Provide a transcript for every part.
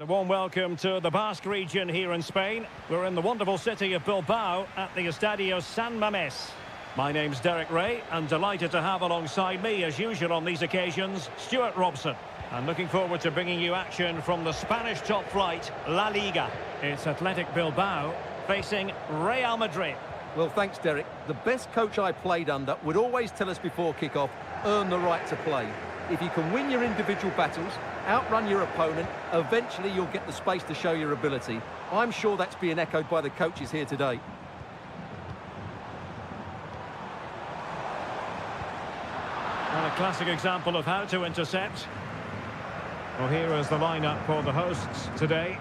A warm welcome to the Basque region here in Spain. We're in the wonderful city of Bilbao at the Estadio San Mamés. My name's Derek Ray, and delighted to have alongside me, as usual on these occasions, Stuart Robson. I'm looking forward to bringing you action from the Spanish top flight, La Liga. It's Athletic Bilbao facing Real Madrid. Well, thanks, Derek. The best coach I played under would always tell us before kick-off, earn the right to play. If you can win your individual battles, outrun your opponent, eventually you'll get the space to show your ability. I'm sure that's being echoed by the coaches here today. And a classic example of how to intercept. Well, here is the lineup for the hosts today.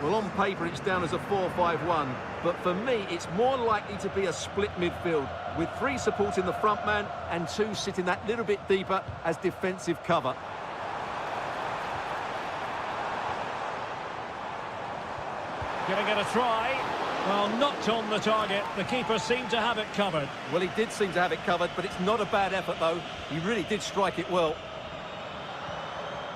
Well, on paper it's down as a 4-5-1, but for me it's more likely to be a split midfield, with 3 supporting the front man and 2 sitting that little bit deeper as defensive cover. Giving it a try. Well, not on the target. The keeper seemed to have it covered. Well, he did seem to have it covered, but it's not a bad effort, though. He really did strike it well.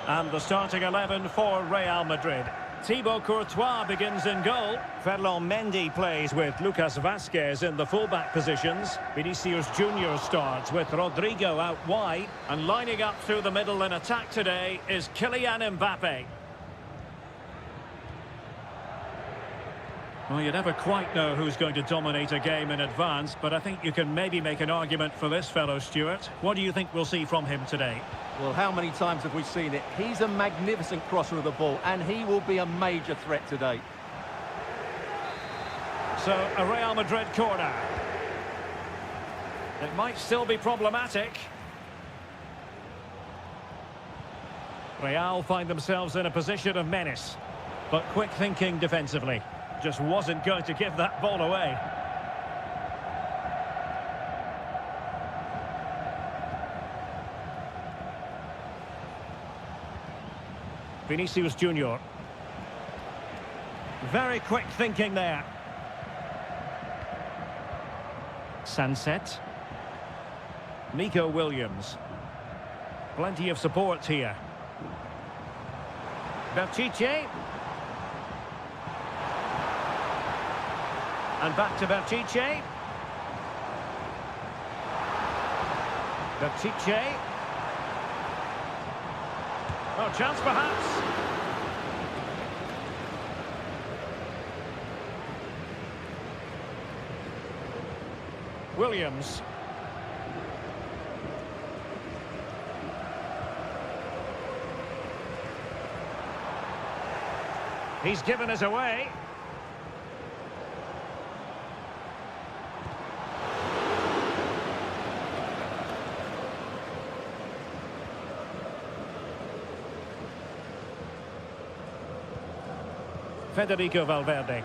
And the starting 11 for Real Madrid. Thibaut Courtois begins in goal. Ferland Mendy plays with Lucas Vazquez in the fullback positions. Vinicius Junior starts with Rodrigo out wide. And lining up through the middle in attack today is Kylian Mbappe. Well, you never quite know who's going to dominate a game in advance, but I think you can maybe make an argument for this fellow, Stuart. What do you think we'll see from him today? Well, how many times have we seen it? He's a magnificent crosser of the ball, and he will be a major threat today. So, a Real Madrid corner. It might still be problematic. Real find themselves in a position of menace, but quick thinking defensively. Just wasn't going to give that ball away. Vinicius Junior. Very quick thinking there. Sunset. Nico Williams. Plenty of support here. Berchiche. And back to Berchiche. Berchiche. Oh, chance perhaps. Williams. He's given us away. Federico Valverde.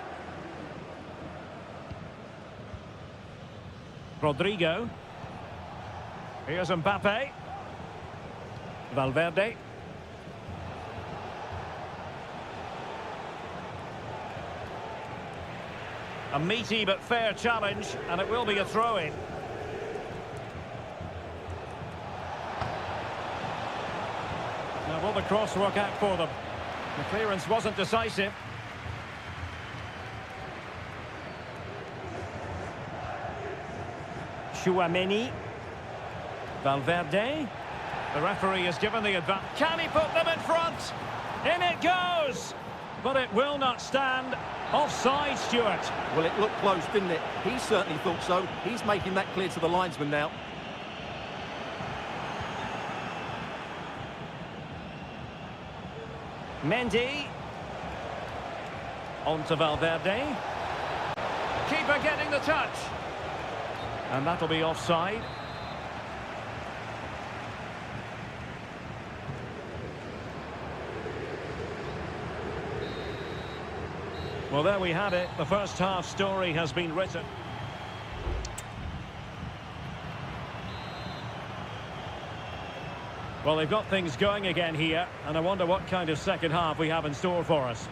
Rodrigo. Here's Mbappe. Valverde. A meaty but fair challenge, and it will be a throw-in. Now, will the cross work out for them? The clearance wasn't decisive. Chouameni. Valverde. The referee has given the advantage. Can he put them in front? In it goes! But it will not stand. Offside, Stuart. Well, it looked close, didn't it? He certainly thought so. He's making that clear to the linesman now. Mendy. On to Valverde. Keeper getting the touch. And that'll be offside. Well, there we have it. The first half story has been written. Well, they've got things going again here, and I wonder what kind of second half we have in store for us.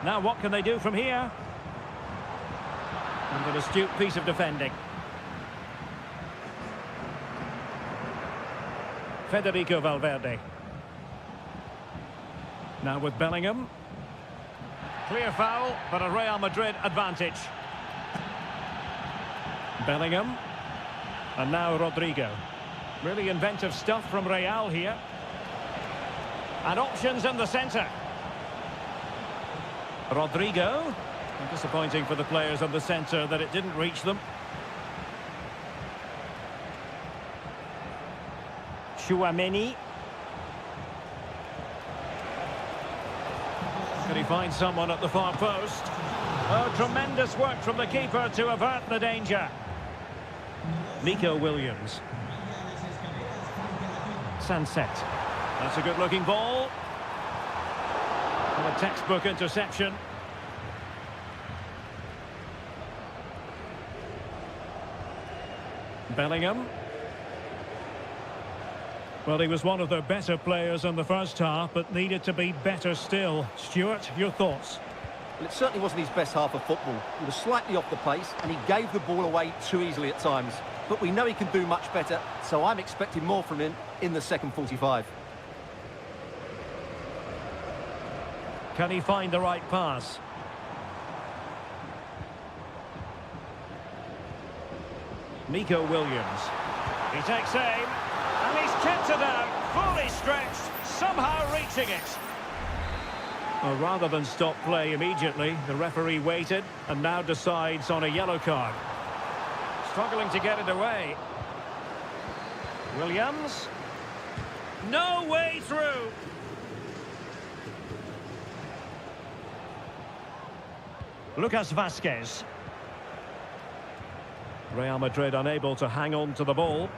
Now, what can they do from here? And an astute piece of defending. Federico Valverde. Now with Bellingham. Clear foul, but a Real Madrid advantage. Bellingham. And now Rodrigo. Really inventive stuff from Real here. And options in the centre. Rodrigo. Disappointing for the players in the centre that it didn't reach them. Chouameni. Can he find someone at the far post? Oh, tremendous work from the keeper to avert the danger. Nico Williams. Sunset. That's a good-looking ball. And a textbook interception. Bellingham. Well, he was one of their better players in the first half, but needed to be better still. Stuart, your thoughts? Well, it certainly wasn't his best half of football. He was slightly off the pace, and he gave the ball away too easily at times. But we know he can do much better, so I'm expecting more from him in the second 45. Can he find the right pass? Nico Williams. He takes aim, and he's kept it out, fully stretched, somehow reaching it. Well, rather than stop play immediately, the referee waited and now decides on a yellow card. Struggling to get it away. Williams. No way through. Lucas Vazquez. Real Madrid unable to hang on to the ball.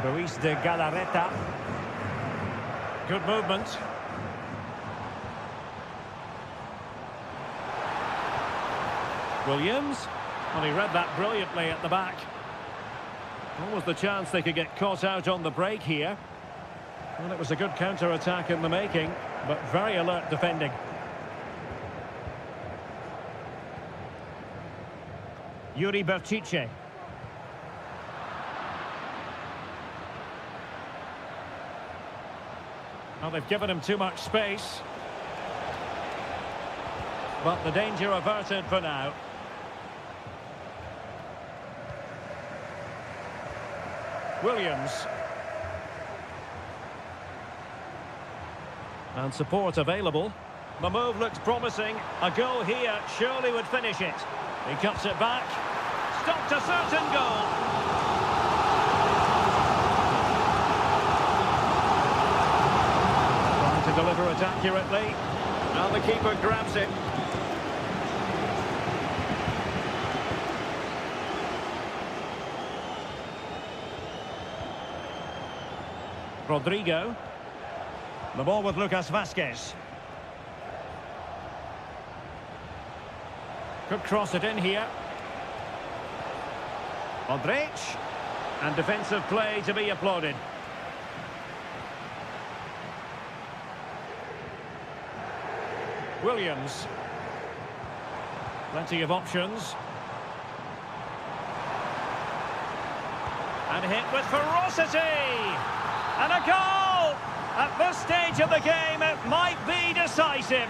Ruiz de Galarreta. Good movement. Williams. Well, he read that brilliantly at the back. What was the chance they could get caught out on the break here? Well, it was a good counter-attack in the making, but very alert defending. Yuri Berchiche. Well, they've given him too much space. But the danger averted for now. Williams. And support available. The move looks promising. A goal here surely would finish it. He cuts it back. Stopped a certain goal. Trying to deliver it accurately. Now the keeper grabs it. Rodrigo. The ball with Lucas Vazquez. Could cross it in here. Modric. And defensive play to be applauded. Williams. Plenty of options. And hit with ferocity. And a goal! At this stage of the game, it might be decisive.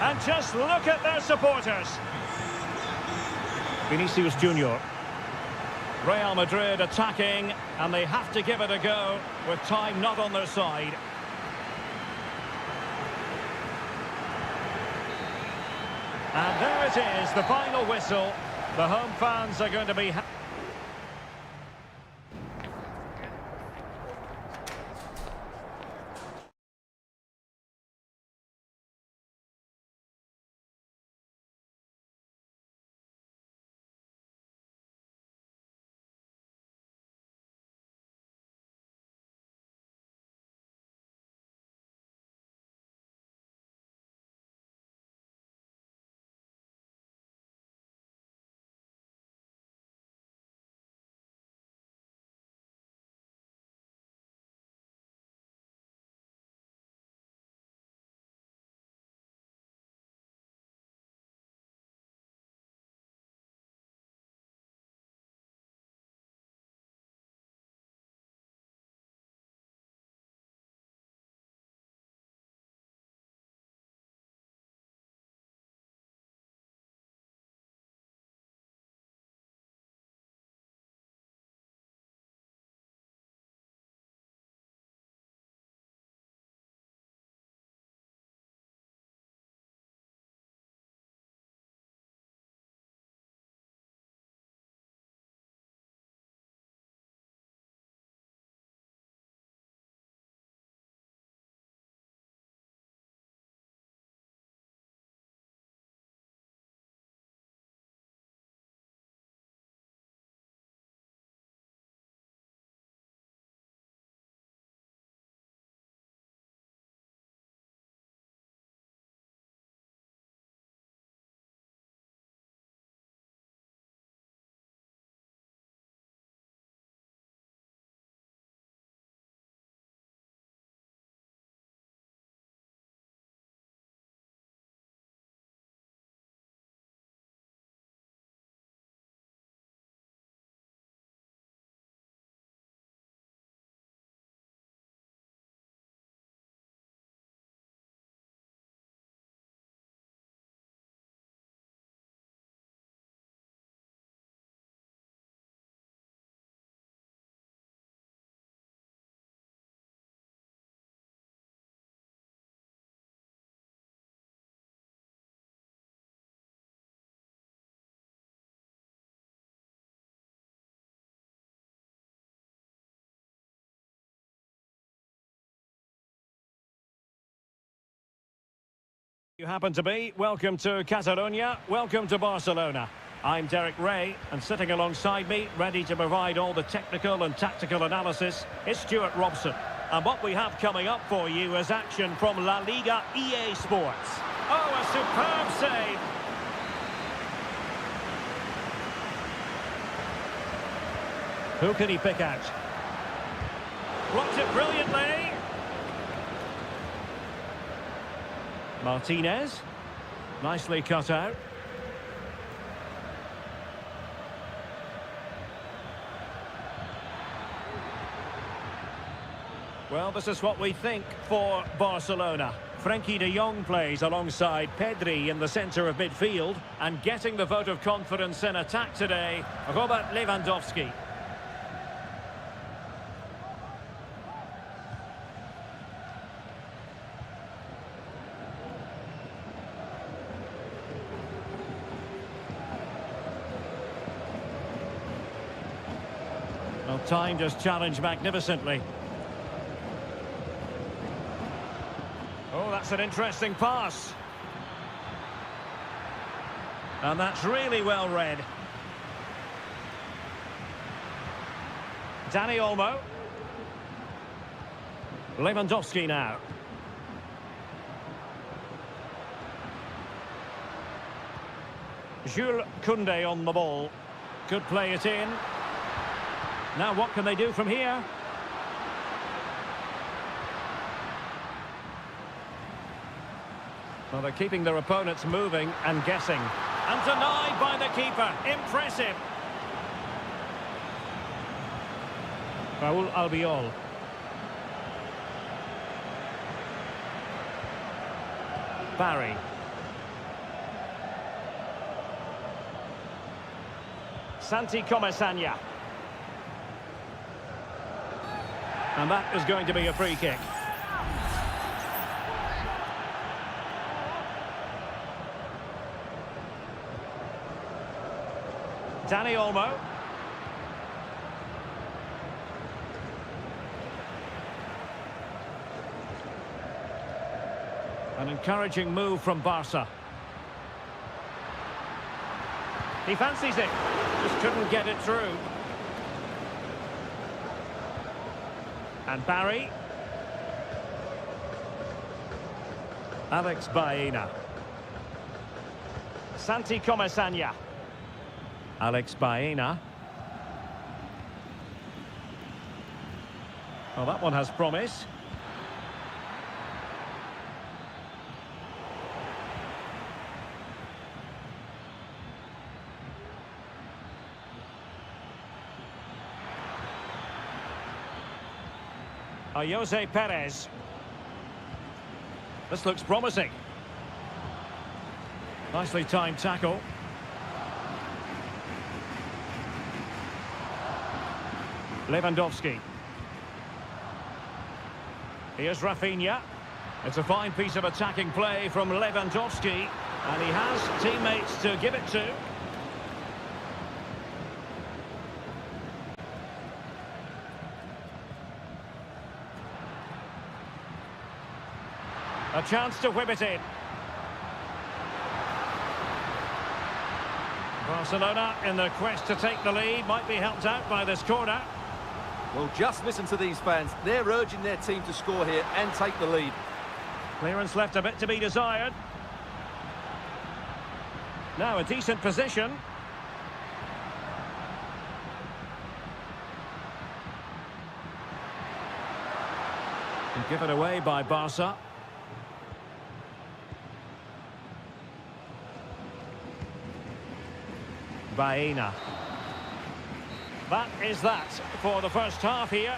And just look at their supporters. Vinicius Junior. Real Madrid attacking, and they have to give it a go with time not on their side. And there it is, the final whistle. The home fans are going to be You happen to be. Welcome to Catalonia. Welcome to Barcelona. I'm Derek Ray, and sitting alongside me, ready to provide all the technical and tactical analysis, is Stuart Robson. And what we have coming up for you is action from La Liga EA Sports. Oh, a superb save! Who can he pick out? Blocked it brilliantly. Martinez. Nicely cut out. Well, this is what we think for Barcelona. Frenkie de Jong plays alongside Pedri in the centre of midfield. And getting the vote of confidence in attack today, Robert Lewandowski. Well, timed his challenge magnificently. Oh, that's an interesting pass. And that's really well read. Dani Olmo. Lewandowski now. Jules Koundé on the ball. Could play it in. Now what can they do from here? Well, they're keeping their opponents moving and guessing. And denied by the keeper. Impressive. Raúl Albiol. Barry. Santi Comesaña. And that is going to be a free kick. Dani Olmo. An encouraging move from Barca. He fancies it. Just couldn't get it through. And Barry. Alex Baena. Santi Comesaña. Alex Baena. Well, that one has promise. Jose Perez. This looks promising. Nicely timed tackle. Lewandowski. Here's Rafinha. It's a fine piece of attacking play from Lewandowski, and he has teammates to give it to. A chance to whip it in. Barcelona, in their quest to take the lead, might be helped out by this corner. Well, just listen to these fans. They're urging their team to score here and take the lead. Clearance left a bit to be desired. Now a decent position. And given away by Barca. Baena. That is that for the first half here.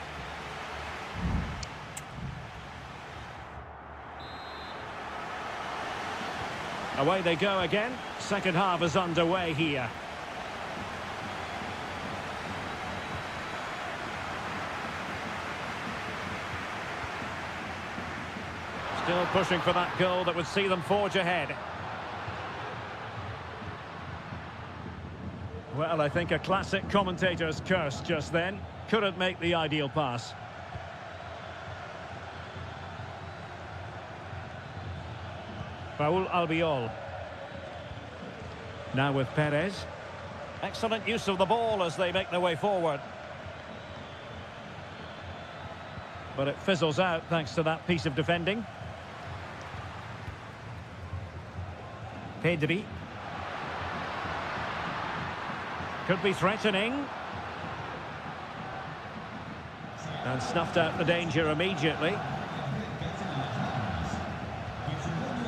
Away they go again. Second half is underway here. Still pushing for that goal that would see them forge ahead. Well, I think a classic commentator's curse just then. Couldn't make the ideal pass. Raul Albiol. Now with Perez. Excellent use of the ball as they make their way forward. But it fizzles out thanks to that piece of defending. Pedri. Could be threatening. And snuffed out the danger immediately.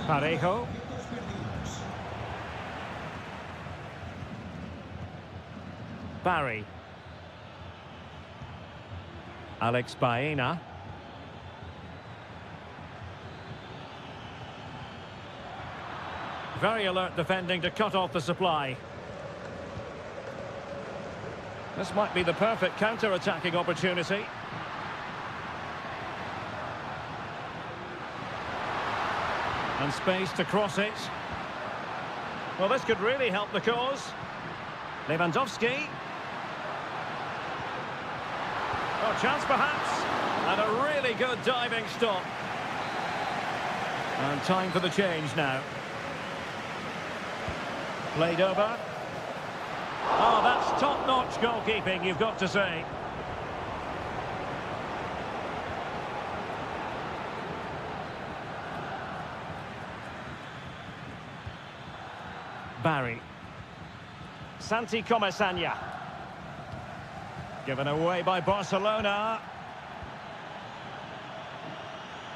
Parejo. Barry. Alex Baena. Very alert defending to cut off the supply. This might be the perfect counter-attacking opportunity. And space to cross it. Well, this could really help the cause. Lewandowski. Oh, chance perhaps. And a really good diving stop. And time for the change now. Played over. Oh, that's top-notch goalkeeping, you've got to say. Barry. Santi Comesaña. Given away by Barcelona.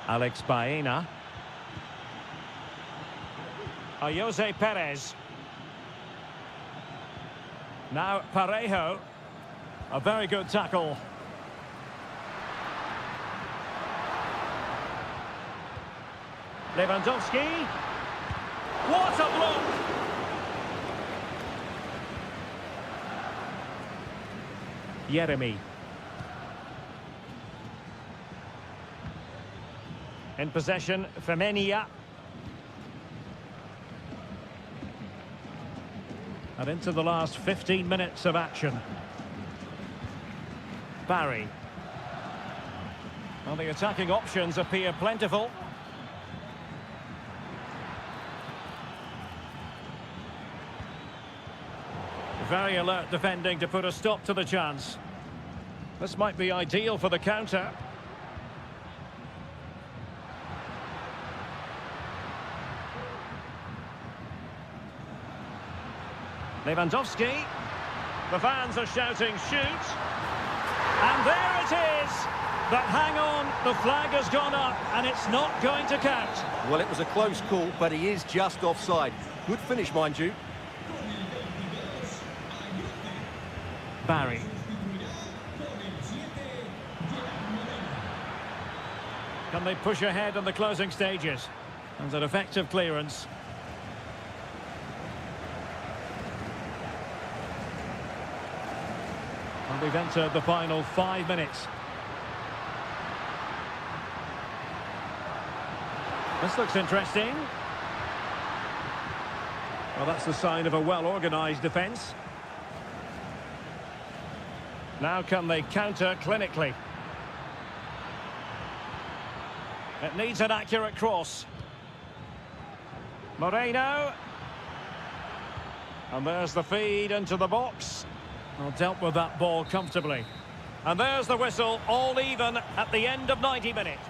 Alex Baena. Jose Perez. Now Parejo. A very good tackle. Lewandowski. What a block! Yeremy. In possession, Femenia. And into the last 15 minutes of action. Barry. Well, the attacking options appear plentiful. Very alert defending to put a stop to the chance. This might be ideal for the counter. Lewandowski. The fans are shouting, shoot. And there it is. But hang on, the flag has gone up and it's not going to count. Well, it was a close call, but he is just offside. Good finish, mind you. Barry. Can they push ahead in the closing stages? And an effective clearance. And we've entered the final 5 minutes. This looks interesting. Well, that's the sign of a well-organised defence. Now can they counter clinically? It needs an accurate cross. Moreno. And there's the feed into the box. Well, dealt with that ball comfortably. And there's the whistle, all even at the end of 90 minutes.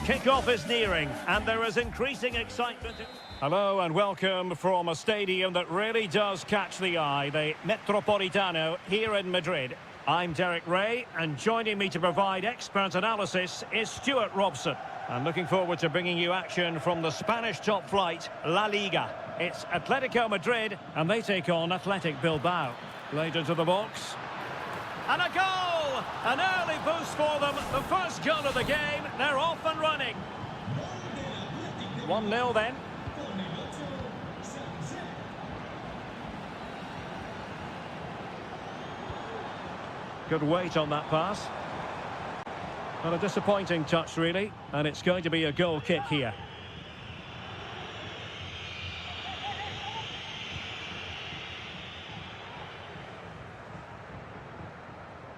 Kick-off is nearing, and there is increasing excitement. Hello and welcome from a stadium that really does catch the eye, the Metropolitano here in Madrid. I'm Derek Ray, and joining me to provide expert analysis is Stuart Robson. I'm looking forward to bringing you action from the Spanish top flight, La Liga. It's Atletico Madrid, and they take on Athletic Bilbao. Played into the box. And a goal! An early boost for them. The first goal of the game. They're off and running. 1-0 then. Good weight on that pass. Not a disappointing touch, really. And it's going to be a goal kick here.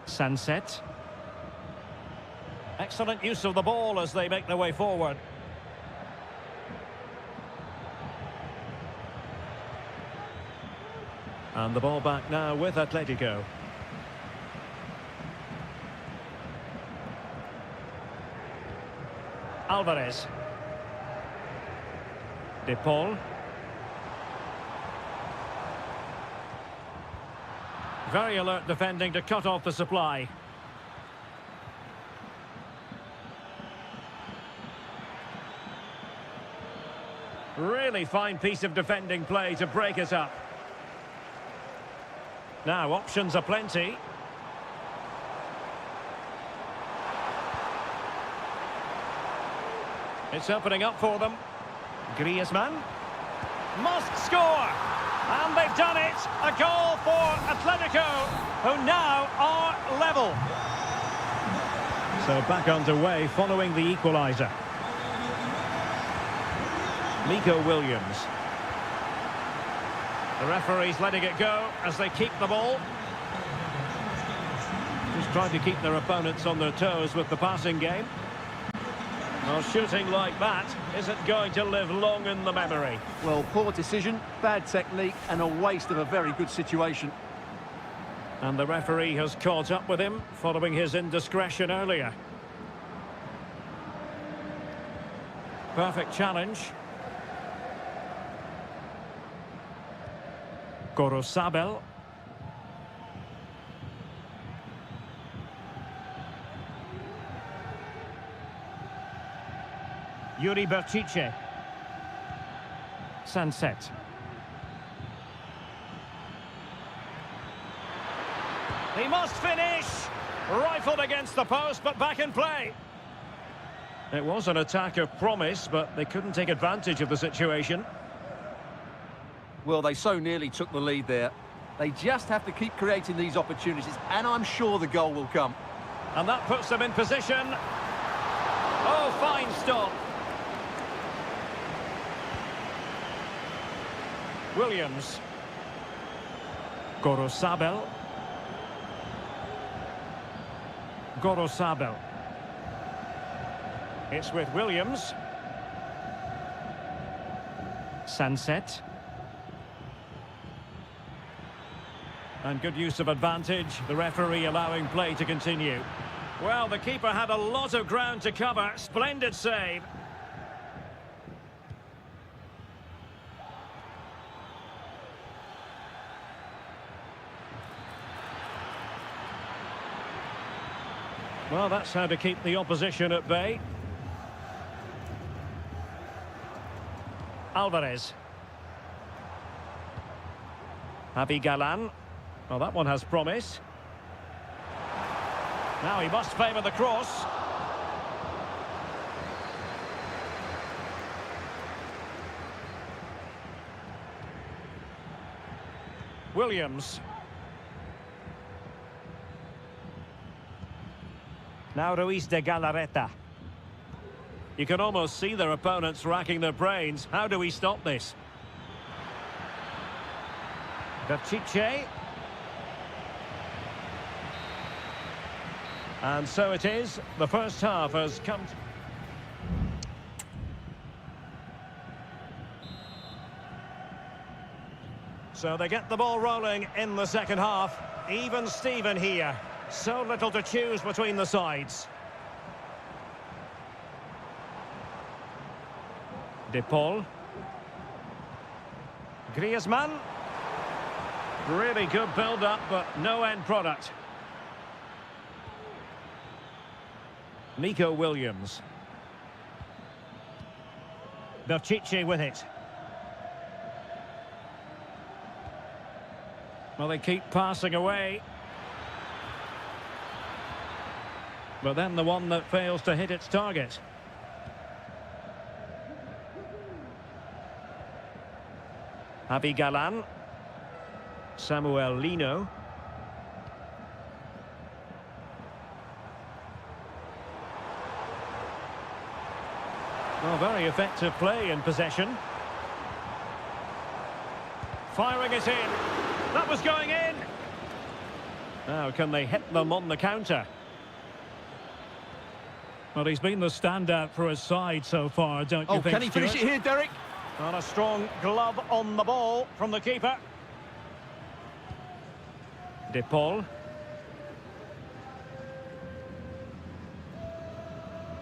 Sunset. Excellent use of the ball as they make their way forward. And the ball back now with Atletico. Alvarez. De Paul. Very alert defending to cut off the supply. Really fine piece of defending play to break it up. Now options are plenty. It's opening up for them. Griezmann must score. And they've done it! A goal for Atletico, who now are level. So back underway following the equaliser. Nico Williams. The referee's letting it go as they keep the ball. Just trying to keep their opponents on their toes with the passing game. Well, shooting like that isn't going to live long in the memory. Well, poor decision, bad technique, and a waste of a very good situation. And the referee has caught up with him following his indiscretion earlier. Perfect challenge. Gorosabel. Yuri Berchiche. Sunset. He must finish! Rifled against the post, but back in play. It was an attack of promise, but they couldn't take advantage of the situation. Well, they so nearly took the lead there. They just have to keep creating these opportunities, and I'm sure the goal will come. And that puts them in position. Oh, fine stop. Williams. Gorosabel. Gorosabel. It's with Williams. Sunset. And good use of advantage. The referee allowing play to continue. Well, the keeper had a lot of ground to cover. Splendid save. Well, that's how to keep the opposition at bay. Alvarez. Javi Galan. Well, that one has promise. Now he must favour the cross. Williams. Now Ruiz de Galarreta. You can almost see their opponents racking their brains. How do we stop this? Berchiche. And so it is. The first half has come to... So they get the ball rolling in the second half. Even Steven here. So little to choose between the sides. De Paul. Griezmann. Really good build-up, but no end product. Nico Williams. Berchiche with it. Well, they keep passing away. But then the one that fails to hit its target. Javi Galan. Samuel Lino. Well, very effective play in possession. Firing it in. That was going in. Now, can they hit them on the counter? Well, he's been the standout for his side so far, don't you think, Can he finish it here, Derek? Not a strong glove on the ball from the keeper. De Paul.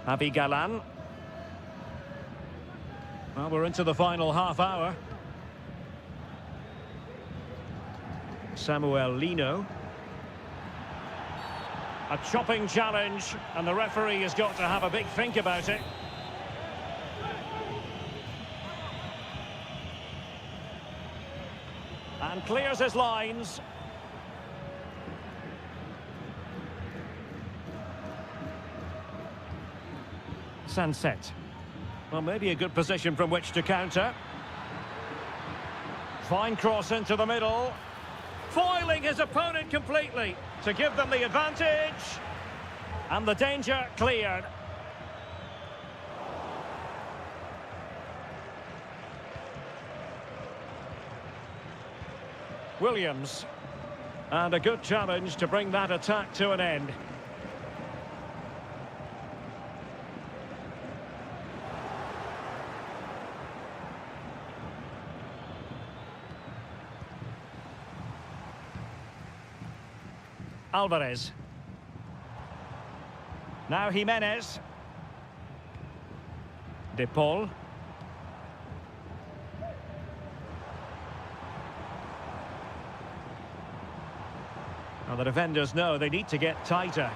Javi Galan. Well, we're into the final half hour. Samuel Lino. A chopping challenge, and the referee has got to have a big think about it. And clears his lines. Sunset. Well, maybe a good position from which to counter. Fine cross into the middle. Foiling his opponent completely to give them the advantage. And the danger cleared. Williams. And a good challenge to bring that attack to an end. Alvarez. Now Jimenez. De Paul. Now the defenders know they need to get tighter.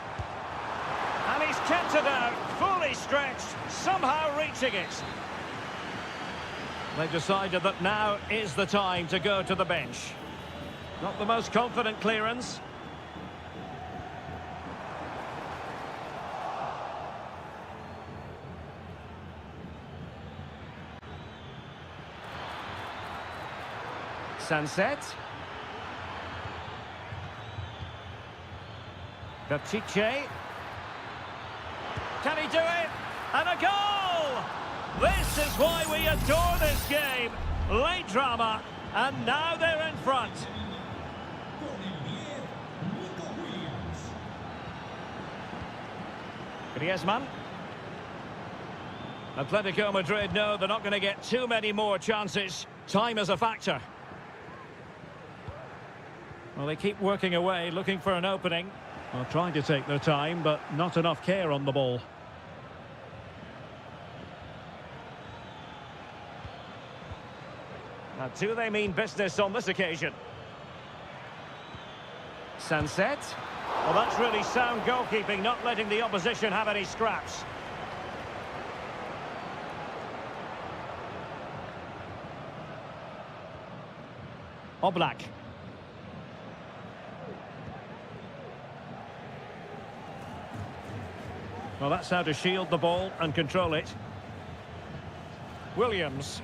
And he's kept it out, fully stretched, somehow reaching it. They've decided that now is the time to go to the bench. Not the most confident clearance. Sunset. Berchiche. Can he do it? And a goal! This is why we adore this game. Late drama, and now they're in front. Griezmann. Atletico Madrid know they're not going to get too many more chances. Time is a factor. Well, they keep working away, looking for an opening. Well, trying to take their time, but not enough care on the ball. Now, do they mean business on this occasion? Sunset. Well, that's really sound goalkeeping, not letting the opposition have any scraps. Oblak. Well, that's how to shield the ball and control it. Williams.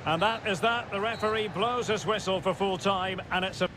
And that is that. The referee blows his whistle for full time, and it's a...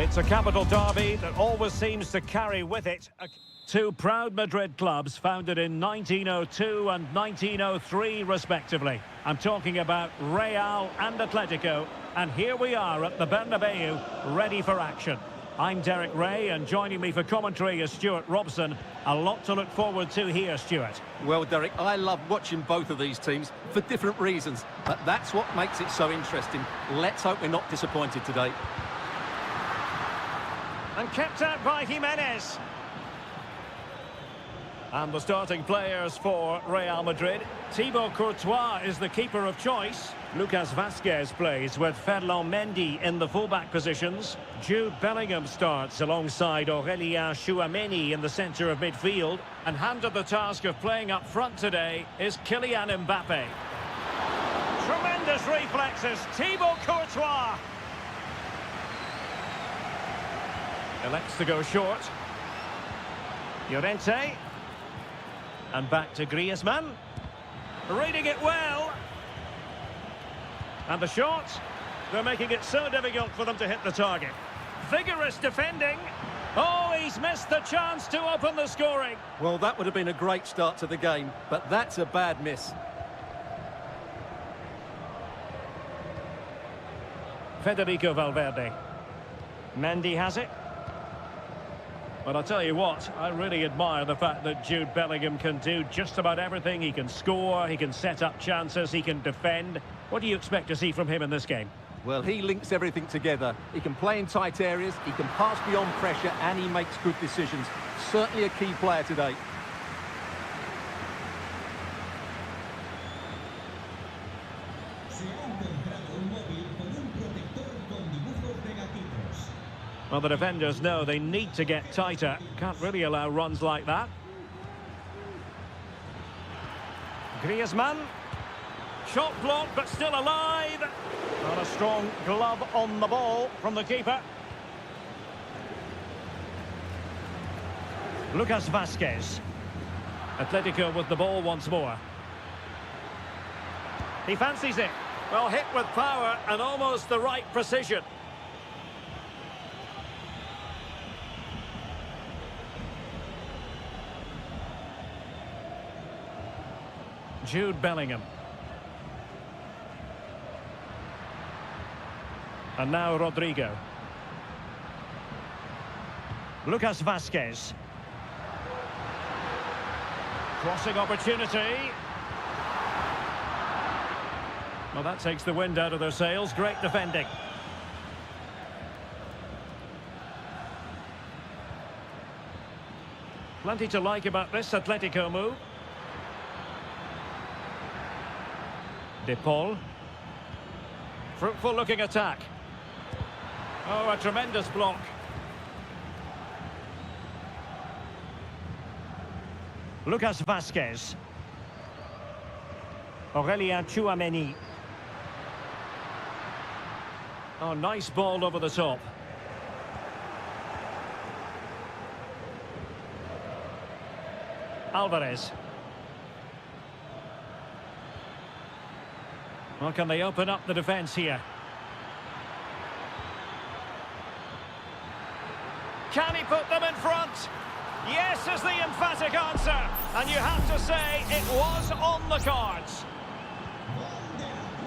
It's a capital derby that always seems to carry with it two proud Madrid clubs founded in 1902 and 1903 respectively. I'm talking about Real and Atletico, and here we are at the Bernabeu, ready for action. I'm Derek Ray, and joining me for commentary is Stuart Robson. A lot to look forward to here, Stuart. Well, Derek, I love watching both of these teams for different reasons, but that's what makes it so interesting. Let's hope we're not disappointed today. And kept out by Jimenez. And the starting players for Real Madrid. Thibaut Courtois is the keeper of choice. Lucas Vazquez plays with Ferland Mendy in the fullback positions. Jude Bellingham starts alongside Aurélien Tchouameni in the centre of midfield. And handed the task of playing up front today is Kylian Mbappe. Tremendous reflexes, Thibaut Courtois. Elects to go short. Llorente. And back to Griezmann. Reading it well. And the shot. They're making it so difficult for them to hit the target. Vigorous defending. Oh, he's missed the chance to open the scoring. Well, that would have been a great start to the game, but that's a bad miss. Federico Valverde. Mendy has it. But I'll tell you what, I really admire the fact that Jude Bellingham can do just about everything. He can score, he can set up chances, he can defend. What do you expect to see from him in this game? Well, he links everything together. He can play in tight areas, he can pass beyond pressure, and he makes good decisions. Certainly a key player today. Well, the defenders know they need to get tighter. Can't really allow runs like that. Griezmann. Shot blocked, but still alive. Not a strong glove on the ball from the keeper. Lucas Vazquez. Atletico with the ball once more. He fancies it. Well, hit with power and almost the right precision. Jude Bellingham. And now Rodrigo. Lucas Vazquez. Crossing opportunity. Well, that takes the wind out of their sails. Great defending. Plenty to like about this Atletico move. De Paul. Fruitful looking attack. Oh, a tremendous block. Lucas Vazquez. Aurélien Tchouameni. Oh, nice ball over the top. Alvarez. Well, can they open up the defence here? Can he put them in front? Yes is the emphatic answer. And you have to say it was on the cards.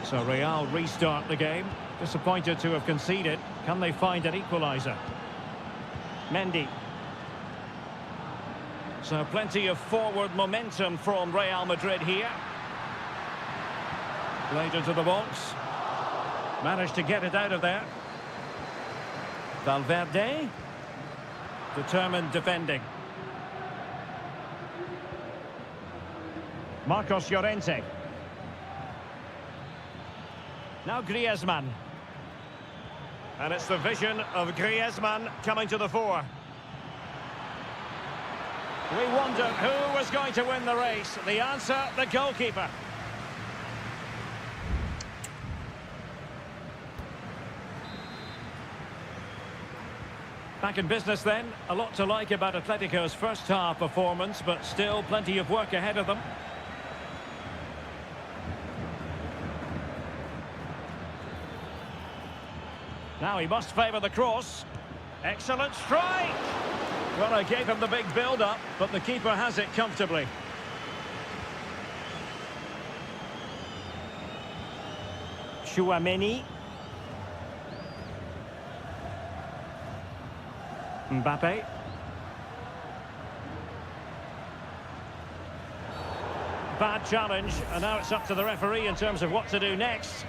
So Real restart the game. Disappointed to have conceded. Can they find an equaliser? Mendy. So plenty of forward momentum from Real Madrid here. Played into the box. Managed to get it out of there. Valverde. Determined defending. Marcos Llorente. Now Griezmann. And it's the vision of Griezmann coming to the fore. We wondered who was going to win the race. The answer, the goalkeeper. Back in business then. A lot to like about Atletico's first half performance, but still plenty of work ahead of them. Now he must favour the cross. Excellent strike! Well, I gave him the big build-up, but the keeper has it comfortably. Chouameni. Mbappe. Bad challenge, and now it's up to the referee in terms of what to do next.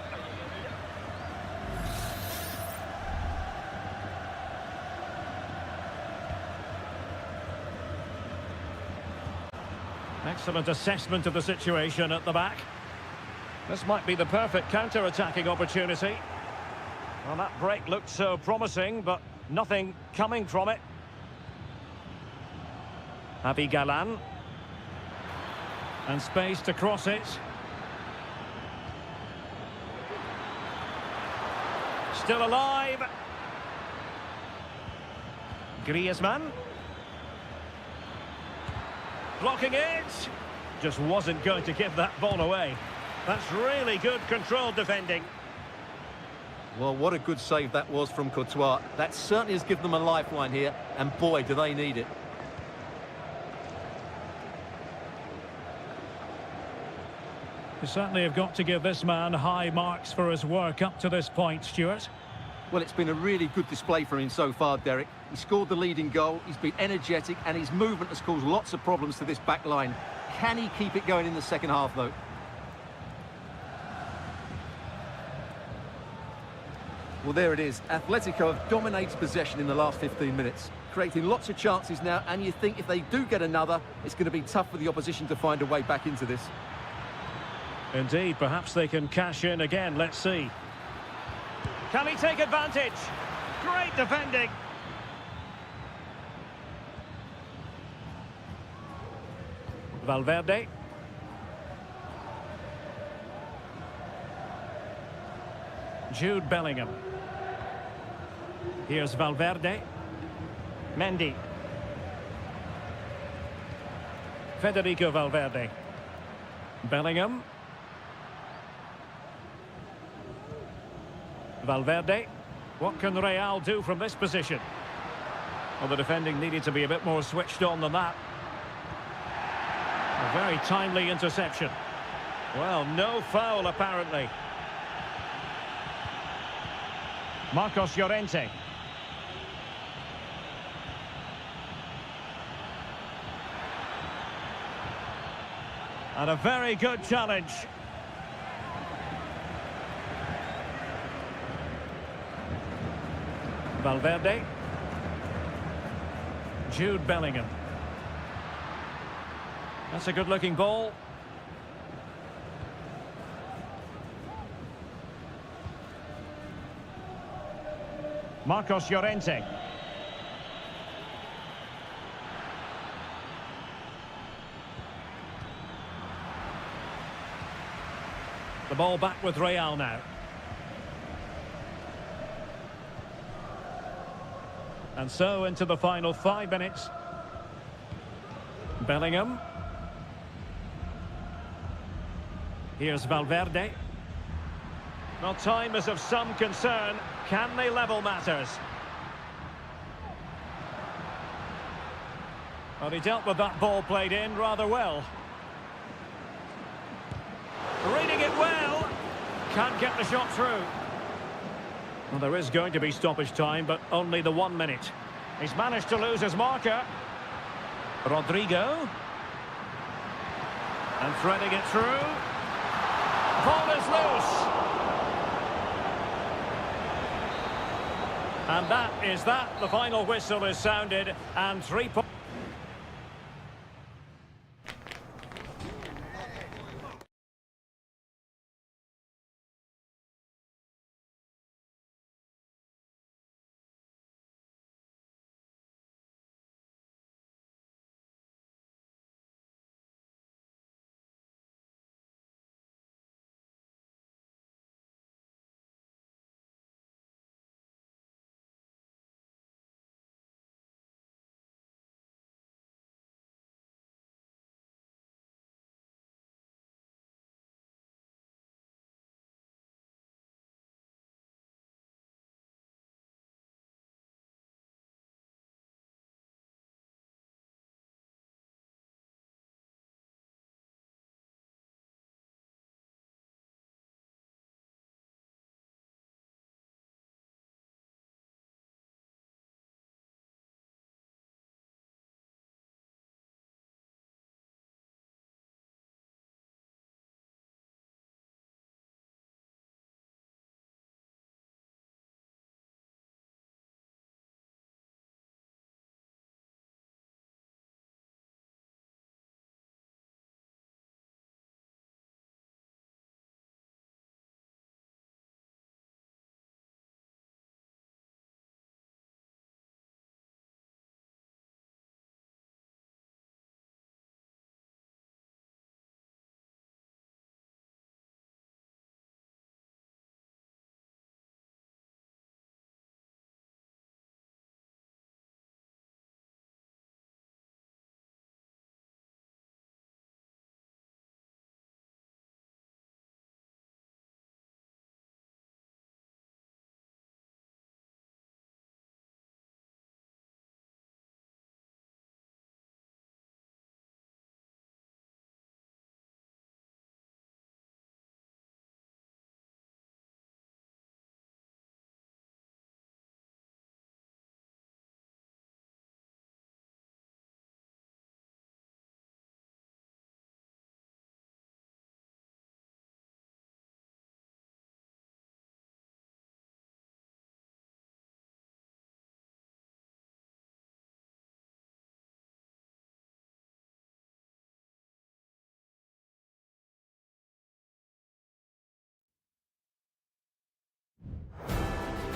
Excellent assessment of the situation at the back. This might be the perfect counter-attacking opportunity. Well, that break looked so promising, but nothing coming from it. Abi Galan. And space to cross it. Still alive. Griezmann. Blocking it. Just wasn't going to give that ball away. That's really good controlled defending. Well, what a good save that was from Courtois. That certainly has given them a lifeline here, and boy, do they need it. You certainly have got to give this man high marks for his work up to this point, Stuart. Well, it's been a really good display from him so far, Derek. He scored the leading goal, he's been energetic, and his movement has caused lots of problems to this back line. Can he keep it going in the second half, though? Well, there it is. Atletico have dominated possession in the last 15 minutes, creating lots of chances now, and you think if they do get another, it's going to be tough for the opposition to find a way back into this. Indeed, perhaps they can cash in again. Let's see. Can he take advantage? Great defending. Valverde. Jude Bellingham. Here's Valverde. Mendy. Federico Valverde. Bellingham. Valverde. What can Real do from this position? Well, the defending needed to be a bit more switched on than that. A very timely interception. Well, no foul apparently. Marcos Llorente. And a very good challenge. Valverde. Jude Bellingham. That's a good-looking ball. Marcos Llorente. The ball back with Real now. And so into the final 5 minutes. Bellingham. Here's Valverde. Well, time is of some concern. Can they level matters? Well, he dealt with that ball played in rather well. Reading it well. Can't get the shot through. Well, there is going to be stoppage time, but only the 1 minute. He's managed to lose his marker. Rodrigo. And threading it through. Ball is loose. And that is that. The final whistle is sounded, and 3 points.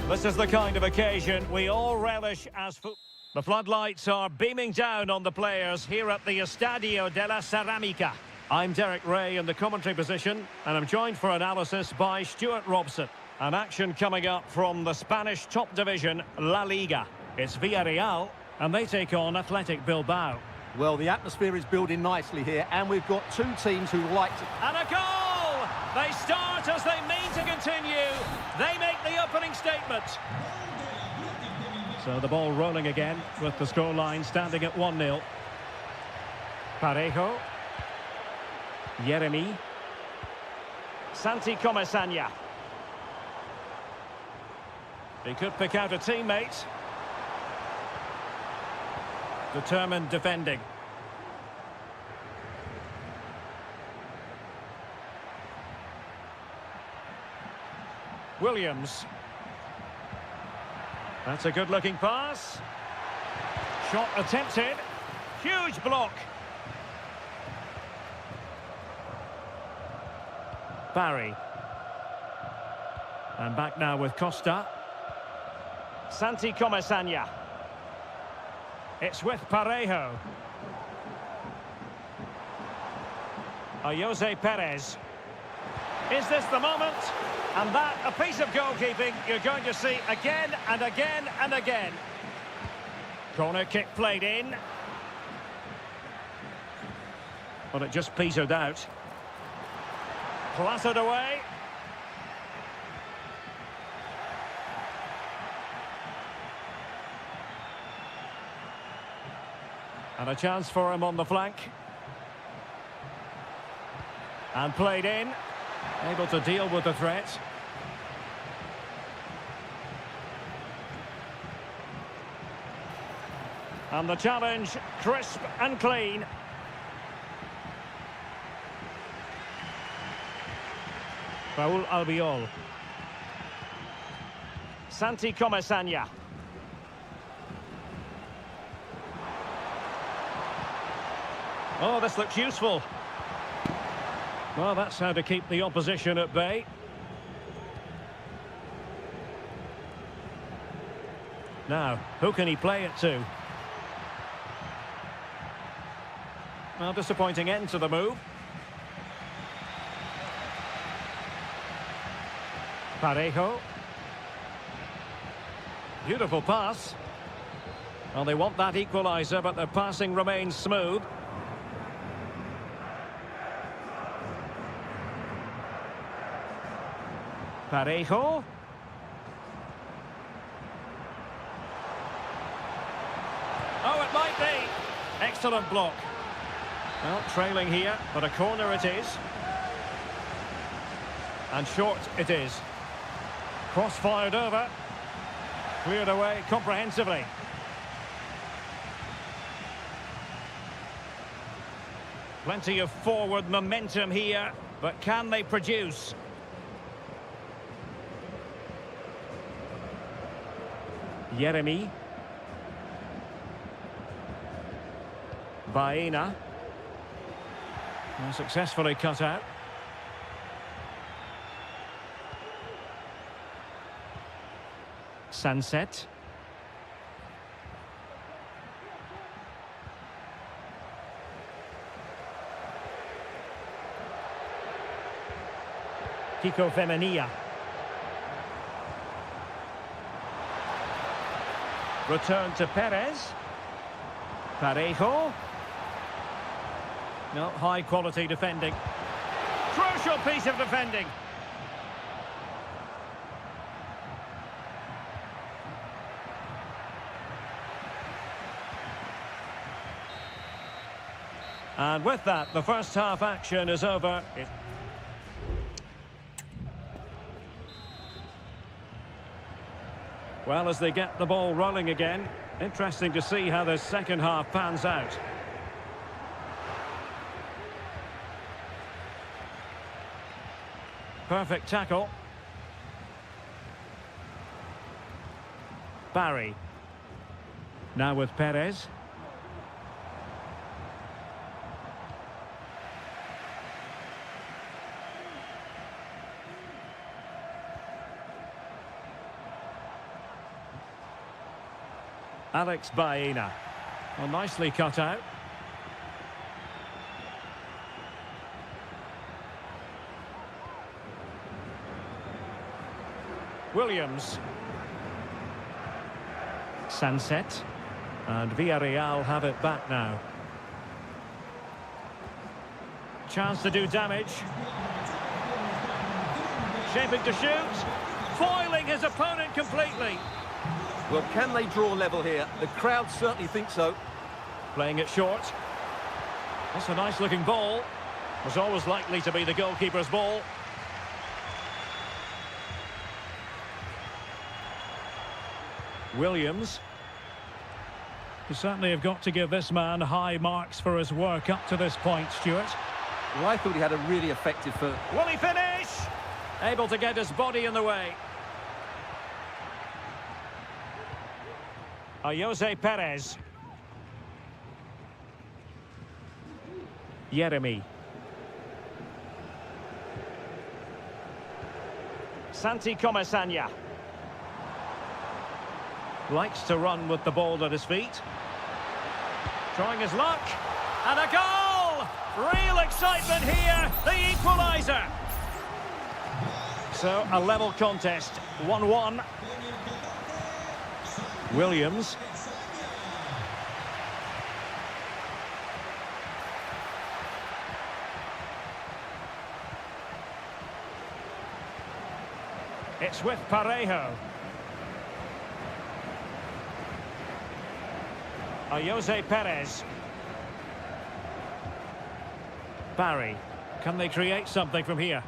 This is the kind of occasion we all relish as football. The floodlights are beaming down on the players here at the Estadio de la Ceramica. I'm Derek Ray in the commentary position, and I'm joined for analysis by Stuart Robson. An action coming up from the Spanish top division, La Liga. It's Villarreal, and they take on Athletic Bilbao. Well, the atmosphere is building nicely here, and we've got two teams who like to... And a goal! They start as they mean to continue. They make the opening statement. So the ball rolling again with the scoreline standing at 1-0. Parejo. Yeremi. Santi Comesaña. He could pick out a teammate. Determined defending. Williams. That's a good-looking pass. Shot attempted. Huge block. Barry. And back now with Costa. Santi Comesaña. It's with Parejo. Jose Perez. Is this the moment? And that, a piece of goalkeeping you're going to see again and again and again. Corner kick played in. But it just petered out. Clattered away. And a chance for him on the flank. And played in. Able to deal with the threat. And the challenge, crisp and clean. Raúl Albiol. Santi Comesaña. Oh, this looks useful. Well, that's how to keep the opposition at bay. Now, who can he play it to? Well, disappointing end to the move. Parejo. Beautiful pass. Well, they want that equaliser, but their passing remains smooth. Parejo. Oh, it might be. Excellent block. Well, trailing here, but a corner it is. And short it is. Cross-fired over. Cleared away comprehensively. Plenty of forward momentum here, but can they produce? Yeremi. Baena. Successfully cut out. Sunset. Kiko Femenia. Return to Perez. Parejo. No, high quality defending. Crucial piece of defending. And with that, the first half action is over. Well, as they get the ball rolling again, interesting to see how this second half pans out. Perfect tackle. Barry. Now with Perez. Alex Baena. Well, nicely cut out. Williams. Sunset. And Villarreal have it back now. Chance to do damage. Shaping to shoot. Foiling his opponent completely. Well, can they draw level here? The crowd certainly think so. Playing it short. That's a nice looking ball. Was always likely to be the goalkeeper's ball. Williams. You certainly have got to give this man high marks for his work up to this point, Stuart. Well, I thought he had a really effective first. Will he finish? Able to get his body in the way. Jose Perez. Yeremy. Santi Comesaña. Likes to run with the ball at his feet. Trying his luck. And a goal! Real excitement here. The equaliser. So, a level contest. 1-1. Williams. It's with Parejo. Jose Perez. Barry. Can they create something from here?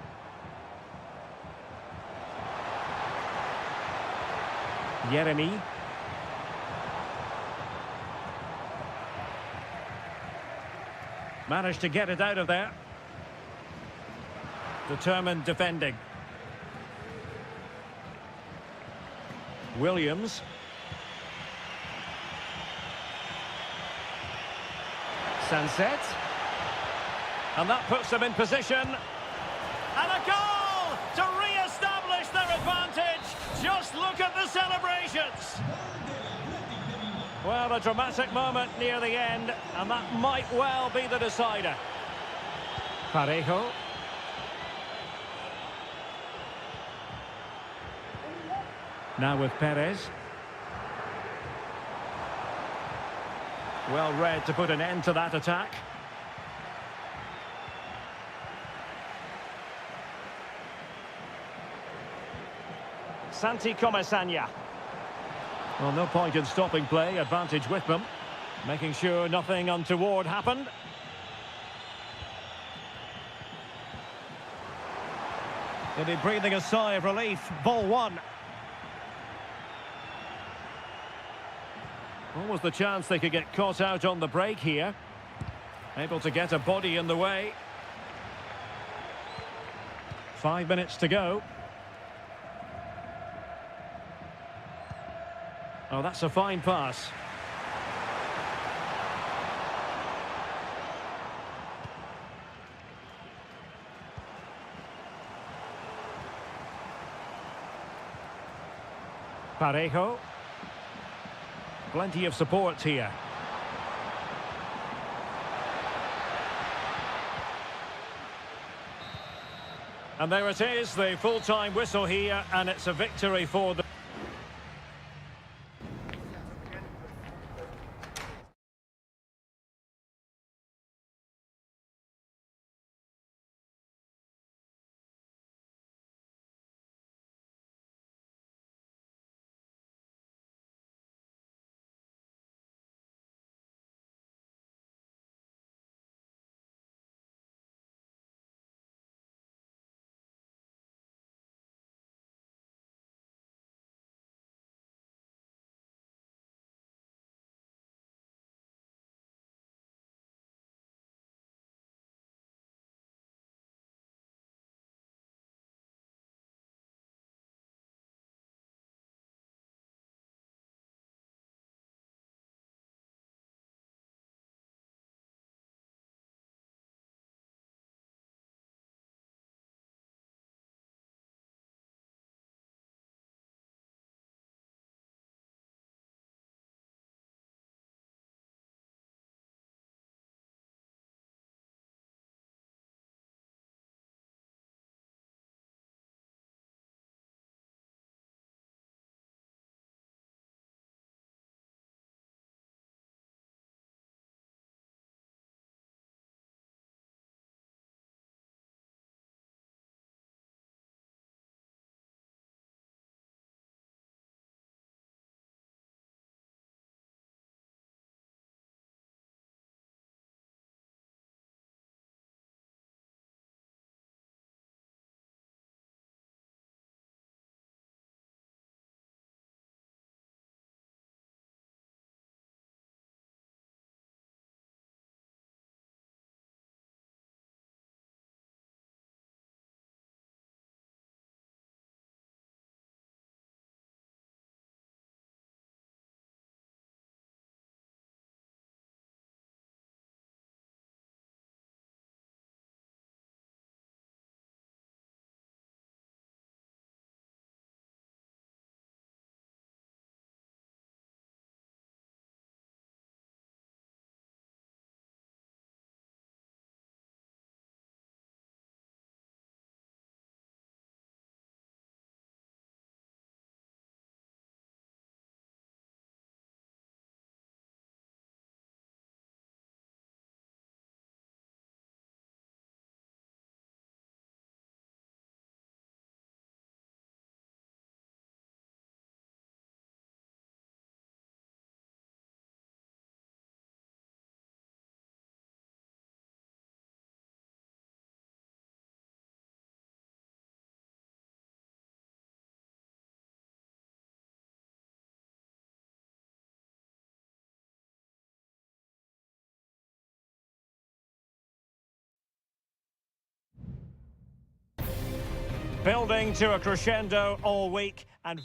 Yeremy. Managed to get it out of there. Determined defending. Williams. Sunset. And that puts them in position. And a goal to re-establish their advantage. Just look at the celebrations. Well, a dramatic moment near the end, and that might well be the decider. Parejo. Now with Perez. Well read to put an end to that attack. Santi Comesaña. Well, no point in stopping play. Advantage with them. Making sure nothing untoward happened. They'll be breathing a sigh of relief. Ball one. Almost the chance they could get caught out on the break here. Able to get a body in the way. 5 minutes to go. Oh, that's a fine pass. Parejo. Plenty of support here. And there it is, the full-time whistle here, and it's a victory for the... Building to a crescendo all week and...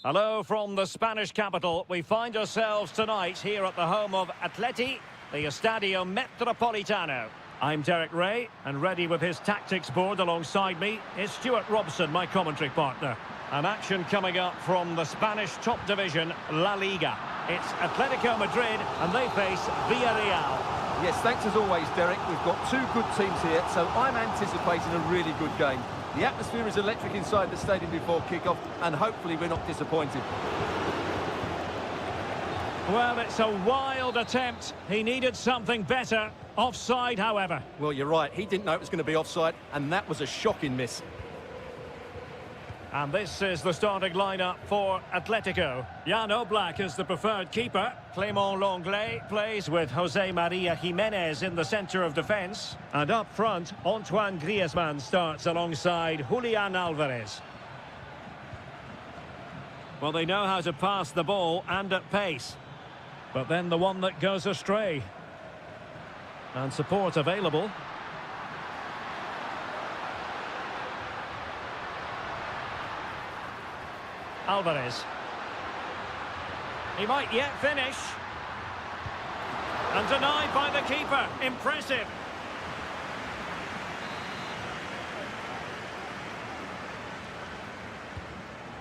Hello from the Spanish capital. We find ourselves tonight here at the home of Atleti, the Estadio Metropolitano. I'm Derek Ray, and ready with his tactics board alongside me is Stuart Robson, my commentary partner. An action coming up from the Spanish top division, La Liga. It's Atletico Madrid, and they face Villarreal. Yes, thanks as always, Derek. We've got two good teams here, so I'm anticipating a really good game. The atmosphere is electric inside the stadium before kick-off, and hopefully we're not disappointed. Well, it's a wild attempt. He needed something better. Offside, however. Well, you're right. He didn't know it was going to be offside, and that was a shocking miss. And this is the starting lineup for Atletico. Jan Oblak is the preferred keeper. Clément Lenglet plays with Jose Maria Jimenez in the centre of defence. And up front, Antoine Griezmann starts alongside Julian Alvarez. Well, they know how to pass the ball and at pace. But then the one that goes astray. And support available. Alvarez. He might yet finish. And denied by the keeper. Impressive.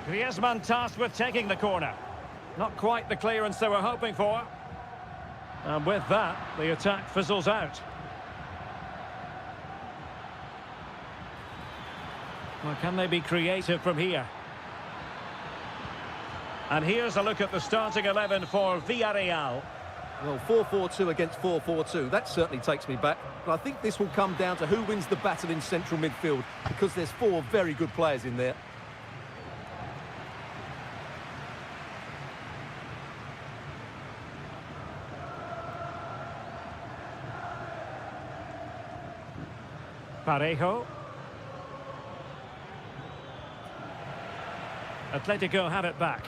Griezmann tasked with taking the corner. Not quite the clearance they were hoping for. And with that, the attack fizzles out. Well, can they be creative from here? And here's a look at the starting 11 for Villarreal. Well, 4-4-2 against 4-4-2, that certainly takes me back. But I think this will come down to who wins the battle in central midfield, because there's four very good players in there. Parejo. Atletico have it back.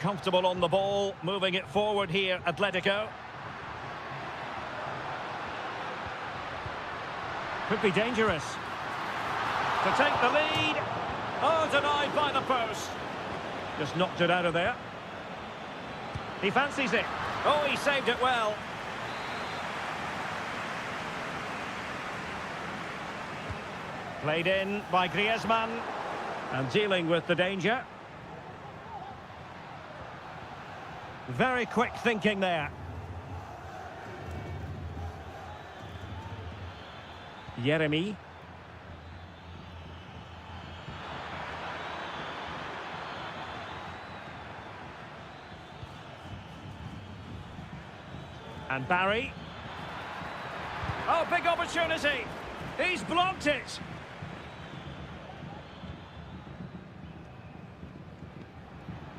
Comfortable on the ball, moving it forward here, Atletico. Could be dangerous. To take the lead. Oh, denied by the post. Just knocked it out of there. He fancies it. Oh, he saved it well. Played in by Griezmann. And dealing with the danger. Very quick thinking there. Yeremy. And Barry. Oh, big opportunity. He's blocked it.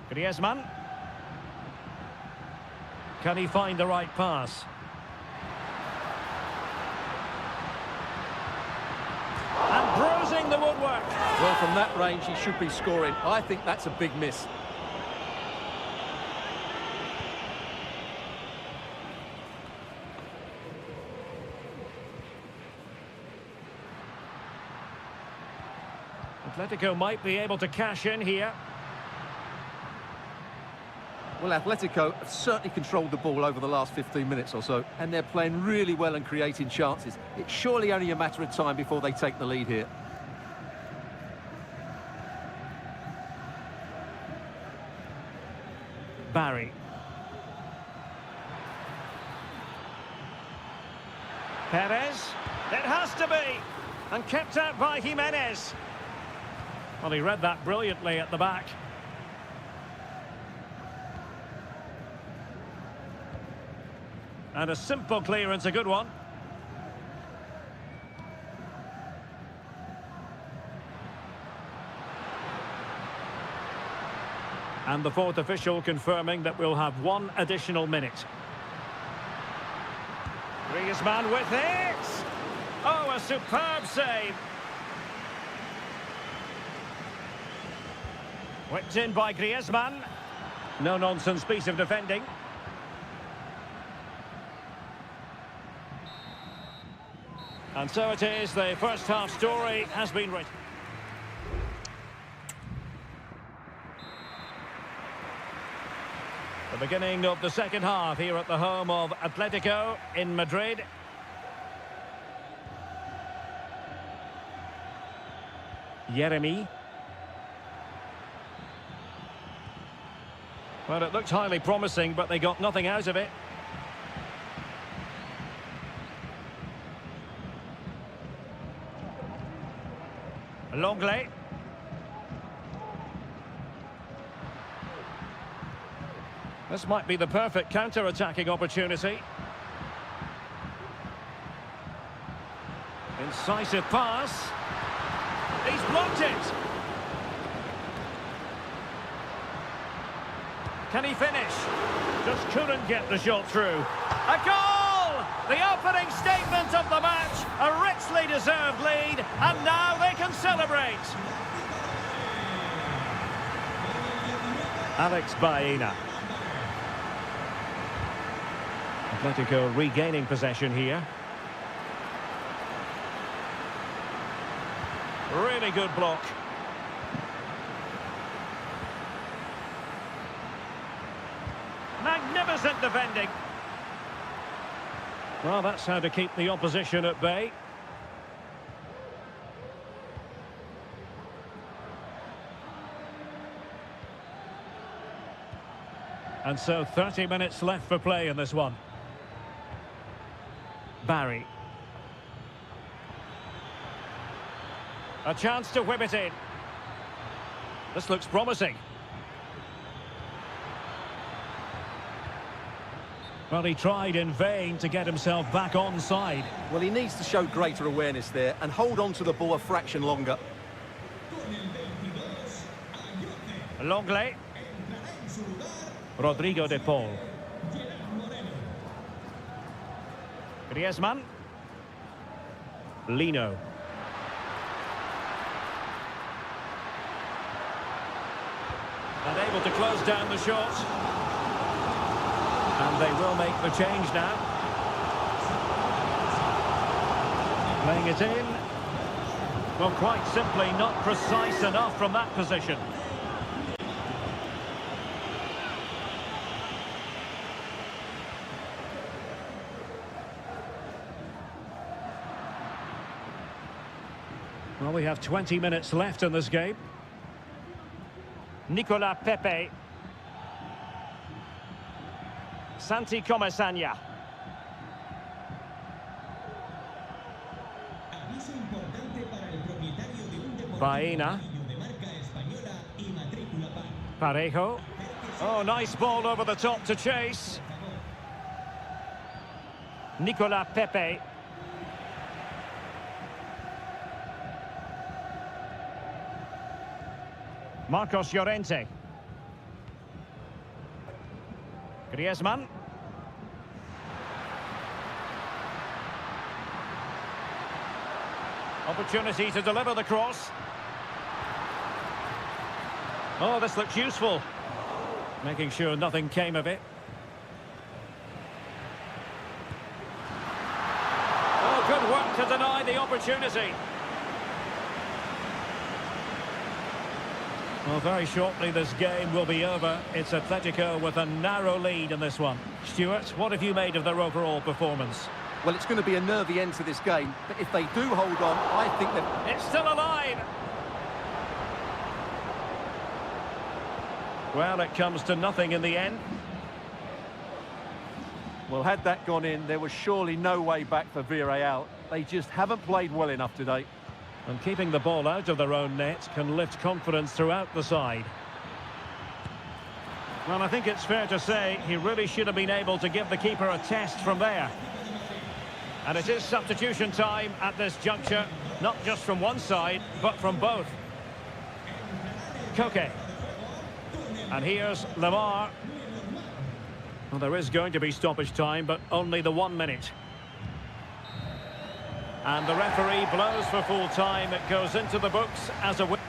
Griezmann. Can he find the right pass? And bruising the woodwork. Well, from that range, he should be scoring. I think that's a big miss. Atletico might be able to cash in here. Well, Atletico have certainly controlled the ball over the last 15 minutes or so, and they're playing really well and creating chances. It's surely only a matter of time before they take the lead here. Barry. Perez. It has to be. And kept out by Jimenez. Well, he read that brilliantly at the back. And a simple clearance, a good one. And the fourth official confirming that we'll have one additional minute. Griezmann with it! Oh, a superb save! Whipped in by Griezmann. No-nonsense piece of defending. And so it is, the first half story has been written. The beginning of the second half here at the home of Atletico in Madrid. Yeremy. Well, it looked highly promising, but they got nothing out of it. Longley. This might be the perfect counter-attacking opportunity. Incisive pass. He's blocked it. Can he finish? Just couldn't get the shot through. A goal! The opening statement of the match. A richly deserved lead. And now they can celebrate. Alex Baena. Atletico regaining possession here. Really good block. Magnificent defending. Well, that's how to keep the opposition at bay. And so 30 minutes left for play in this one. Barry. A chance to whip it in. This looks promising. Well, he tried in vain to get himself back on side. Well, he needs to show greater awareness there and hold on to the ball a fraction longer. Longley. Rodrigo de Paul. Griezmann. Lino. And able to close down the shot. And they will make the change now. Playing it in. Well, quite simply not precise enough from that position. Well, we have 20 minutes left in this game. Nicolas Pepe. Santi Comesaña. Baena. Parejo. Oh, nice ball over the top to chase. Nicolas Pepe. Marcos Llorente. Griezmann. Opportunity to deliver the cross. Oh, this looks useful. Making sure nothing came of it. Oh, good work to deny the opportunity. Well, very shortly this game will be over. It's Atletico with a narrow lead in this one. Stuart, what have you made of their overall performance? Well, it's going to be a nervy end to this game, but if they do hold on, I think that... It's still alive! Well, it comes to nothing in the end. Well, had that gone in, there was surely no way back for Villarreal. They just haven't played well enough today. And keeping the ball out of their own net can lift confidence throughout the side. Well, I think it's fair to say he really should have been able to give the keeper a test from there. And it is substitution time at this juncture, not just from one side, but from both. Koke. And here's Lamar. Well, there is going to be stoppage time, but only the 1 minute. And the referee blows for full time. It goes into the books as a win.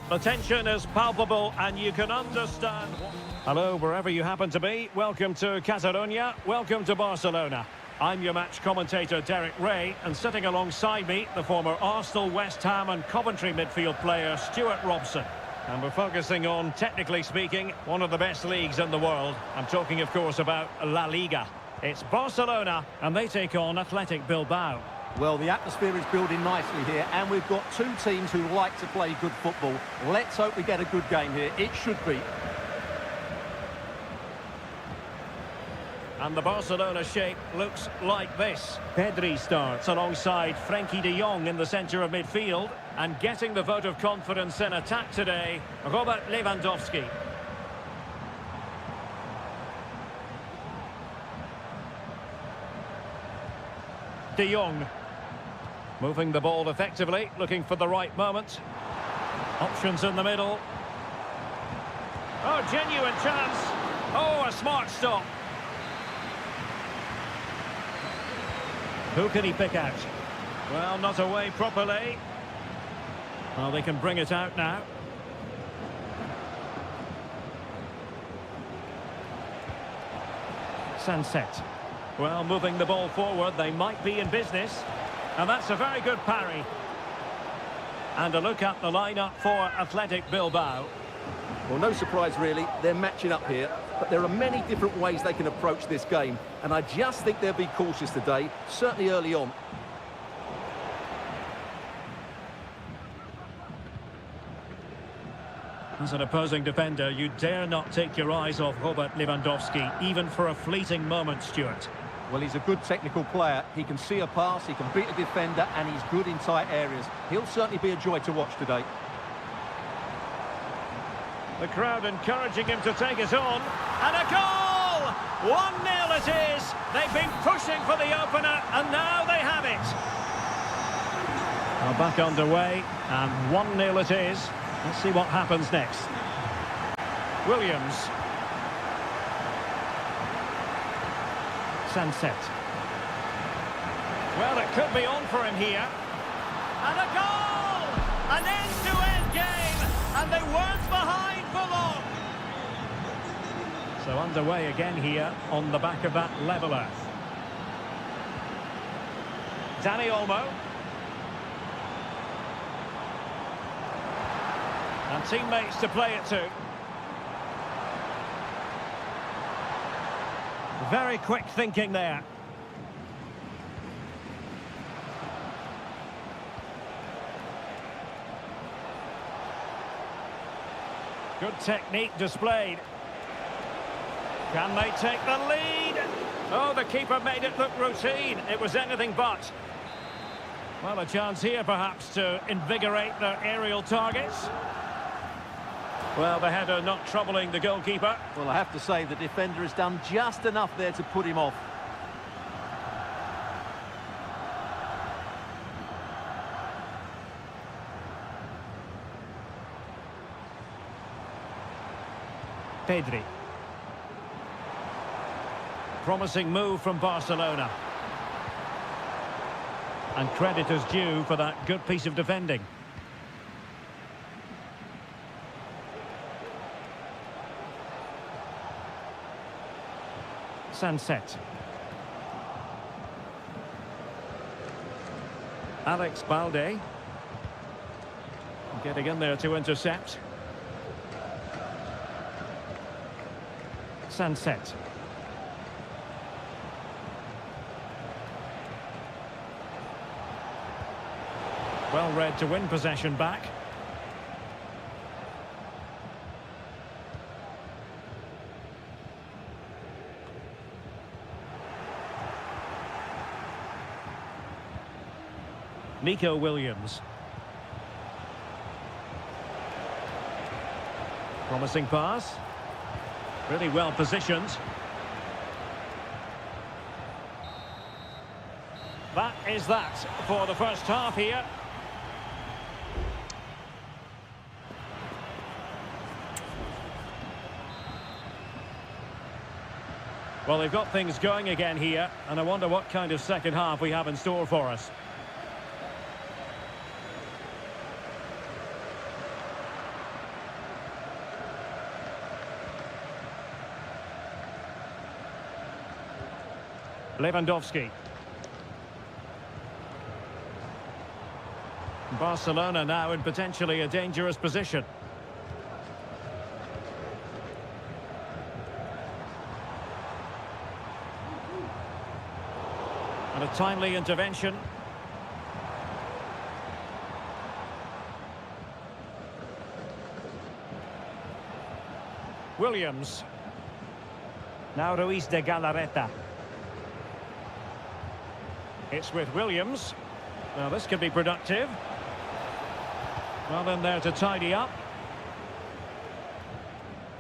The tension is palpable and you can understand. Hello, wherever you happen to be. Welcome to Catalonia. Welcome to Barcelona. I'm your match commentator, Derek Ray, and sitting alongside me, the former Arsenal, West Ham and Coventry midfield player, Stuart Robson. And we're focusing on, technically speaking, one of the best leagues in the world. I'm talking, of course, about La Liga. It's Barcelona, and they take on Athletic Bilbao. Well, the atmosphere is building nicely here, and we've got two teams who like to play good football. Let's hope we get a good game here. It should be. And the Barcelona shape looks like this. Pedri starts alongside Frenkie de Jong in the centre of midfield. And getting the vote of confidence in attack today, Robert Lewandowski. De Jong. Moving the ball effectively, looking for the right moment. Options in the middle. Oh, genuine chance. Oh, a smart stop. Who can he pick out? Well, not away properly. Well, they can bring it out now. Sunset. Well, moving the ball forward, they might be in business. And that's a very good parry. And a look at the lineup for Athletic Bilbao. Well, no surprise really, they're matching up here, but there are many different ways they can approach this game, and I just think they'll be cautious today, certainly early on. As an opposing defender, you dare not take your eyes off Robert Lewandowski, even for a fleeting moment, Stuart. Well, he's a good technical player. He can see a pass, he can beat a defender, and he's good in tight areas. He'll certainly be a joy to watch today. The crowd encouraging him to take it on. And a goal! 1-0 it is. They've been pushing for the opener, and now they have it. Well, back underway, and 1-0 it is. Let's see what happens next. Williams. Sunset. Well, it could be on for him here. And a goal! An end-to-end game, and they weren't behind for long. So underway again here on the back of that leveller. Dani Olmo. And teammates to play it to. Very quick thinking there. Good technique displayed. Can they take the lead? Oh, the keeper made it look routine. It was anything but. Well, a chance here perhaps to invigorate their aerial targets. Well, the header not troubling the goalkeeper. Well, I have to say the defender has done just enough there to put him off. Pedri. Promising move from Barcelona. And credit is due for that good piece of defending. Sunset. Alex Balde. Getting in there to intercept. Sunset. Well read to win possession back. Nico Williams. Promising pass. Really well positioned. That is that for the first half here. Well, they've got things going again here, and I wonder what kind of second half we have in store for us. Lewandowski. Barcelona now in potentially a dangerous position. And a timely intervention. Williams. Now Ruiz de Galarreta. It's with Williams. Now this could be productive. Well in there to tidy up.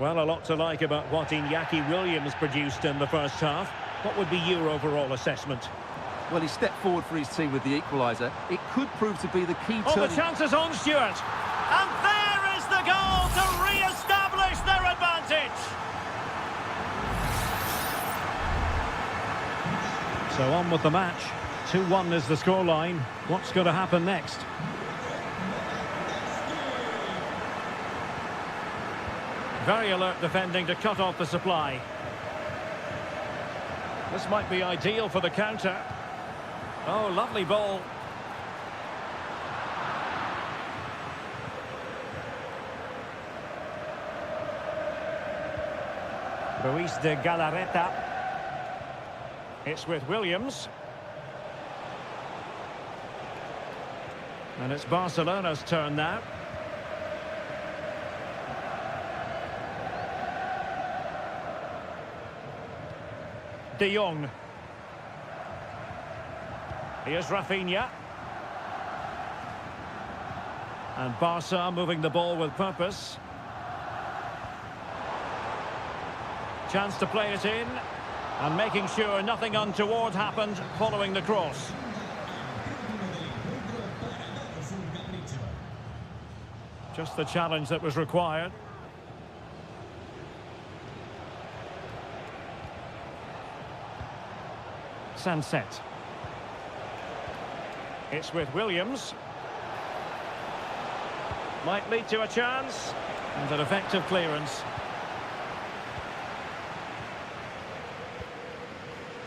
Well, a lot to like about what Iñaki Williams produced in the first half. What would be your overall assessment? Well, he stepped forward for his team with the equaliser. It could prove to be the key Oh, turning... the chance is on, Stuart. And there is the goal to re-establish their advantage. So on with the match. 2-1 is the scoreline. What's going to happen next? Very alert defending to cut off the supply. This might be ideal for the counter. Oh, lovely ball. Ruiz de Galarreta. It's with Williams. And it's Barcelona's turn now. De Jong. Here's Rafinha. And Barca moving the ball with purpose. Chance to play it in. And making sure nothing untoward happened following the cross. Just the challenge that was required. Sunset. It's with Williams. Might lead to a chance. And an effective clearance.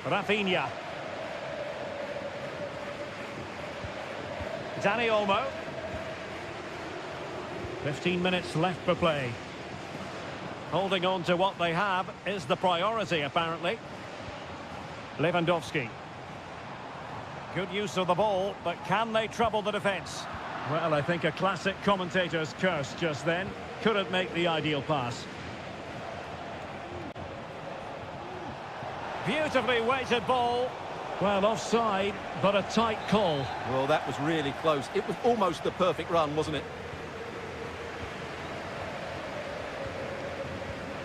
Rafinha. Dani Olmo. 15 minutes left for play. Holding on to what they have is the priority, apparently. Lewandowski. Good use of the ball, but can they trouble the defence? Well, I think a classic commentator's curse just then. Couldn't make the ideal pass. Beautifully weighted ball. Well, offside, but a tight call. Well, that was really close. It was almost the perfect run, wasn't it?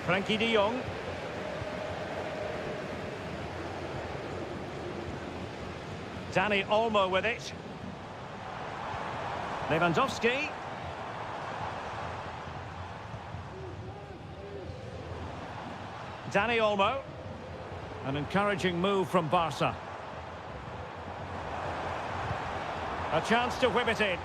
Frankie de Jong. Dani Olmo with it. Lewandowski. Dani Olmo. An encouraging move from Barca. A chance to whip it in.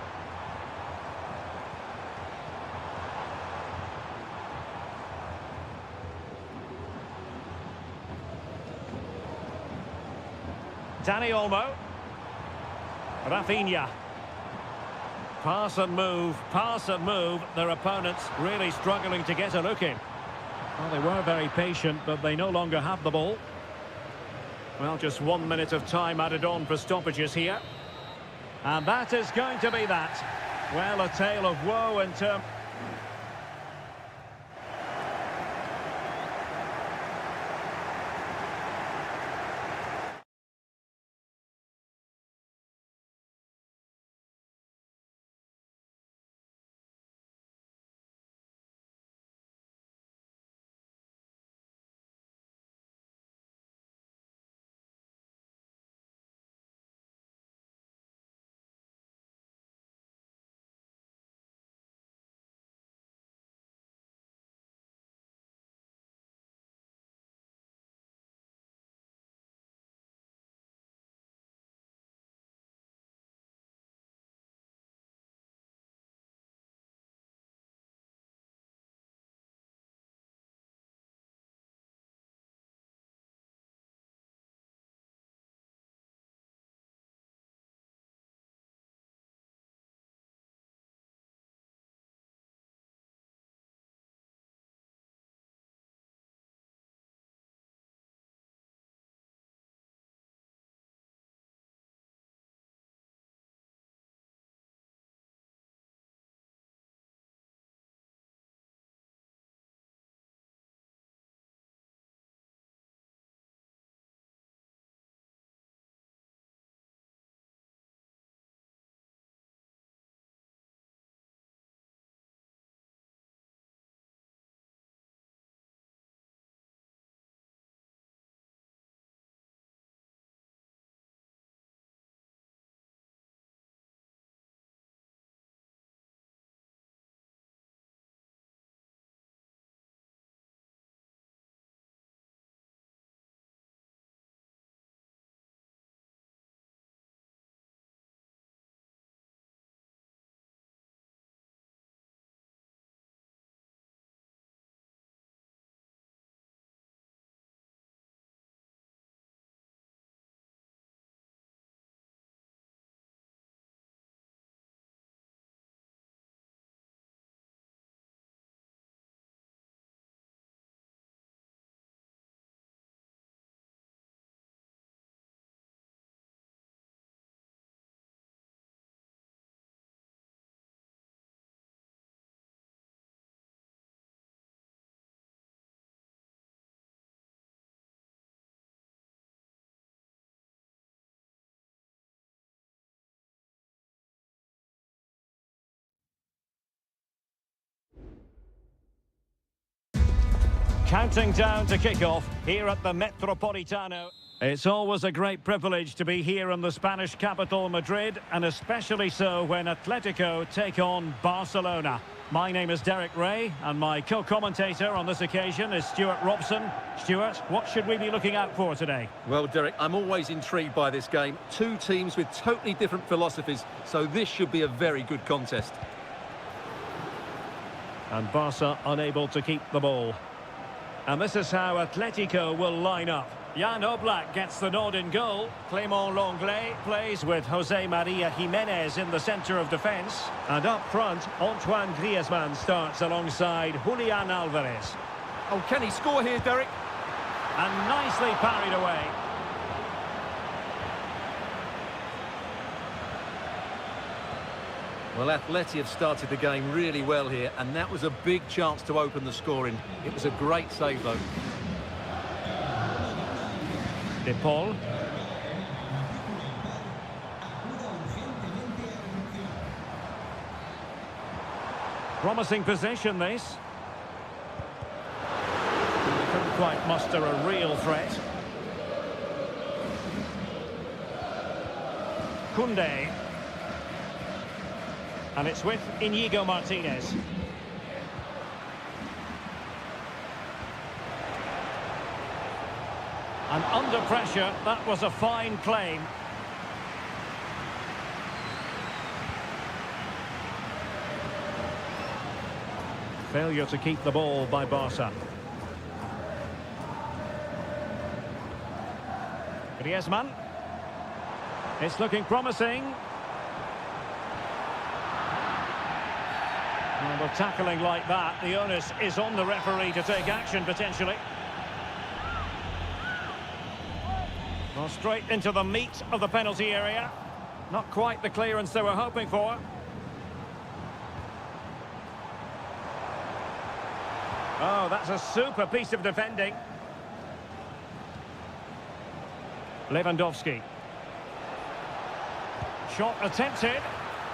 Dani Olmo. Rafinha. Pass and move, pass and move. Their opponents really struggling to get a look in. Well, they were very patient, but they no longer have the ball. Well, just 1 minute of time added on for stoppages here. And that is going to be that. Well, a tale of woe in terms... Counting down to kick-off here at the Metropolitano. It's always a great privilege to be here in the Spanish capital, Madrid, and especially so when Atletico take on Barcelona. My name is Derek Ray, and my co-commentator on this occasion is Stuart Robson. Stuart, what should we be looking out for today? Well, Derek, I'm always intrigued by this game. Two teams with totally different philosophies, so this should be a very good contest. And Barca unable to keep the ball. And this is how Atletico will line up. Jan Oblak gets the nod in goal. Clément Lenglet plays with Jose Maria Jimenez in the centre of defence. And up front, Antoine Griezmann starts alongside Julian Alvarez. Oh, can he score here, Derek? And nicely parried away. Well, Atleti have started the game really well here, and that was a big chance to open the scoring. It was a great save, though. De Paul. Promising possession, this. Couldn't quite muster a real threat. Koundé. And it's with Íñigo Martínez. And under pressure, that was a fine claim. Failure to keep the ball by Barca. Griezmann. It's looking promising. Well, with tackling like that, the onus is on the referee to take action potentially. Well, straight into the meat of the penalty area. Not quite the clearance they were hoping for. Oh, that's a super piece of defending. Lewandowski. Shot attempted.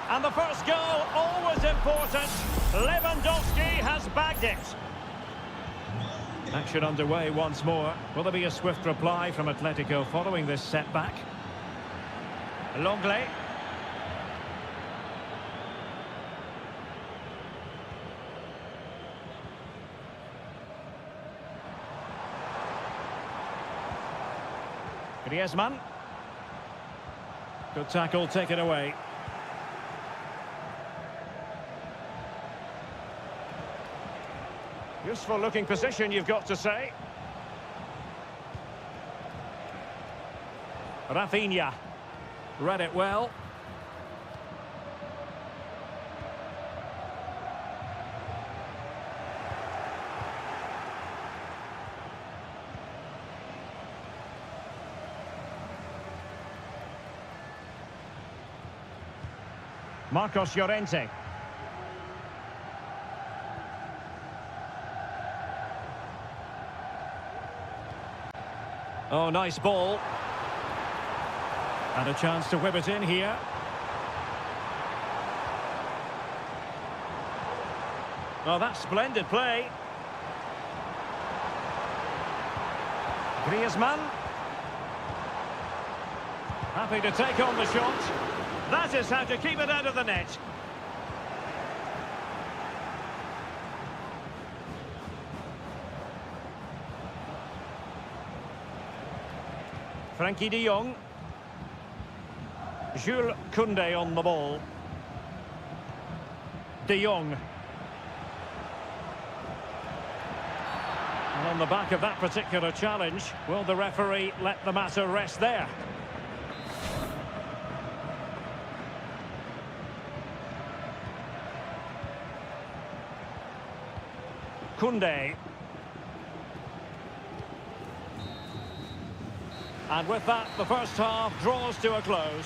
And the first goal, always important. Lewandowski has bagged it. Action underway once more. Will there be a swift reply from Atletico following this setback? Lenglet. Griezmann. Good tackle taken away. Useful looking position, you've got to say. Rafinha. Read it well. Marcos Llorente. Oh, nice ball. And a chance to whip it in here. Oh, that's splendid play. Griezmann. Happy to take on the shot. That is how to keep it out of the net. Frankie de Jong. Jules Koundé on the ball. De Jong. And on the back of that particular challenge, will the referee let the matter rest there? Koundé. And with that, the first half draws to a close.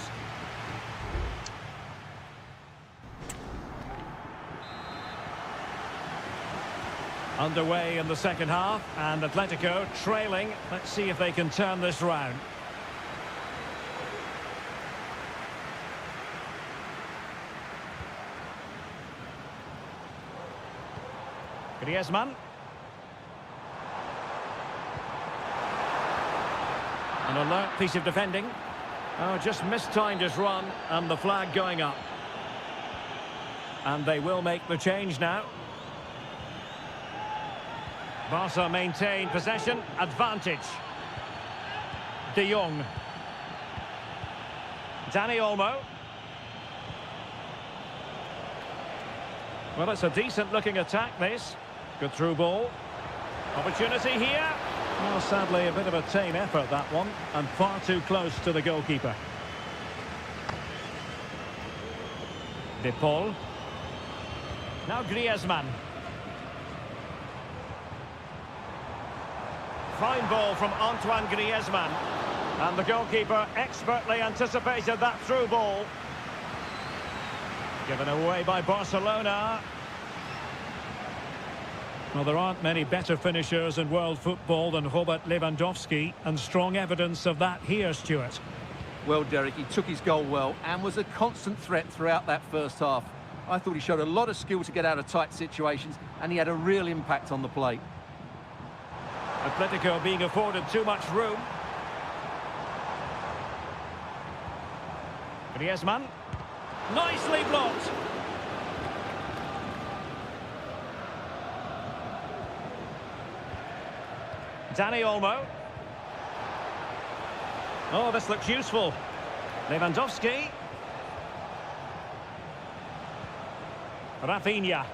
Underway in the second half, and Atletico trailing. Let's see if they can turn this round. Griezmann. An alert piece of defending. Oh, just mistimed his run, and the flag going up. And they will make the change now. Barca maintain possession, advantage. De Jong. Dani Olmo. Well, it's a decent-looking attack, this. Good through ball. Opportunity here. Well, sadly, a bit of a tame effort, that one. And far too close to the goalkeeper. De Paul. Now Griezmann. Fine ball from Antoine Griezmann. And the goalkeeper expertly anticipated that through ball. Given away by Barcelona. Well, there aren't many better finishers in world football than Robert Lewandowski, and strong evidence of that here, Stuart. Well, Derek, he took his goal well and was a constant threat throughout that first half. I thought he showed a lot of skill to get out of tight situations, and he had a real impact on the plate. Atletico being afforded too much room. Griezmann. Nicely blocked. Dani Olmo. Oh, this looks useful. Lewandowski. Rafinha.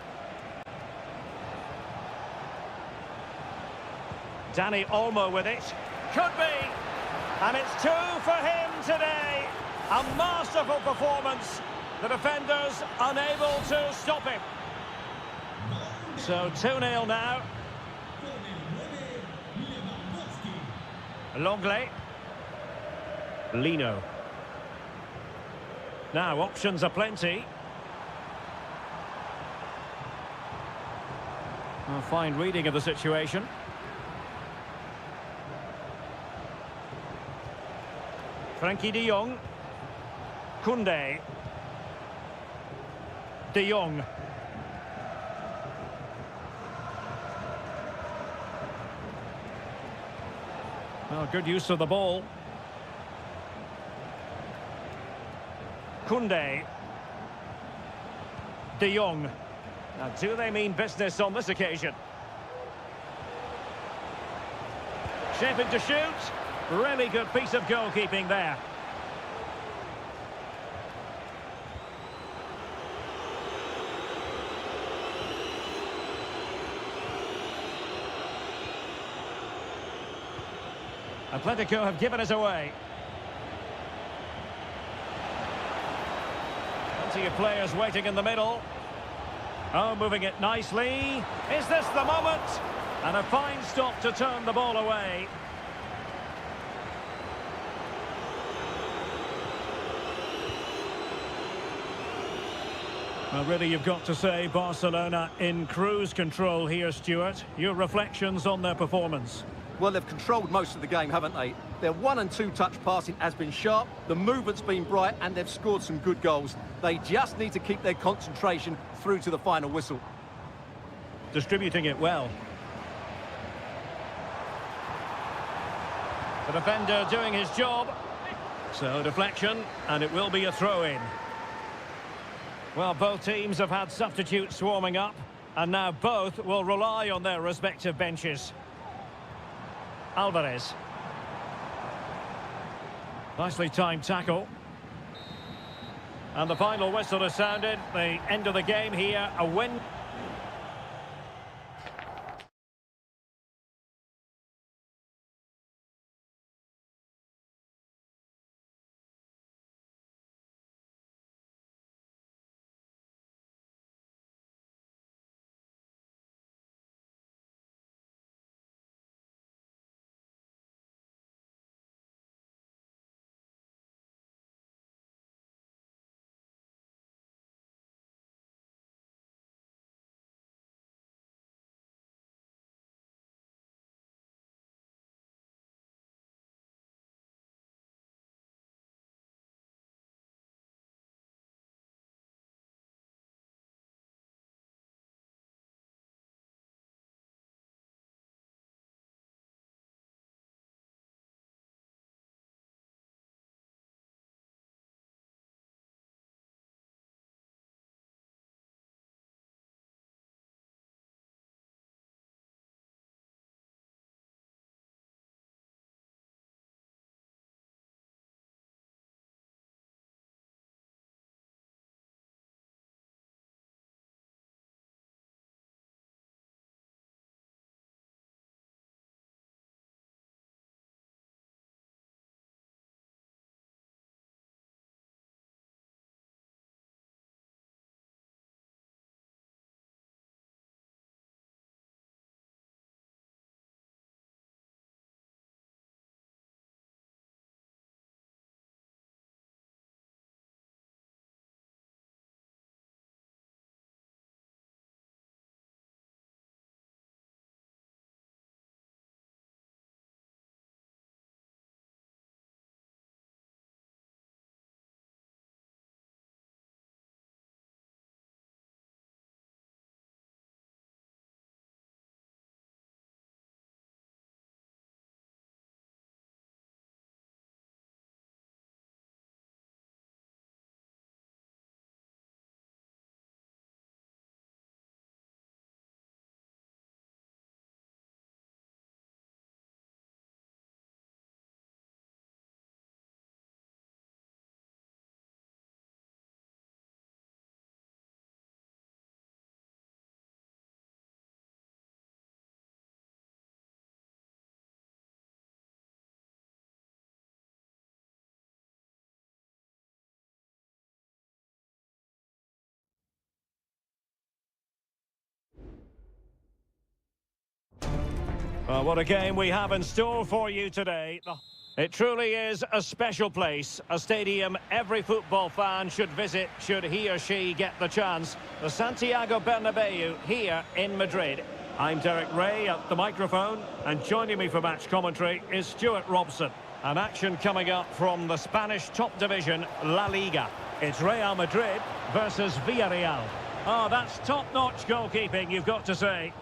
Dani Olmo with it. Could be. And it's 2 for him today. A masterful performance. The defenders unable to stop him. So 2-0 now. Longley. Lino. Now, options are plenty. A fine reading of the situation. Frankie de Jong. Koundé. De Jong. Well, good use of the ball. Koundé. De Jong. Now, do they mean business on this occasion? Shaping to shoot. Really good piece of goalkeeping there. Atletico have given us away. Plenty of players waiting in the middle. Oh, moving it nicely. Is this the moment? And a fine stop to turn the ball away. Well, really, you've got to say Barcelona in cruise control here, Stuart. Your reflections on their performance? Well, they've controlled most of the game, haven't they? Their 1- and 2-touch passing has been sharp, the movement's been bright, and they've scored some good goals. They just need to keep their concentration through to the final whistle. Distributing it well. The defender doing his job. So, deflection, and it will be a throw-in. Well, both teams have had substitutes warming up, and now both will rely on their respective benches. Alvarez. Nicely timed tackle. And the final whistle has sounded. The end of the game here, a win. Well, what a game we have in store for you today. It truly is a special place, a stadium every football fan should visit should he or she get the chance. The Santiago Bernabeu here in Madrid. I'm Derek Ray at the microphone, and joining me for match commentary is Stuart Robson. An action coming up from the Spanish top division, La Liga. It's Real Madrid versus Villarreal. Oh, that's top-notch goalkeeping, you've got to say.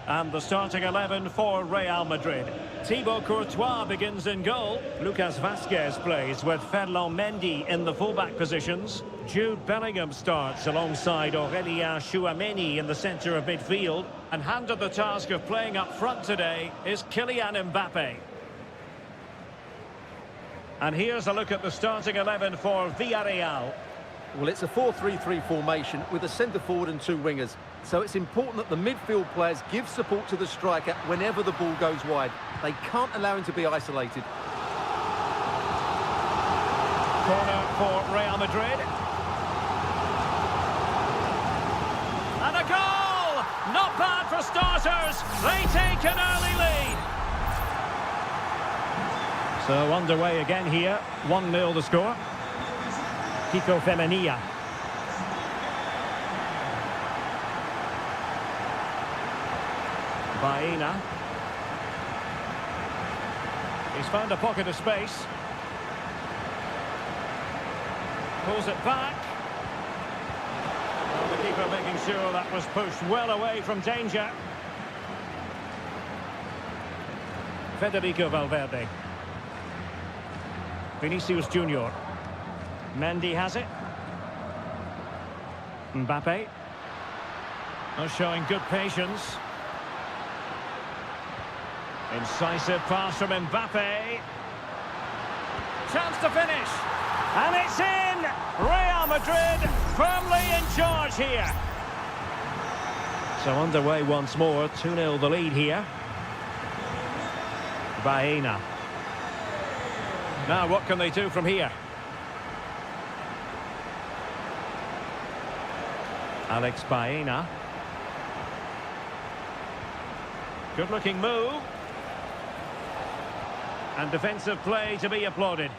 And the starting 11 for Real Madrid. Thibaut Courtois begins in goal. Lucas Vazquez plays with Ferland Mendy in the fullback positions. Jude Bellingham starts alongside Aurélien Tchouaméni in the centre of midfield. And handed the task of playing up front today is Kylian Mbappe. And here's a look at the starting 11 for Villarreal. Well, it's a 4-3-3 formation with a centre-forward and two wingers. So it's important that the midfield players give support to the striker whenever the ball goes wide. They can't allow him to be isolated. Corner for Real Madrid. And a goal! Not bad for starters. They take an early lead. So underway again here. 1-0 the score. Kiko Femenia. Baena. He's found a pocket of space. Pulls it back. Well, the keeper making sure that was pushed well away from danger. Federico Valverde. Vinicius Junior. Mendy has it. Mbappe. Showing good patience. Incisive pass from Mbappe. Chance to finish. And it's in! Real Madrid firmly in charge here. So underway once more. 2-0 the lead here. Baena. Now what can they do from here? Alex Baena. Good looking move. And defensive play to be applauded.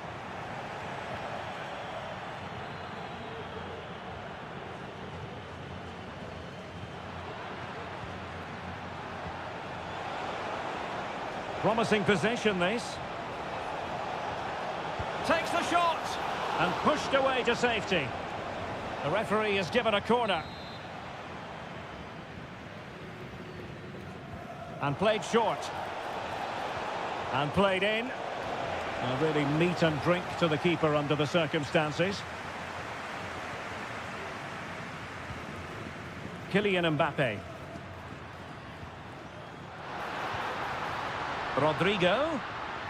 Promising possession this. Takes the shot and pushed away to safety. The referee has given a corner. And played short. And played in. A really meat and drink to the keeper under the circumstances. Kylian Mbappe. Rodrigo.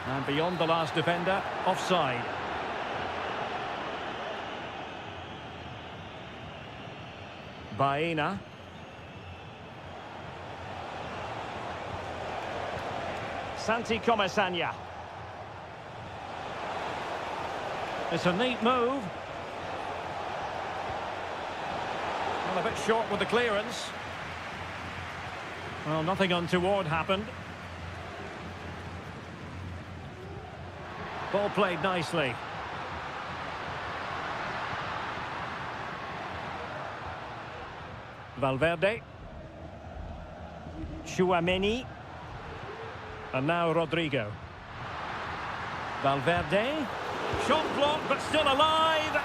And beyond the last defender, offside. Baena. Santi Comesaña. It's a neat move. Well, a bit short with the clearance. Well, nothing untoward happened. Ball played nicely. Valverde. Tchouaméni. And now Rodrigo. Valverde. Shot blocked, but still alive.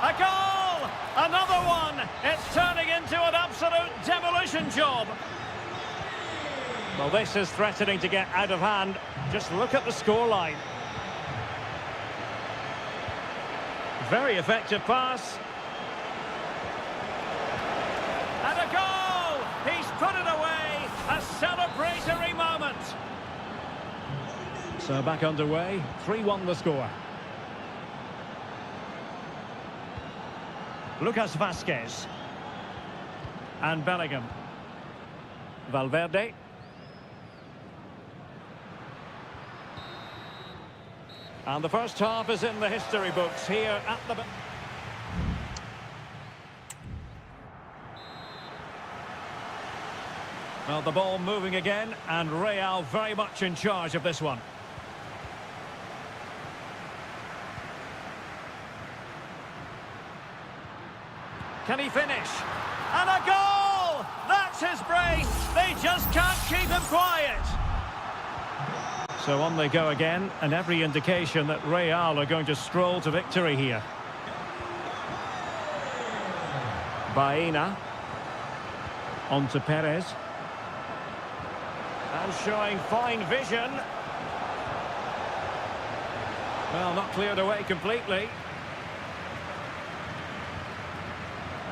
A goal! Another one! It's turning into an absolute demolition job. Well, this is threatening to get out of hand. Just look at the scoreline. Very effective pass. And a goal! He's put it away. A celebratory moment. So back underway. 3-1 the score. Lucas Vazquez. And Bellingham. Valverde. And the first half is in the history books here at the... Well, the ball moving again, and Real very much in charge of this one. Can he finish? And a goal! That's his brace! They just can't keep him quiet! So on they go again, and every indication that Real are going to stroll to victory here. Baena. On to Perez. And showing fine vision. Well, not cleared away completely.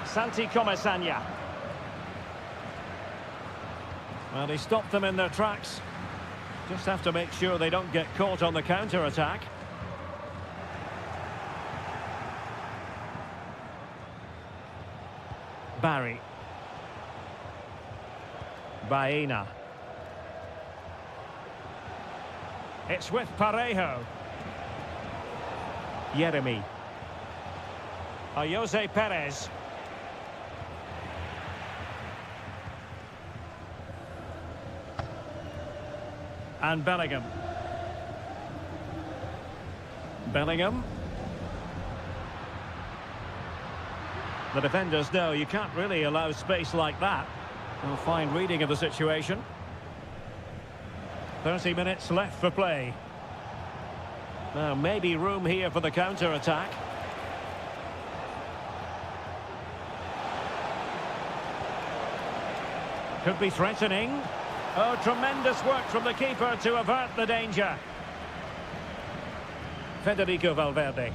Santi Comesaña. Well, he stopped them in their tracks. Just have to make sure they don't get caught on the counter-attack. Barry. Baena. It's with Parejo. Yeremy. Jose Perez. And Bellingham. Bellingham. The defenders know you can't really allow space like that. A fine reading of the situation. 30 minutes left for play. Now, maybe room here for the counter-attack. Could be threatening. Oh, tremendous work from the keeper to avert the danger. Federico Valverde.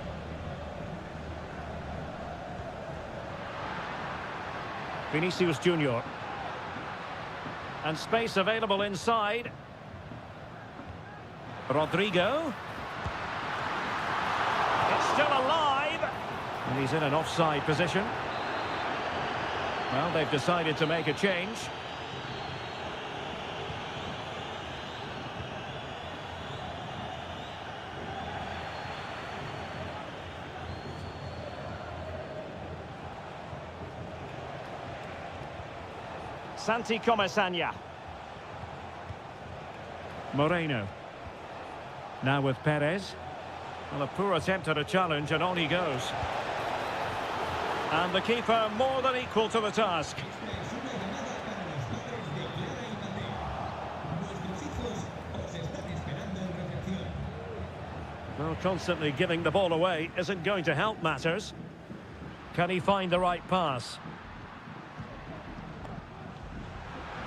Vinicius Junior. And space available inside. Rodrigo. It's still alive. And he's in an offside position. Well, they've decided to make a change. Santi Comesaña. Moreno. Now with Perez. Well, a poor attempt at a challenge, and on he goes. And the keeper more than equal to the task. Well, constantly giving the ball away isn't going to help matters. Can he find the right pass?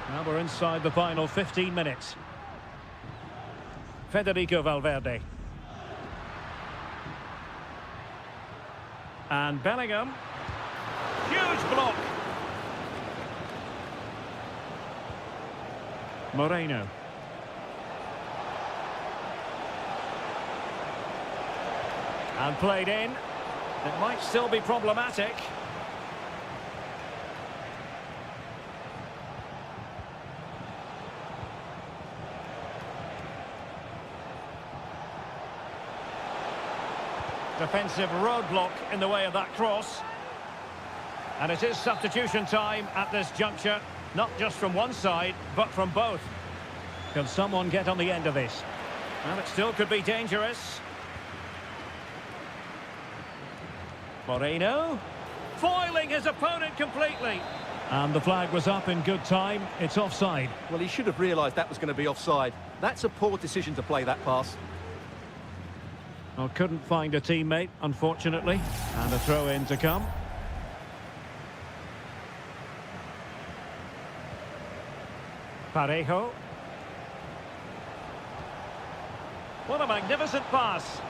Now we're inside the final 15 minutes. Federico Valverde. And Bellingham. Huge block. Moreno. And played in. It might still be problematic. Defensive roadblock in the way of that cross. And it is substitution time at this juncture, not just from one side, but from both. Can someone get on the end of this? Well, it still could be dangerous. Moreno, foiling his opponent completely. And the flag was up in good time. It's offside. Well, he should have realised that was going to be offside. That's a poor decision to play that pass. Well, couldn't find a teammate, unfortunately. And a throw-in to come. Parejo. What a magnificent pass.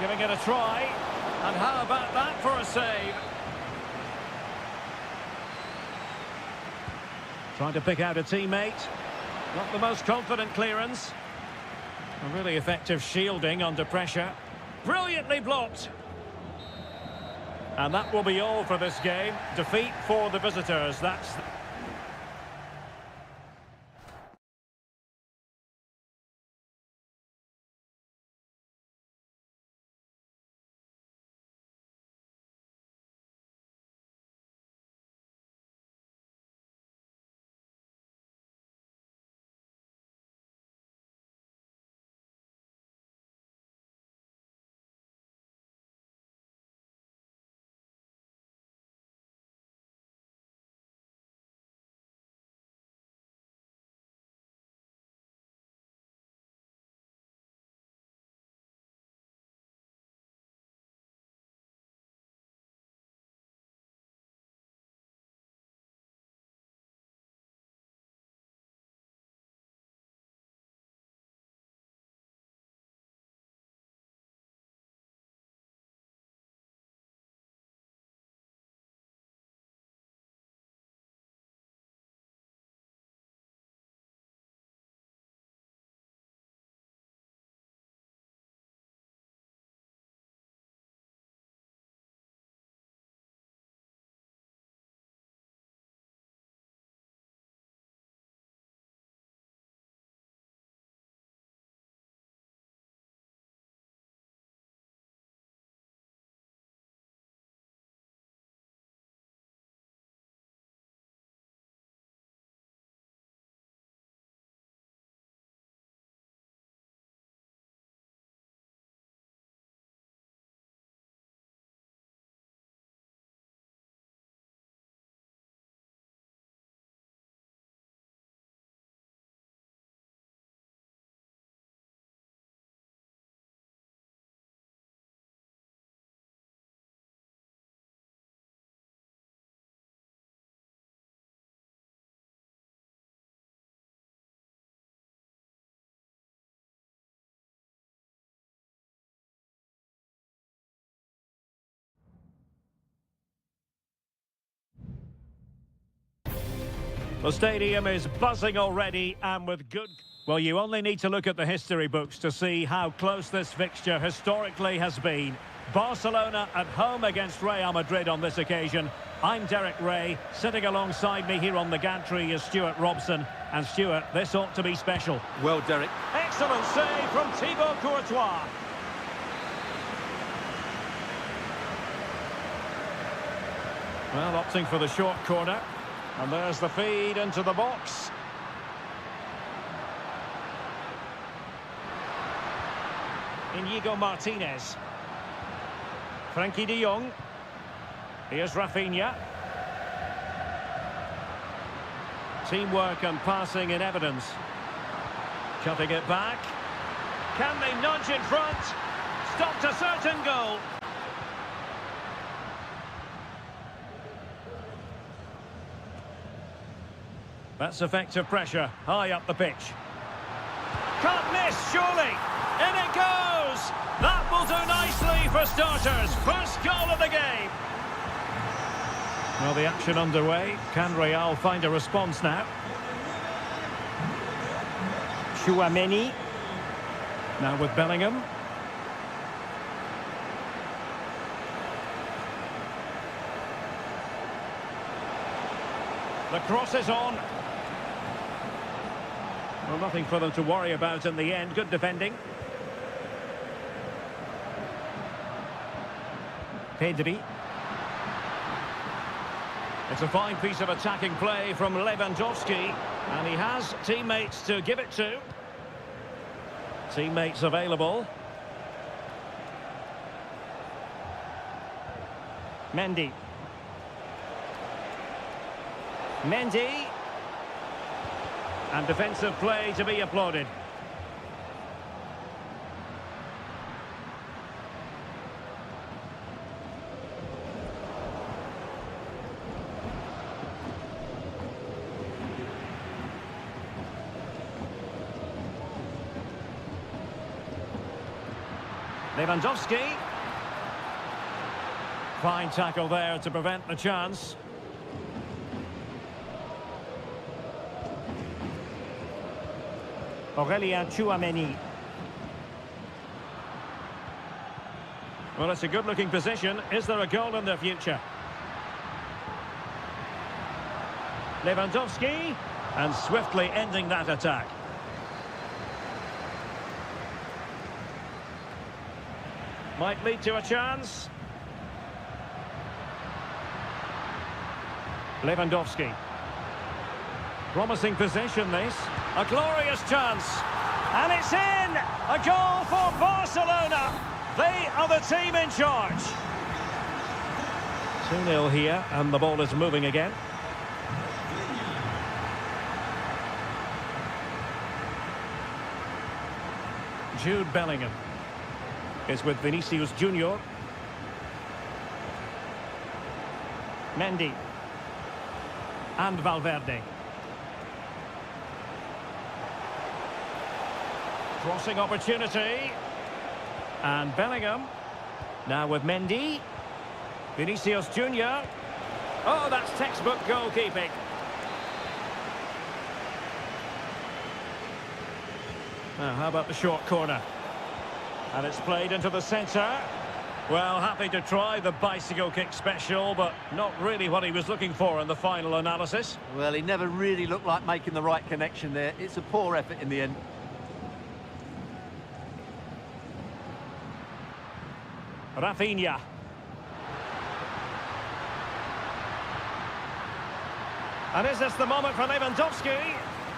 Giving it a try. And how about that for a save? Trying to pick out a teammate. Not the most confident clearance. A really effective shielding under pressure. Brilliantly blocked. And that will be all for this game. Defeat for the visitors. That's The stadium is buzzing already, and with good... Well, you only need to look at the history books to see how close this fixture historically has been. Barcelona at home against Real Madrid on this occasion. I'm Derek Ray. Sitting alongside me here on the gantry is Stuart Robson. And Stuart, this ought to be special. Well, Derek. Excellent save from Thibaut Courtois. Well, opting for the short corner. And there's the feed into the box. Inigo Martinez. Frankie de Jong. Here's Rafinha. Teamwork and passing in evidence. Cutting it back. Can they nudge in front? Stopped a certain goal. That's effective pressure, high up the pitch. Can't miss, surely. In it goes! That will do nicely for starters. First goal of the game. Well, the action underway. Can Real find a response now? Tchouaméni. Now with Bellingham. The cross is on. Well, nothing for them to worry about in the end. Good defending. Pedri. It's a fine piece of attacking play from Lewandowski. And he has teammates to give it to. Teammates available. Mendy. Mendy. And defensive play to be applauded. Lewandowski. Fine tackle there to prevent the chance. Aurélien Tchouaméni. Well, it's a good-looking position. Is there a goal in the future? Lewandowski. And swiftly ending that attack. Might lead to a chance. Lewandowski. Promising possession, this. A glorious chance. And it's in! A goal for Barcelona. They are the team in charge. 2-0 here, and the ball is moving again. Jude Bellingham is with Vinicius Junior. Mendy. And Valverde. Crossing opportunity. And Bellingham. Now with Mendy. Vinicius Junior. Oh, that's textbook goalkeeping. Now, how about the short corner? And it's played into the centre. Well, happy to try the bicycle kick special, but not really what he was looking for in the final analysis. Well, he never really looked like making the right connection there. It's a poor effort in the end. Rafinha. And is this the moment for Lewandowski?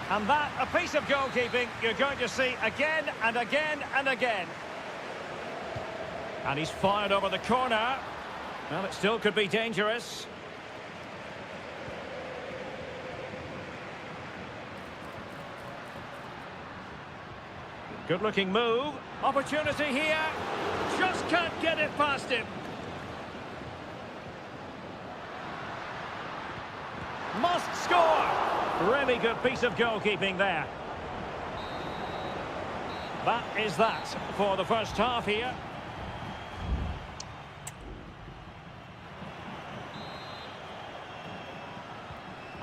And that, a piece of goalkeeping you're going to see again and again and again. And he's fired over the corner. Well, it still could be dangerous. Good-looking move. Opportunity here. Just can't get it past him. Must score. Really good piece of goalkeeping there. That is that for the first half here.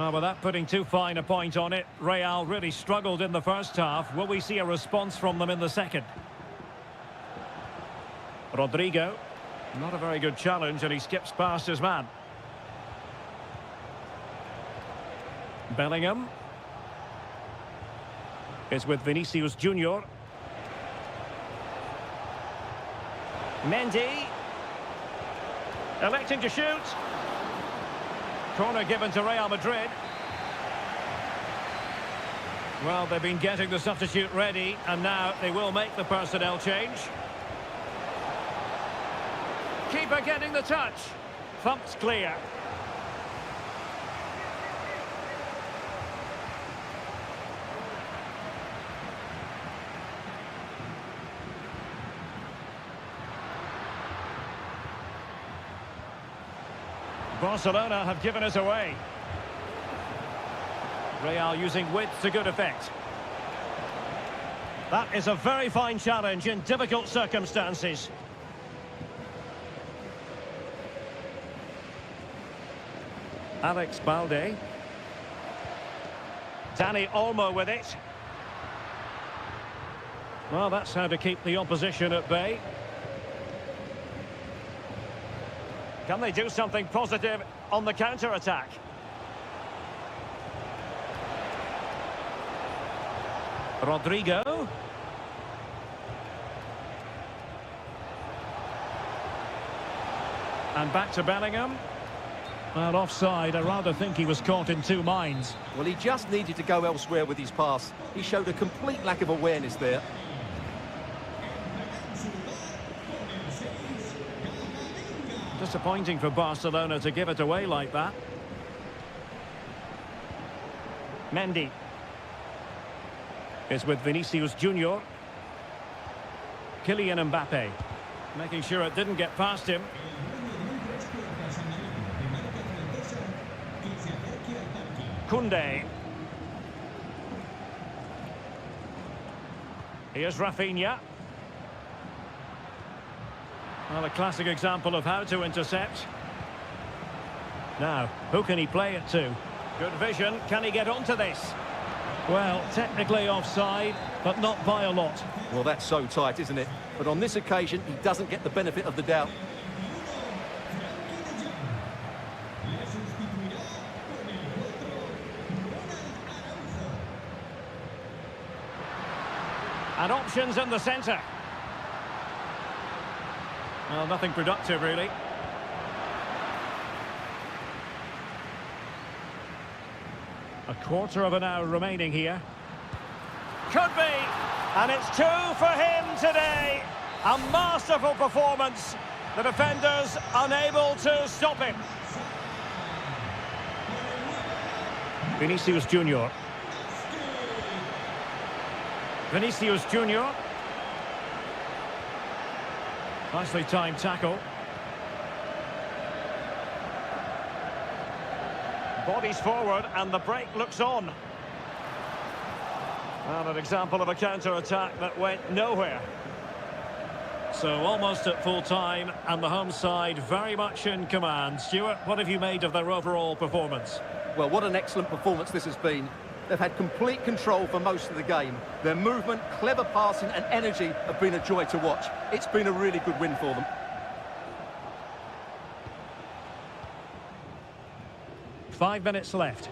Well, without putting too fine a point on it, Real really struggled in the first half. Will we see a response from them in the second? Rodrigo. Not a very good challenge, and he skips past his man. Bellingham. It's with Vinicius Junior. Mendy. Electing to shoot. Corner given to Real Madrid. Well, they've been getting the substitute ready, and now they will make the personnel change. Keeper getting the touch. Thumped clear. Barcelona have given us away. Real using width to good effect. That is a very fine challenge in difficult circumstances. Alex Balde. Dani Olmo with it. Well, that's how to keep the opposition at bay. Can they do something positive on the counter-attack? Rodrigo. And back to Bellingham. Well, offside. I rather think he was caught in two minds. Well, he just needed to go elsewhere with his pass. He showed a complete lack of awareness there. Disappointing for Barcelona to give it away like that. Mendy. It's with Vinicius Junior. Kylian Mbappe. Making sure it didn't get past him. Koundé. Here's Rafinha. Well, a classic example of how to intercept. Now, who can he play it to? Good vision. Can he get onto this? Well, technically offside, but not by a lot. Well, that's so tight, isn't it? But on this occasion, he doesn't get the benefit of the doubt. And options in the centre. Well, nothing productive, really. A quarter of an hour remaining here. Could be. And it's 2 for him today. A masterful performance. The defenders unable to stop him. Vinicius Junior. Vinicius Junior. Nicely timed tackle. Bodies forward and the break looks on. And an example of a counter-attack that went nowhere. So almost at full time and the home side very much in command. Stuart, what have you made of their overall performance? Well, what an excellent performance this has been. They've had complete control for most of the game. Their movement, clever passing and energy have been a joy to watch. It's been a really good win for them. Five minutes left.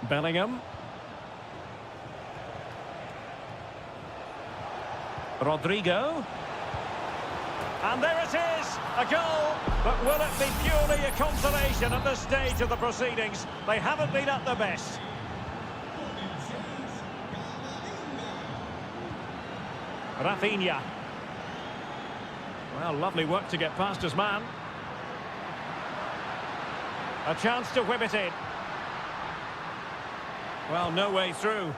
Bellingham. Rodrigo. And there it is, a goal. But will it be purely a consolation at this stage of the proceedings? They haven't been at their best. Rafinha. Well, lovely work to get past his man. A chance to whip it in. Well, no way through.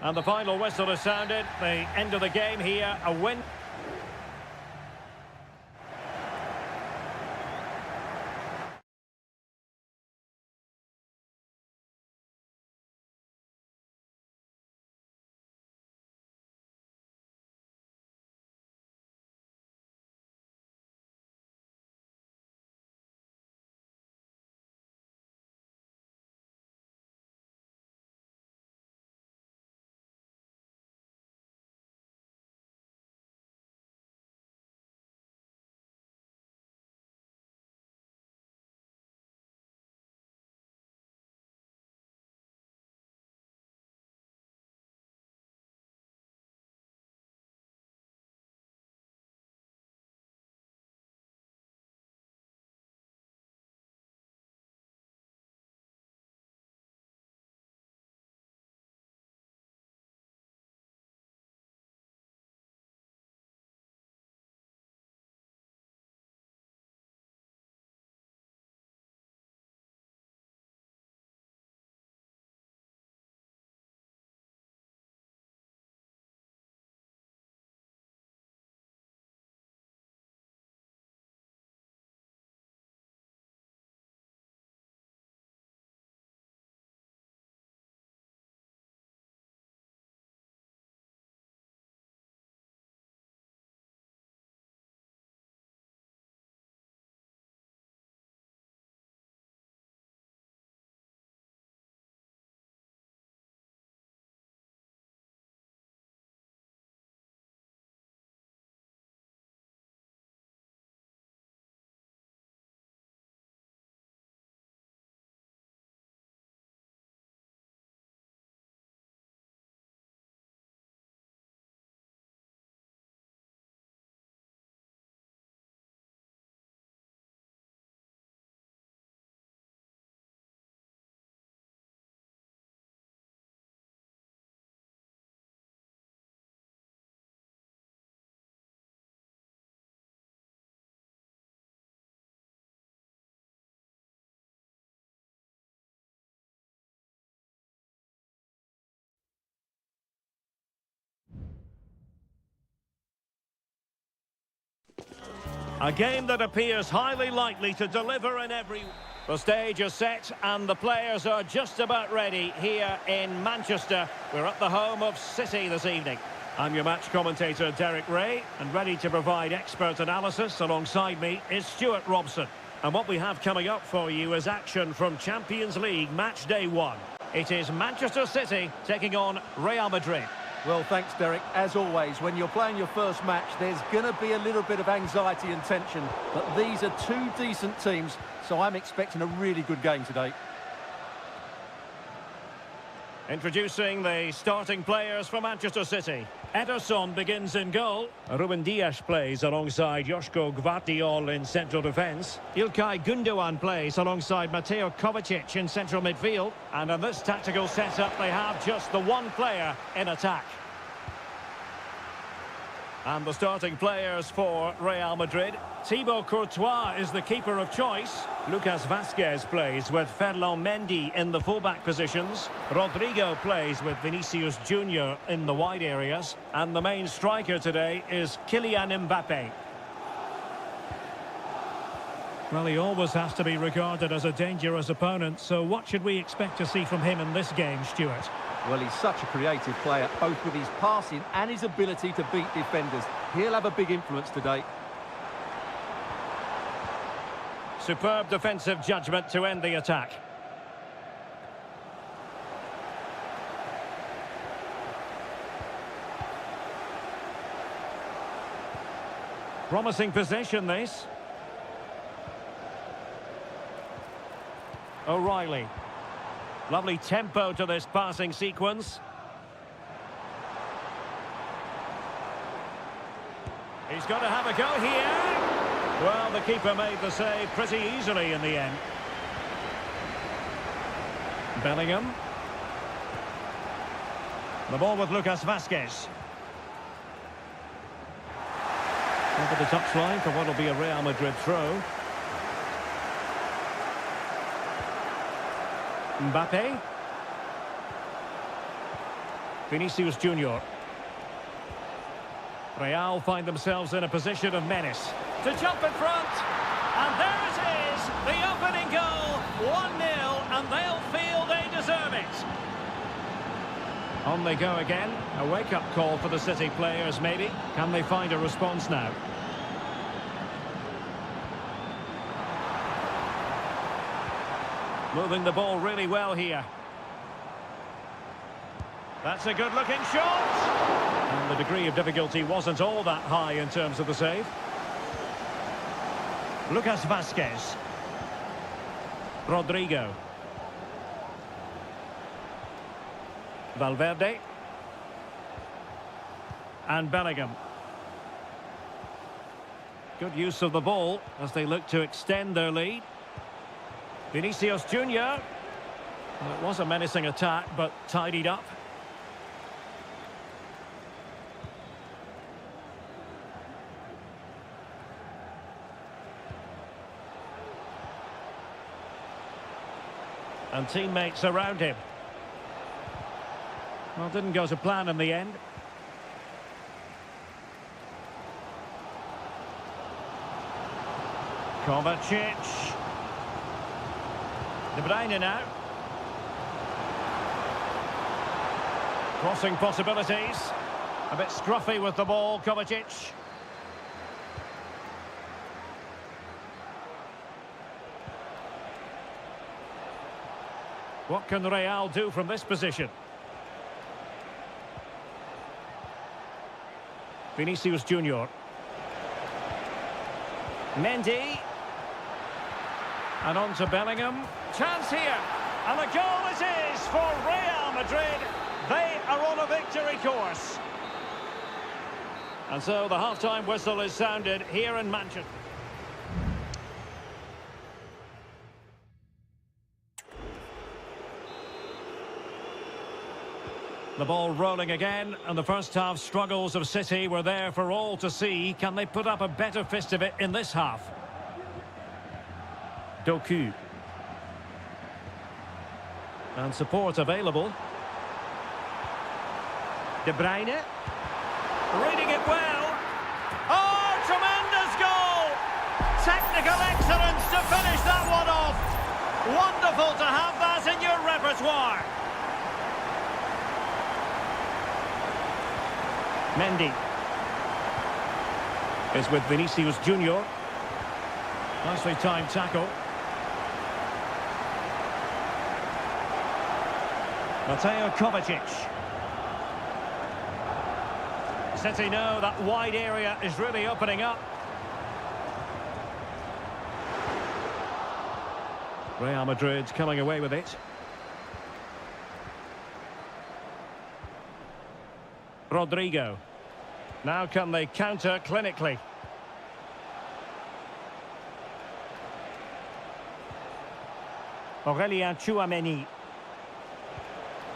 And the final whistle has sounded. The end of the game here, a win. A game that appears highly likely to deliver in every... The stage is set and the players are just about ready here in Manchester. We're at the home of City this evening. I'm your match commentator, Derek Ray, and ready to provide expert analysis alongside me is Stuart Robson. And what we have coming up for you is action from Champions League Match Day 1. It is Manchester City taking on Real Madrid. Well, thanks, Derek. As always, when you're playing your first match, there's going to be a little bit of anxiety and tension. But these are two decent teams, so I'm expecting a really good game today. Introducing the starting players for Manchester City. Ederson begins in goal. Ruben Dias plays alongside Joško Gvardiol in central defence. Ilkay Gundogan plays alongside Mateo Kovacic in central midfield. And in this tactical setup, they have just the one player in attack. And the starting players for Real Madrid. Thibaut Courtois is the keeper of choice. Lucas Vazquez plays with Ferland Mendy in the fullback positions. Rodrigo plays with Vinicius Junior in the wide areas. And the main striker today is Kylian Mbappe. Well, he always has to be regarded as a dangerous opponent, so what should we expect to see from him in this game, Stuart? Well, he's such a creative player, both with his passing and his ability to beat defenders. He'll have a big influence today. Superb defensive judgment to end the attack. Promising possession, this. O'Reilly. Lovely tempo to this passing sequence. He's got to have a go here. Well, the keeper made the save pretty easily in the end. Bellingham. The ball with Lucas Vazquez. Over the touchline for what will be a Real Madrid throw. Mbappe. Vinicius Junior. Real find themselves in a position of menace. To jump in front. And there it is. The opening goal. 1-0. And they'll feel they deserve it. On they go again. A wake-up call for the City players, maybe. Can they find a response now? Moving the ball really well here. That's a good-looking shot. And the degree of difficulty wasn't all that high in terms of the save. Lucas Vazquez. Rodrigo. Valverde. And Bellingham. Good use of the ball as they look to extend their lead. Vinicius Junior. Well, it was a menacing attack, but tidied up. And teammates around him. Well, didn't go to plan in the end. Kovacic. De Bruyne now. Crossing possibilities. A bit scruffy with the ball, Kovacic. What can Real do from this position? Vinicius Junior. Mendy. And on to Bellingham. Chance here. And a goal it is for Real Madrid. They are on a victory course. And so the half-time whistle is sounded here in Manchester. The ball rolling again, and the first half struggles of City were there for all to see. Can they put up a better fist of it in this half? Doku. And support available. De Bruyne. Reading it well. Oh, tremendous goal! Technical excellence to finish that one off. Wonderful to have that in your repertoire. Mendy is with Vinicius Junior. Nicely timed tackle. Mateo Kovacic. City know that wide area is really opening up. Real Madrid coming away with it. Rodrigo. Now can they counter clinically? Aurelien Tchouameni.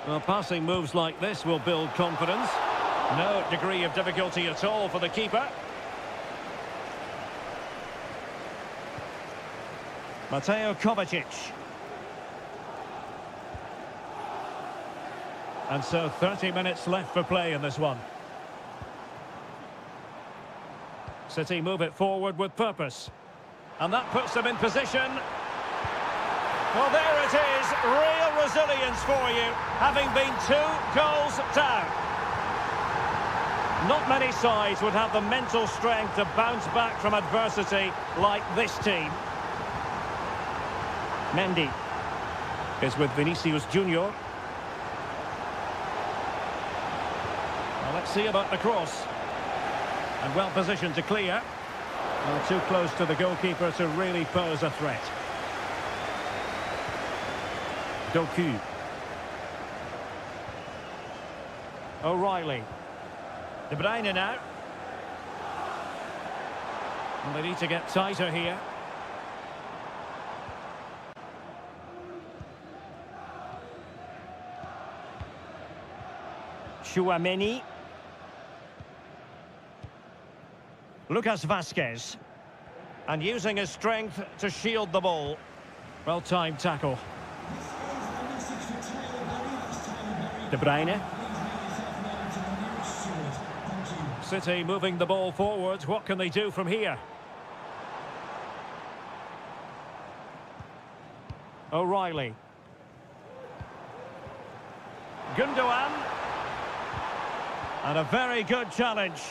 Well, passing moves like this will build confidence. No degree of difficulty at all for the keeper. Mateo Kovacic. And so 30 minutes left for play in this one. City move it forward with purpose. And that puts them in position. Well, there it is. Real resilience for you, having been 2 goals down. Not many sides would have the mental strength to bounce back from adversity like this team. Mendy is with Vinicius Junior. Well, let's see about the cross. And well positioned to clear. Well, too close to the goalkeeper to really pose a threat. Doku. O'Reilly. De Bruyne now. And they need to get tighter here. Tchouameni. Lucas Vazquez. And using his strength to shield the ball. Well-timed tackle. De Bruyne. City moving the ball forward. What can they do from here? O'Reilly. Gundogan. And a very good challenge.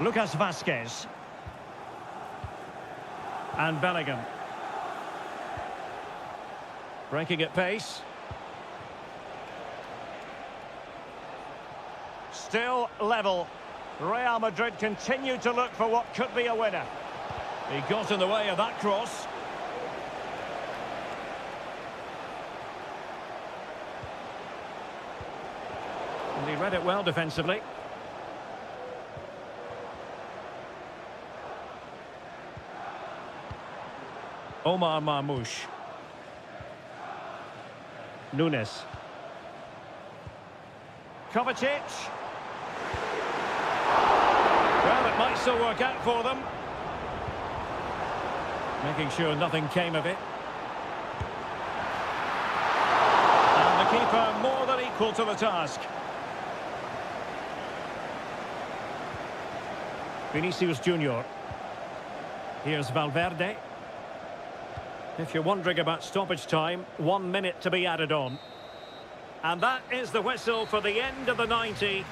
Lucas Vazquez. And Bellingham. Breaking at pace. Still level. Real Madrid continue to look for what could be a winner. He got in the way of that cross. And he read it well defensively. Omar Marmoush. Nunes. Kovacic. Well, it might still work out for them. Making sure nothing came of it. And the keeper more than equal to the task. Vinicius Junior. Here's Valverde. If you're wondering about stoppage time, 1 minute to be added on. And that is the whistle for the end of the 90.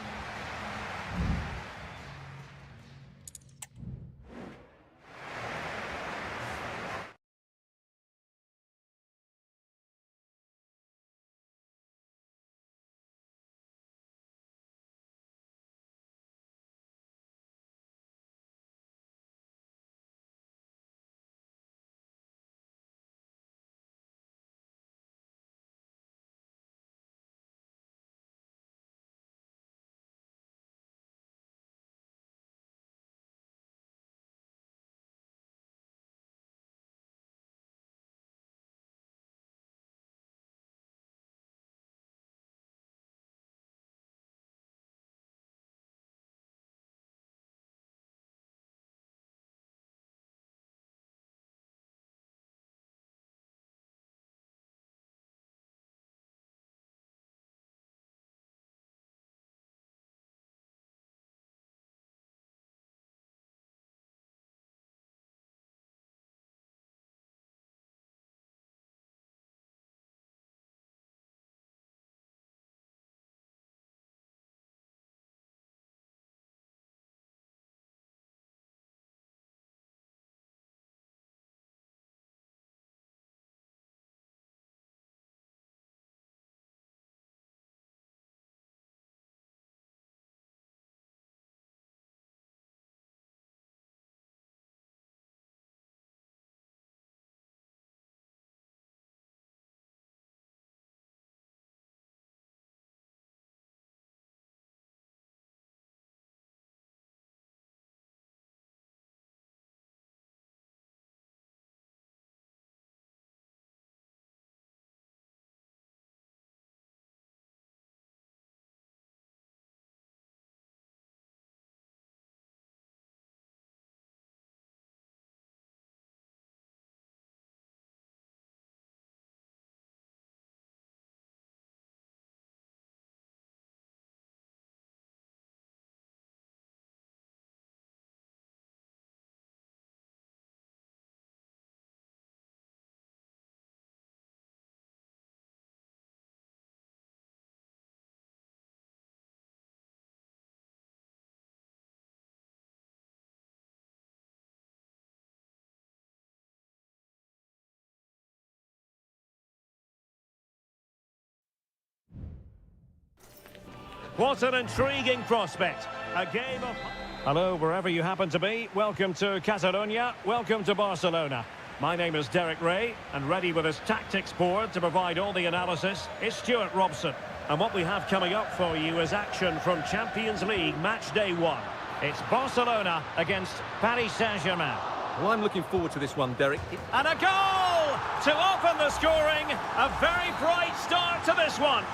What an intriguing prospect. A game of... Hello, wherever you happen to be. Welcome to Catalonia. Welcome to Barcelona. My name is Derek Ray, and ready with his tactics board to provide all the analysis is Stuart Robson. And what we have coming up for you is action from Champions League match day 1. It's Barcelona against Paris Saint-Germain. Well, I'm looking forward to this one, Derek. And a goal to open the scoring. A very bright start to this one.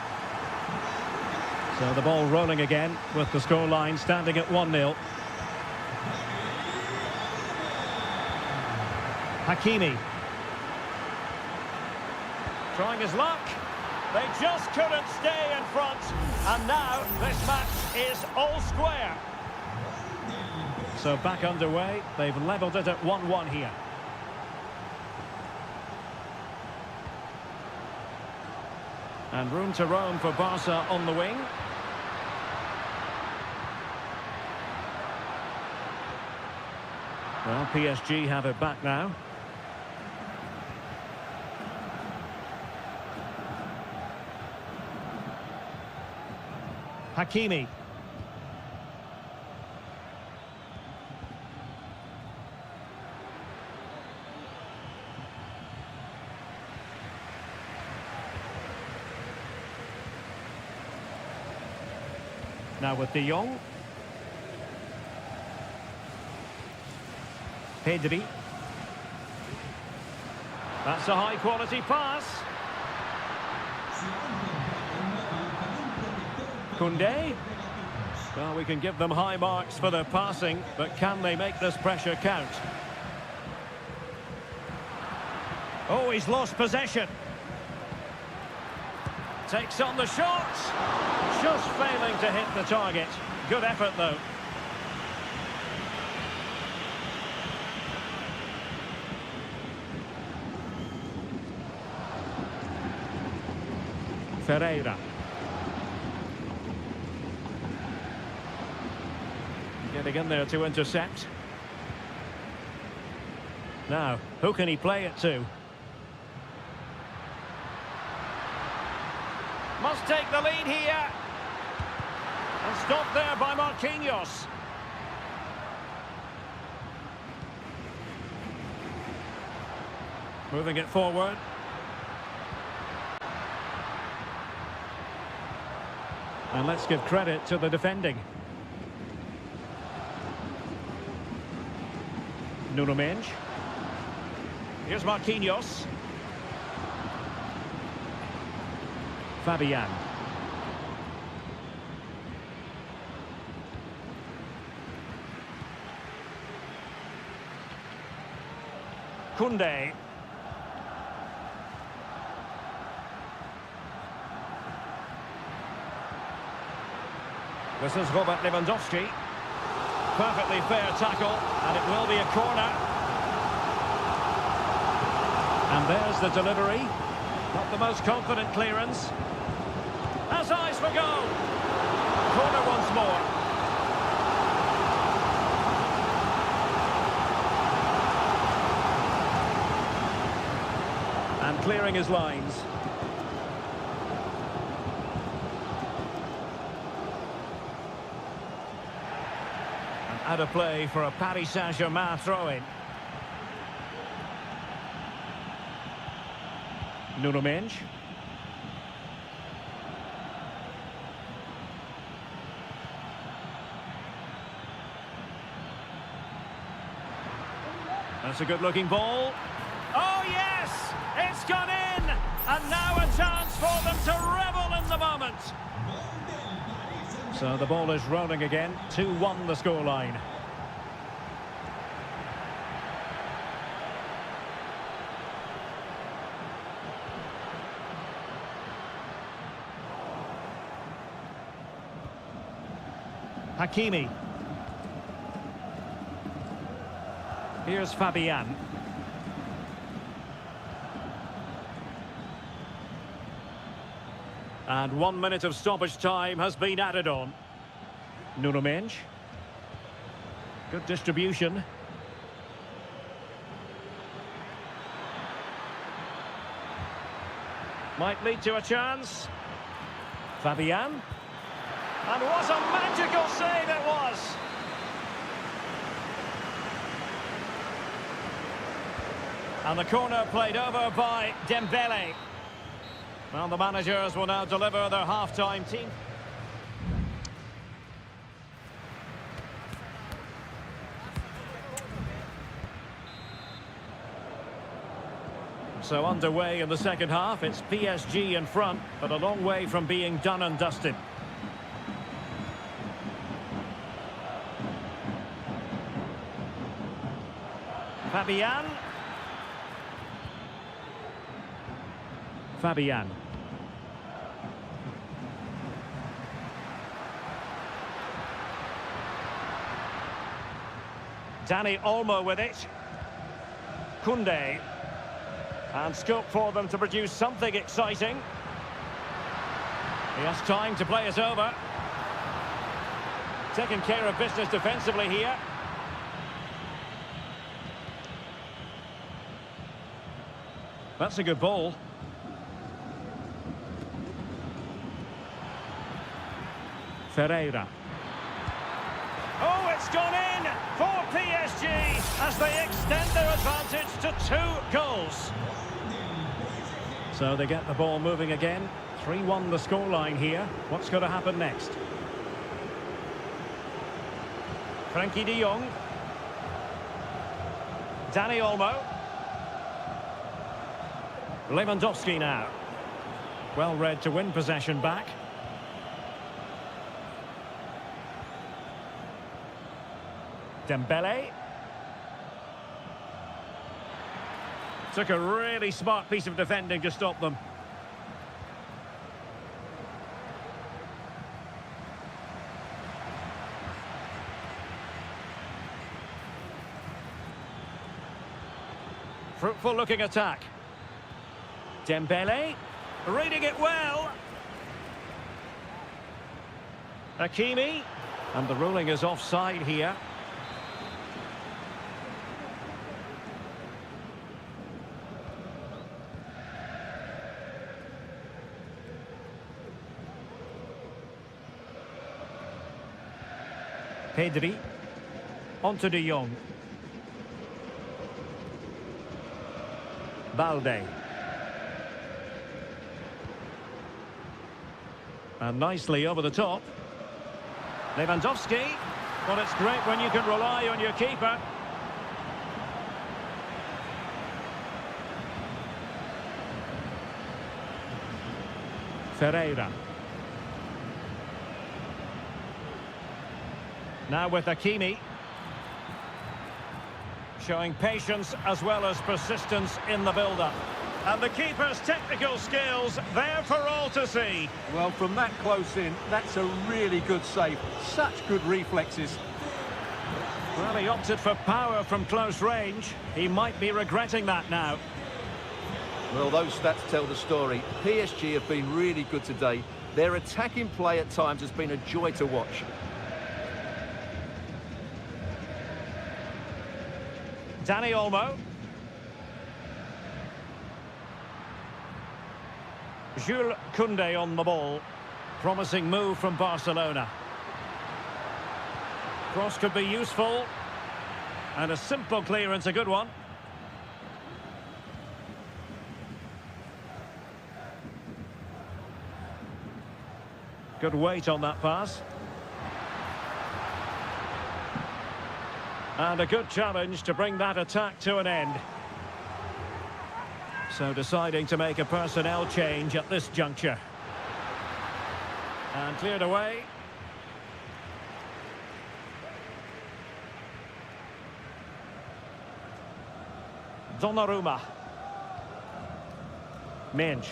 So the ball rolling again with the scoreline standing at 1-0. Hakimi. Trying his luck. They just couldn't stay in front. And now this match is all square. So back underway. They've levelled it at 1-1 here. And room to roam for Barca on the wing. Well, PSG have it back now. Hakimi. Now with De Jong. Pedri. That's a high-quality pass. Koundé. Well, we can give them high marks for their passing, but can they make this pressure count? Oh, he's lost possession. Takes on the shot. Just failing to hit the target. Good effort, though. Ferreira. Getting in there to intercept. Now, who can he play it to? Must take the lead here. And stopped there by Marquinhos. Moving it forward. And let's give credit to the defending. Nuno Mendes. Here's Marquinhos. Fabian. Koundé. This is Robert Lewandowski. Perfectly fair tackle, and it will be a corner. And there's the delivery. Not the most confident clearance. Has eyes for goal. Corner once more. And clearing his lines. Out of play for a Paris Saint-Germain throw-in. Nuno Mendes. That's a good-looking ball. Oh, yes! It's gone in! And now a chance for them to revel in the moment. So the ball is rolling again. 2-1 the scoreline. Hakimi. Here's Fabian. And 1 minute of stoppage time has been added on. Nuno Mendes. Good distribution. Might lead to a chance. Fabian. And what a magical save it was! And the corner played over by Dembele. Well, the managers will now deliver their half-time team. So underway in the second half, it's PSG in front, but a long way from being done and dusted. Fabian. Dani Olmo with it. Koundé. And scope for them to produce something exciting. He has time to play it over. Taking care of business defensively here. That's a good ball. Ferreira. Oh, it's gone in for PSG as they extend their advantage to 2 goals. So they get the ball moving again. 3-1 the scoreline here. What's going to happen next? Frenkie de Jong. Dani Olmo. Lewandowski now. Well read to win possession back. Dembele. Took a really smart piece of defending to stop them. Fruitful looking attack. Dembele, reading it well. Hakimi, and the ruling is offside here. Pedri, onto de Jong. Balde. And nicely over the top. Lewandowski. Well, it's great when you can rely on your keeper. Ferreira. Now with Hakimi. Showing patience as well as persistence in the build-up. And the keeper's technical skills there for all to see. Well, from that close in, that's a really good save. Such good reflexes. Well, he opted for power from close range. He might be regretting that now. Well, those stats tell the story. PSG have been really good today. Their attacking play at times has been a joy to watch. Dani Olmo. Jules Koundé on the ball. Promising move from Barcelona. Cross could be useful. And a simple clearance, a good one. Good weight on that pass. And a good challenge to bring that attack to an end. So deciding to make a personnel change at this juncture. And cleared away. Donnarumma. Minge.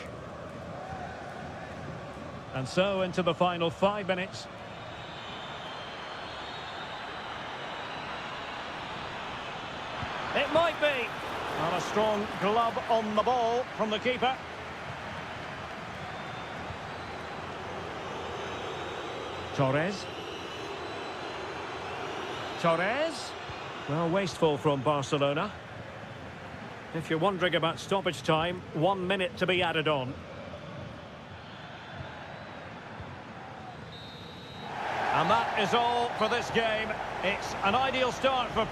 And so into the final 5 minutes. It might be. And a strong glove on the ball from the keeper. Torres. Well, wasteful from Barcelona. If you're wondering about stoppage time, 1 minute to be added on. And that is all for this game. It's an ideal start for...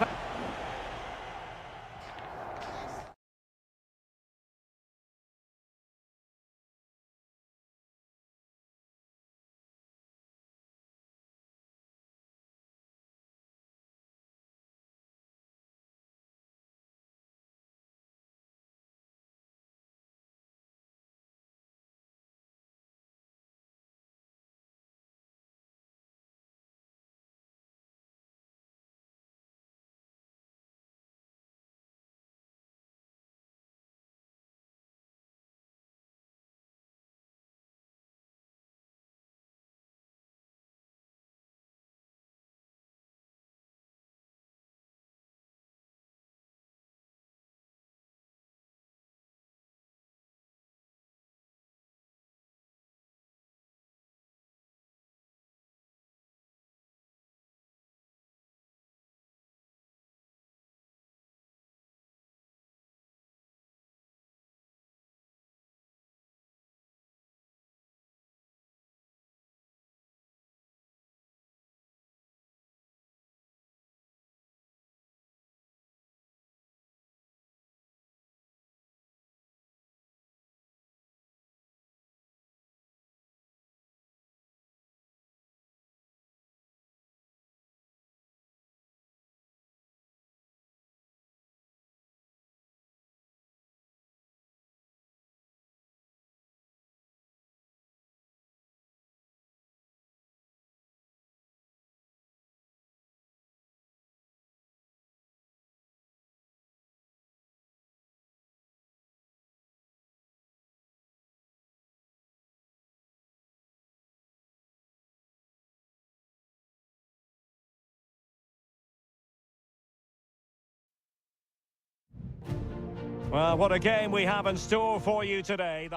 Well, what a game we have in store for you today.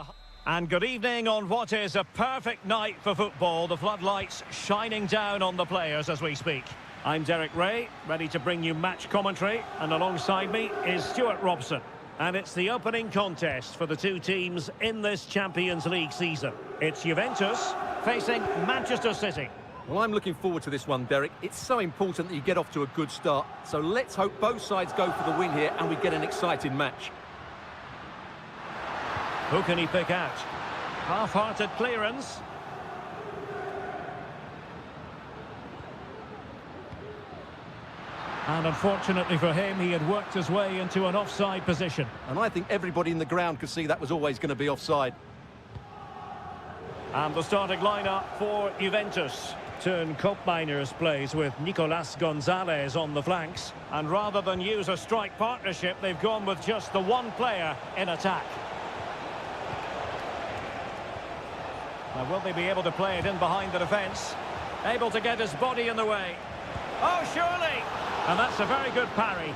And good evening on what is a perfect night for football. The floodlights shining down on the players as we speak. I'm Derek Ray, ready to bring you match commentary. And alongside me is Stuart Robson. And it's the opening contest for the two teams in this Champions League season. It's Juventus facing Manchester City. Well, I'm looking forward to this one, Derek. It's so important that you get off to a good start. So let's hope both sides go for the win here and we get an exciting match. Who can he pick out? Half-hearted clearance. And unfortunately for him, he had worked his way into an offside position. And I think everybody in the ground could see that was always going to be offside. And the starting lineup for Juventus. Turn Koopmeiners plays with Nicolas Gonzalez on the flanks. And rather than use a strike partnership, they've gone with just the one player in attack. Now, will they be able to play it in behind the defence? Able to get his body in the way. Oh, surely! And that's a very good parry.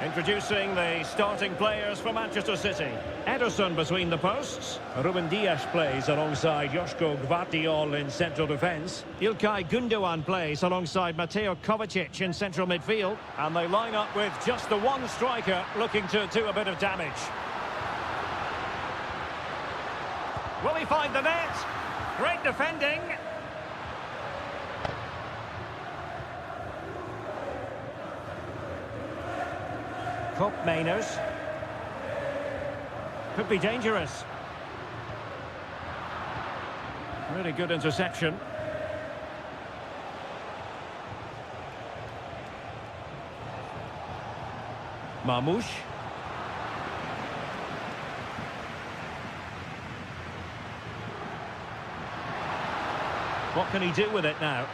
Introducing the starting players for Manchester City. Ederson between the posts. Ruben Dias plays alongside Joško Gvardiol in central defence. Ilkay Gundogan plays alongside Mateo Kovacic in central midfield. And they line up with just the one striker looking to do a bit of damage. Will he find the net? Great defending. Koopmeiners. Could be dangerous. Really good interception. Marmoush. What can he do with it now?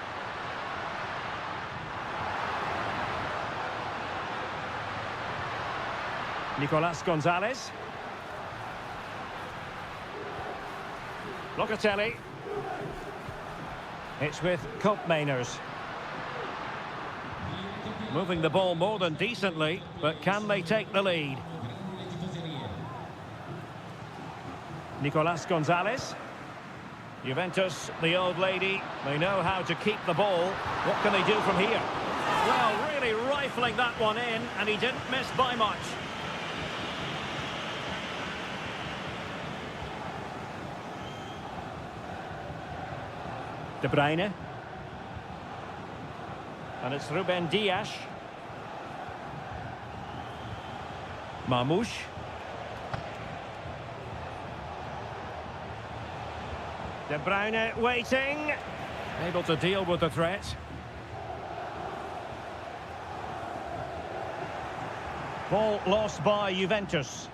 Nicolas Gonzalez. Locatelli. It's with Koopmeiners. Moving the ball more than decently, but can they take the lead? Nicolas Gonzalez. Juventus, the old lady, they know how to keep the ball. What can they do from here? Well, really rifling that one in, and he didn't miss by much. De Bruyne. And it's Ruben Dias. Marmoush. De Bruyne waiting. Able to deal with the threat. Ball lost by Juventus.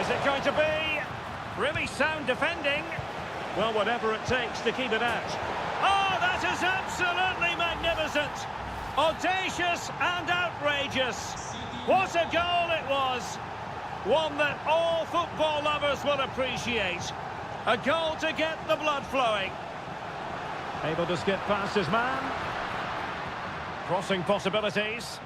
Is it going to be? Really sound defending. Well, whatever it takes to keep it out. Oh, that is absolutely magnificent. Audacious and outrageous. What a goal it was. One that all football lovers will appreciate. A goal to get the blood flowing. Able to skip past his man. Crossing possibilities.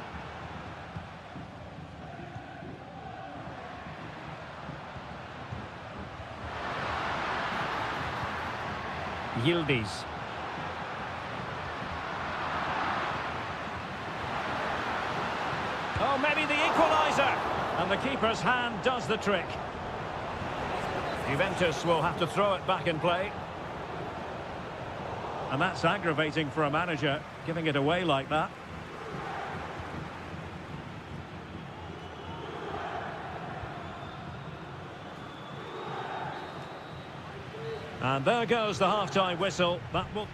Yildiz. Oh, maybe the equaliser. And the keeper's hand does the trick. Juventus will have to throw it back in play. And that's aggravating for a manager, giving it away like that. And there goes the half-time whistle. That will...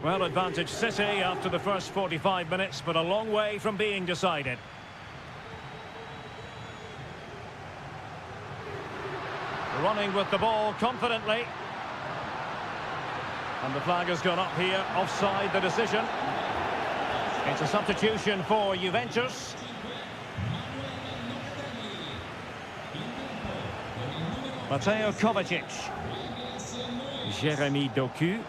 Well, advantage City after the first 45 minutes, but a long way from being decided. Running with the ball confidently. And the flag has gone up here, offside the decision. It's a substitution for Juventus. Mateo Kovacic. Jeremy Doku.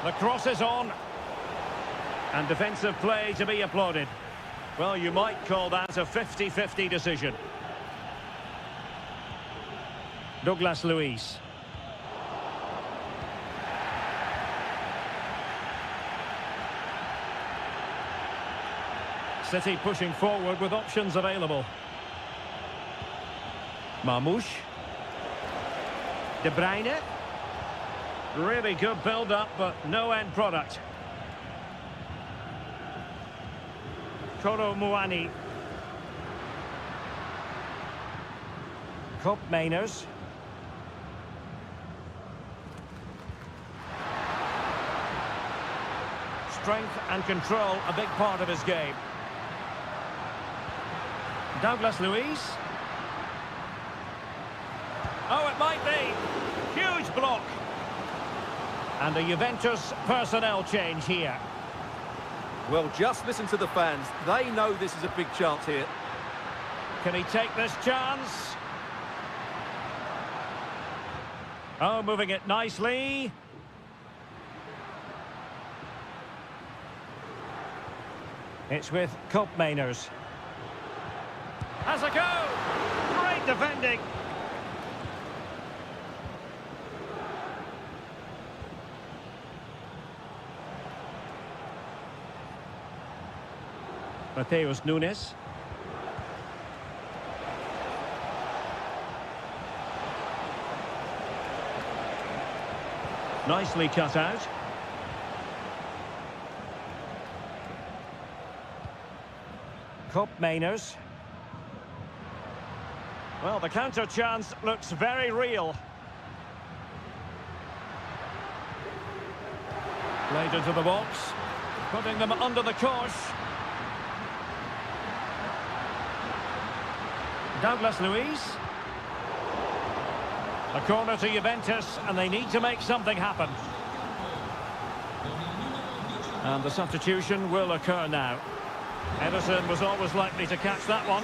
The cross is on. And defensive play to be applauded. Well, you might call that a 50-50 decision. Douglas Luiz. City pushing forward with options available. Marmoush. De Bruyne. Really good build-up, but no end product. Kolo Muani. Cup Mainers. Strength and control, a big part of his game. Douglas Luiz. Oh, it might be. Huge block. And a Juventus personnel change here. Well, just listen to the fans. They know this is a big chance here. Can he take this chance? Oh, moving it nicely. It's with Cup Mainers. Has a go! Great defending! Mateus Nunes. Nicely cut out. Cup Mainers. Well, the counter chance looks very real. Played into the box, putting them under the cosh. Douglas Luiz. A corner to Juventus, and they need to make something happen. And the substitution will occur now. Ederson was always likely to catch that one.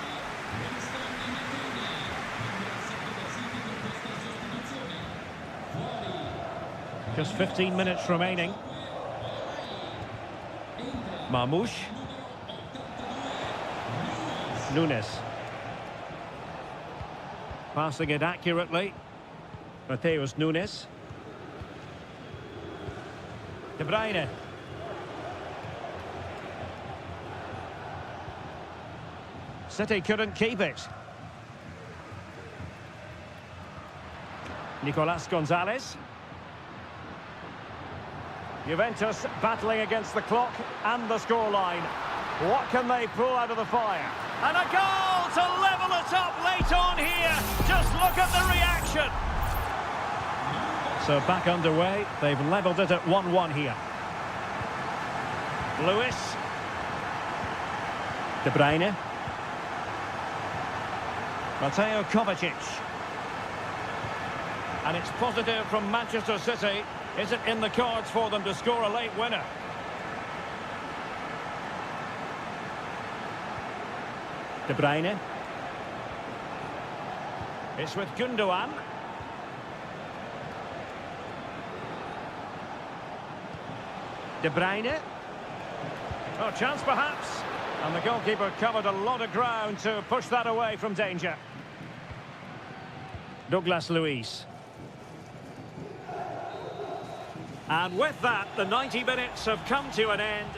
Just 15 minutes remaining. Marmoush. Nunes. Passing it accurately. Mateus Nunes. De Bruyne. City couldn't keep it. Nicolas Gonzalez. Juventus battling against the clock and the scoreline. What can they pull out of the fire? And a goal to level it up late on here. Just look at the reaction. So back underway. They've levelled it at 1-1 here. Lewis. De Bruyne. Mateo Kovacic. And it's positive from Manchester City. Is it in the cards for them to score a late winner? De Bruyne. It's with Gundogan. De Bruyne. Oh, chance perhaps. And the goalkeeper covered a lot of ground to push that away from danger. Douglas Luiz. And with that, the 90 minutes have come to an end.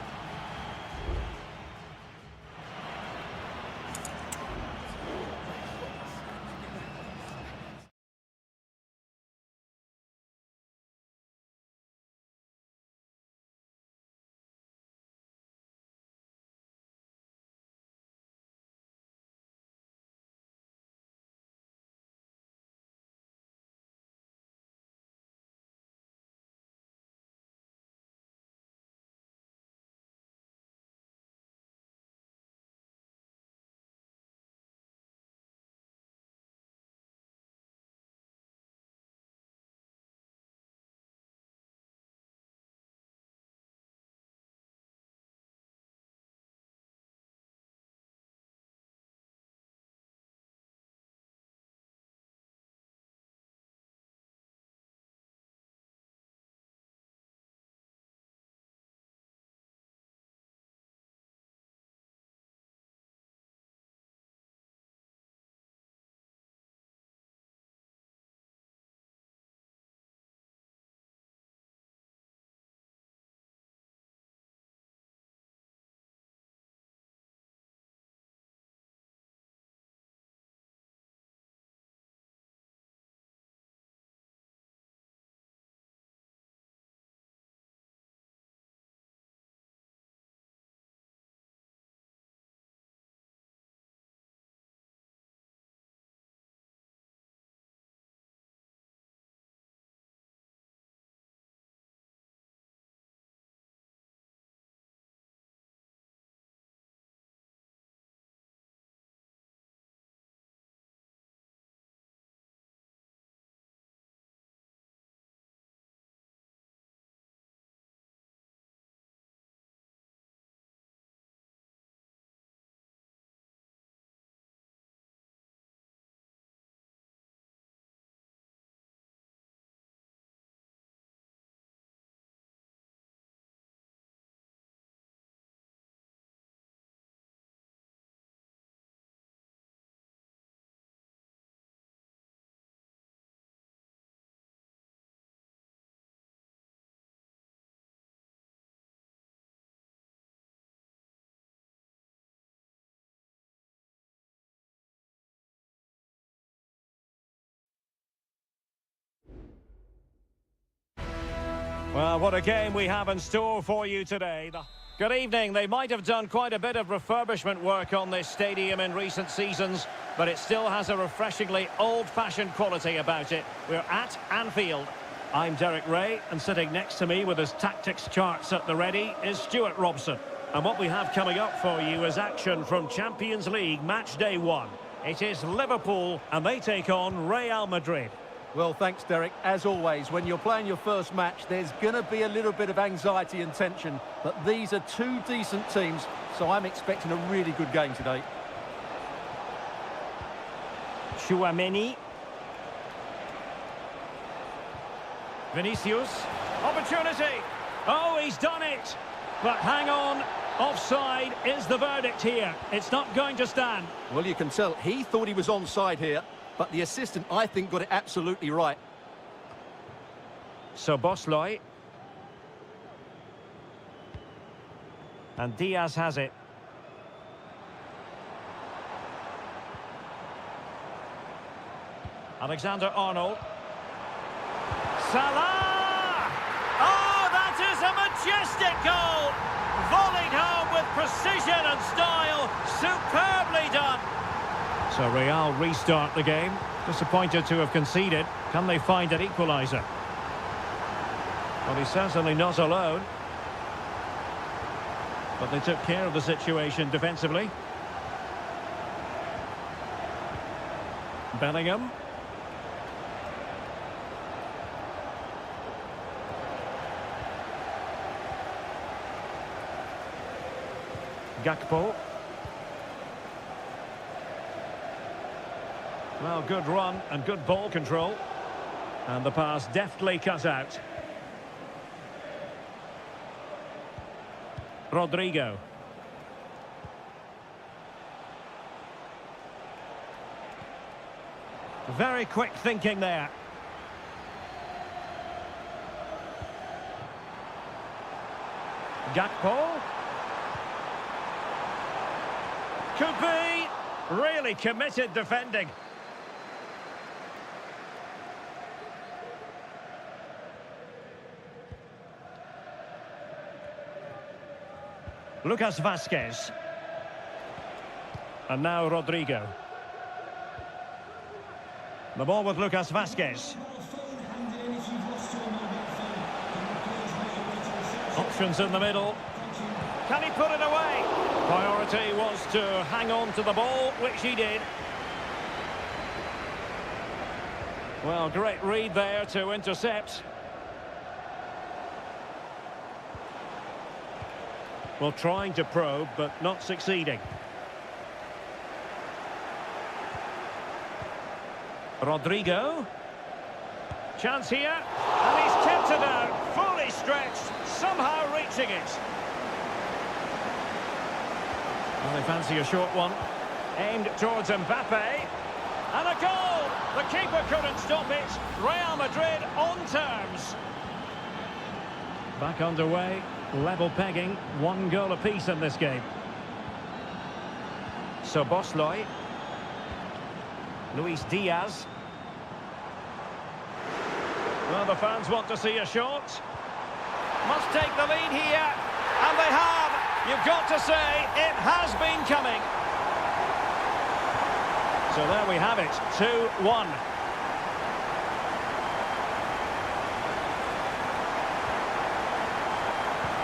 Well, what a game we have in store for you today. Good evening. They might have done quite a bit of refurbishment work on this stadium in recent seasons, but it still has a refreshingly old-fashioned quality about it. We're at Anfield. I'm Derek Ray, and sitting next to me with his tactics charts at the ready is Stuart Robson. And what we have coming up for you is action from Champions League match day 1. It is Liverpool, and they take on Real Madrid. Well, thanks, Derek. As always, when you're playing your first match, there's going to be a little bit of anxiety and tension. But these are two decent teams, so I'm expecting a really good game today. Tchouaméni. Vinicius. Opportunity. Oh, he's done it. But hang on. Offside is the verdict here. It's not going to stand. Well, you can tell he thought he was onside here. But the assistant, I think, got it absolutely right. So Bosley. And Diaz has it. Alexander-Arnold. Salah! Oh, that is a majestic goal! Volleyed home with precision and style. Superbly done. So Real restart the game. Disappointed to have conceded. Can they find an equaliser? Well, he's certainly not alone. But they took care of the situation defensively. Bellingham. Gakpo. Well, good run and good ball control. And the pass deftly cut out. Rodrigo. Very quick thinking there. Gakpo. Could be. Really committed defending. Lucas Vazquez. And now Rodrigo. The ball with Lucas Vazquez. Options in the middle. Can he put it away? Priority was to hang on to the ball, which he did. Well, great read there to intercept. Well, trying to probe, but not succeeding. Rodrigo. Chance here. And he's kept it out. Fully stretched. Somehow reaching it. Well, they fancy a short one. Aimed towards Mbappe. And a goal! The keeper couldn't stop it. Real Madrid on terms. Back underway. Level pegging, 1 goal apiece in this game. So Bosley. Luis Diaz. Well, the fans want to see a shot. Must take the lead here. And they have. You've got to say, it has been coming. So there we have it, 2-1.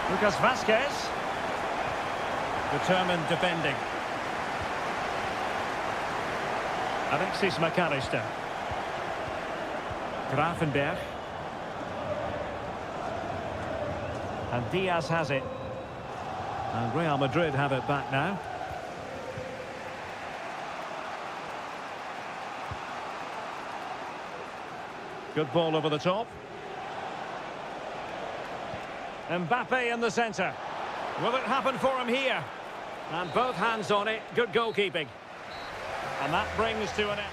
Lucas Vazquez. Determined defending. Alexis McAllister. Grafenberg. And Diaz has it. And Real Madrid have it back now. Good ball over the top. Mbappe in the centre. Will it happen for him here? And both hands on it. Good goalkeeping. And that brings to an end.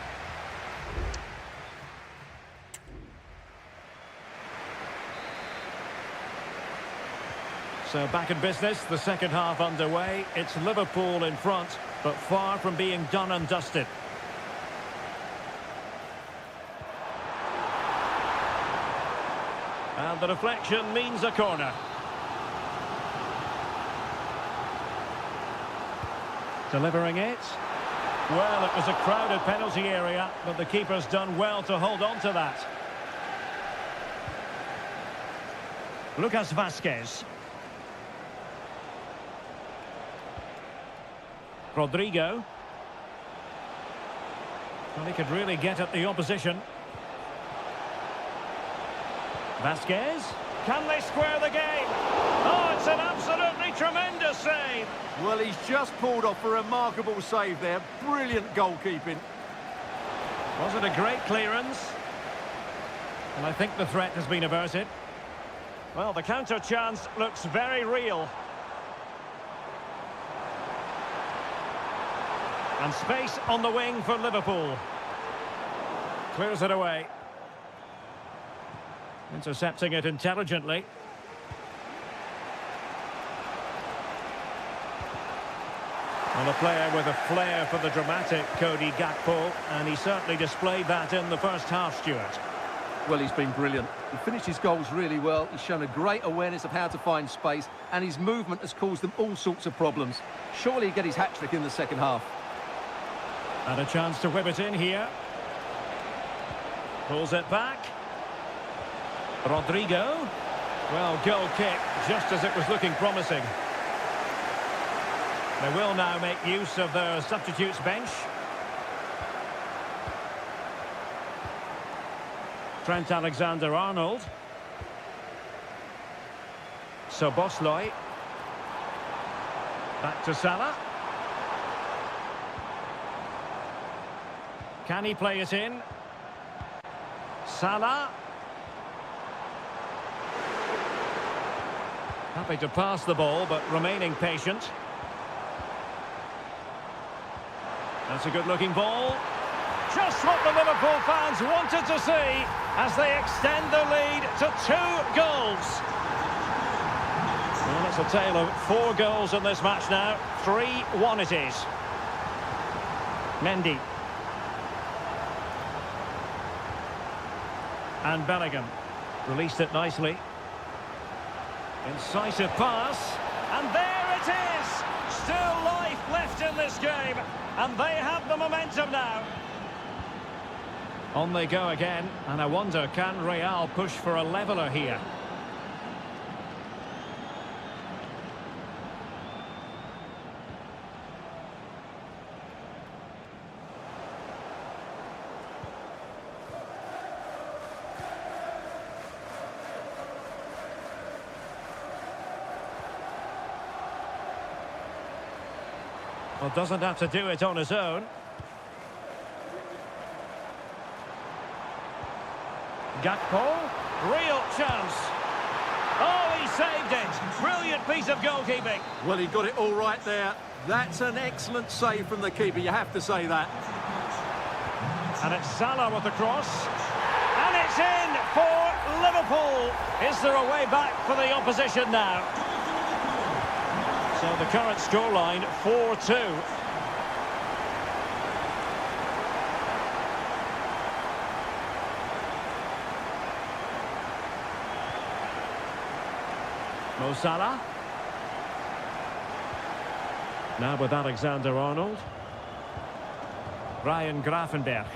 So back in business, the second half underway. It's Liverpool in front, but far from being done and dusted. And the deflection means a corner. Delivering it. Well, it was a crowded penalty area, but the keeper's done well to hold on to that. Lucas Vazquez. Rodrigo. Well, he could really get at the opposition. Vazquez. Can they square the game? Oh, it's an absolutely tremendous save. Well, he's just pulled off a remarkable save there. Brilliant goalkeeping. Was it a great clearance? And I think the threat has been averted. Well, the counter chance looks very real. And space on the wing for Liverpool. Clears it away. Intercepting it intelligently. Well, a player with a flair for the dramatic, Cody Gakpo, and he certainly displayed that in the first half, Stuart. Well, he's been brilliant. He finished his goals really well. He's shown a great awareness of how to find space, and his movement has caused them all sorts of problems. Surely he'll get his hat-trick in the second half. And a chance to whip it in here. Pulls it back. Rodrigo. Well, goal kick, just as it was looking promising. They will now make use of their substitutes bench. Trent Alexander-Arnold. Szoboszlai. Back to Salah. Can he play it in? Salah. Happy to pass the ball, but remaining patient. That's a good-looking ball. Just what the Liverpool fans wanted to see as they extend the lead to 2 goals. Well, it's a tale of 4 goals in this match now. 3-1 it is. Mendy. And Bellingham. Released it nicely. Incisive pass. And there it is! Still life left in this game. And they have the momentum now. On they go again, and I wonder, can Real push for a leveller here? Well, doesn't have to do it on his own. Gakpo, real chance. Oh, he saved it. Brilliant piece of goalkeeping. Well, he got it all right there. That's an excellent save from the keeper, you have to say that. And it's Salah with the cross. And it's in for Liverpool. Is there a way back for the opposition now? So the current scoreline, 4-2. Mo Salah. Now with Alexander-Arnold. Ryan Gravenberch.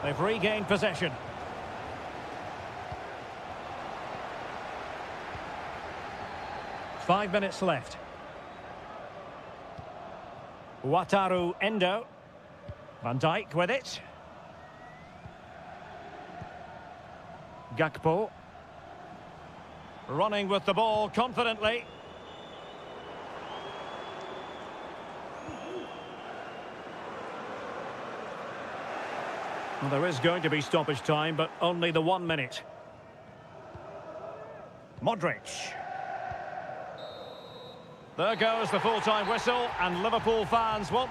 They've regained possession. Five minutes left. Wataru Endo. Van Dijk with it. Gakpo. Running with the ball confidently. Well, there is going to be stoppage time, but only the 1 minute. Modric. There goes the full-time whistle, and Liverpool fans want...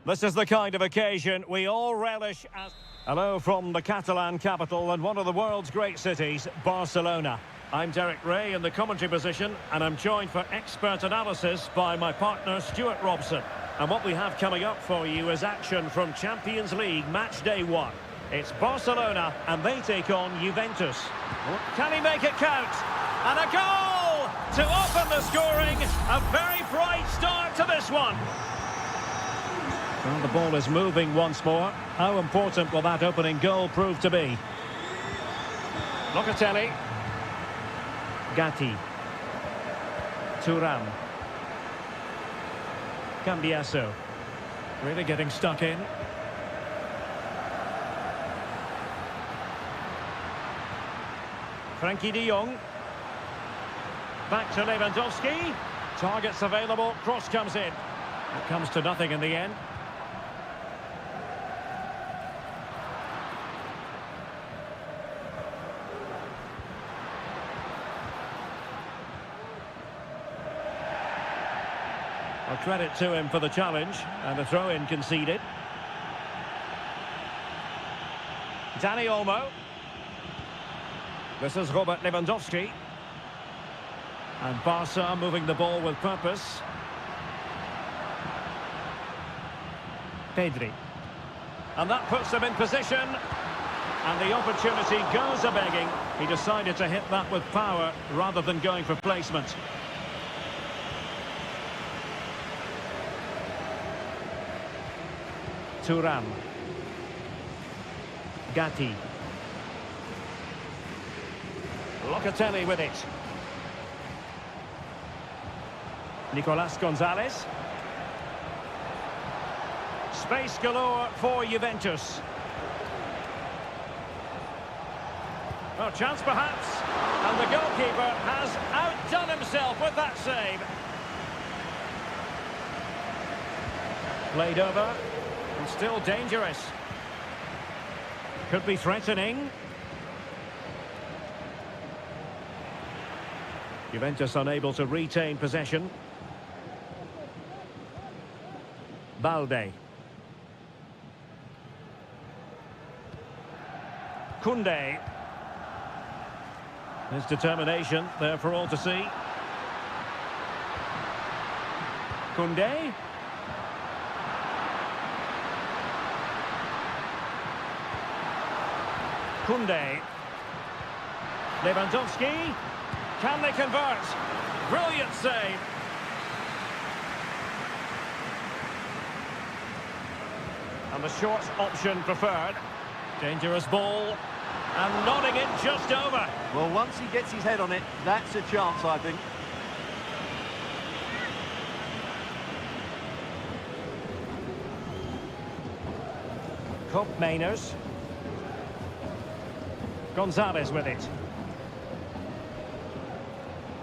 This is the kind of occasion we all relish as... Hello from the Catalan capital and one of the world's great cities, Barcelona. I'm Derek Ray in the commentary position, and I'm joined for expert analysis by my partner Stuart Robson. And what we have coming up for you is action from Champions League match day 1. It's Barcelona, and they take on Juventus. Can he make it count? And a goal to open the scoring. A very bright start to this one. Well, the ball is moving once more. How important will that opening goal prove to be? Locatelli. Gatti. Thuram. Cambiasso. Really getting stuck in. Frankie de Jong. Back to Lewandowski. Targets available. Cross comes in. It comes to nothing in the end. Well, credit to him for the challenge, and a throw-in conceded. Dani Olmo. This is Robert Lewandowski. And Barca moving the ball with purpose. Pedri. And that puts them in position. And the opportunity goes a-begging. He decided to hit that with power rather than going for placement. Thuram. Gatti. Locatelli with it. Nicolas Gonzalez. Space galore for Juventus. Oh, chance perhaps. And the goalkeeper has outdone himself with that save. Played over. And still dangerous. Could be threatening. Juventus unable to retain possession. Balde. Koundé. His determination there for all to see. Koundé. Koundé. Lewandowski. Can they convert? Brilliant save. And the short option preferred. Dangerous ball. And nodding it just over. Well, once he gets his head on it, that's a chance, I think. Cup Mainers. Gonzalez with it.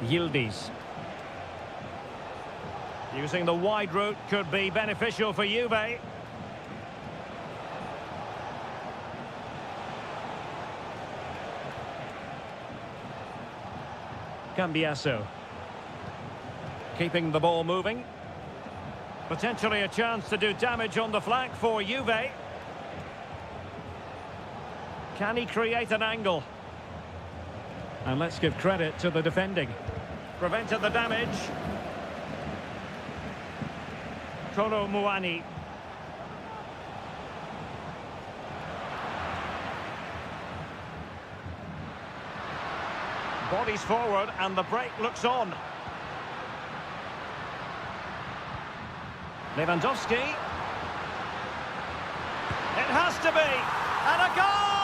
Yildiz. Using the wide route could be beneficial for Juve. Cambiasso. Keeping the ball moving. Potentially a chance to do damage on the flank for Juve. Can he create an angle? And let's give credit to the defending. Prevented the damage. Kolo Muani. Bodies forward and the break looks on. Lewandowski. It has to be. And a goal!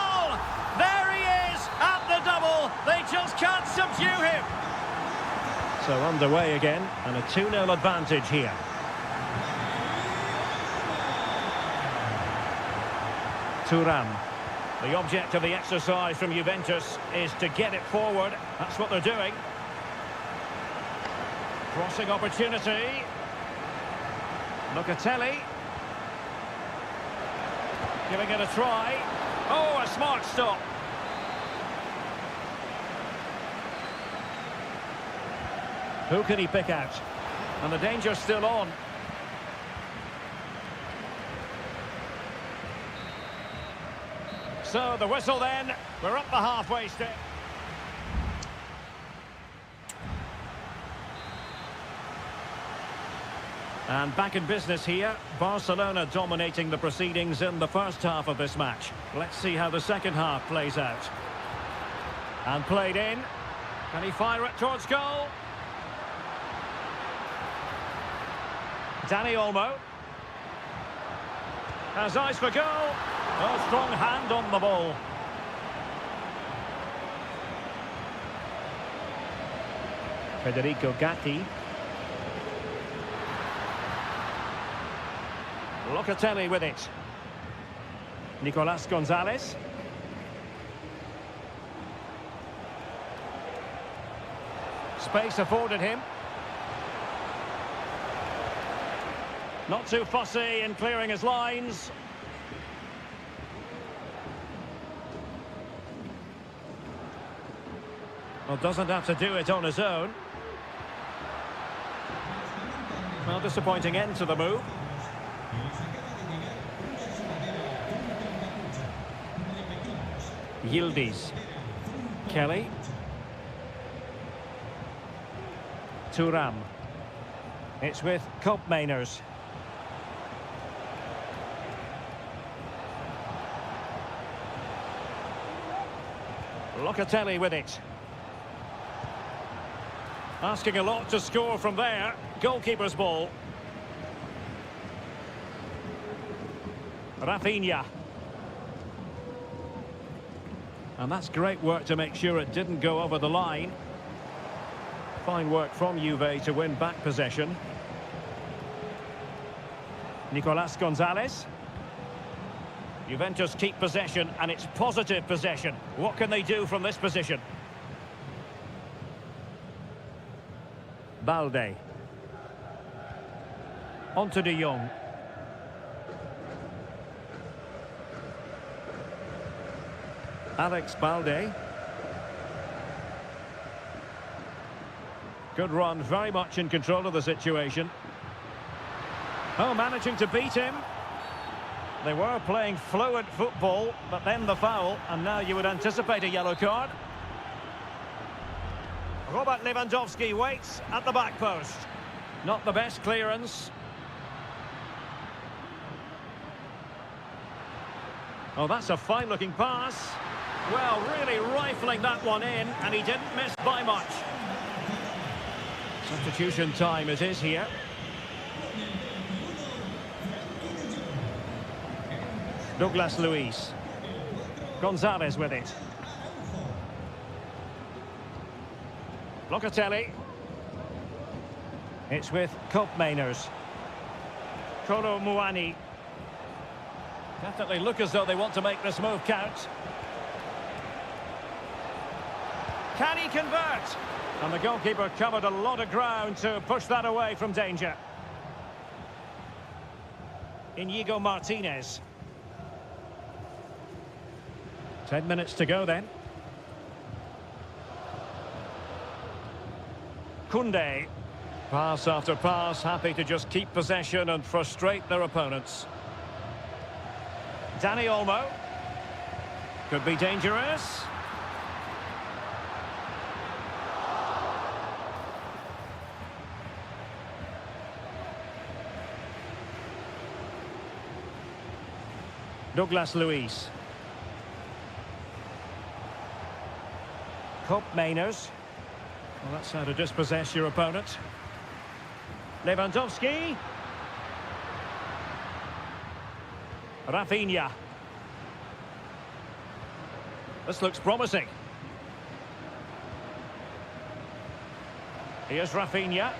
There he is at the double. They just can't subdue him. So underway again, and a 2-0 advantage here. Thuram. The object of the exercise from Juventus is to get it forward. That's what they're doing. Crossing opportunity. Locatelli. Giving it a try. Oh, a smart stop. Who can he pick out? And the danger's still on. So the whistle then, we're up the halfway stage. And back in business here, Barcelona dominating the proceedings in the first half of this match. Let's see how the second half plays out. And played in. Can he fire it towards goal? Dani Olmo. Has eyes for goal. Oh, strong hand on the ball. Federico Gatti. Locatelli with it. Nicolas Gonzalez. Space afforded him. Not too fussy in clearing his lines. Well, doesn't have to do it on his own. Well, disappointing end to the move. Yildiz. Kelly. Thuram. It's with Koopmeiners. Locatelli with it. Asking a lot to score from there. Goalkeeper's ball. Rafinha. And that's great work to make sure it didn't go over the line. Fine work from Juve to win back possession. Nicolas Gonzalez. Juventus keep possession, and it's positive possession. What can they do from this position? Balde. On to De Jong. Alex Balde. Good run, very much in control of the situation. Oh, managing to beat him. They were playing fluent football, but then the foul, and now you would anticipate a yellow card. Robert Lewandowski waits at the back post. Not the best clearance. Oh, that's a fine-looking pass. Well, really rifling that one in, and he didn't miss by much. Substitution time it is here. Douglas Luiz. Gonzalez with it. Locatelli. It's with Koopmeiners. Kolo Muani. Definitely look as though they want to make this move count. Can he convert? And the goalkeeper covered a lot of ground to push that away from danger. Inigo Martinez. 10 minutes to go then. Koundé. Pass after pass, happy to just keep possession and frustrate their opponents. Dani Olmo. Could be dangerous. Douglas Luiz. Koopmeiners. Well, that's how to dispossess your opponent. Lewandowski. Rafinha. This looks promising. Here's Rafinha.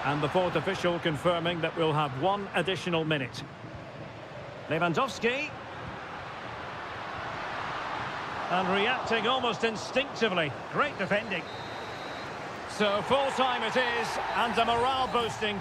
And the fourth official confirming that we'll have one additional minute. Lewandowski. And reacting almost instinctively. Great defending. So full time it is, and a morale boosting.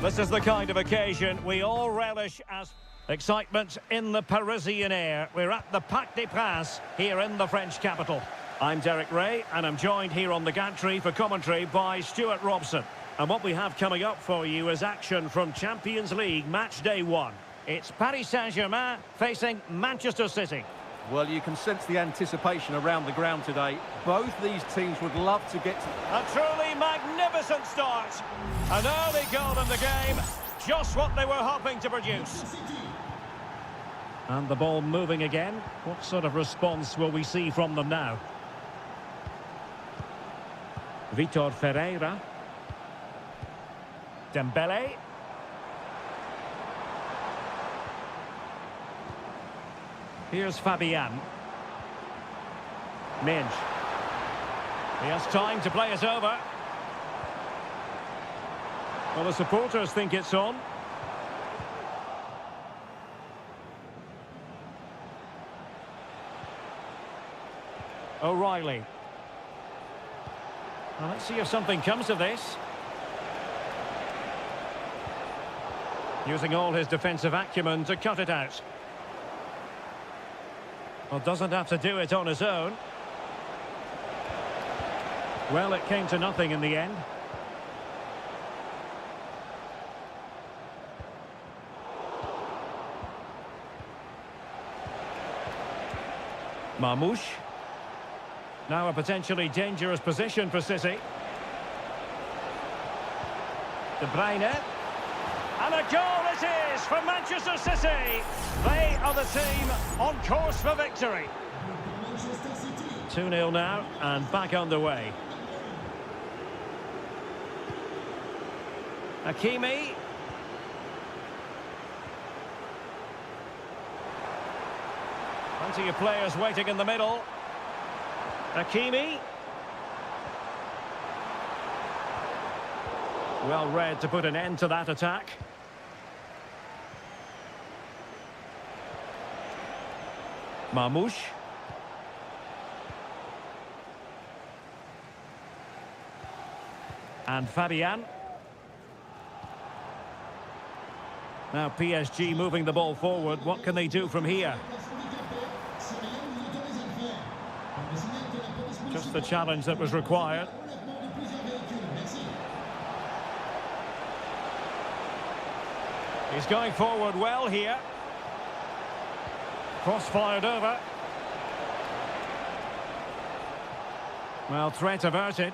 This is the kind of occasion we all relish as excitement in the Parisian air. We're at the Parc des Princes here in the French capital. I'm Derek Ray, and I'm joined here on the gantry for commentary by Stuart Robson. And what we have coming up for you is action from Champions League match day 1. It's Paris Saint-Germain facing Manchester City. Well, you can sense the anticipation around the ground today. Both these teams would love to get A truly magnificent start. An early goal in the game, just what they were hoping to produce. And the ball moving again. What sort of response will we see from them now? Vitor Ferreira. Dembele. Here's Fabian. Minge. He has time to play it over. Well, the supporters think it's on. O'Reilly. Well, let's see if something comes of this. Using all his defensive acumen to cut it out. Well, doesn't have to do it on his own. Well, it came to nothing in the end. Marmoush. Now a potentially dangerous position for City. De Bruyne. And a goal it is for Manchester City. They are the team on course for victory. 2-0 now and back underway. Hakimi. Plenty of players waiting in the middle. Hakimi. Well read to put an end to that attack. Marmoush. And Fabian. Now PSG moving the ball forward. What can they do from here? Just the challenge that was required. He's going forward well here. Cross fired over. Well, threat averted.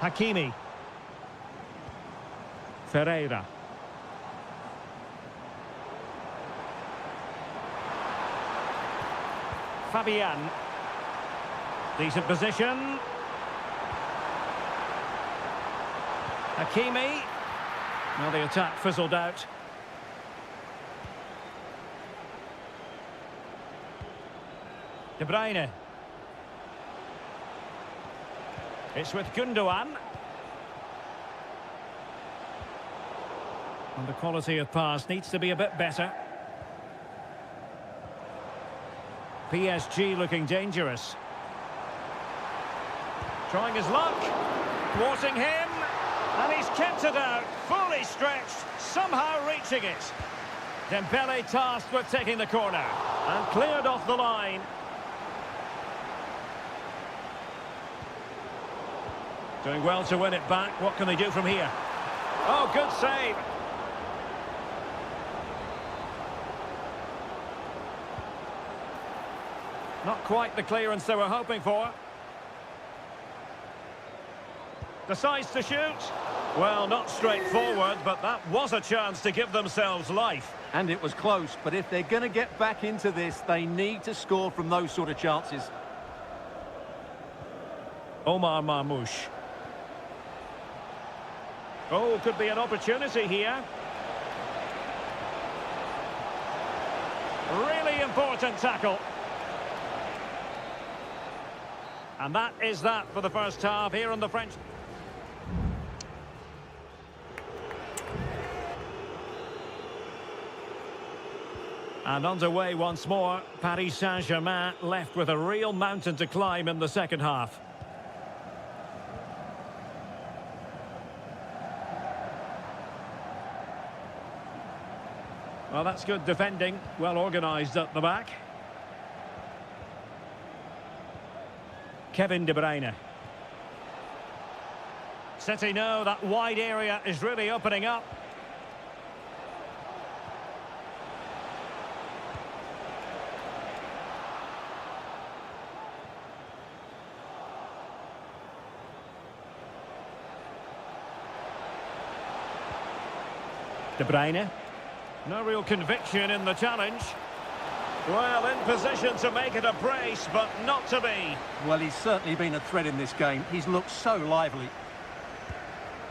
Hakimi. Ferreira. Fabian. Decent position. Hakimi. Well, the attack fizzled out. De Bruyne. It's with Gundogan. And the quality of pass needs to be a bit better. PSG looking dangerous. Trying his luck. Thwarting him. And he's kept it out. Fully stretched. Somehow reaching it. Dembele tasked with taking the corner. And cleared off the line. Doing well to win it back. What can they do from here? Oh, good save. Not quite the clearance they were hoping for. Decides to shoot. Well, not straightforward, but that was a chance to give themselves life. And it was close, but if they're going to get back into this, they need to score from those sort of chances. Omar Marmoush. Oh, could be an opportunity here. Really important tackle. And that is that for the first half here in the French. And underway once more. Paris Saint-Germain left with a real mountain to climb in the second half. Well, that's good defending. Well organised at the back. Kevin De Bruyne. City know that wide area is really opening up. De Bruyne. No real conviction in the challenge. Well, in position to make it a brace, but not to be. Well, he's certainly been a threat in this game. He's looked so lively.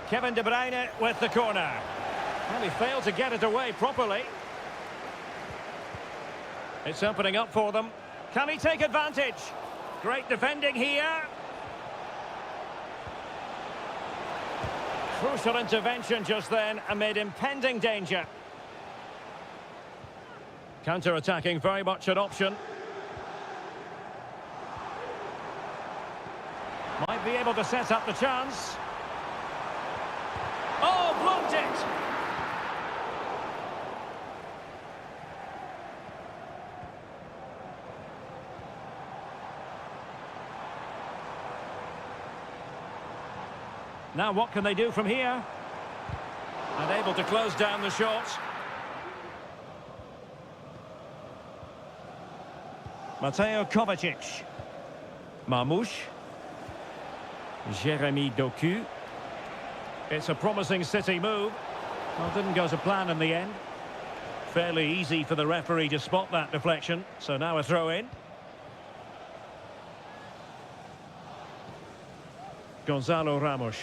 Kevin De Bruyne with the corner. Well, he failed to get it away properly. It's opening up for them. Can he take advantage? Great defending here. Crucial intervention just then amid impending danger. Counter-attacking, very much an option. Might be able to set up the chance. Oh, blocked it! Now what can they do from here? And able to close down the shot. Mateo Kovacic. Marmouche. Jeremy Doku. It's a promising City move. Well, didn't go to plan in the end. Fairly easy for the referee to spot that deflection. So now a throw-in. Gonzalo Ramos.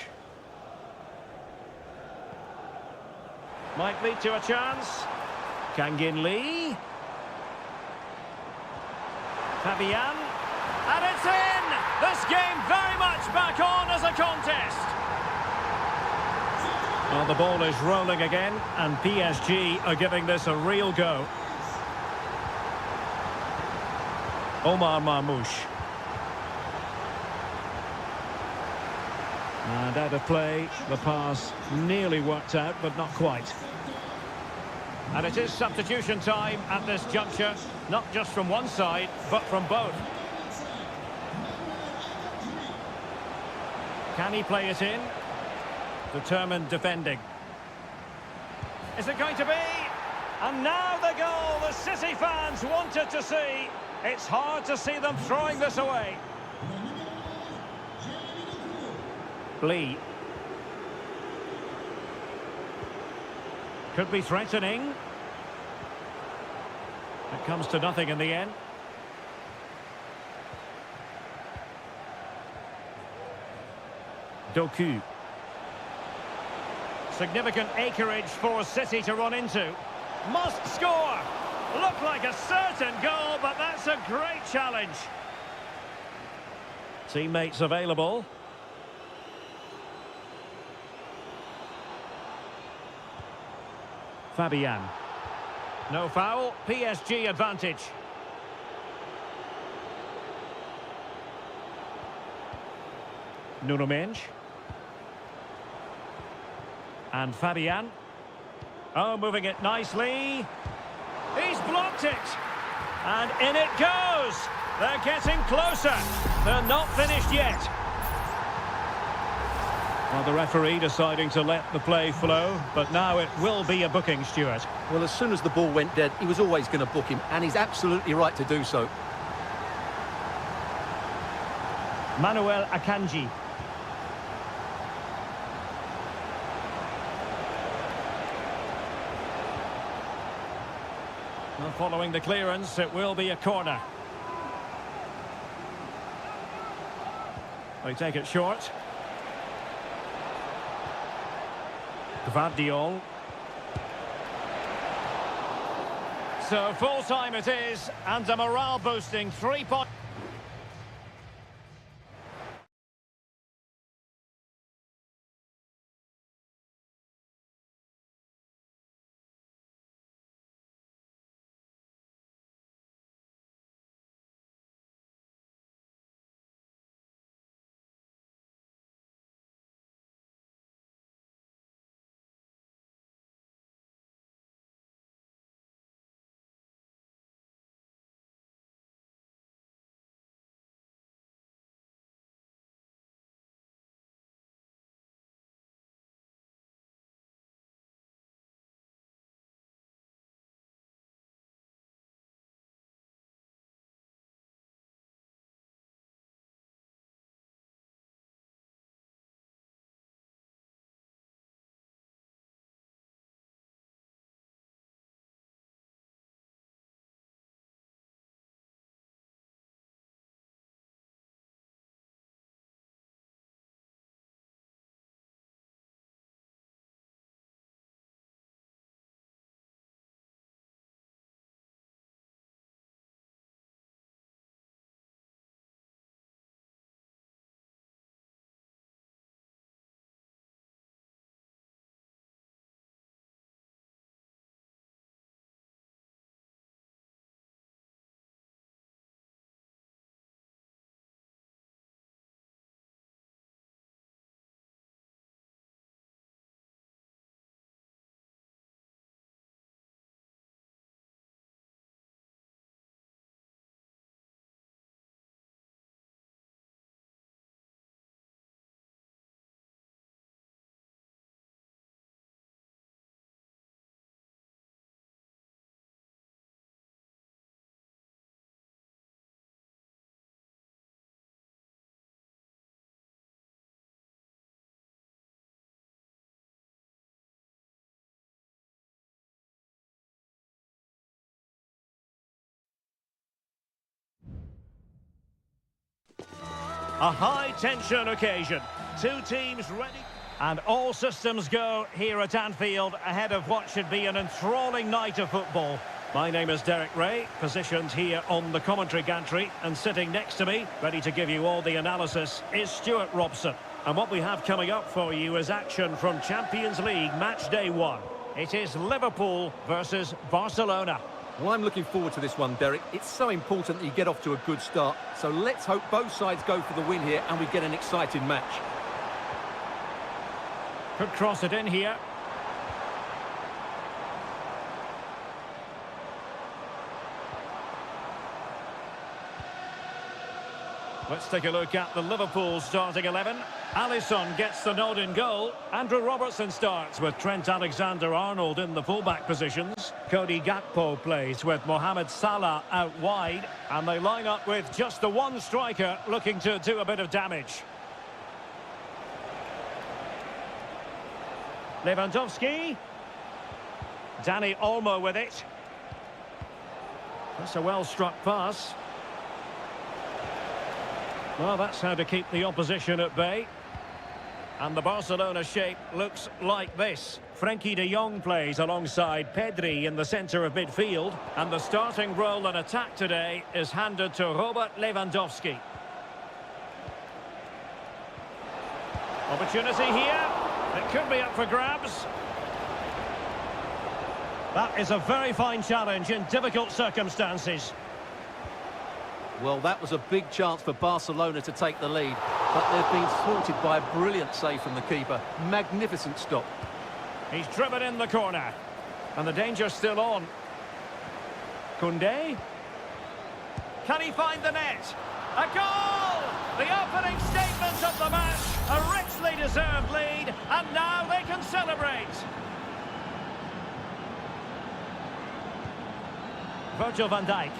Might lead to a chance. Kangin Lee. Fabian. And it's in! This game very much back on as a contest. Well, the ball is rolling again, and PSG are giving this a real go. Omar Marmouche. And out of play, the pass nearly worked out, but not quite. And it is substitution time at this juncture, not just from one side, but from both. Can he play it in? Determined defending. Is it going to be? And now the goal the City fans wanted to see. It's hard to see them throwing this away. Lee. Could be threatening. It comes to nothing in the end. Doku. Significant acreage for City to run into. Must score! Looked like a certain goal, but that's a great challenge. Teammates available. Fabian. No foul, PSG advantage. Nuno Mendes. And Fabian. Oh, moving it nicely. He's blocked it. And in it goes. They're getting closer. They're not finished yet. Well, the referee deciding to let the play flow, but now it will be a booking, Stuart. Well, as soon as the ball went dead, he was always going to book him, and he's absolutely right to do so. Manuel Akanji. Well, following the clearance, it will be a corner. They take it short. Gvardiol. So full time it is, and a morale boosting 3-point. A high-tension occasion. Two teams ready. And all systems go here at Anfield ahead of what should be an enthralling night of football. My name is Derek Ray, positioned here on the commentary gantry, and sitting next to me, ready to give you all the analysis, is Stuart Robson. And what we have coming up for you is action from Champions League match day 1. It is Liverpool versus Barcelona. Well, I'm looking forward to this one, Derek. It's so important that you get off to a good start. So let's hope both sides go for the win here and we get an exciting match. Could cross it in here. Let's take a look at the Liverpool starting 11. Alisson gets the nod in goal. Andrew Robertson starts with Trent Alexander-Arnold in the fullback positions. Cody Gakpo plays with Mohamed Salah out wide. And they line up with just the one striker looking to do a bit of damage. Lewandowski. Dani Olmo with it. That's a well-struck pass. Well, that's how to keep the opposition at bay. And the Barcelona shape looks like this. Frenkie de Jong plays alongside Pedri in the centre of midfield. And the starting role in attack today is handed to Robert Lewandowski. Opportunity here. It could be up for grabs. That is a very fine challenge in difficult circumstances. Well, that was a big chance for Barcelona to take the lead, but they've been thwarted by a brilliant save from the keeper. Magnificent stop. He's driven in the corner. And the danger's still on. Koundé. Can he find the net? A goal! The opening statement of the match. A richly deserved lead. And now they can celebrate. Virgil van Dijk.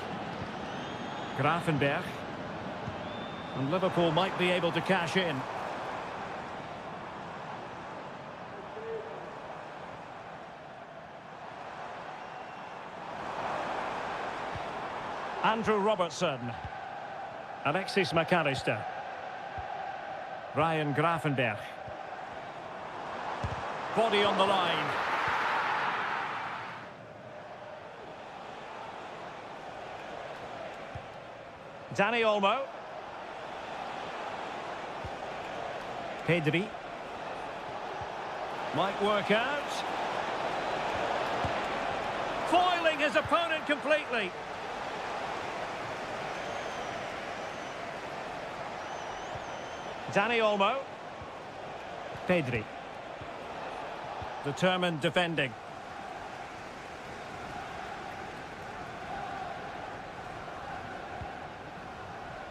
Gravenberch. And Liverpool might be able to cash in. Andrew Robertson. Alexis McAllister. Ryan Gravenberch. Body on the line. Dani Olmo. Pedri. Might work out. Foiling his opponent completely. Dani Olmo. Pedri. Determined defending.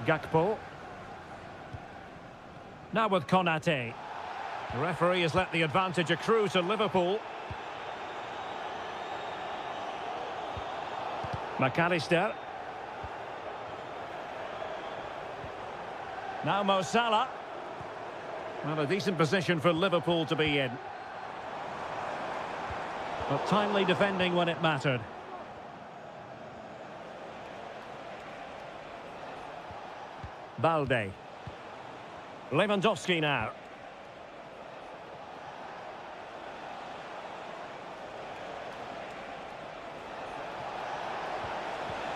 Gakpo. Now with Konate. The referee has let the advantage accrue to Liverpool. McAllister. Now Mo Salah. Well, a decent position for Liverpool to be in. But timely defending when it mattered. Balde. Lewandowski now.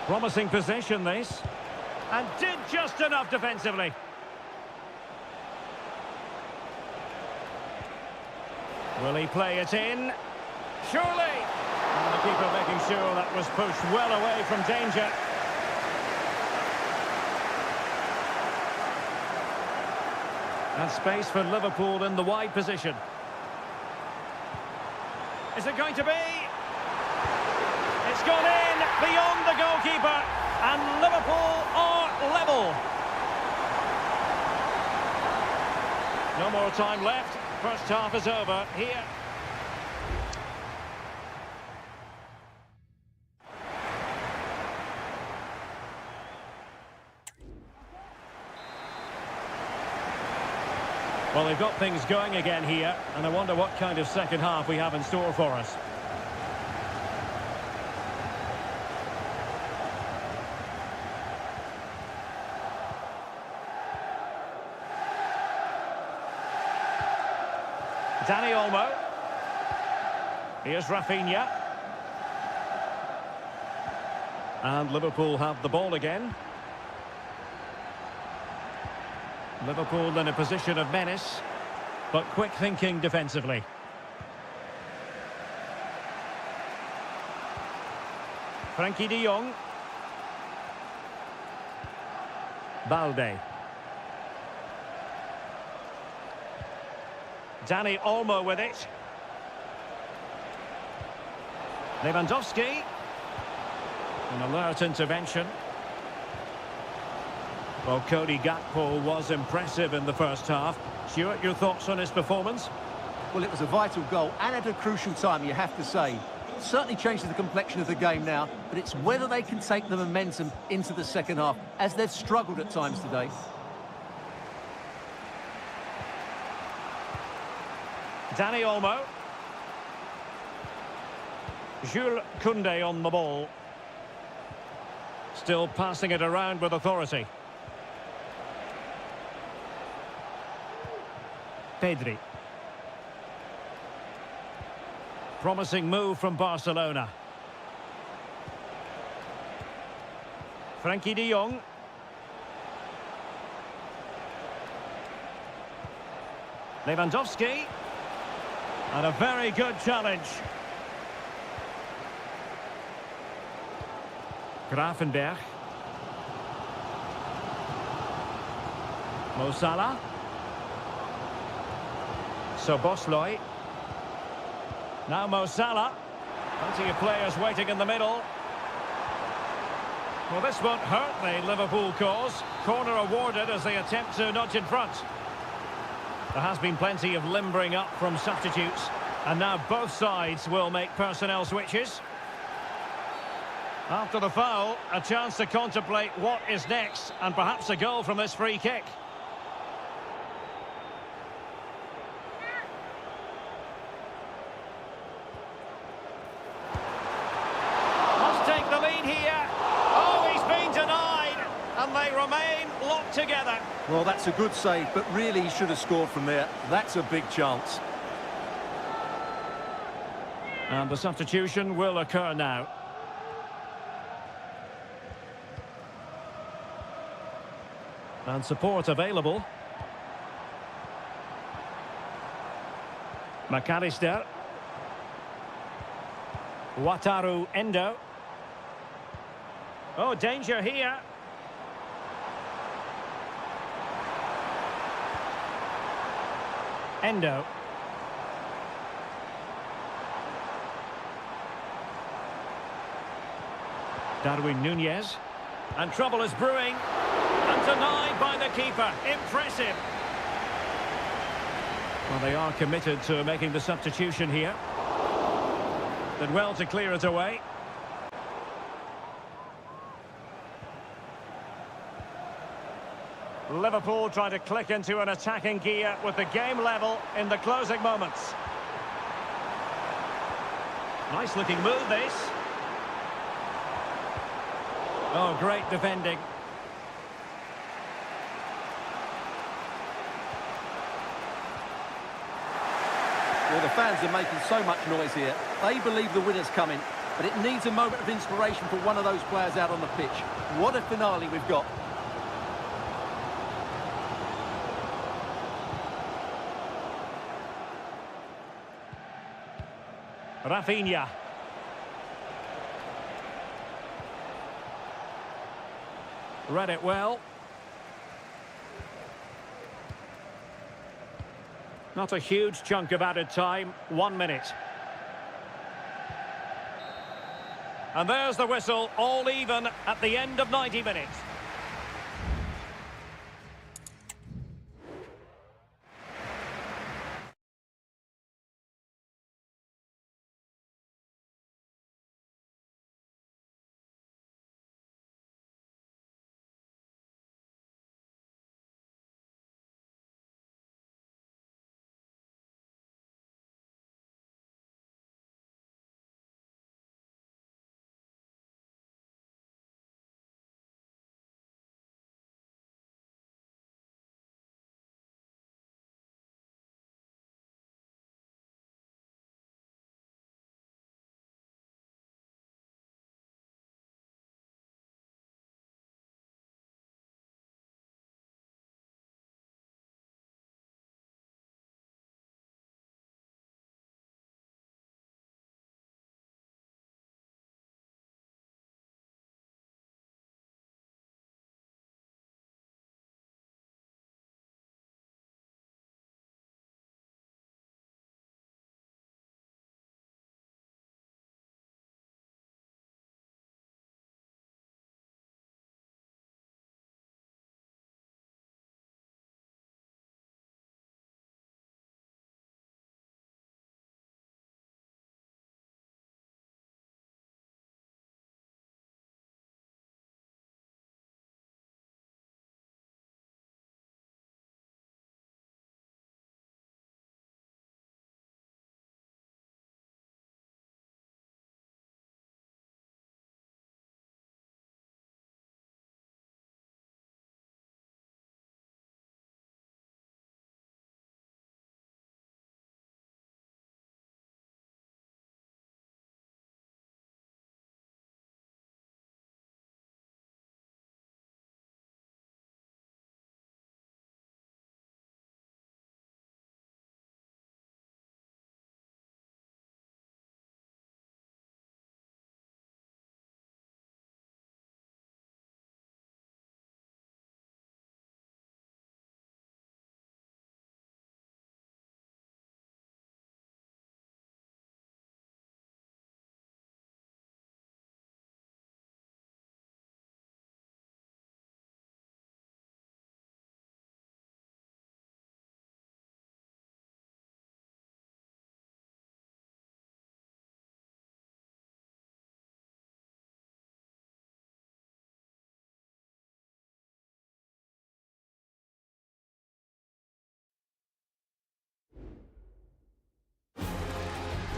Promising possession this. And did just enough defensively. Will he play it in? Surely! And the keeper making sure that was pushed well away from danger. And space for Liverpool in the wide position. Is it going to be? It's gone in beyond the goalkeeper. And Liverpool are level. No more time left. First half is over here. Well, they've got things going again here, and I wonder what kind of second half we have in store for us. Dani Olmo. Here's Rafinha. And Liverpool have the ball again. Liverpool in a position of menace, but quick thinking defensively. Frankie de Jong. Balde. Dani Olmo with it. Lewandowski. An alert intervention. Well, Cody Gakpo was impressive in the first half. Stuart, your thoughts on his performance? Well, it was a vital goal and at a crucial time, you have to say. Certainly changes the complexion of the game now, but it's whether they can take the momentum into the second half, as they've struggled at times today. Dani Olmo. Jules Koundé on the ball. Still passing it around with authority. Pedri. Promising move from Barcelona. Frankie de Jong. Lewandowski. And a very good challenge. Gravenberg. Mo Salah. Szoboszlai. Now Mo Salah. Plenty of players waiting in the middle. Well, this won't hurt the Liverpool cause. Corner awarded as they attempt to nudge in front. There has been plenty of limbering up from substitutes. And now both sides will make personnel switches. After the foul, a chance to contemplate what is next, and perhaps a goal from this free kick. Must take the lead here. Oh, he's been denied, and they remain locked together. Well, that's a good save, but really he should have scored from there. That's a big chance. And the substitution will occur now. And support available. McAllister. Wataru Endo. Oh, danger here. Endo. Darwin Núñez. And trouble is brewing. And denied by the keeper. Impressive. Well, they are committed to making the substitution here. Did well to clear it away. Liverpool trying to click into an attacking gear with the game level in the closing moments. Nice looking move, this. Oh, great defending. Well, the fans are making so much noise here. They believe the winner's coming, but it needs a moment of inspiration for one of those players out on the pitch. What a finale we've got. Rafinha. Read it well. Not a huge chunk of added time, 1 minute. And there's the whistle, all even at the end of 90 minutes.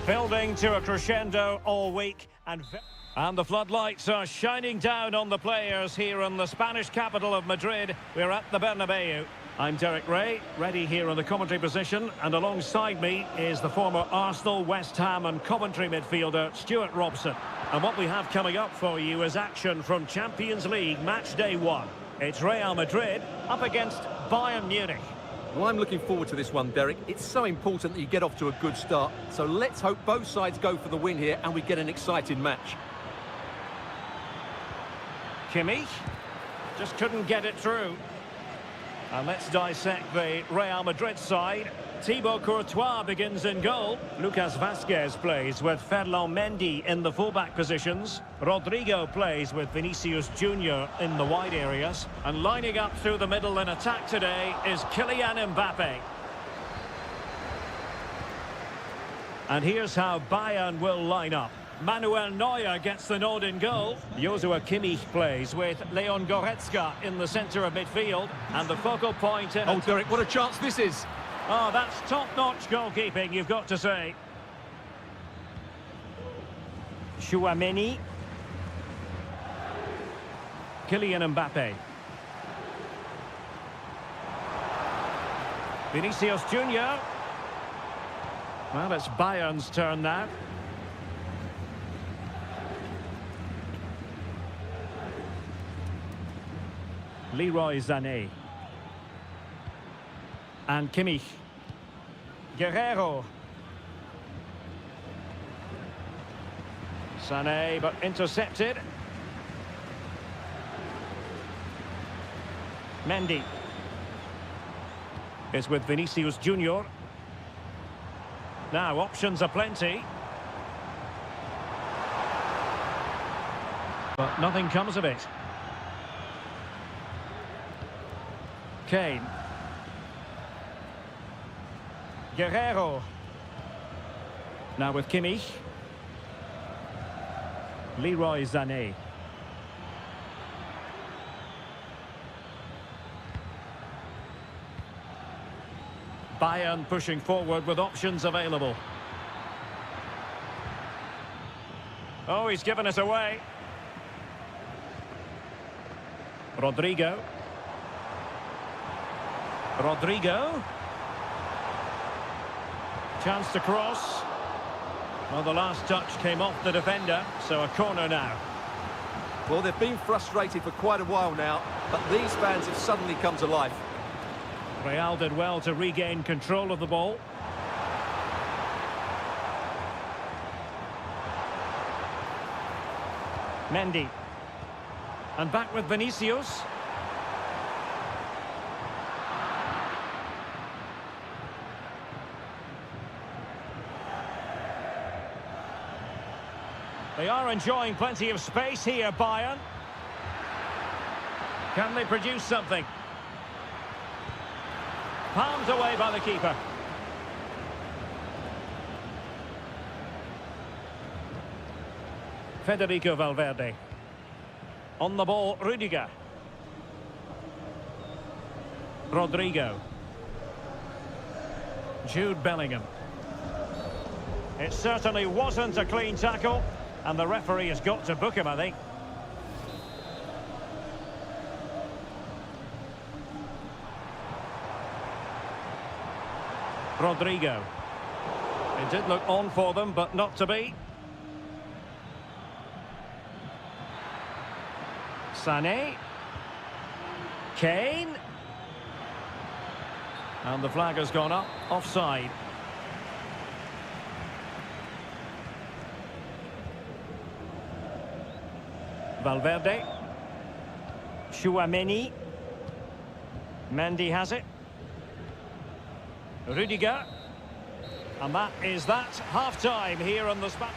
Building to a crescendo all week, and the floodlights are shining down on the players here in the Spanish capital of Madrid. We're at the Bernabeu. I'm Derek Ray, ready here in the commentary position, and alongside me is the former Arsenal, West Ham and Coventry midfielder Stuart Robson. And what we have coming up for you is action from Champions League match day 1. It's Real Madrid up against Bayern Munich. Well, I'm looking forward to this one, Derek. It's so important that you get off to a good start. So let's hope both sides go for the win here and we get an exciting match. Kimmich just couldn't get it through. And let's dissect the Real Madrid side. Thibaut Courtois begins in goal. Lucas Vazquez plays with Ferland Mendy in the fullback positions. Rodrigo plays with Vinicius Junior in the wide areas. And lining up through the middle in attack today is Kylian Mbappe. And here's how Bayern will line up. Manuel Neuer gets the nod in goal. Joshua Kimmich plays with Leon Goretzka in the centre of midfield. And the focal point in... Oh, Derek, what a chance this is. Oh, that's top-notch goalkeeping, you've got to say. Chouameni. Kylian Mbappe. Vinicius Junior. Well, it's Bayern's turn now. Leroy Sané. And Kimmich. Guerrero. Sané, but intercepted. Mendy. It's with Vinicius Junior. Now, options are plenty. But nothing comes of it. Kane. Guerrero. Now with Kimmich. Leroy Sané. Bayern pushing forward with options available. Oh, he's given us away. Rodrigo. Chance to cross. Well, the last touch came off the defender, so a corner now. Well, they've been frustrated for quite a while now, but these fans have suddenly come to life. Real did well to regain control of the ball. Mendy. And back with Vinicius. They are enjoying plenty of space here, Bayern. Can they produce something? Palmed away by the keeper. Federico Valverde. On the ball, Rudiger. Rodrigo. Jude Bellingham. It certainly wasn't a clean tackle. And the referee has got to book him, I think. Rodrigo. It did look on for them, but not to be. Sané. Kane. And the flag has gone up. Offside. Valverde. Chouameni. Mendy has it. Rudiger. And that is that. Half-time here on the spot.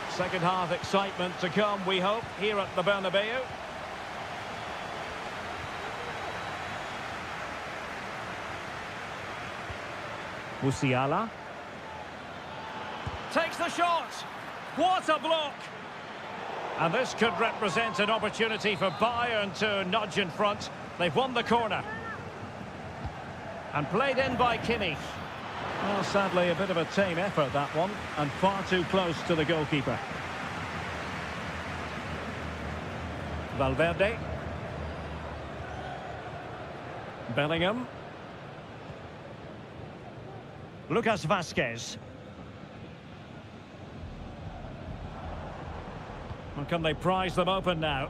Second half excitement to come, we hope, here at the Bernabeu. Musiala. Takes the shot. What a block. And this could represent an opportunity for Bayern to nudge in front. They've won the corner. And played in by Kimmich. Well, sadly, a bit of a tame effort, that one, and far too close to the goalkeeper. Valverde. Bellingham. Lucas Vasquez. Well, can they prise them open now?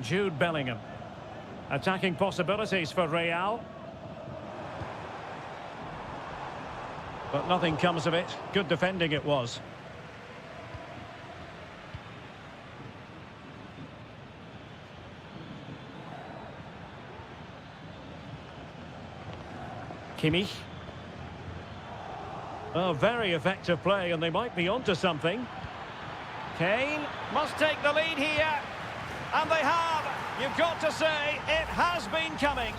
Jude Bellingham. Attacking possibilities for Real. But nothing comes of it. Good defending it was. Kimmich. Oh, very effective play, and they might be onto something. Kane must take the lead here. And they have. You've got to say, it has been coming.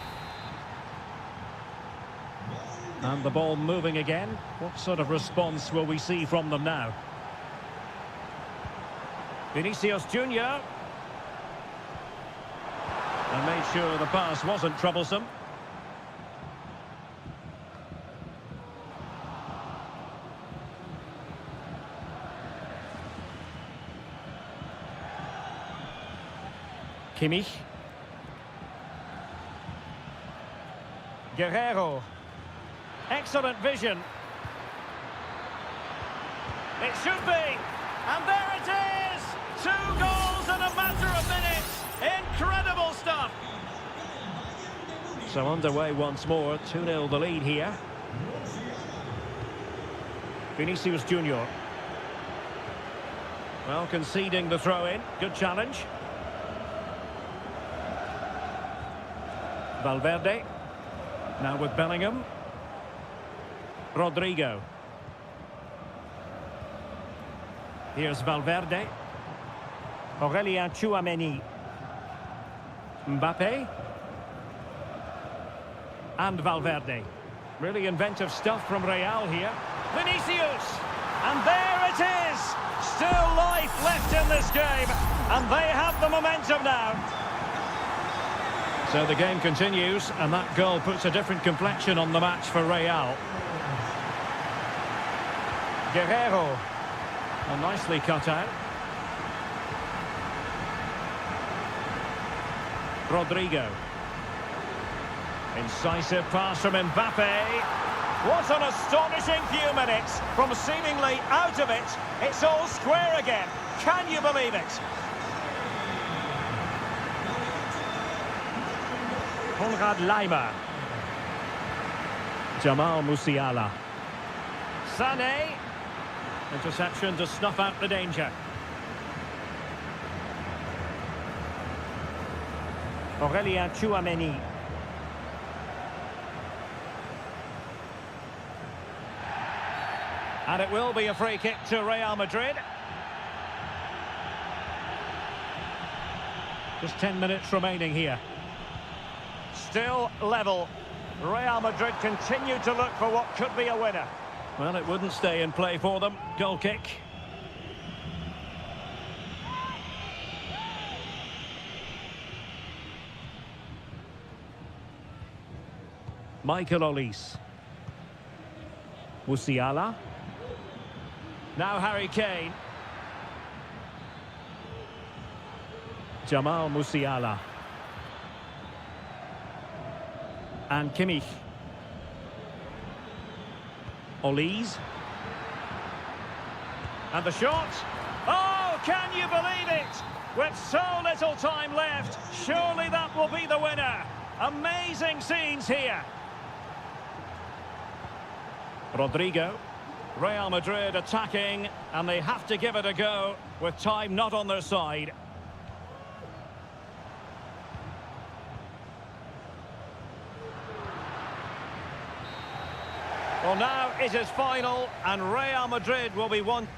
And the ball moving again. What sort of response will we see from them now? Vinicius Junior. And made sure the pass wasn't troublesome. Kimmich. Guerrero. Excellent vision. It should be. And there it is! 2 goals in a matter of minutes. Incredible stuff. So underway once more. 2-0 the lead here. Vinicius Junior. Well, conceding the throw-in. Good challenge. Valverde. Now with Bellingham. Rodrigo. Here's Valverde. Aurelien Tchouameni. Mbappe. And Valverde. Really inventive stuff from Real here. Vinicius! And there it is! Still life left in this game. And they have the momentum now. So the game continues, and that goal puts a different complexion on the match for Real. Guerrero. Well, nicely cut out. Rodrigo. Incisive pass from Mbappe. What an astonishing few minutes. From seemingly out of it, it's all square again. Can you believe it? Konrad Laimer. Jamal Musiala. Sané. Interception to snuff out the danger. Aurelien Tchouameni. And it will be a free kick to Real Madrid. Just 10 minutes remaining here. Still level. Real Madrid continue to look for what could be a winner. Well, it wouldn't stay in play for them. Goal kick. Michael Olise. Musiala. Now Harry Kane. Jamal Musiala. And Kimmich. Olise. And the shot. Oh, can you believe it? With so little time left, surely that will be the winner. Amazing scenes here. Rodrigo. Real Madrid attacking, and they have to give it a go with time not on their side. Well, now it is final, and Real Madrid will be one.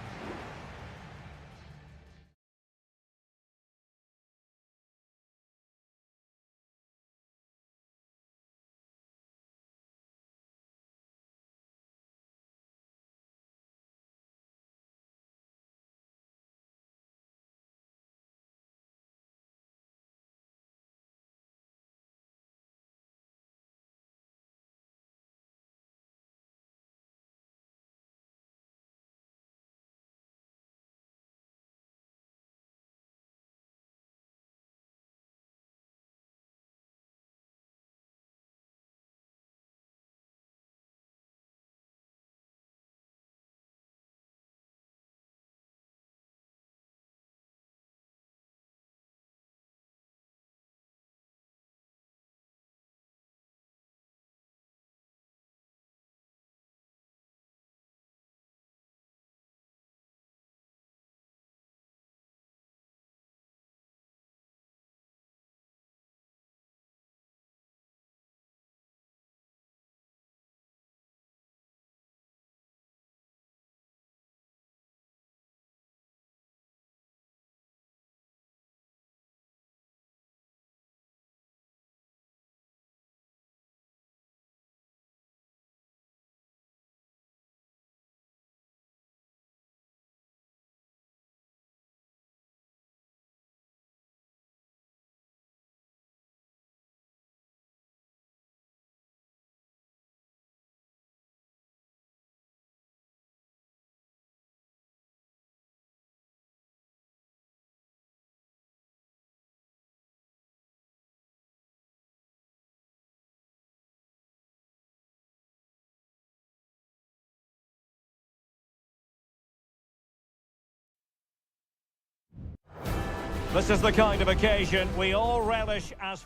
This is the kind of occasion we all relish as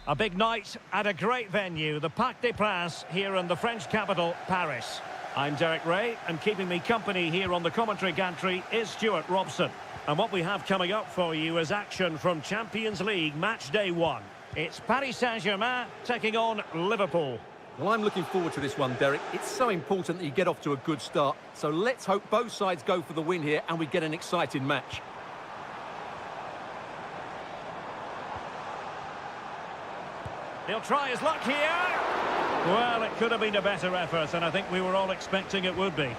a big night at a great venue, the Parc des Princes, here in the French capital, Paris. I'm Derek Ray, and keeping me company here on the commentary gantry is Stuart Robson. And what we have coming up for you is action from Champions League match day 1. It's Paris Saint-Germain taking on Liverpool. Well, I'm looking forward to this one, Derek. It's so important that you get off to a good start. So let's hope both sides go for the win here and we get an exciting match. He'll try his luck here. Well, it could have been a better effort, and I think we were all expecting it would be.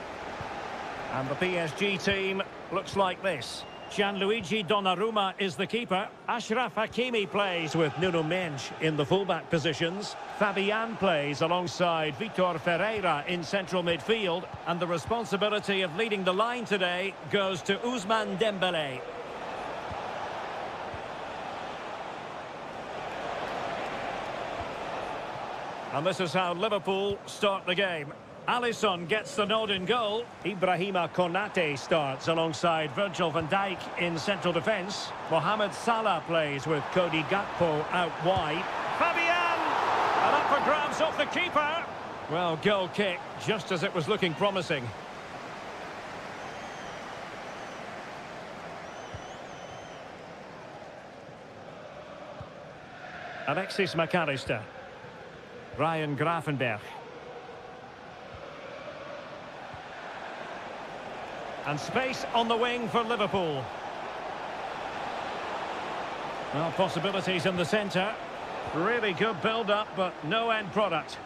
And the PSG team looks like this. Gianluigi Donnarumma is the keeper. Achraf Hakimi plays with Nuno Mendes in the fullback positions. Fabian plays alongside Vitor Ferreira in central midfield. And the responsibility of leading the line today goes to Ousmane Dembélé. And this is how Liverpool start the game. Alisson gets the nod in goal. Ibrahima Konate starts alongside Virgil van Dijk in central defence. Mohamed Salah plays with Cody Gakpo out wide. Fabian! And up for grabs off the keeper. Well, goal kick, just as it was looking promising. Alexis McAllister. Ryan Gravenberch. And space on the wing for Liverpool. Well, possibilities in the centre. Really good build-up, but no end product.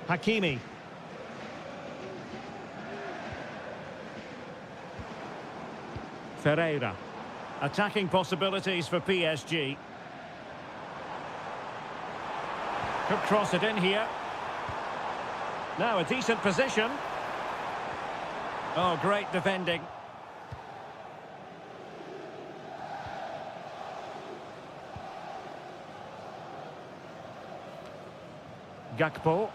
Hakimi. Ferreira. Attacking possibilities for PSG. Could cross it in here. Now a decent position. Oh, great defending. Gakpo.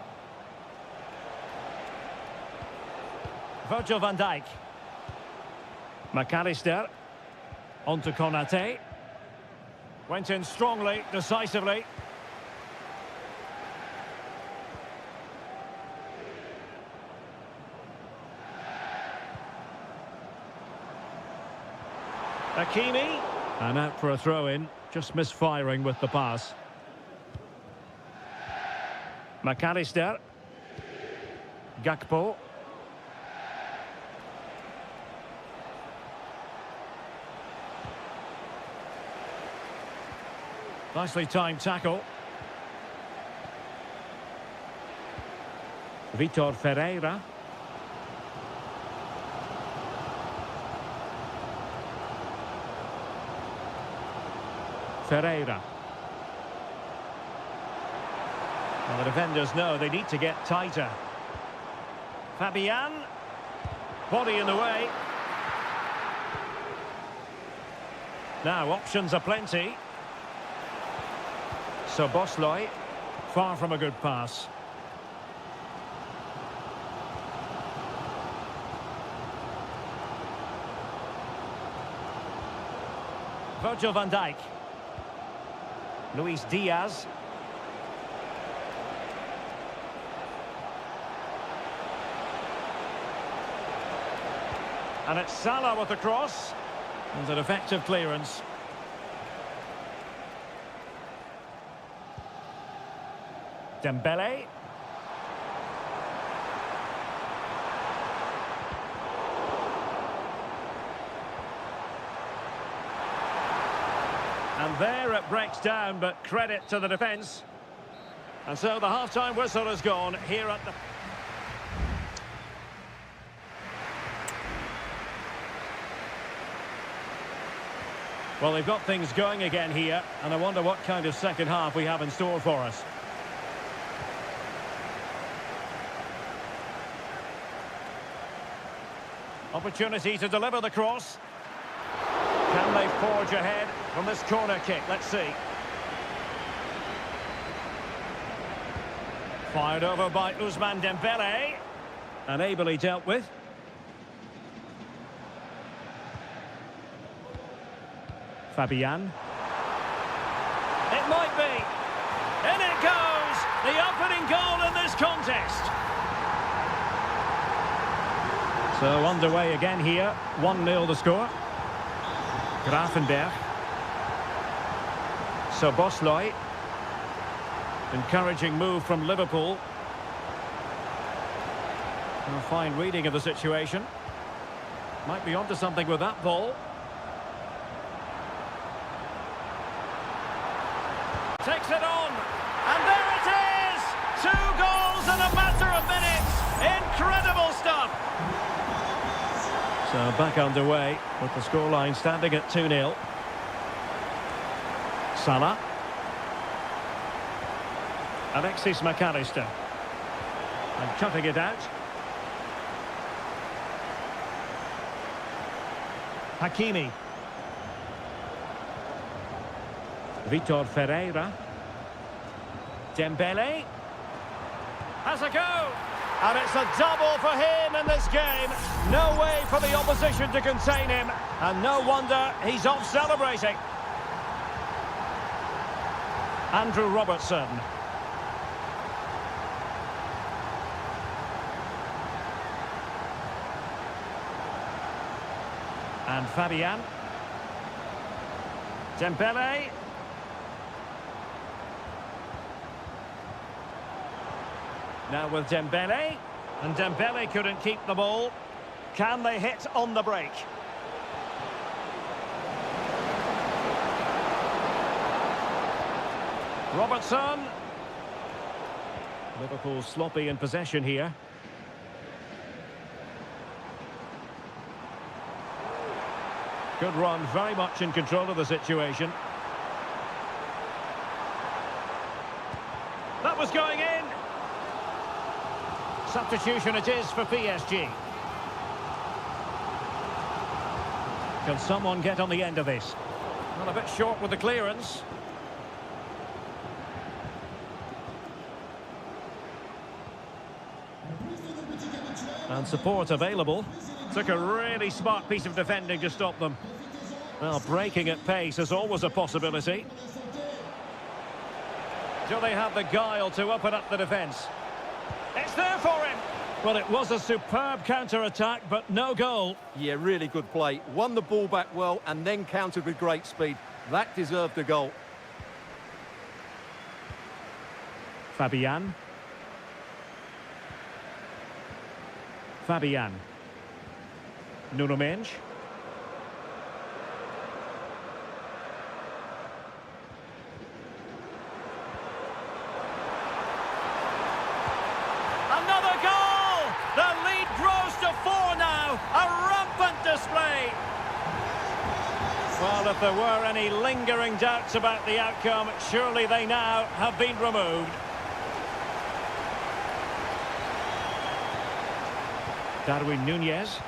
Virgil van Dijk. McAllister. On to Konate. Went in strongly, decisively. Hakimi. And out for a throw-in. Just misfiring with the pass. McAllister. Gakpo. Nicely timed tackle. Vitor Ferreira. Ferreira. Well, the defenders know they need to get tighter. Fabian. Body in the way. Now, options are plenty. So Bosley, far from a good pass. Virgil van Dijk. Luis Diaz. And it's Salah with the cross. And an effective clearance. Dembele. And there it breaks down, but credit to the defence. And so the half-time whistle has gone here at the... Well, they've got things going again here, and I wonder what kind of second half we have in store for us. Opportunity to deliver the cross. Can they forge ahead from this corner kick? Let's see. Fired over by Ousmane Dembele. And ably dealt with. Fabian. It might be. In it goes! The opening goal in this contest. So underway again here. 1-0 the score. Grafenberg. So Bosley. Encouraging move from Liverpool. A fine reading of the situation. Might be onto something with that ball. Takes it on. And there it is! 2 goals in a matter of minutes. Incredible stuff. So back underway with the scoreline standing at 2-0. Salah. Alexis McAllister. And cutting it out. Hakimi. Vitor Ferreira. Dembele. Has a go. And it's a double for him in this game. No way for the opposition to contain him. And no wonder he's off celebrating. Andrew Robertson. And Fabian. Dembele. Now with Dembele. And Dembele couldn't keep the ball. Can they hit on the break? Robertson. Liverpool sloppy in possession here. Good run, very much in control of the situation. That was going in. Substitution it is for PSG. Can someone get on the end of this? Well, a bit short with the clearance. And support available. Took a really smart piece of defending to stop them. Well, breaking at pace is always a possibility. Do they have the guile to open up the defence? It's there for him! Well, it was a superb counter-attack, but no goal. Yeah, really good play. Won the ball back well and then countered with great speed. That deserved a goal. Fabian. Fabian. Nuno Mendes. Another goal! The lead grows to 4 now. A rampant display. Well, if there were any lingering doubts about the outcome, surely they now have been removed. Darwin Núñez.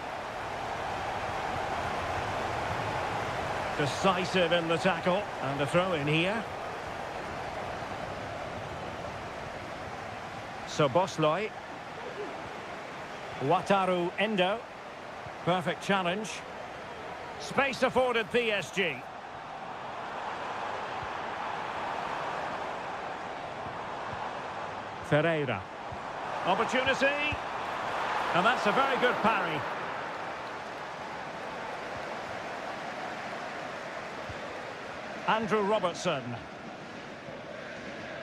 Decisive in the tackle. And a throw in here. So Bosley. Wataru Endo. Perfect challenge. Space afforded PSG. Ferreira. Opportunity. And that's a very good parry. Andrew Robertson.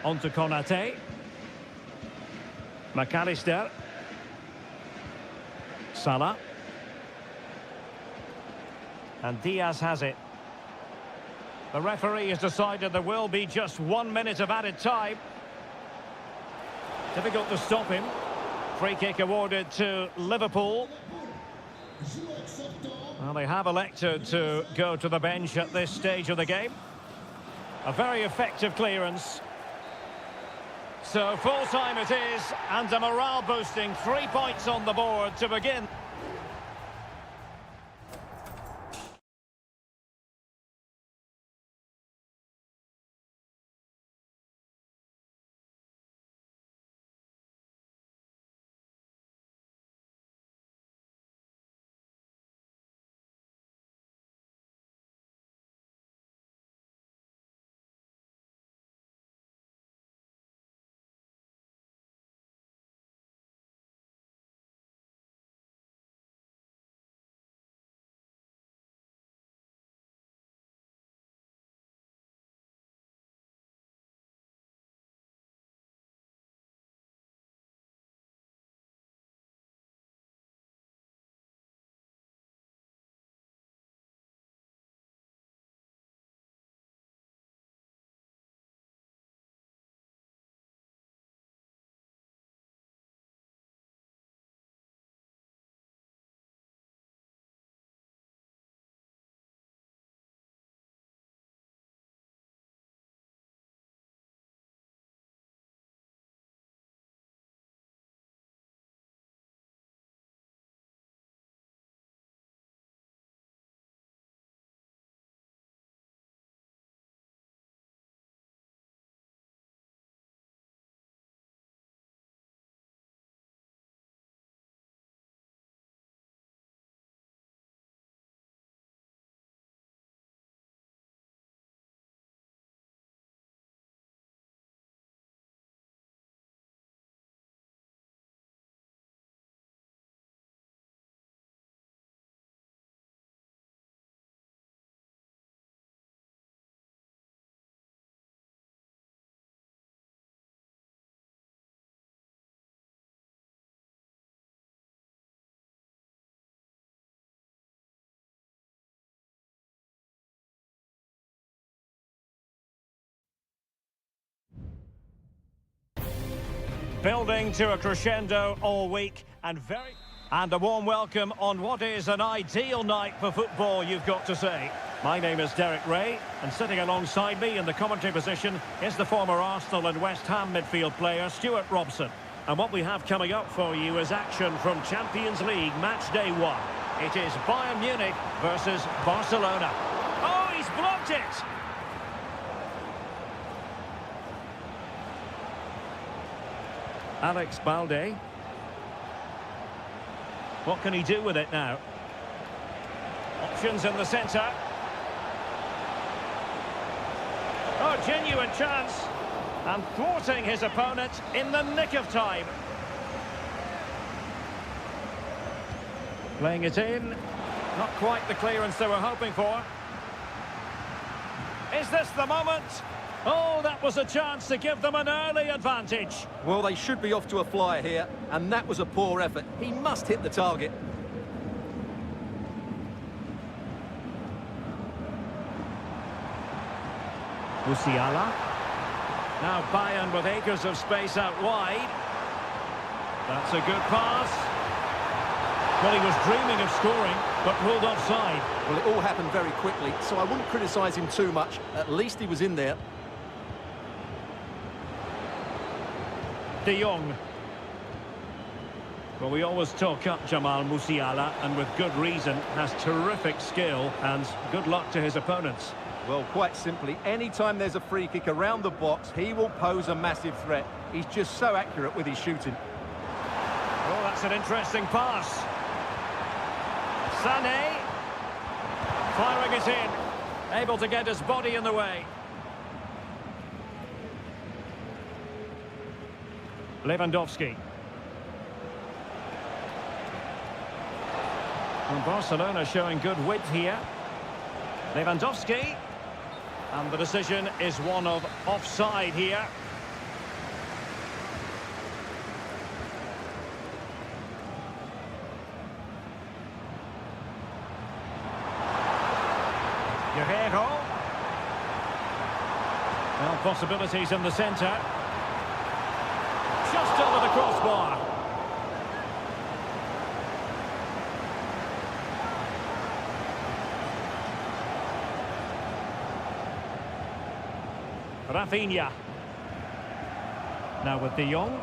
On to Konate. McAllister. Salah. And Diaz has it. The referee has decided there will be just 1 minute of added time. Difficult to stop him. Free kick awarded to Liverpool. Well, they have elected to go to the bench at this stage of the game. A very effective clearance. So full time it is, and a morale boosting 3 points on the board to begin. Building to a crescendo all week and a warm welcome on what is an ideal night for football, you've got to say. My name is Derek Ray, and sitting alongside me in the commentary position is the former Arsenal and West Ham midfield player Stuart Robson. And what we have coming up for you is action from Champions League match day 1. It is Bayern Munich versus Barcelona. Oh, he's blocked it! Alex Balde. What can he do with it now? Options in the centre. Oh, genuine chance. And thwarting his opponent in the nick of time. Playing it in. Not quite the clearance they were hoping for. Is this the moment? Oh, that was a chance to give them an early advantage. Well, they should be off to a flyer here, and that was a poor effort. He must hit the target. Musiala. Now Bayern with acres of space out wide. That's a good pass. Well, he was dreaming of scoring, but ruled offside. Well, it all happened very quickly, so I wouldn't criticise him too much. At least he was in there. De Jong. Well, we always talk up Jamal Musiala, and with good reason, has terrific skill, and good luck to his opponents. Well, quite simply, anytime there's a free kick around the box, he will pose a massive threat. He's just so accurate with his shooting. Oh, that's an interesting pass. Sané. Firing it in. Able to get his body in the way. Lewandowski. And Barcelona showing good width here. Lewandowski. And the decision is one of offside here. Guerrero. Well, possibilities in the centre. Just over the crossbar. Rafinha. Now with De Jong.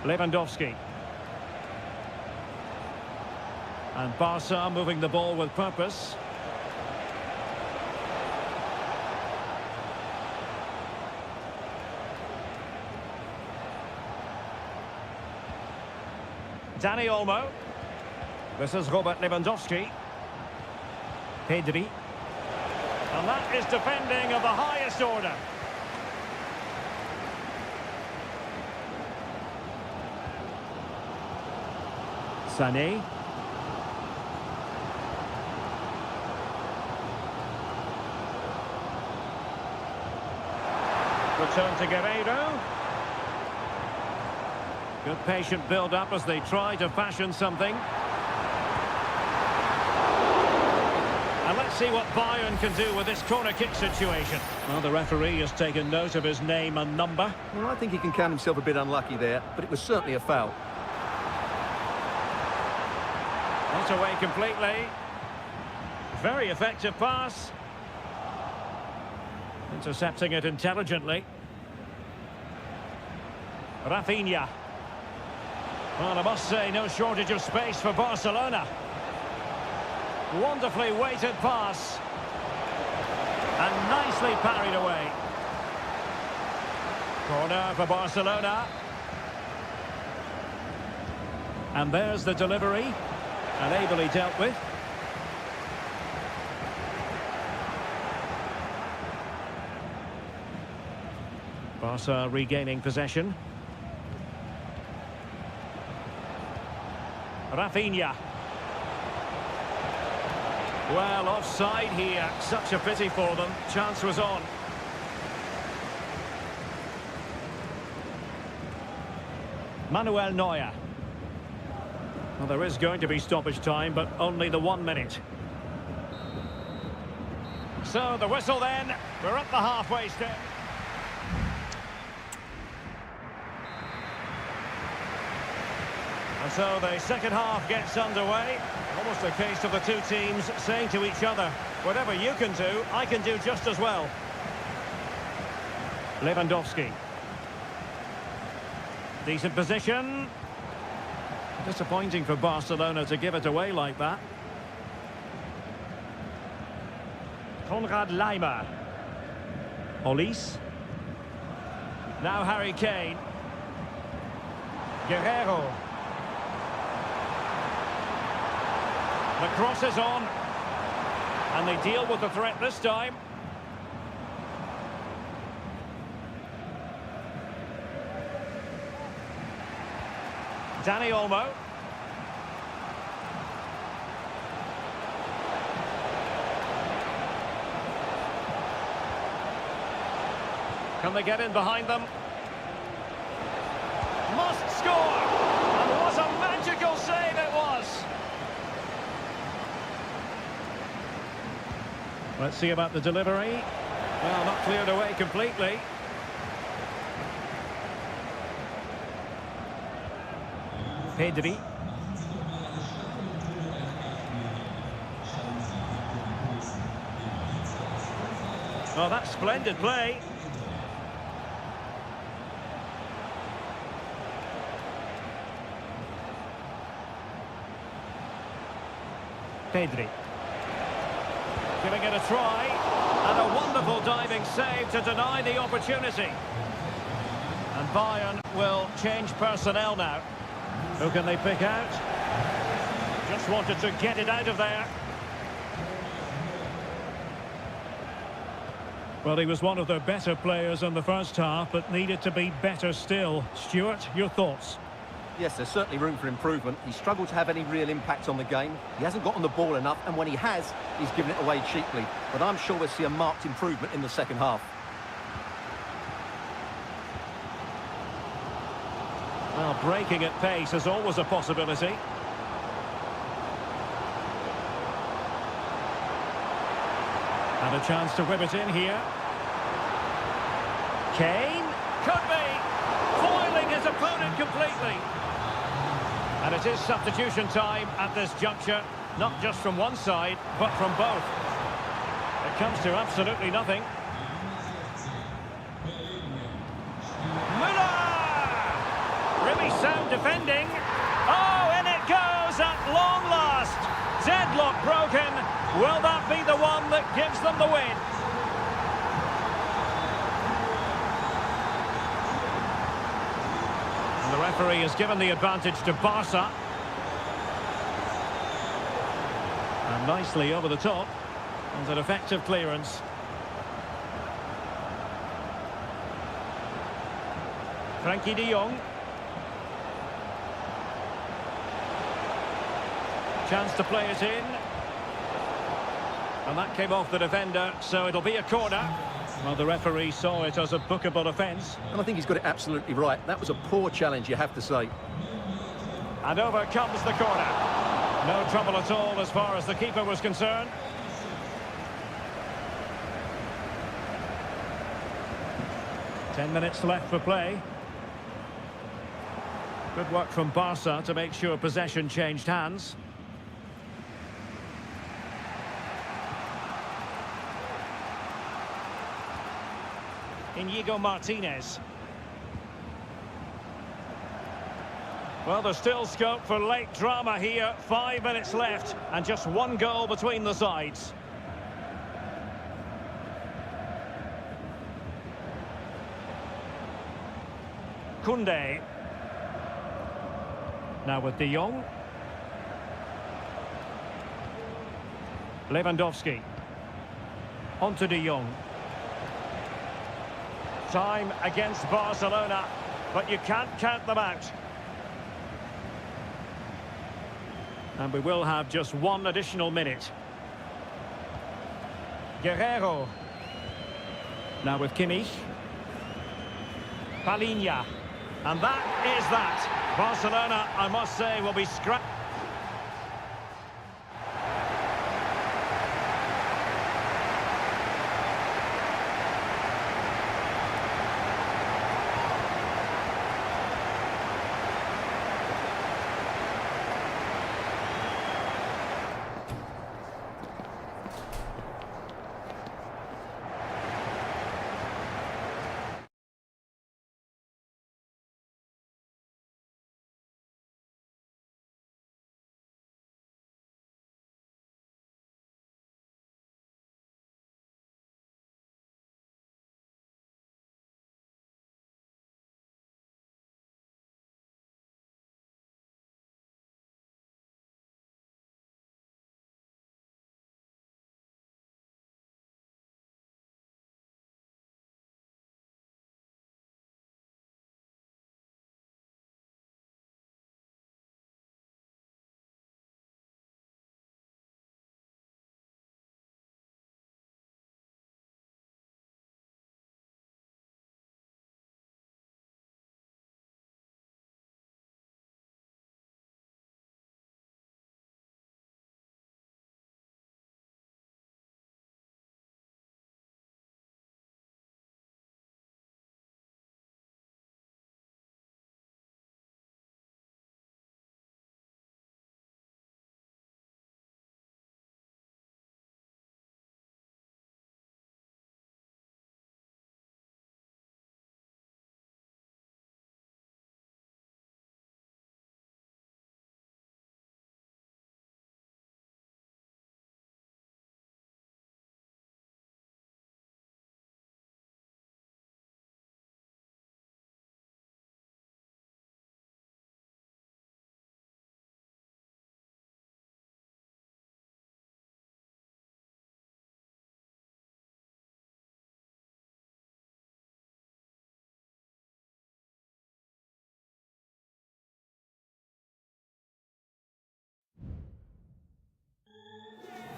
Lewandowski. And Barca moving the ball with purpose. Dani Olmo. This is Robert Lewandowski. Pedri. And that is defending of the highest order. Sané. Return to Guerrero. Good patient build-up as they try to fashion something. And let's see what Bayern can do with this corner kick situation. Well, the referee has taken note of his name and number. Well, I think he can count himself a bit unlucky there, but it was certainly a foul. Not away completely. Very effective pass. Intercepting it intelligently. Rafinha. Well, I must say, no shortage of space for Barcelona. Wonderfully weighted pass. And nicely parried away. Corner for Barcelona. And there's the delivery. And ably dealt with. Barca regaining possession. Rafinha. Well, offside here. Such a pity for them. Chance was on. Manuel Neuer. Well, there is going to be stoppage time, but only the 1 minute. So the whistle then, we're at the halfway step. And so the second half gets underway. Almost a case of the two teams saying to each other, whatever you can do, I can do just as well. Lewandowski. Decent position. Disappointing for Barcelona to give it away like that. Konrad Laimer. Olise. Now Harry Kane. Guerrero. The cross is on. And they deal with the threat this time. Dani Olmo. Can they get in behind them? Must score! And what a magical save it was! Let's see about the delivery. Well, not cleared away completely. Pedri. Oh, that's splendid play. Pedri. Giving it a try. And a wonderful diving save to deny the opportunity. And Bayern will change personnel now. Who can they pick out? Just wanted to get it out of there. Well, he was one of their better players in the first half, but needed to be better still. Stuart, your thoughts? Yes, there's certainly room for improvement. He struggled to have any real impact on the game. He hasn't got on the ball enough, and when he has, he's given it away cheaply. But I'm sure we'll see a marked improvement in the second half. Well, breaking at pace is always a possibility. And a chance to whip it in here. Kane? Could be! Foiling his opponent completely. And it is substitution time at this juncture. Not just from one side, but from both. It comes to absolutely nothing. Really sound defending. Oh, and it goes at long last. Deadlock broken. Will that be the one that gives them the win? And the referee has given the advantage to Barca. And nicely over the top. And an effective clearance. Frankie de Jong. Chance to play it in. And that came off the defender, so it'll be a corner. Well, the referee saw it as a bookable offence. And I think he's got it absolutely right. That was a poor challenge, you have to say. And over comes the corner. No trouble at all as far as the keeper was concerned. Ten minutes left for play. Good work from Barca to make sure possession changed hands. Inigo Martinez. Well, there's still scope for late drama here. 5 minutes left and just one goal between the sides. Koundé. Now with De Jong. Lewandowski. On to De Jong. Time against Barcelona, but you can't count them out. And we will have just one additional minute. Guerrero. Now with Kimmich. Palinha. And that is that. Barcelona, I must say, will be scrapped.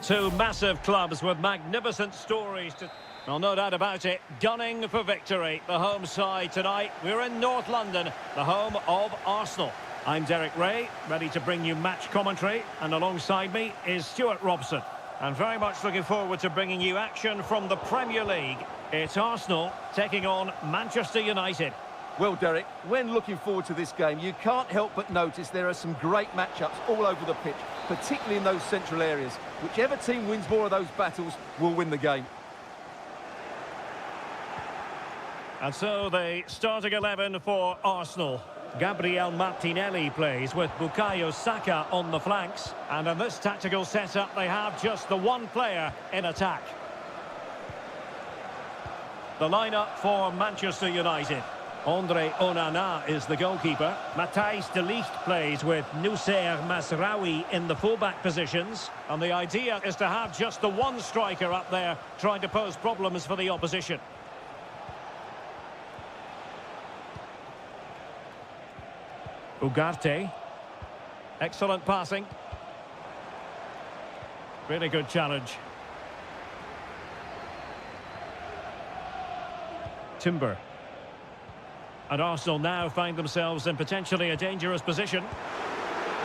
Two massive clubs with magnificent stories to... Well, no doubt about it, gunning for victory. The home side tonight. We're in North London, the home of Arsenal. I'm Derek Ray, ready to bring you match commentary, and alongside me is Stuart Robson. And very much looking forward to bringing you action from the Premier League. It's Arsenal taking on Manchester United. Well, Derek, when looking forward to this game, you can't help but notice there are some great matchups all over the pitch, particularly in those central areas. Whichever team wins more of those battles will win the game. And so the starting 11 for Arsenal. Gabriel Martinelli plays with Bukayo Saka on the flanks. And in this tactical setup, they have just the one player in attack. The lineup for Manchester United. Andre Onana is the goalkeeper. Matthijs de Ligt plays with Noussair Mazraoui in the fullback positions. And the idea is to have just the one striker up there trying to pose problems for the opposition. Ugarte. Excellent passing. Really good challenge. Timber. And Arsenal now find themselves in potentially a dangerous position.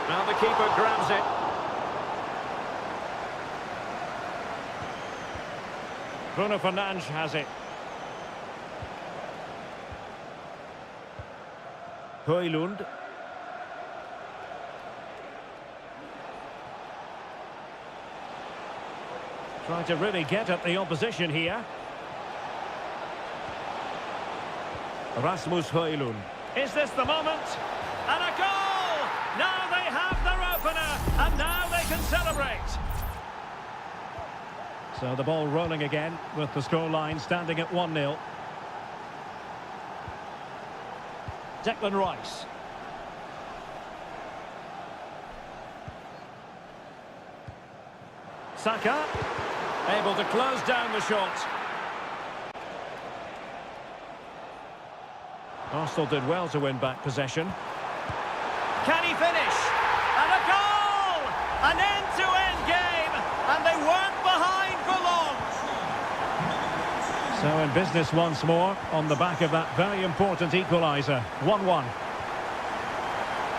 Now the keeper grabs it. Bruno Fernandes has it. Højlund. Trying to really get at the opposition here. Rasmus Højlund. Is this the moment? And a goal! Now they have their opener, and now they can celebrate. So the ball rolling again with the scoreline standing at 1-0. Declan Rice. Saka, able to close down the shot. Arsenal did well to win back possession. Can he finish? And a goal! An end-to-end game, and they weren't behind for long. So in business once more, on the back of that very important equaliser. 1-1.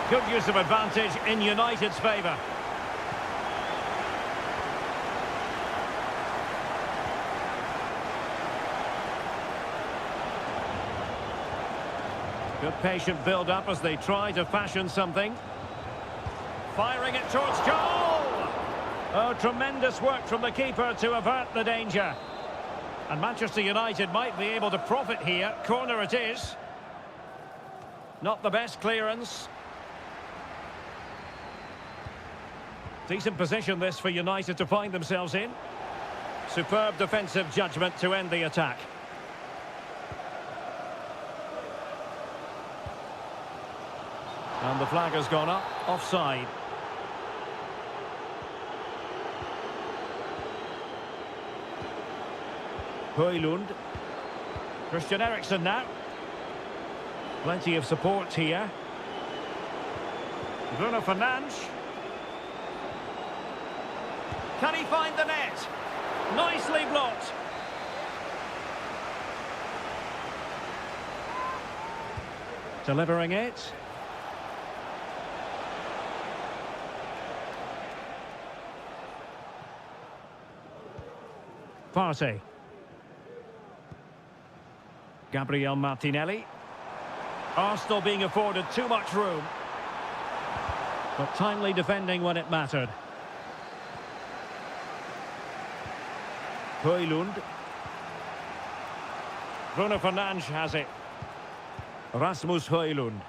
Good use of advantage in United's favour. Good patient build-up as they try to fashion something. Firing it towards goal! Oh, tremendous work from the keeper to avert the danger. And Manchester United might be able to profit here. Corner it is. Not the best clearance. Decent position this for United to find themselves in. Superb defensive judgment to end the attack. And the flag has gone up, offside. Højlund. Christian Eriksen now. Plenty of support here. Bruno Fernandes. Can he find the net? Nicely blocked. Delivering it. Partey. Gabriel Martinelli. Arsenal being afforded too much room. But timely defending when it mattered. Højlund. Bruno Fernandes has it. Rasmus Højlund.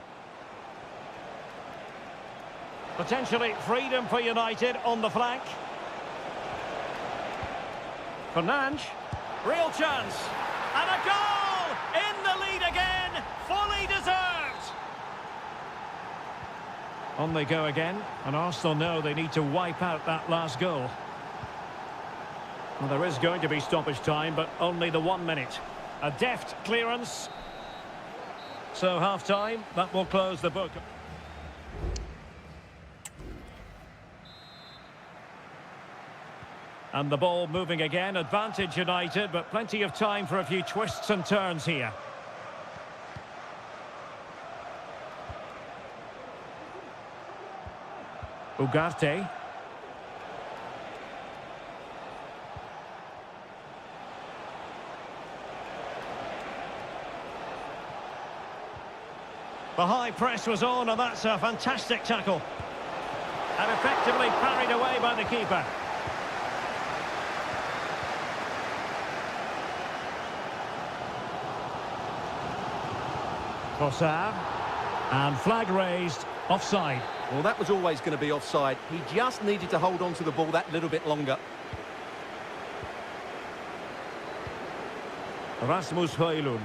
Potentially freedom for United on the flank. Fernandes, real chance, and a goal! In the lead again, fully deserved! On they go again, and Arsenal know they need to wipe out that last goal. Well, there is going to be stoppage time, but only the 1 minute. A deft clearance. So half-time, that will close the book. And the ball moving again, advantage United, but plenty of time for a few twists and turns here. Ugarte. The high press was on, and that's a fantastic tackle. And effectively parried away by the keeper. Trossard. And flag raised, offside. Well, that was always going to be offside. He just needed to hold on to the ball that little bit longer. Rasmus Højlund.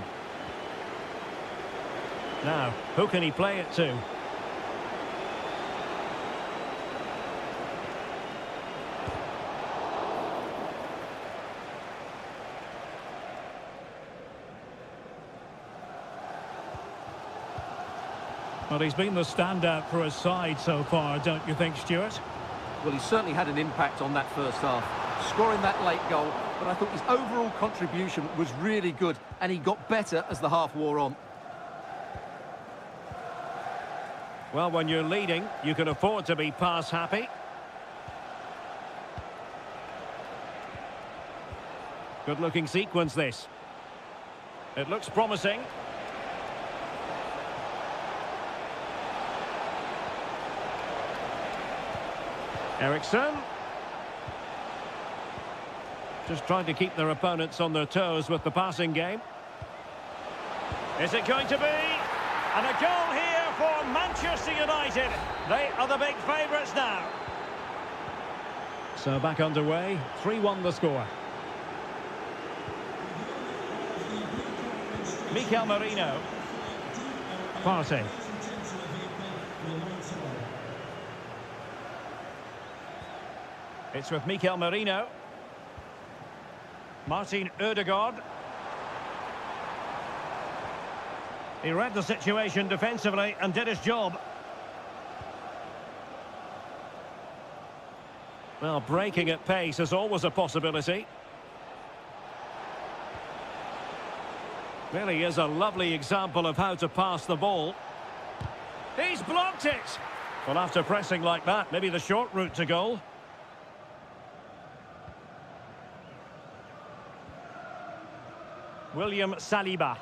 Now, who can he play it to? Well, he's been the standout for his side so far, don't you think, Stuart? Well, he certainly had an impact on that first half, scoring that late goal, but I thought his overall contribution was really good, and he got better as the half wore on. Well, when you're leading, you can afford to be pass happy. Good-looking sequence, this. It looks promising. Eriksson. Just trying to keep their opponents on their toes with the passing game. Is it going to be? And a goal here for Manchester United. They are the big favourites now. So back underway, 3-1 the score. Mikel Merino. Partey. It's with Mikel Merino. Martin Ødegaard. He read the situation defensively and did his job. Well, breaking at pace is always a possibility. Really is a lovely example of how to pass the ball. He's blocked it! Well, after pressing like that, maybe the short route to goal. William Saliba.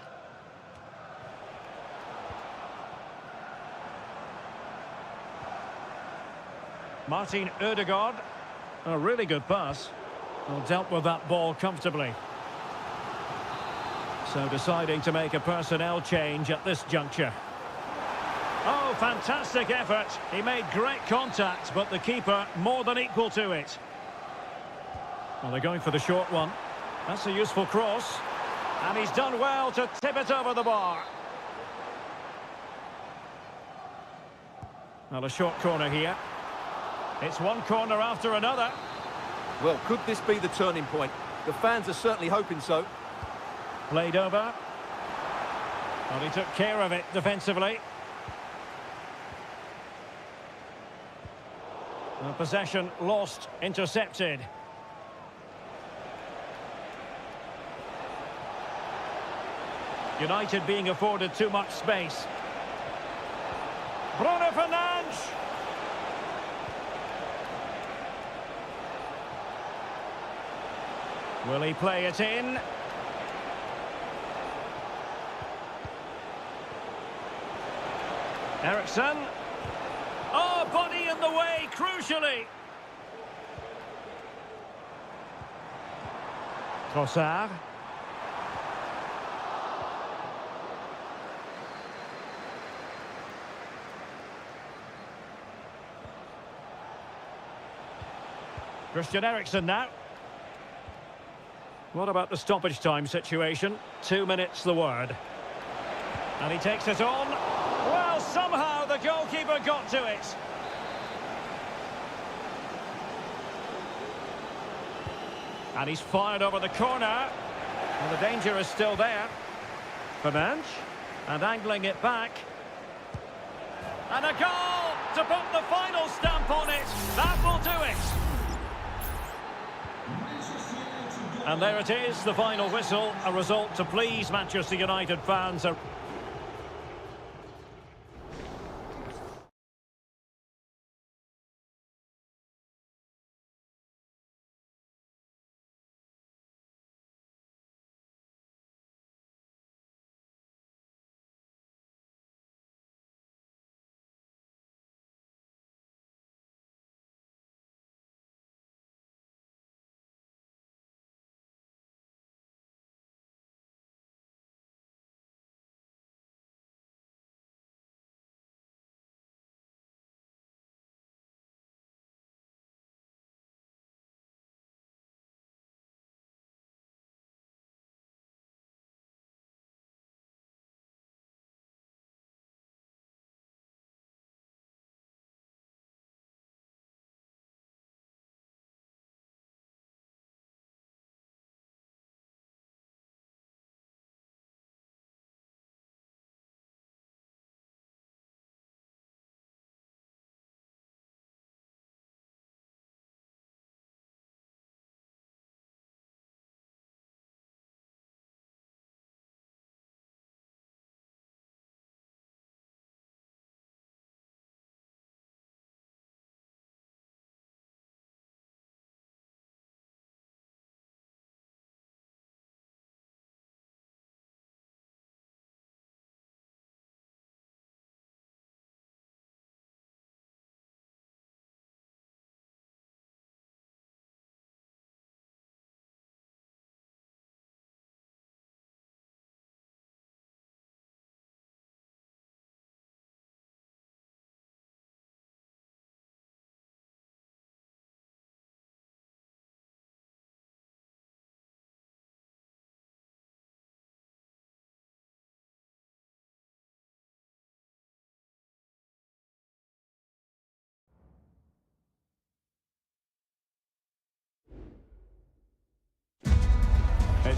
Martin Ødegaard. A really good pass. Well, dealt with that ball comfortably. So deciding to make a personnel change at this juncture. Oh, fantastic effort. He made great contact, but the keeper more than equal to it. Well, they're going for the short one. That's a useful cross. And he's done well to tip it over the bar. Well, a short corner here. It's one corner after another. Well, could this be the turning point? The fans are certainly hoping so. Played over. Well, he took care of it defensively. Well, possession lost, intercepted. United being afforded too much space. Bruno Fernandes. Will he play it in? Eriksson. Oh, body in the way, crucially. Trossard. Christian Eriksen now. What about the stoppage time situation? 2 minutes the word. And he takes it on. Well, somehow the goalkeeper got to it. And he's fired over the corner. And the danger is still there. Fernandes. And angling it back. And a goal to put the final stamp on it. That will do it. And there it is, the final whistle, a result to please Manchester United fans.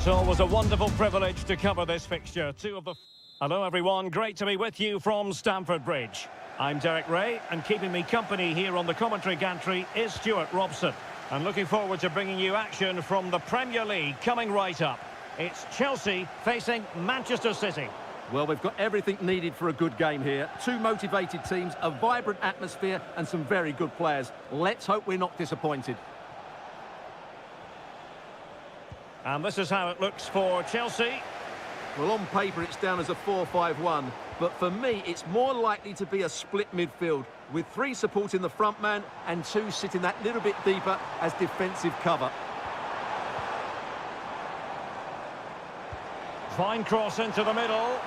It's always a wonderful privilege to cover this fixture. Hello everyone, great to be with you from Stamford Bridge. I'm Derek Ray, and keeping me company here on the commentary gantry is Stuart Robson. And looking forward to bringing you action from the Premier League coming right up. It's Chelsea facing Manchester City. Well, we've got everything needed for a good game here. Two motivated teams, a vibrant atmosphere and some very good players. Let's hope we're not disappointed. And this is how it looks for Chelsea. Well, on paper it's down as a 4-5-1, but for me it's more likely to be a split midfield, with three supporting the front man and two sitting that little bit deeper as defensive cover. Fine cross into the middle.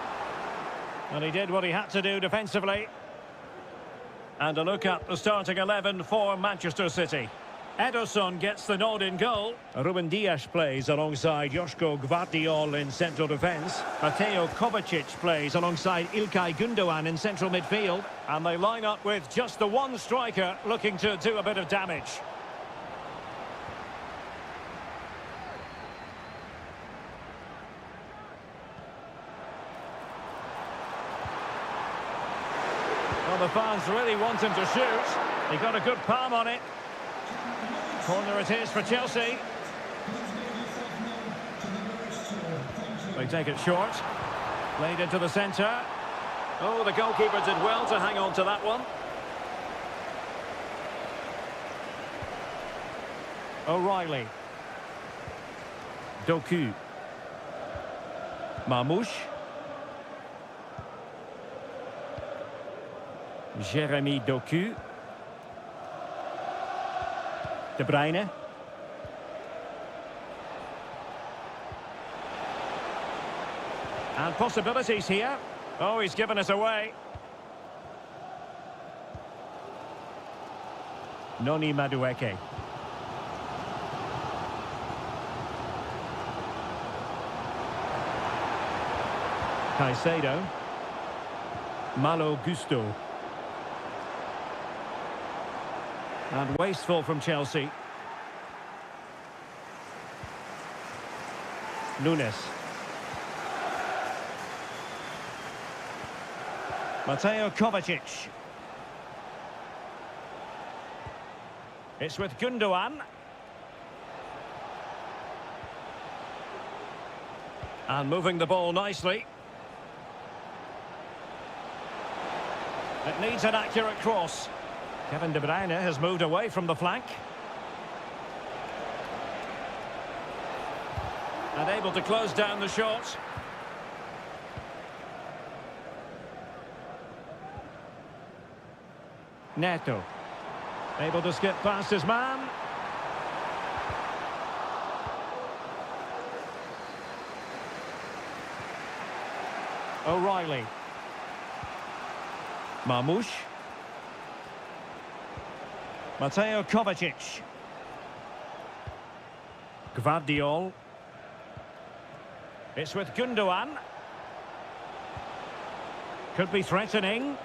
And he did what he had to do defensively. And a look at the starting 11 for Manchester City. Ederson gets the nod in goal. Ruben Dias plays alongside Joško Gvardiol in central defence. Mateo Kovacic plays alongside İlkay Gündoğan in central midfield. And they line up with just the one striker looking to do a bit of damage. Well, the fans really want him to shoot. He got a good palm on it. Corner it is for Chelsea. They take it short. Played into the centre. Oh, the goalkeeper did well to hang on to that one. O'Reilly. Doku. Marmoush. Jeremy Doku. De Bruyne. And possibilities here. Oh, he's given us away. Noni Madueke. Caicedo. Malo Gusto. And wasteful from Chelsea. Nunes. Mateo Kovacic. It's with Gündoğan. And moving the ball nicely. It needs an accurate cross. Kevin De Bruyne has moved away from the flank. And able to close down the shot. Neto. Able to skip past his man. O'Reilly. Marmoush. Mateo Kovacic. Gvardiol. It's with Gundogan. Could be threatening.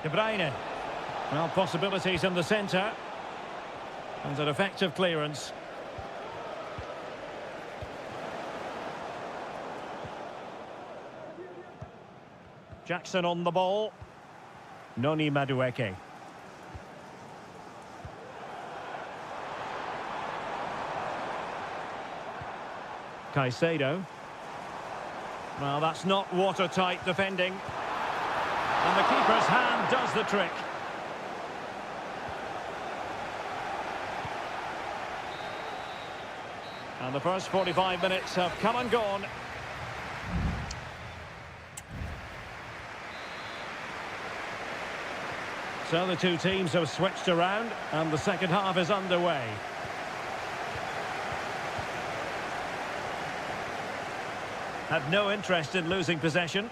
De Bruyne. Well, possibilities in the centre. And an effective clearance. Jackson on the ball. Noni Madueke. Caicedo. Well, that's not watertight defending. And the keeper's hand does the trick. And the first 45 minutes have come and gone. So the two teams have switched around and the second half is underway. Had no interest in losing possession.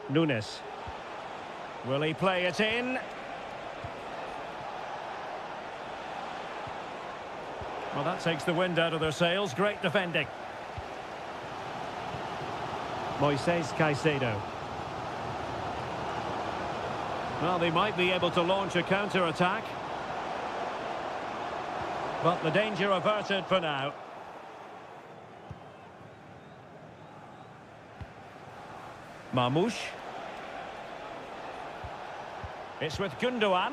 Nunes. Will he play it in? Well, that takes the wind out of their sails. Great defending. Moises Caicedo. Well, they might be able to launch a counter-attack. But the danger averted for now. Marmoush. It's with Gundogan.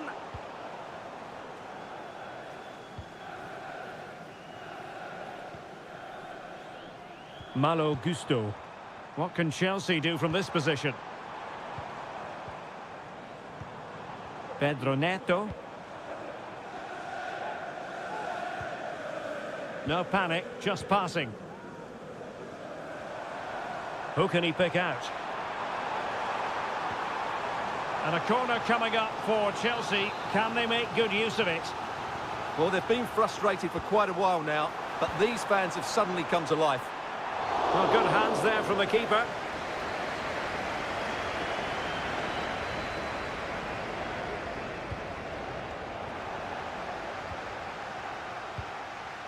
Malo Gusto. What can Chelsea do from this position? Pedro Neto. No panic, just passing. Who can he pick out? And a corner coming up for Chelsea. Can they make good use of it? Well, they've been frustrated for quite a while now, but these fans have suddenly come to life. Well, good hands there from the keeper.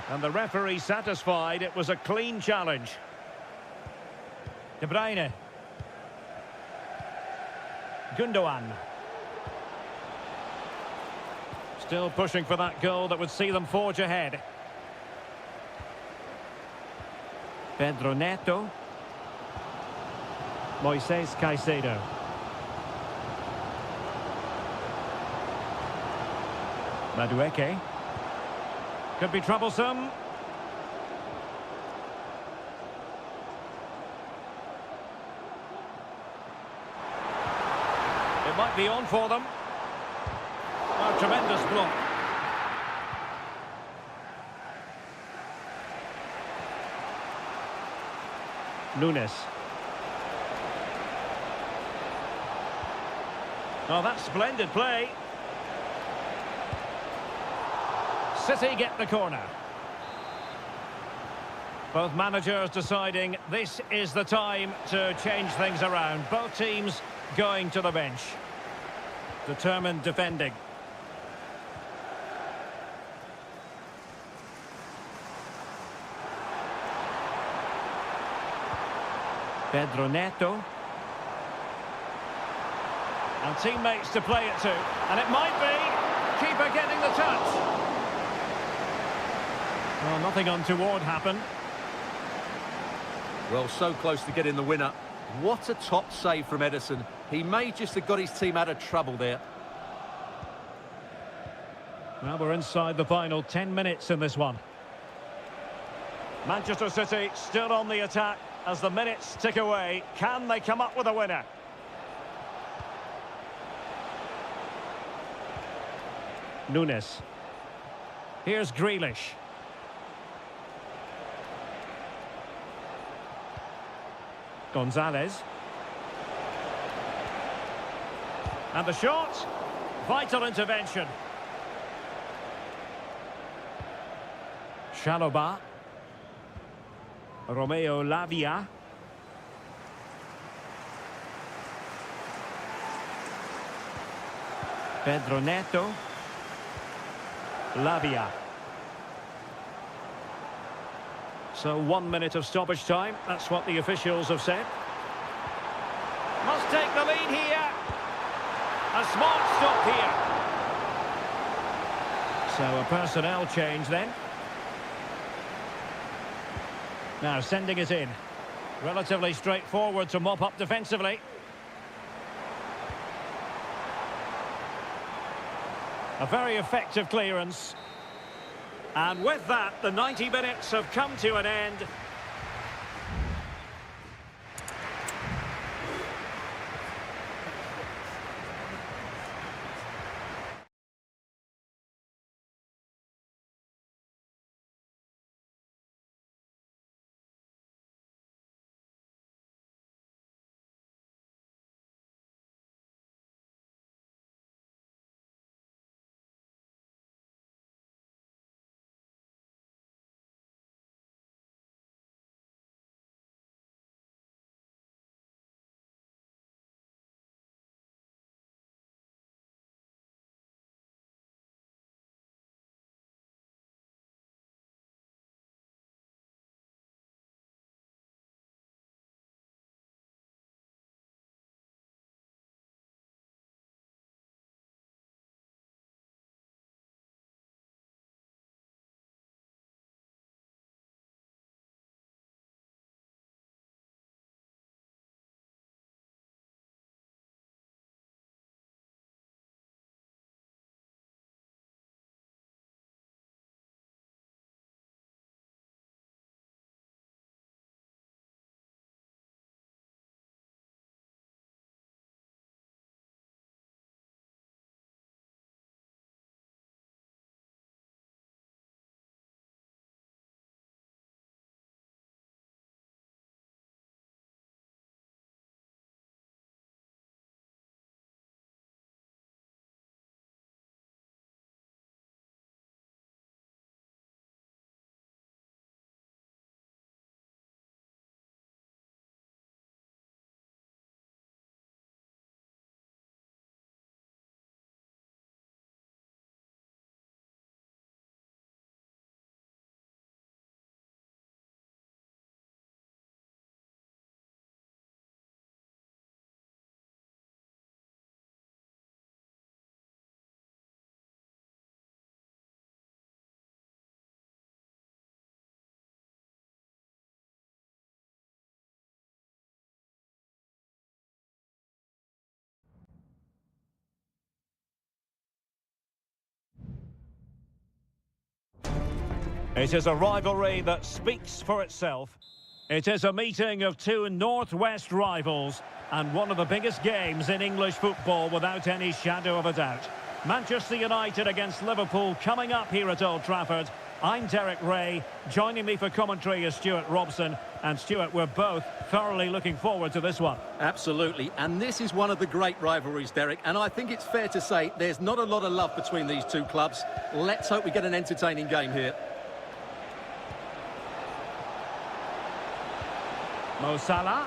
And the referee satisfied it was a clean challenge. De Bruyne. Gundogan. Still pushing for that goal that would see them forge ahead. Pedro Neto. Moises Caicedo. Madueke. Could be troublesome. It might be on for them. A tremendous block. Nunes. Oh, that's splendid play. City get the corner. Both managers deciding this is the time to change things around. Both teams going to the bench. Determined defending. Pedro Neto. And teammates to play it to. And it might be. Keeper getting the touch. Well, nothing untoward happened. Well, so close to getting the winner. What a top save from Ederson. He may just have got his team out of trouble there. Well, we're inside the final 10 minutes in this one. Manchester City still on the attack as the minutes tick away. Can they come up with a winner? Nunes. Here's Grealish. Gonzalez. And the shot. Vital intervention. Chalobah. Romeo Lavia. Pedro Neto. Lavia. So 1 minute of stoppage time. That's what the officials have said. Must take the lead here. A smart stop here. So a personnel change then. Now sending it in. Relatively straightforward to mop up defensively. A very effective clearance. And with that, the 90 minutes have come to an end. It is a rivalry that speaks for itself. It is a meeting of two northwest rivals and one of the biggest games in English football without any shadow of a doubt. Manchester United against Liverpool coming up here at Old Trafford. I'm Derek Ray. Joining me for commentary is Stuart Robson. And Stuart, we're both thoroughly looking forward to this one. Absolutely, and this is one of the great rivalries, Derek, and I think it's fair to say there's not a lot of love between these two clubs. Let's hope we get an entertaining game here. Mo Salah,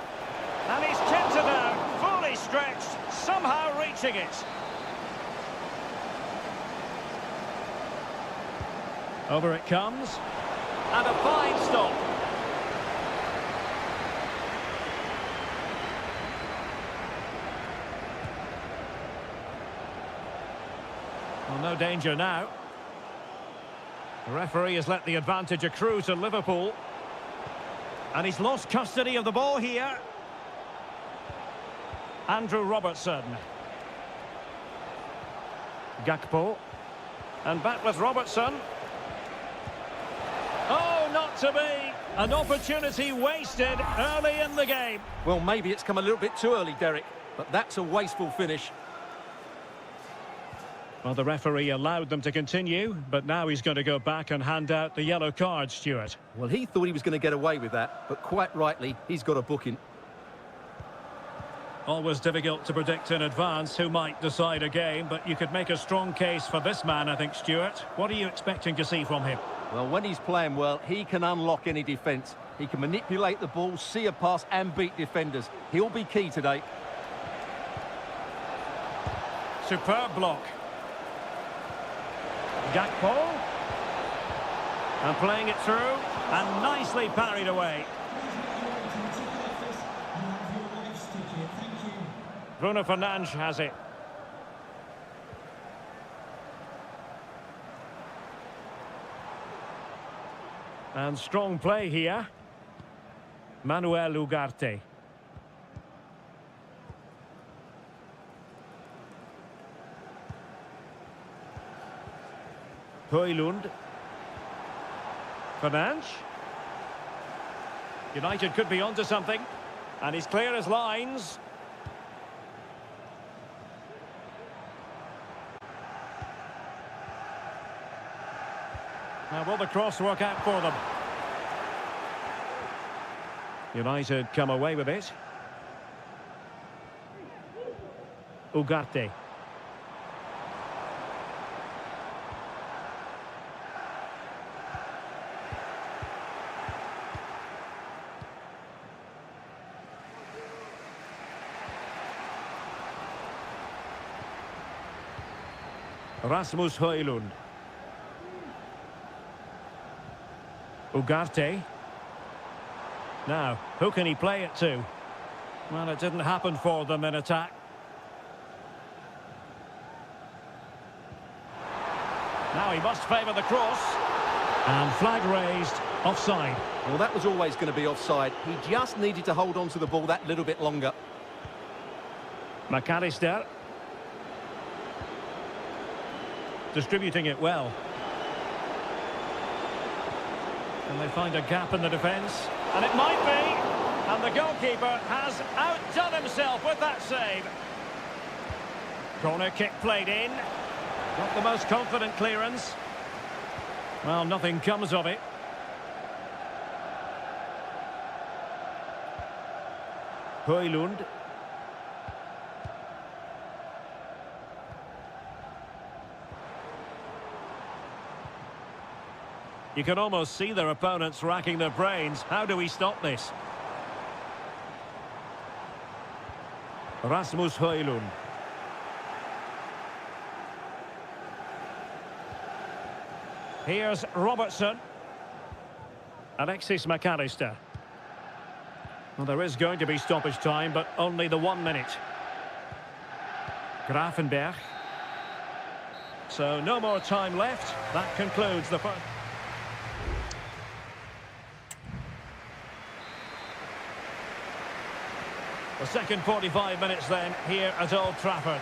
and he's kept it out, fully stretched, somehow reaching it. Over it comes. And a fine stop. Well, no danger now. The referee has let the advantage accrue to Liverpool. And he's lost custody of the ball here. Andrew Robertson. Gakpo. And back with Robertson. Oh, not to be. An opportunity wasted early in the game. Well, maybe it's come a little bit too early, Derek, but that's a wasteful finish. Well, the referee allowed them to continue, but now he's going to go back and hand out the yellow card, Stuart. Well, he thought he was going to get away with that, but quite rightly, he's got a booking. Always difficult to predict in advance who might decide a game, but you could make a strong case for this man, I think, Stuart. What are you expecting to see from him? Well, when he's playing well, he can unlock any defence. He can manipulate the ball, see a pass and beat defenders. He'll be key today. Superb block. Gakpo. And playing it through, and nicely parried away. Bruno Fernandes has it. And strong play here. Manuel Ugarte. Højlund. Fernandes. United could be onto something. And he's clear as lines. Now will the cross work out for them? United come away with it. Ugarte. Rasmus Højlund. Ugarte. Now, who can he play it to? Well, it didn't happen for them in attack. Now he must favour the cross. And flag raised, offside. Well, that was always going to be offside. He just needed to hold on to the ball that little bit longer. McAllister. Distributing it well. And they find a gap in the defence. And it might be. And the goalkeeper has outdone himself with that save. Corner kick played in. Not the most confident clearance. Well, nothing comes of it. Højlund. You can almost see their opponents racking their brains. How do we stop this? Rasmus Højlund. Here's Robertson. Alexis McAllister. Well, there is going to be stoppage time, but only the 1 minute. Gravenberch. So no more time left. That concludes the first. The second 45 minutes then here at Old Trafford.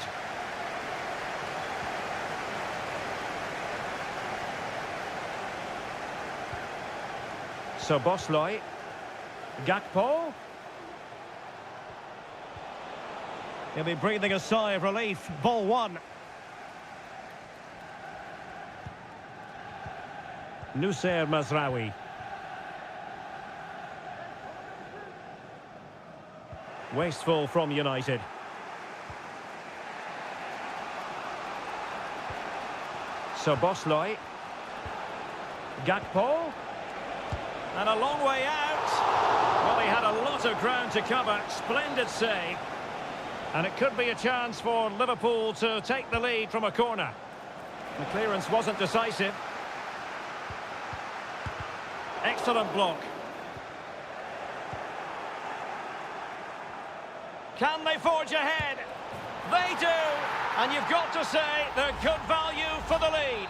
So Bosley. Gakpo. He'll be breathing a sigh of relief. Ball one. Noussair Mazraoui. Wasteful from United. So Bosley. Gakpo. And a long way out. Well, he had a lot of ground to cover. Splendid save. And it could be a chance for Liverpool to take the lead from a corner. The clearance wasn't decisive. Excellent block. Can they forge ahead? They do! And you've got to say they're good value for the lead.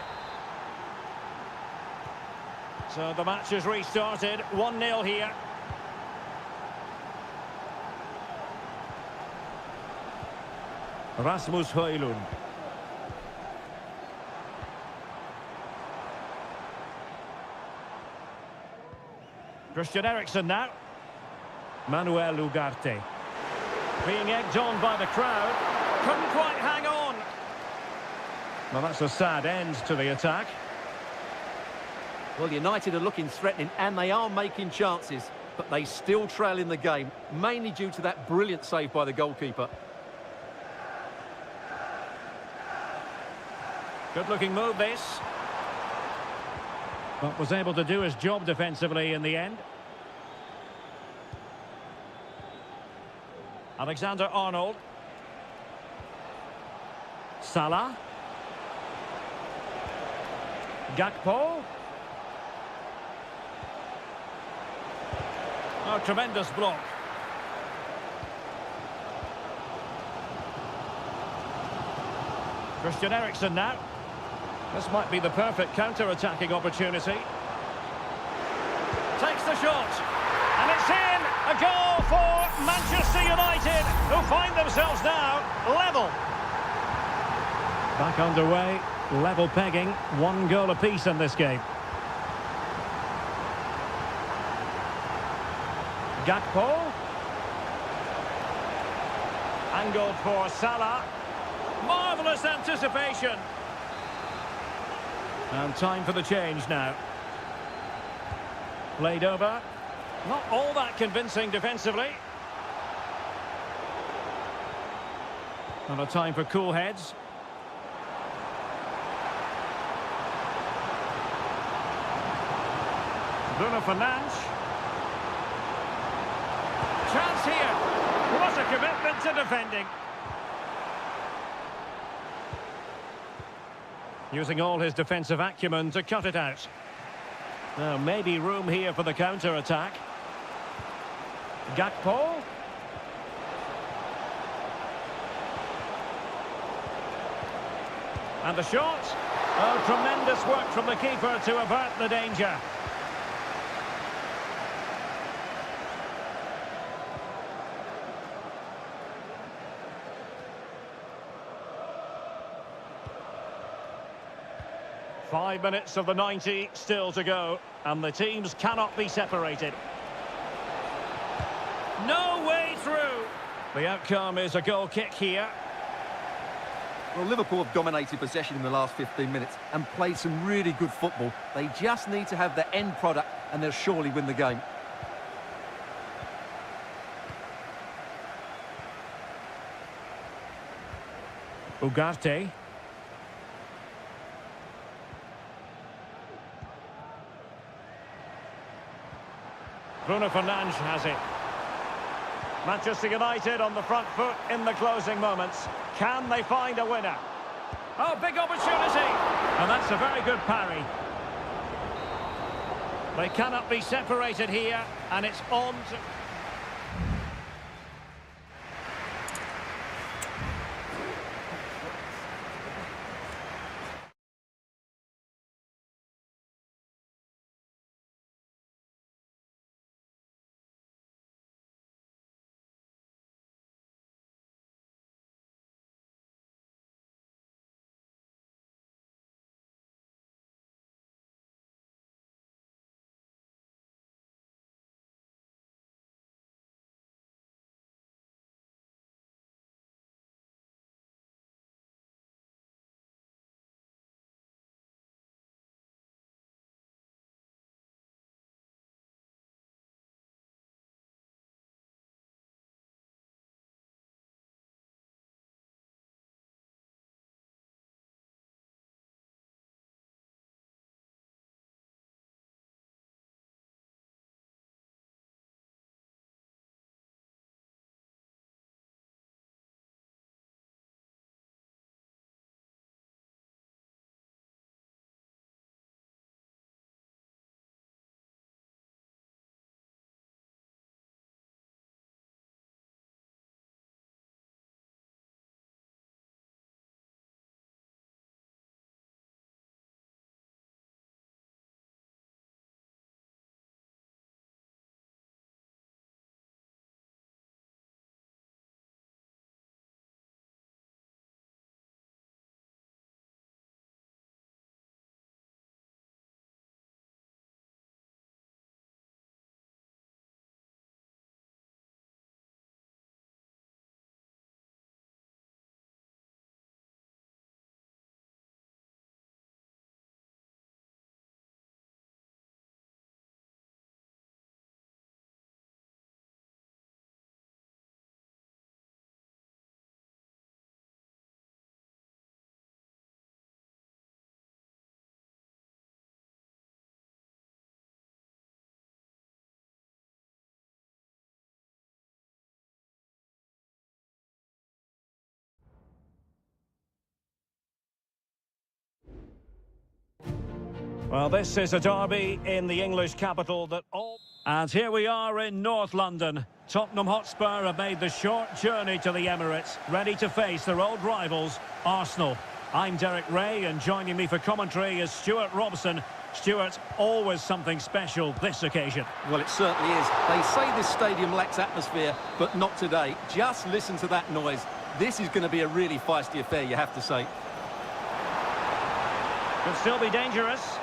So the match has restarted. 1-0 here. Rasmus Højlund. Christian Eriksen now. Manuel Ugarte. Being egged on by the crowd. Couldn't quite hang on. Well, that's a sad end to the attack. Well, United are looking threatening and they are making chances, but they still trail in the game, mainly due to that brilliant save by the goalkeeper. Good-looking move, this. But was able to do his job defensively in the end. Alexander-Arnold. Salah. Gakpo. Oh, tremendous block. Christian Eriksen now. This might be the perfect counter-attacking opportunity. Takes the shot. And it's in! A goal for Manchester United, who find themselves now level. Back underway, level pegging, 1 goal apiece in this game. Gakpo. Angled for Salah. Marvellous anticipation. And time for the change now. Played over. Not all that convincing defensively. And a time for cool heads. Bruno Fernandes. Chance here. What a commitment to defending. Using all his defensive acumen to cut it out. Now, maybe room here for the counter-attack. Gakpo. And the shot. Oh, tremendous work from the keeper to avert the danger. Five minutes of the 90 still to go, and the teams cannot be separated. No way through. The outcome is a goal kick here. Well, Liverpool have dominated possession in the last 15 minutes and played some really good football. They just need to have the end product and they'll surely win the game. Ugarte. Bruno Fernandes has it. Manchester United on the front foot in the closing moments. Can they find a winner? Oh, big opportunity! And that's a very good parry. They cannot be separated here, and it's on to... Well, this is a derby in the English capital that all... And here we are in North London. Tottenham Hotspur have made the short journey to the Emirates, ready to face their old rivals, Arsenal. I'm Derek Ray, and joining me for commentary is Stuart Robson. Stuart, always something special this occasion. Well, it certainly is. They say this stadium lacks atmosphere, but not today. Just listen to that noise. This is going to be a really feisty affair, you have to say. Could still be dangerous.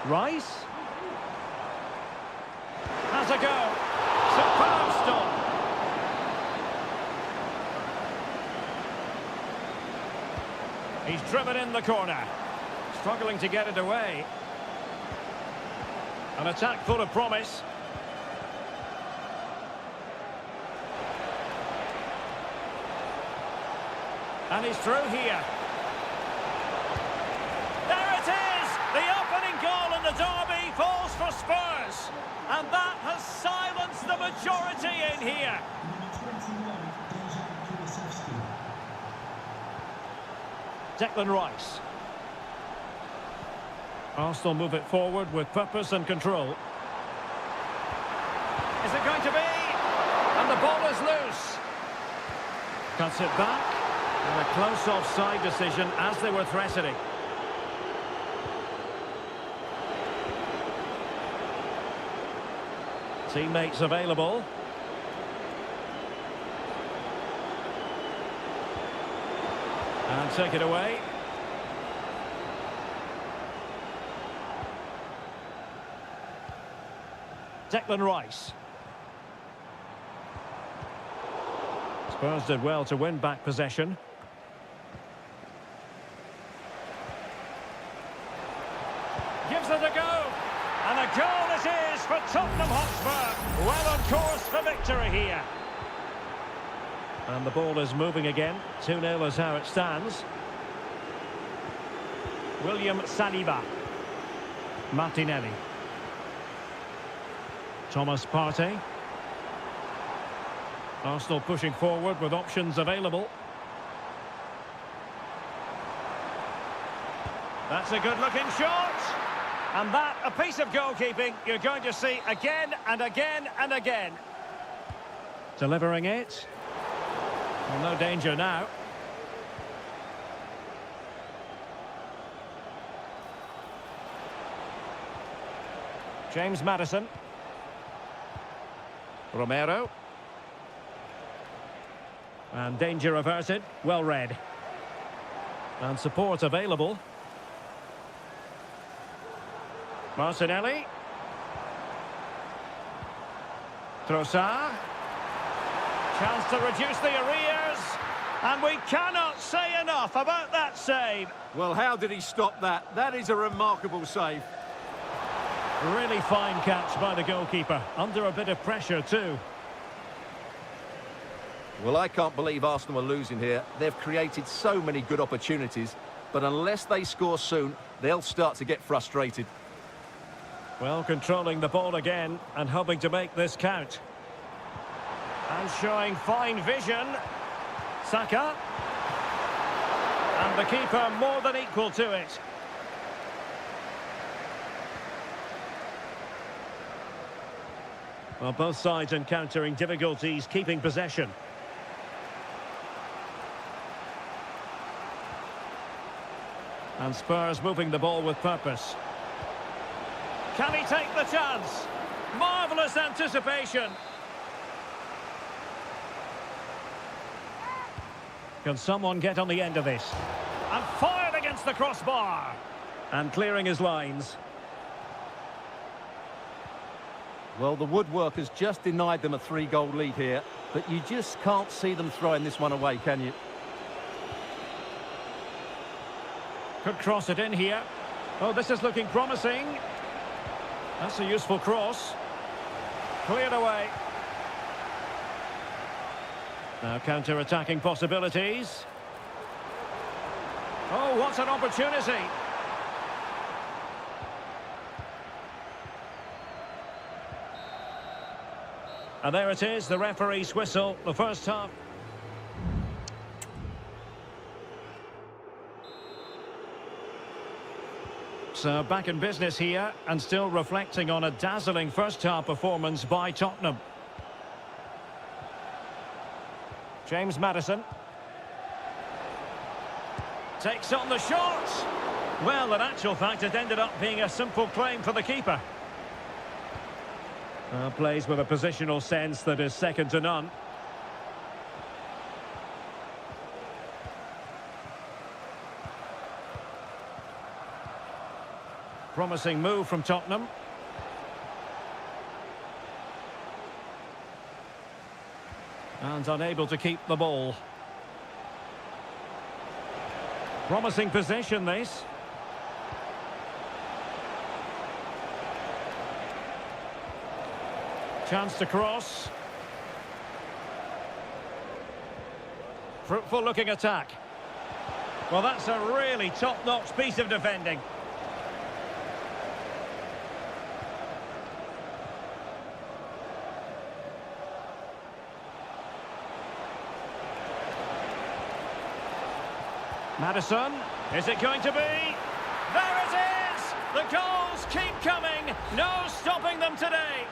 Rice. Has a go. Superb stop. He's driven in the corner. Struggling to get it away. An attack full of promise. And he's through here. There it is! The opening goal in the derby falls for Spurs. And that has silenced the majority in here. Declan Rice. Arsenal move it forward with purpose and control. Is it going to be? And the ball is loose. Cuts it back. And a close offside decision as they were threatening. Teammates available. And take it away. Declan Rice. Spurs did well to win back possession. Gives it a go. And a goal it is for Tottenham Hotspur. Well on course for victory here. And the ball is moving again. 2-0 is how it stands. William Saliba. Martinelli. Thomas Partey. Arsenal pushing forward with options available. That's a good-looking shot. And that, a piece of goalkeeping you're going to see again and again and again. Delivering it. Well, no danger now. James Maddison. Romero. And danger averted. Well read. And support available. Martinelli. Trossard. Chance to reduce the arrears. And we cannot say enough about that save. Well, how did he stop that? That is a remarkable save. Really fine catch by the goalkeeper. Under a bit of pressure too. Well, I can't believe Arsenal are losing here. They've created so many good opportunities, but unless they score soon, they'll start to get frustrated. Well, controlling the ball again and hoping to make this count. And showing fine vision. Saka. And the keeper more than equal to it. Well, both sides encountering difficulties keeping possession. And Spurs moving the ball with purpose. Can he take the chance? Marvellous anticipation. Can someone get on the end of this? And fired against the crossbar. And clearing his lines. Well, the woodwork has just denied them a 3-goal lead here, but you just can't see them throwing this one away, can you? Could cross it in here. Oh, this is looking promising. That's a useful cross. Cleared away. Now counter-attacking possibilities. Oh, what an opportunity. And there it is, the referee's whistle, the first half. So back in business here and still reflecting on a dazzling first-half performance by Tottenham. James Maddison. Takes on the shot. Well, in actual fact, it ended up being a simple claim for the keeper. Plays with a positional sense that is second to none. Promising move from Tottenham. And unable to keep the ball. Promising possession, this. Chance to cross. Fruitful looking attack. Well, that's a really top-notch piece of defending. Maddison, is it going to be? There it is! The goals keep coming, no stopping them today.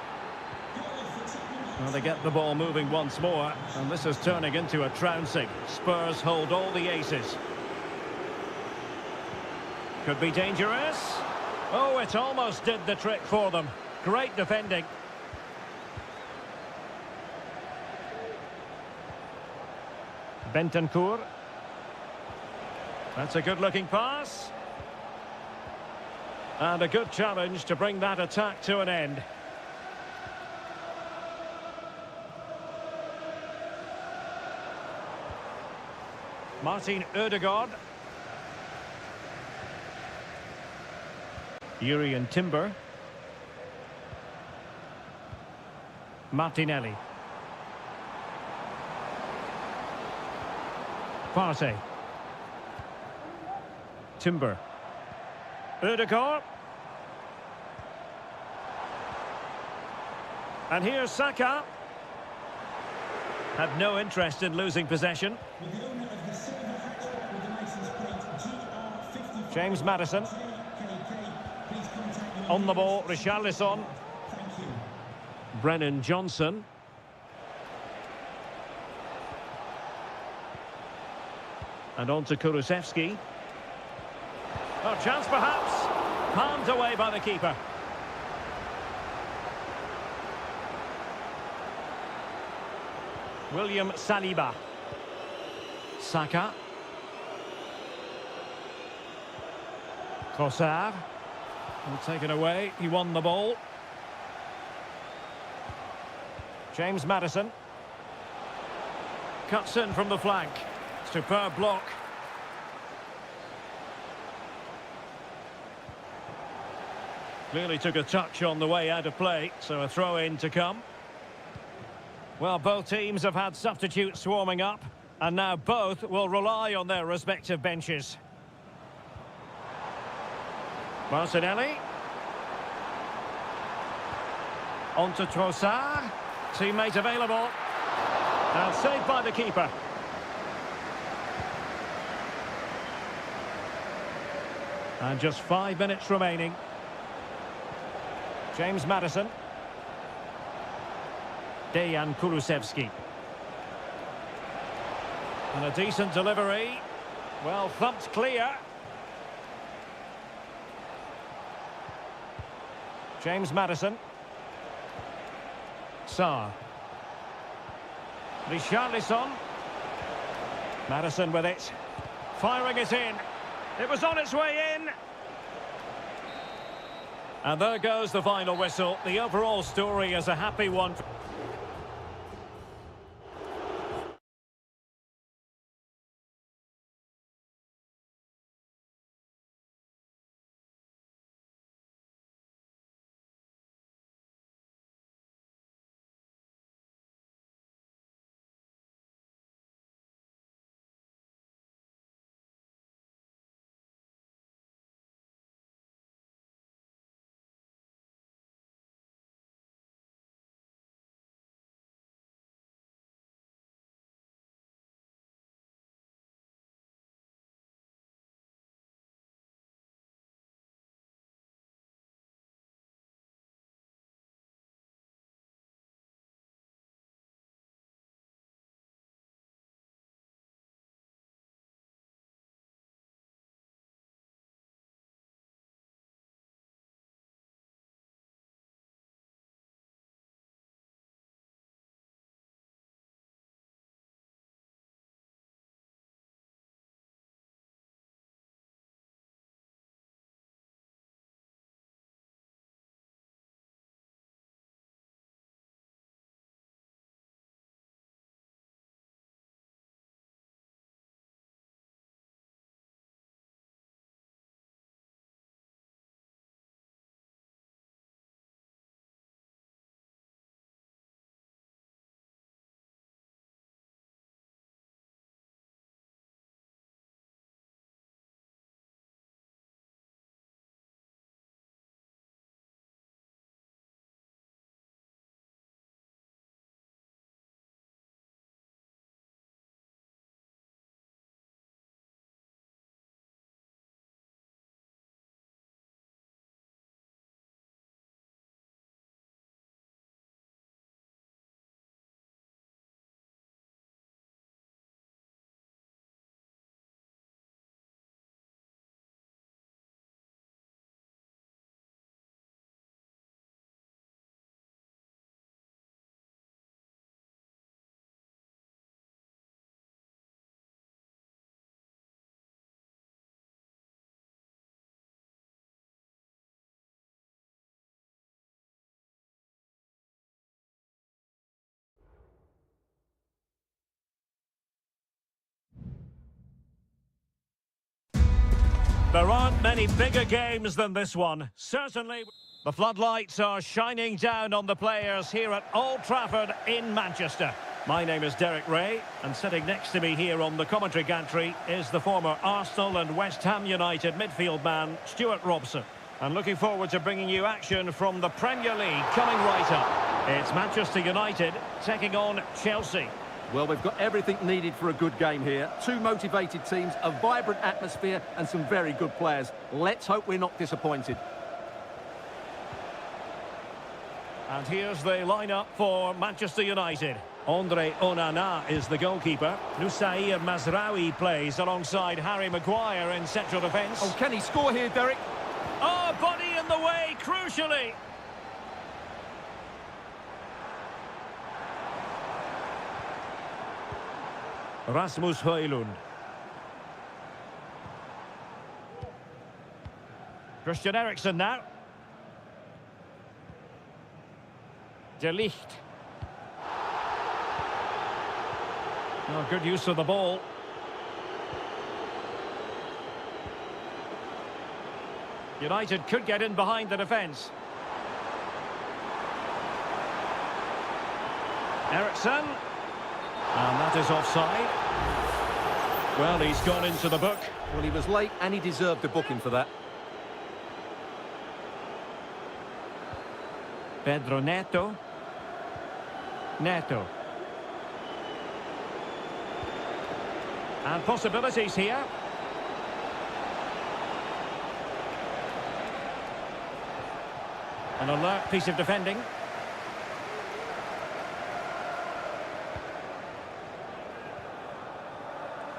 Well, they get the ball moving once more, and this is turning into a trouncing. Spurs hold all the aces. Could be dangerous. Oh, it almost did the trick for them. Great defending. Bentancur. That's a good-looking pass. And a good challenge to bring that attack to an end. Martin Ødegaard. Jurriën Timber. Martinelli. Partey. Timber. Ødegaard. And here's Saka. Had no interest in losing possession. James Maddison. On the ball, Richarlison. Brennan Johnson. And on to Kulusevski. Oh, chance perhaps. Palmed away by the keeper. William Saliba. Saka. Trossard. Taken away. He won the ball. James Maddison. Cuts in from the flank. Superb block. Clearly took a touch on the way out of play, so a throw-in to come. Well, both teams have had substitutes warming up, and now both will rely on their respective benches. Martinelli. On to Trossard. Teammate available. And saved by the keeper. And just 5 minutes remaining. James Maddison. Dejan Kulusevski. And a decent delivery. Well thumped clear. James Maddison. Sarr. Richarlison. Maddison with it. Firing it in. It was on its way in. And there goes the final whistle. The overall story is a happy one. There aren't many bigger games than this one. Certainly, the floodlights are shining down on the players here at Old Trafford in Manchester. My name is Derek Ray, and sitting next to me here on the commentary gantry is the former Arsenal and West Ham United midfield man, Stuart Robson. And looking forward to bringing you action from the Premier League coming right up. It's Manchester United taking on Chelsea. Well, we've got everything needed for a good game here. Two motivated teams, a vibrant atmosphere and some very good players. Let's hope we're not disappointed. And here's the lineup for Manchester United. Andre Onana is the goalkeeper. Nusair Mazraoui plays alongside Harry Maguire in central defence. Oh, can he score here, Derek? Oh, body in the way, crucially. Rasmus Højlund. Christian Eriksen now. De Ligt. Oh, good use of the ball. United could get in behind the defence. Eriksen. And that is offside. Well, he's gone into the book. Well, he was late and he deserved a booking for that. Pedro Neto. Neto. And possibilities here. An alert piece of defending.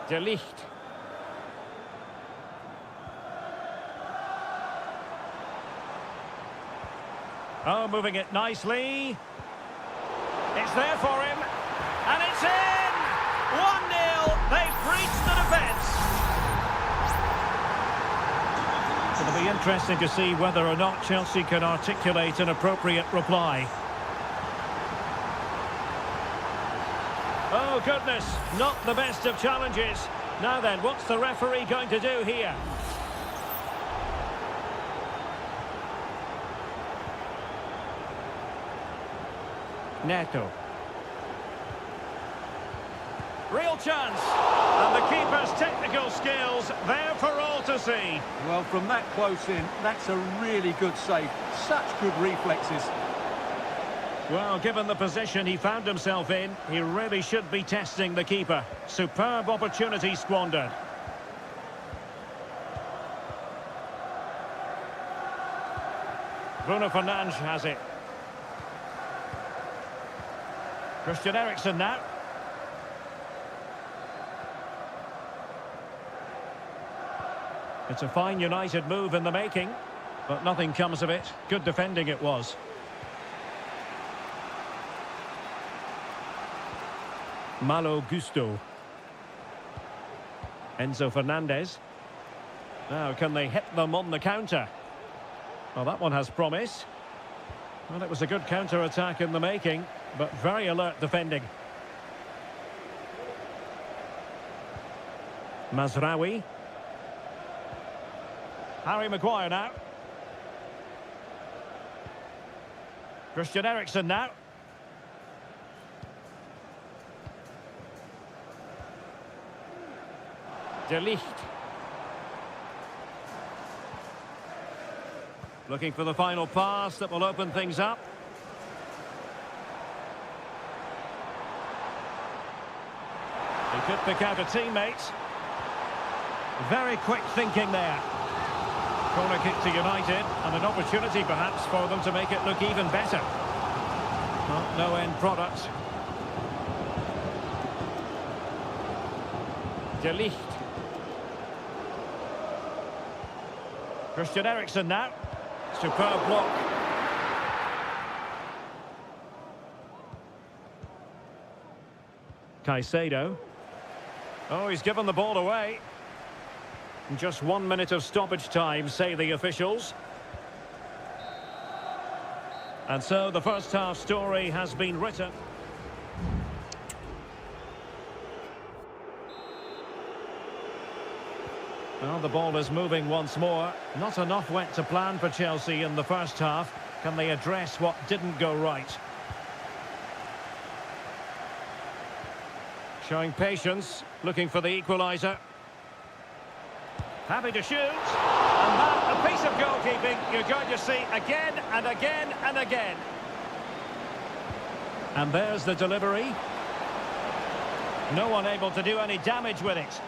De Ligt. Oh, moving it nicely. It's there for him. And it's in! 1-0. They've breached the defence. It'll be interesting to see whether or not Chelsea can articulate an appropriate reply. Oh, goodness, not the best of challenges. Now then, what's the referee going to do here? Neto. Real chance. And the keeper's technical skills there for all to see. Well, from that close in, that's a really good save. Such good reflexes. Well, given the position he found himself in, he really should be testing the keeper. Superb opportunity squandered. Bruno Fernandes has it. Christian Eriksen now. It's a fine United move in the making, but nothing comes of it. Good defending it was. Malo Gusto. Enzo Fernandez. Now, can they hit them on the counter? Well, that one has promise. Well, it was a good counter-attack in the making, but very alert defending. Mazraoui. Harry Maguire now. Christian Eriksen now. De Ligt. Looking for the final pass that will open things up. He could pick out a teammate. Very quick thinking there. Corner kick to United, and an opportunity perhaps for them to make it look even better. Well, no end product. De Ligt. Christian Eriksen now. Superb block. Caicedo. Oh, he's given the ball away. Just 1 minute of stoppage time, say the officials. And so the first half story has been written. Well, the ball is moving once more. Not enough went to plan for Chelsea in the first half. Can they address what didn't go right? Showing patience, looking for the equaliser. Happy to shoot. And that, a piece of goalkeeping you're going to see again and again and again. And there's the delivery. No one able to do any damage with it.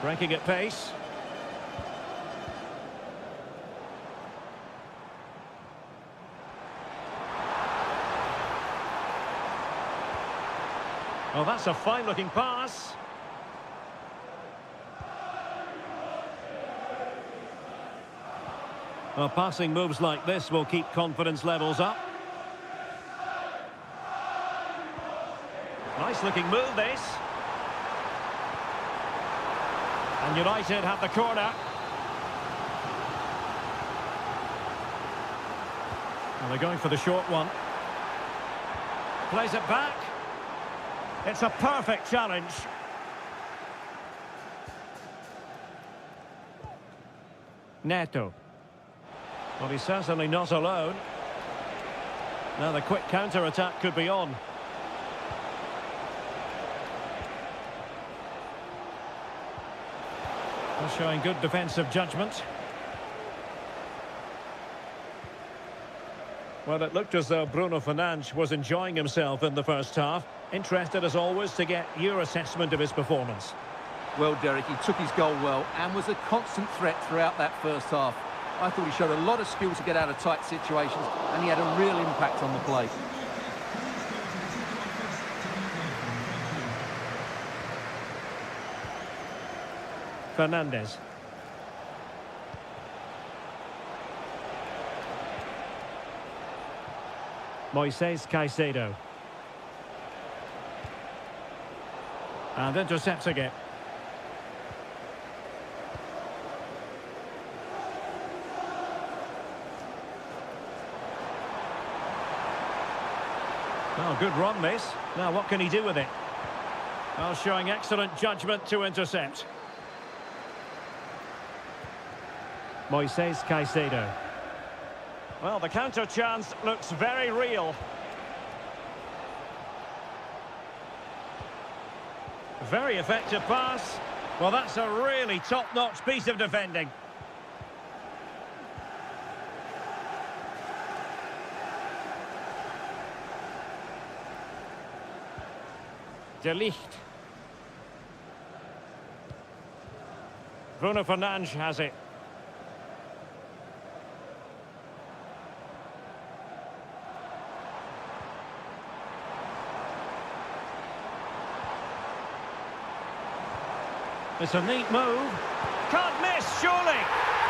Breaking at pace. Oh, that's a fine-looking pass. Well, passing moves like this will keep confidence levels up. Nice-looking move, this. And United have the corner. Well, they're going for the short one. Plays it back. It's a perfect challenge. Neto. Well, he's certainly not alone. Now the quick counter-attack could be on. Well, showing good defensive judgment. Well, it looked as though Bruno Fernandes was enjoying himself in the first half. Interested, as always, to get your assessment of his performance. Well, Derek, he took his goal well and was a constant threat throughout that first half. I thought he showed a lot of skill to get out of tight situations, and he had a real impact on the play. Fernandes. Moises Caicedo. And intercepting it. Oh, good run, this. Now, what can he do with it? Well, showing excellent judgment to intercept. Moises Caicedo. Well, the counter chance looks very real. Very effective pass. Well, that's a really top-notch piece of defending. De Ligt. Bruno Fernandes has it. It's a neat move. Can't miss, surely.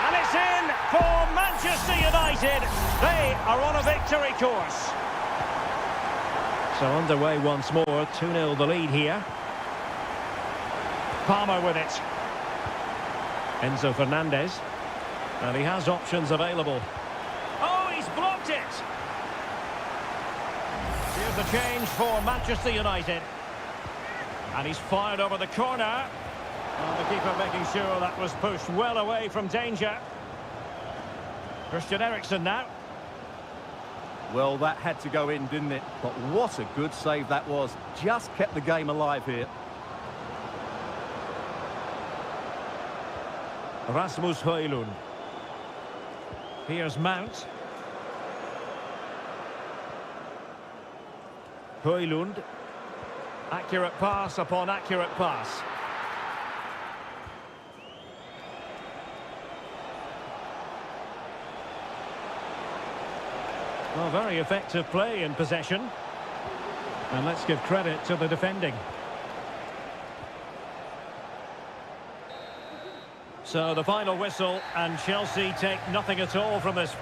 And it's in for Manchester United. They are on a victory course. So underway once more. 2-0 the lead here. Palmer with it. Enzo Fernandez. And he has options available. Oh, he's blocked it. Here's the change for Manchester United. And he's fired over the corner. And the keeper making sure that was pushed well away from danger. Christian Eriksen now. Well, that had to go in, didn't it? But what a good save that was. Just kept the game alive here. Rasmus Højlund. Here's Mount. Højlund. Accurate pass upon accurate pass. Well, very effective play in possession. And let's give credit to the defending. So the final whistle, and Chelsea take nothing at all from this.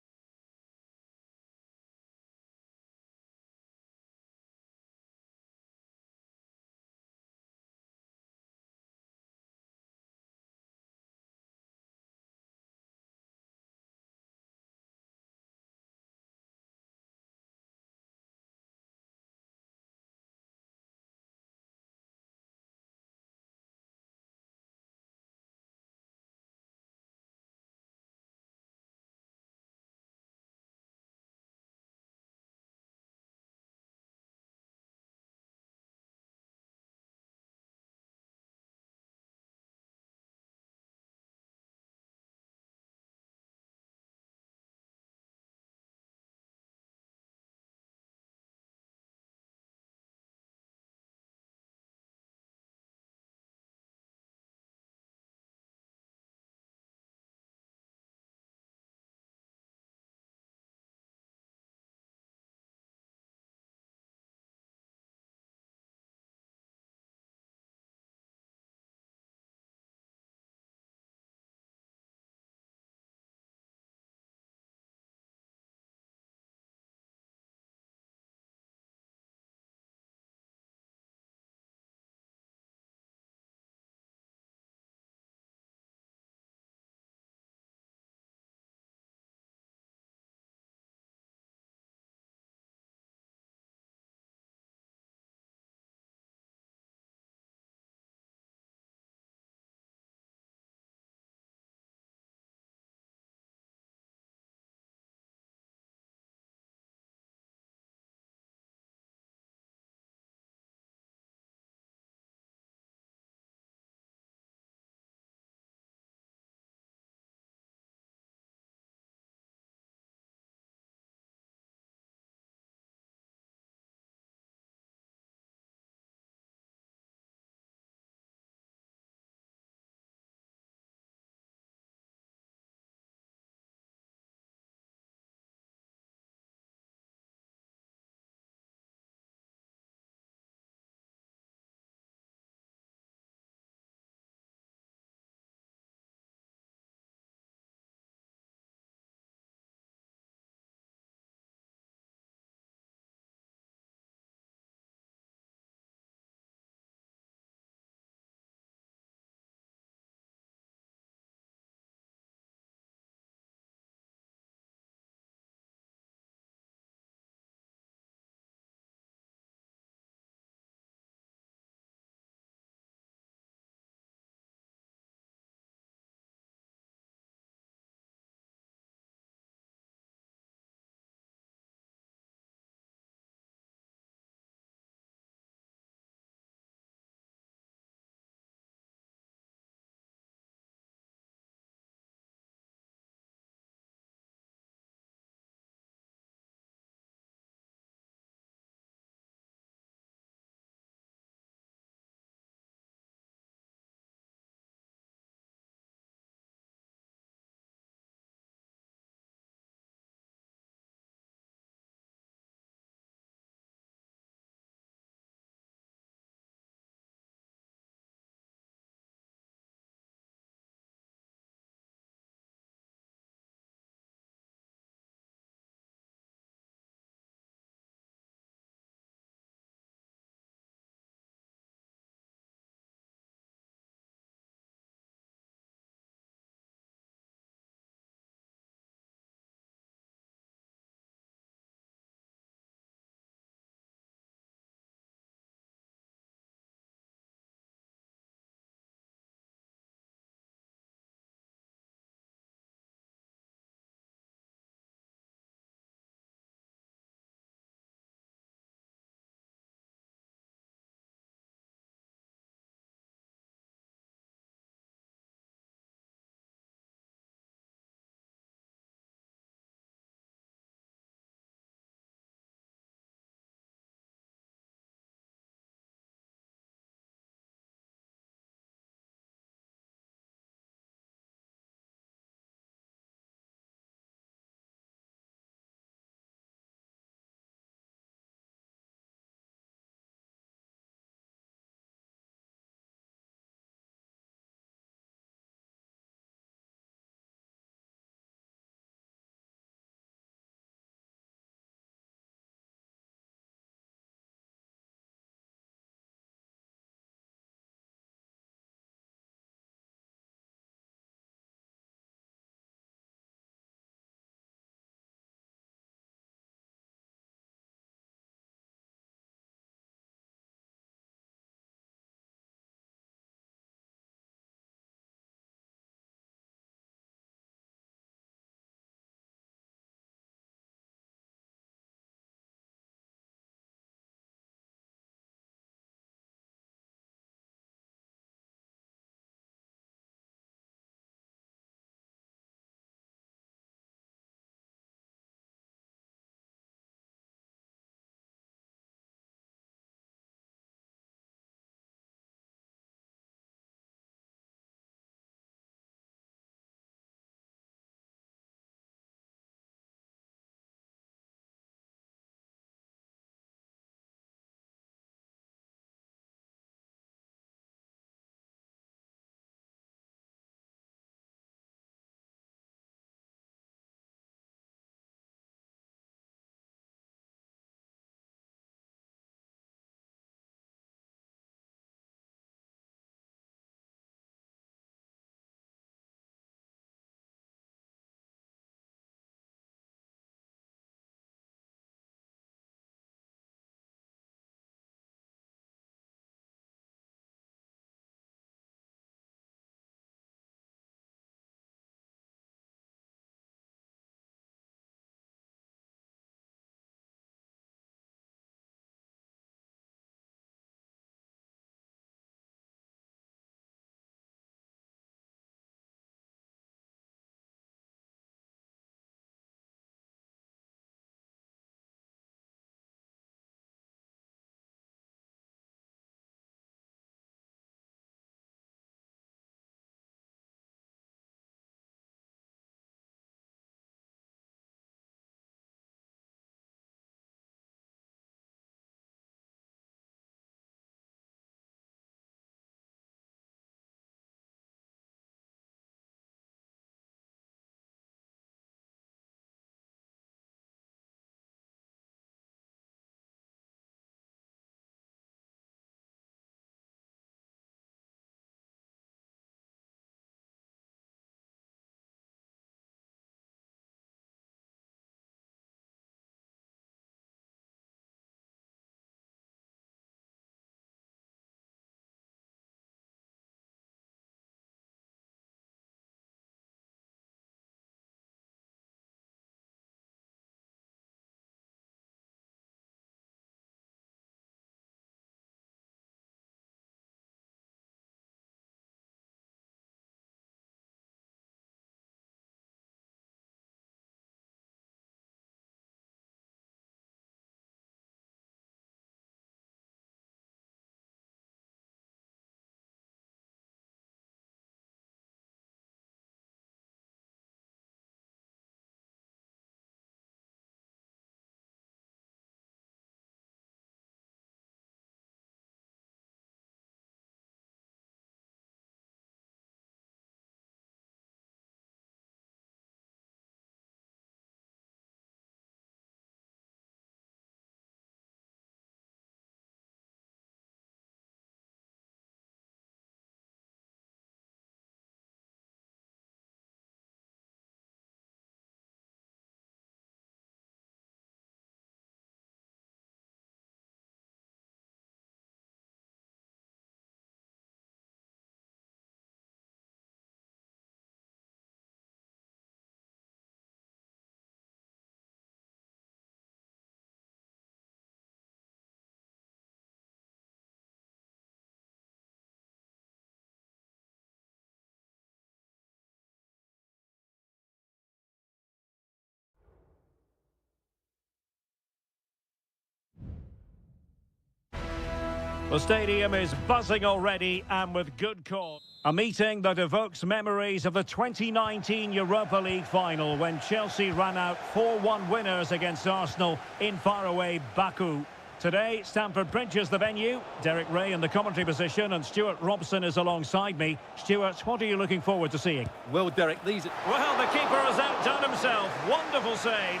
The stadium is buzzing already, and with good cause. A meeting that evokes memories of the 2019 Europa League final when Chelsea ran out 4-1 winners against Arsenal in faraway Baku. Today, Stamford Bridge is the venue. Derek Ray in the commentary position, and Stuart Robson is alongside me. Stuart, what are you looking forward to seeing? Well, Derek, these... Well, the keeper has outdone himself. Wonderful save.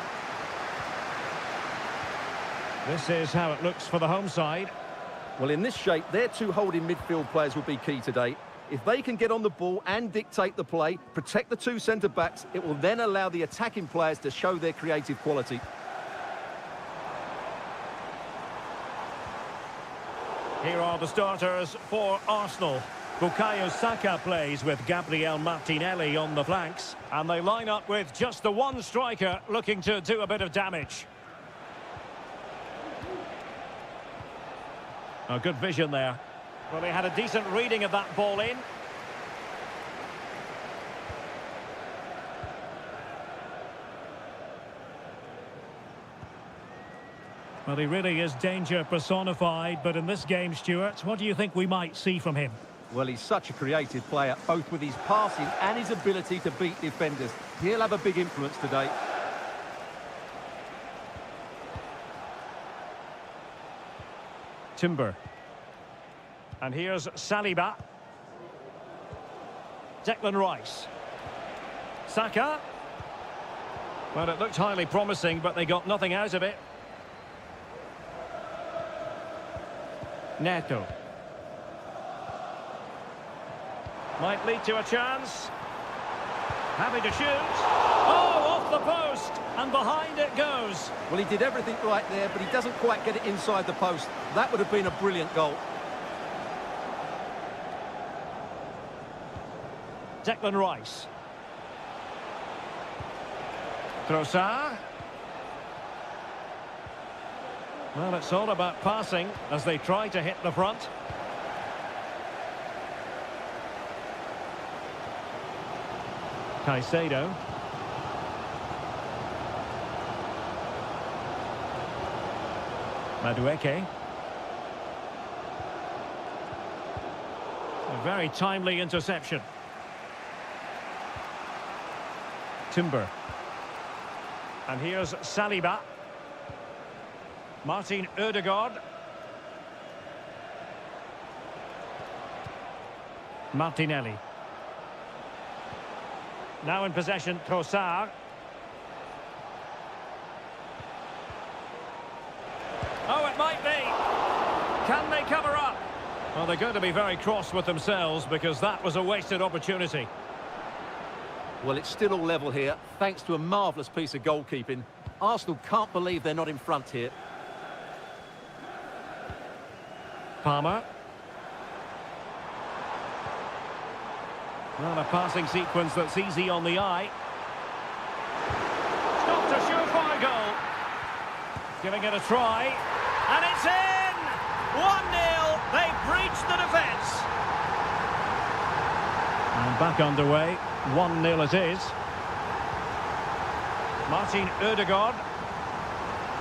This is how it looks for the home side. Well, in this shape, their two holding midfield players will be key today. If they can get on the ball and dictate the play, protect the two centre-backs, it will then allow the attacking players to show their creative quality. Here are the starters for Arsenal. Bukayo Saka plays with Gabriel Martinelli on the flanks. And they line up with just the one striker looking to do a bit of damage. Oh, good vision there. Well, he had a decent reading of that ball in. Well, he really is danger personified, but in this game, Stuart, what do you think we might see from him? Well, he's such a creative player, both with his passing and his ability to beat defenders. He'll have a big influence today. Timber. And here's Saliba. Declan Rice. Saka. Well, it looked highly promising, but they got nothing out of it. Neto. Might lead to a chance. Happy to shoot. Oh, off the post. And behind it goes. Well, he did everything right there, but he doesn't quite get it inside the post. That would have been a brilliant goal. Declan Rice. Trossard. Well, it's all about passing as they try to hit the front. Caicedo. Madueke. A very timely interception. Timber. And here's Saliba. Martin Ødegaard. Martinelli. Now in possession, Trossard. Oh, it might be. Can they cover up? Well, they're going to be very cross with themselves because that was a wasted opportunity. Well, it's still all level here, thanks to a marvellous piece of goalkeeping. Arsenal can't believe they're not in front here. Palmer. Well, a passing sequence that's easy on the eye. Stopped a surefire goal. Giving it a try. And it's in! 1-0. They've breached the defence. And back underway. 1-0 it is. Martin Ødegaard.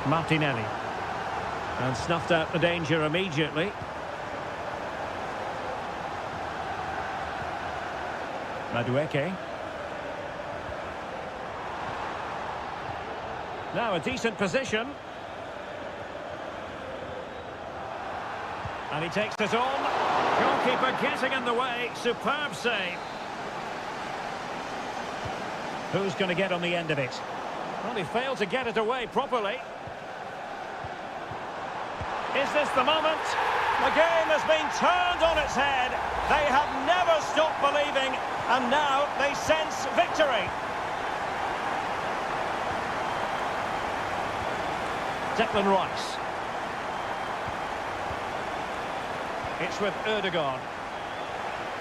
Martinelli. And snuffed out the danger immediately. Madueke. Now a decent position. And he takes it on. Goalkeeper getting in the way. Superb save. Who's going to get on the end of it? Well, he failed to get it away properly. Is this the moment? The game has been turned on its head. They have never stopped believing, and now they sense victory. Declan Rice. It's with Ødegaard.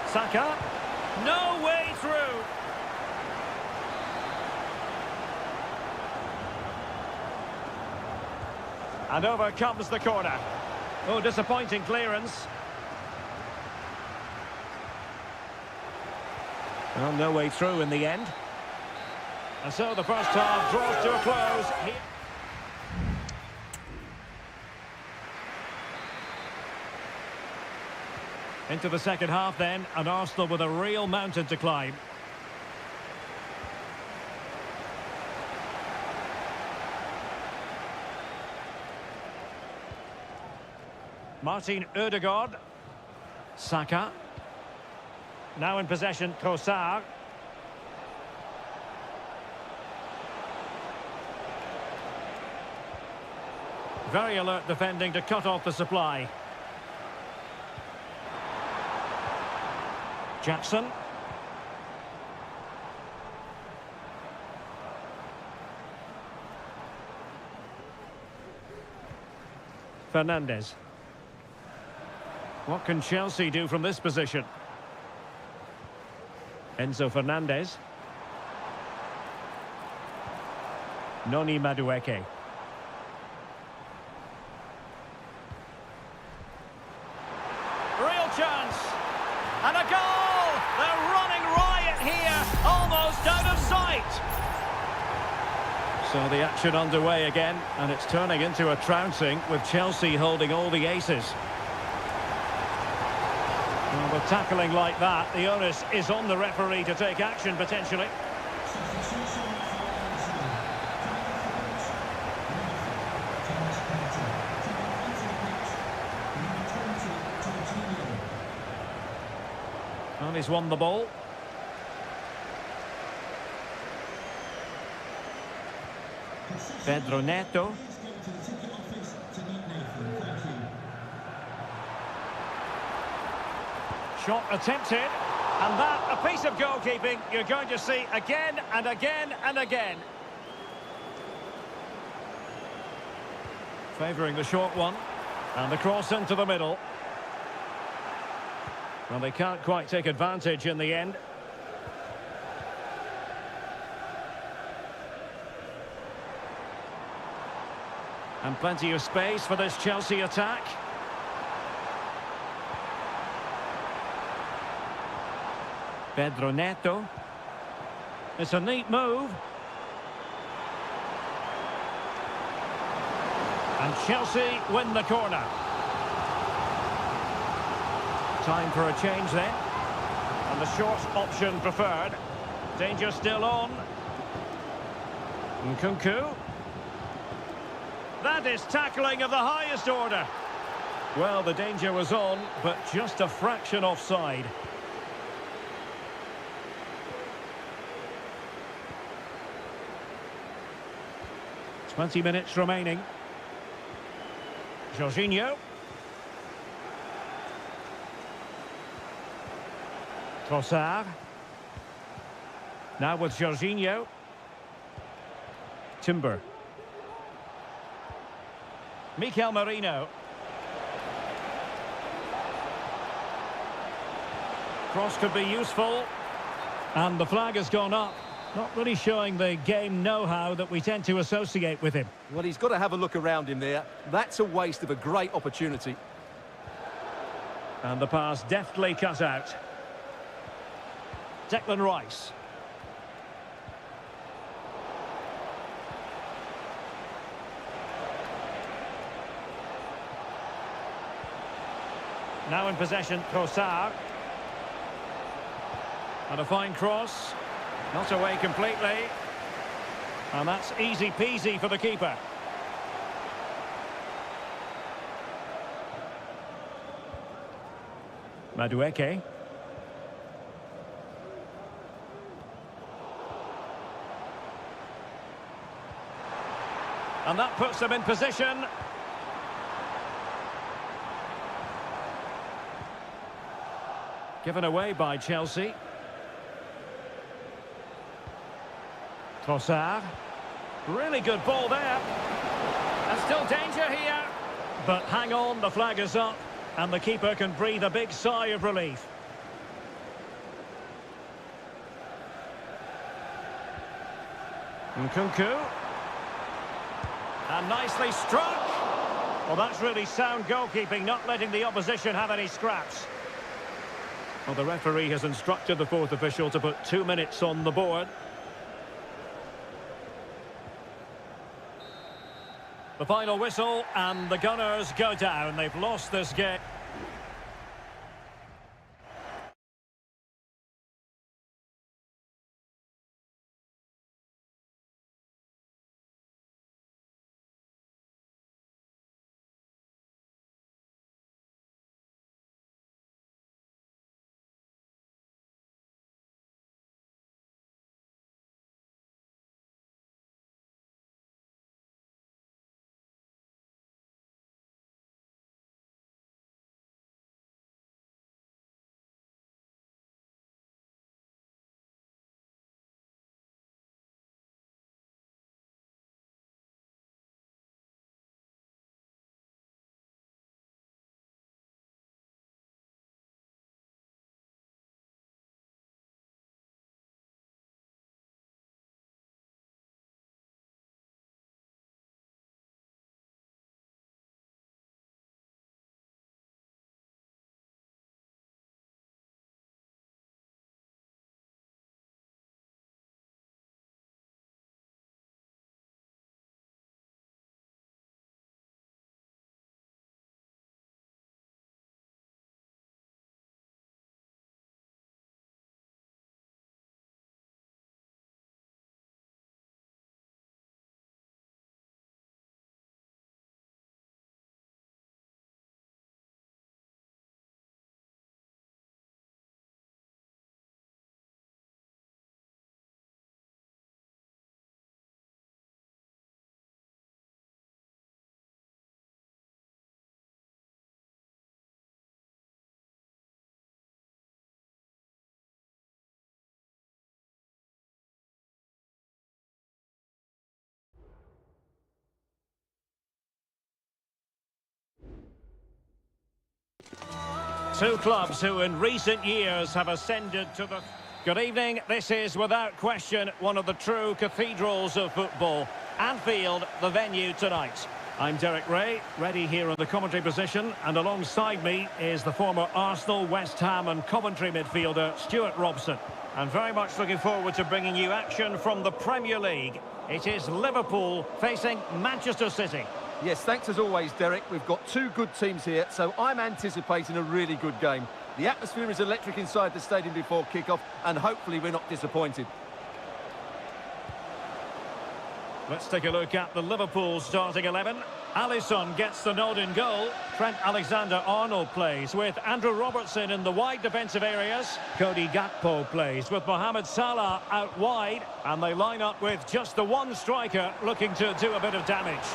Saka. No way through. And over comes the corner. Oh, disappointing clearance. Well, no way through in the end. And so the first half draws to a close. Into the second half then, and Arsenal with a real mountain to climb. Martin Ødegaard. Saka. Now in possession, Trossard. Very alert defending to cut off the supply. Jackson. Fernandes. What can Chelsea do from this position? Enzo Fernandez. Noni Madueke. Real chance. And a goal! They're running riot here, almost out of sight. So the action underway again, and it's turning into a trouncing with Chelsea holding all the aces. Well, with tackling like that, the onus is on the referee to take action potentially. And he's won the ball. Pedro Neto. Shot attempted, and that a piece of goalkeeping you're going to see again and again and again. Favouring the short one, and the cross into the middle. Well, they can't quite take advantage in the end. And plenty of space for this Chelsea attack. Pedro Neto. It's a neat move. And Chelsea win the corner. Time for a change then. And the short option preferred. Danger still on. Nkunku. That is tackling of the highest order. Well, the danger was on, but just a fraction offside. "20 minutes remaining. Jorginho. Trossard. Now with Jorginho. Timber. Mikel Merino. Cross could be useful. And the flag has gone up. Not really showing the game know-how that we tend to associate with him. Well, he's got to have a look around him there. That's a waste of a great opportunity. And the pass deftly cut out. Declan Rice. Now in possession, Trossard. And a fine cross. Not away completely. And that's easy peasy for the keeper. Madueke. And that puts them in position. Given away by Chelsea. Trossard. Really good ball there. And still danger here. But hang on, the flag is up. And the keeper can breathe a big sigh of relief. Nkunku. And nicely struck. Well, that's really sound goalkeeping, not letting the opposition have any scraps. Well, the referee has instructed the fourth official to put 2 minutes on the board. The final whistle, and the Gunners go down. They've lost this game. Two clubs who in recent years have ascended to the... Good evening, this is without question one of the true cathedrals of football. Anfield, the venue tonight. I'm Derek Ray, ready here in the commentary position, and alongside me is the former Arsenal, West Ham and Coventry midfielder, Stuart Robson. And very much looking forward to bringing you action from the Premier League. It is Liverpool facing Manchester City. Yes, thanks as always, Derek. We've got two good teams here, so I'm anticipating a really good game. The atmosphere is electric inside the stadium before kick-off, and hopefully we're not disappointed. Let's take a look at the Liverpool starting 11. Alisson gets the nod in goal. Trent Alexander-Arnold plays with Andrew Robertson in the wide defensive areas. Cody Gakpo plays with Mohamed Salah out wide. And they line up with just the one striker looking to do a bit of damage.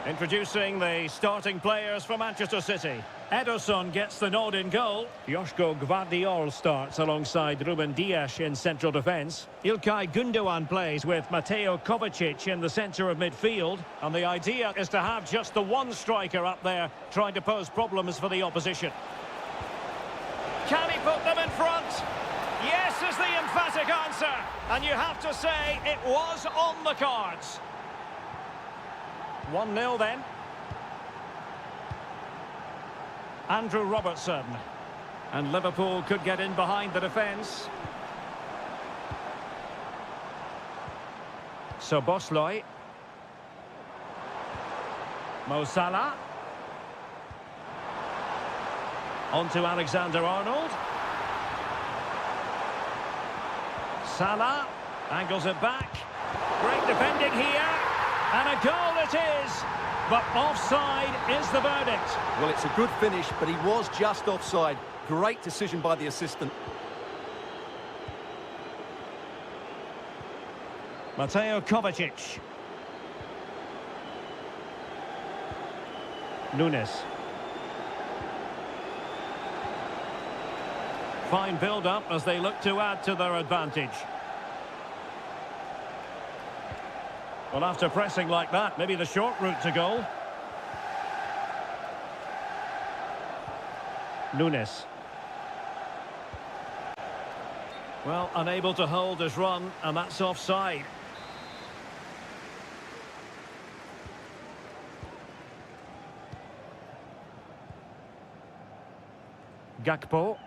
Introducing the starting players for Manchester City. Ederson gets the nod in goal. Joško Gvardiol starts alongside Ruben Dias in central defence. İlkay Gündoğan plays with Mateo Kovacic in the centre of midfield. And the idea is to have just the one striker up there trying to pose problems for the opposition. Can he put them in front? Yes is the emphatic answer. And you have to say it was on the cards. 1-0 then. Andrew Robertson. And Liverpool could get in behind the defence. Szoboszlai. Mo Salah. On to Alexander-Arnold. Salah angles it back. Great defending here. And a goal it is. But offside is the verdict. Well, it's a good finish, but he was just offside. Great decision by the assistant. Mateo Kovacic. Nunes. Fine build-up as they look to add to their advantage. Well, after pressing like that, maybe the short route to goal. Nunes. Well, unable to hold his run, and that's offside. Gakpo.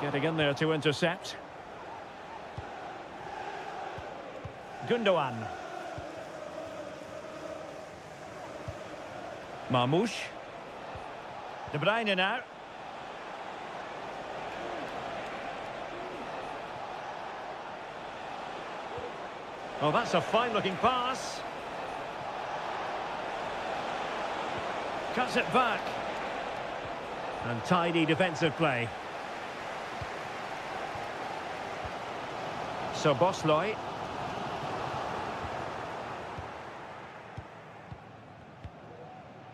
Getting in there to intercept. Gündoğan. Marmoush. De Bruyne now. Oh, that's a fine-looking pass. Cuts it back. And tidy defensive play. Szoboszlai.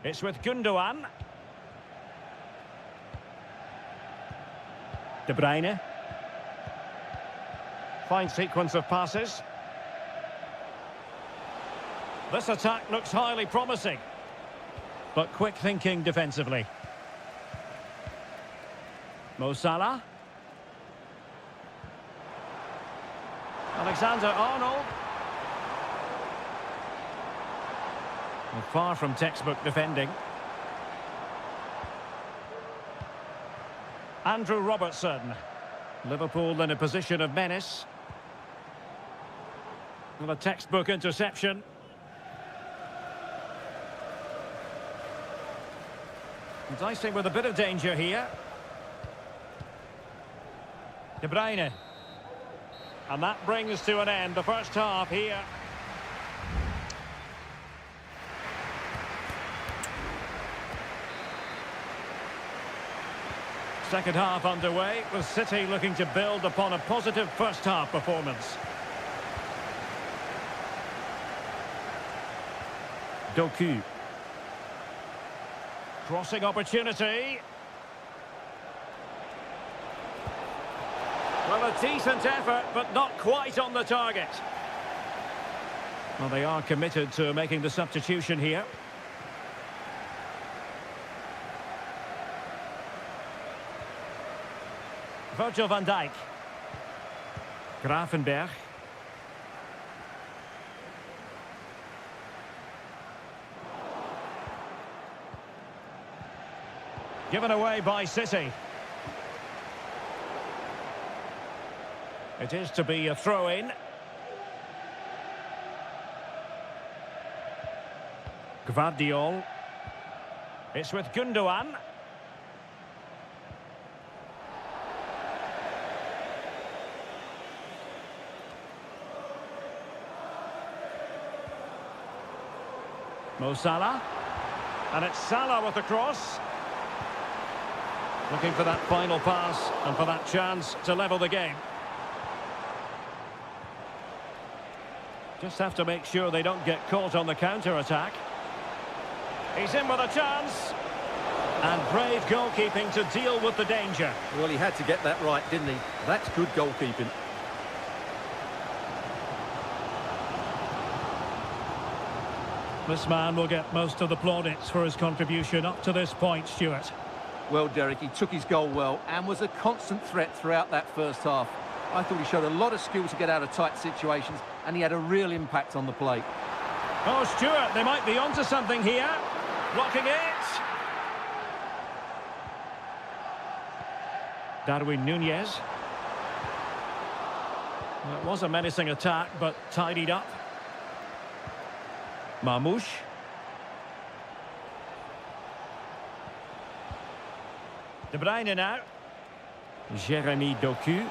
It's with Gündoğan. De Bruyne. Fine sequence of passes. This attack looks highly promising. But quick thinking defensively. Mo Salah. Alexander-Arnold. Well, far from textbook defending. Andrew Robertson. Liverpool in a position of menace. Well, a textbook interception. Dicing with a bit of danger here. De Bruyne. And that brings to an end the first half here. Second half underway, with City looking to build upon a positive first half performance. Doku. Crossing opportunity. Well, a decent effort, but not quite on the target. Well, they are committed to making the substitution here. Virgil van Dijk. Gravenberg. Given away by City. It is to be a throw-in. Gvardiol. It's with Gundogan. Mo Salah. And it's Salah with the cross. Looking for that final pass and for that chance to level the game. Just have to make sure they don't get caught on the counter-attack. He's in with a chance. And brave goalkeeping to deal with the danger. Well, he had to get that right, didn't he? That's good goalkeeping. This man will get most of the plaudits for his contribution up to this point, Stuart. Well, Derek, he took his goal well and was a constant threat throughout that first half. I thought he showed a lot of skill to get out of tight situations, and he had a real impact on the play. Oh, Stuart, they might be onto something here. Blocking it. Darwin Núñez. Well, it was a menacing attack, but tidied up. Marmoush. De Bruyne now. Jeremy Doku.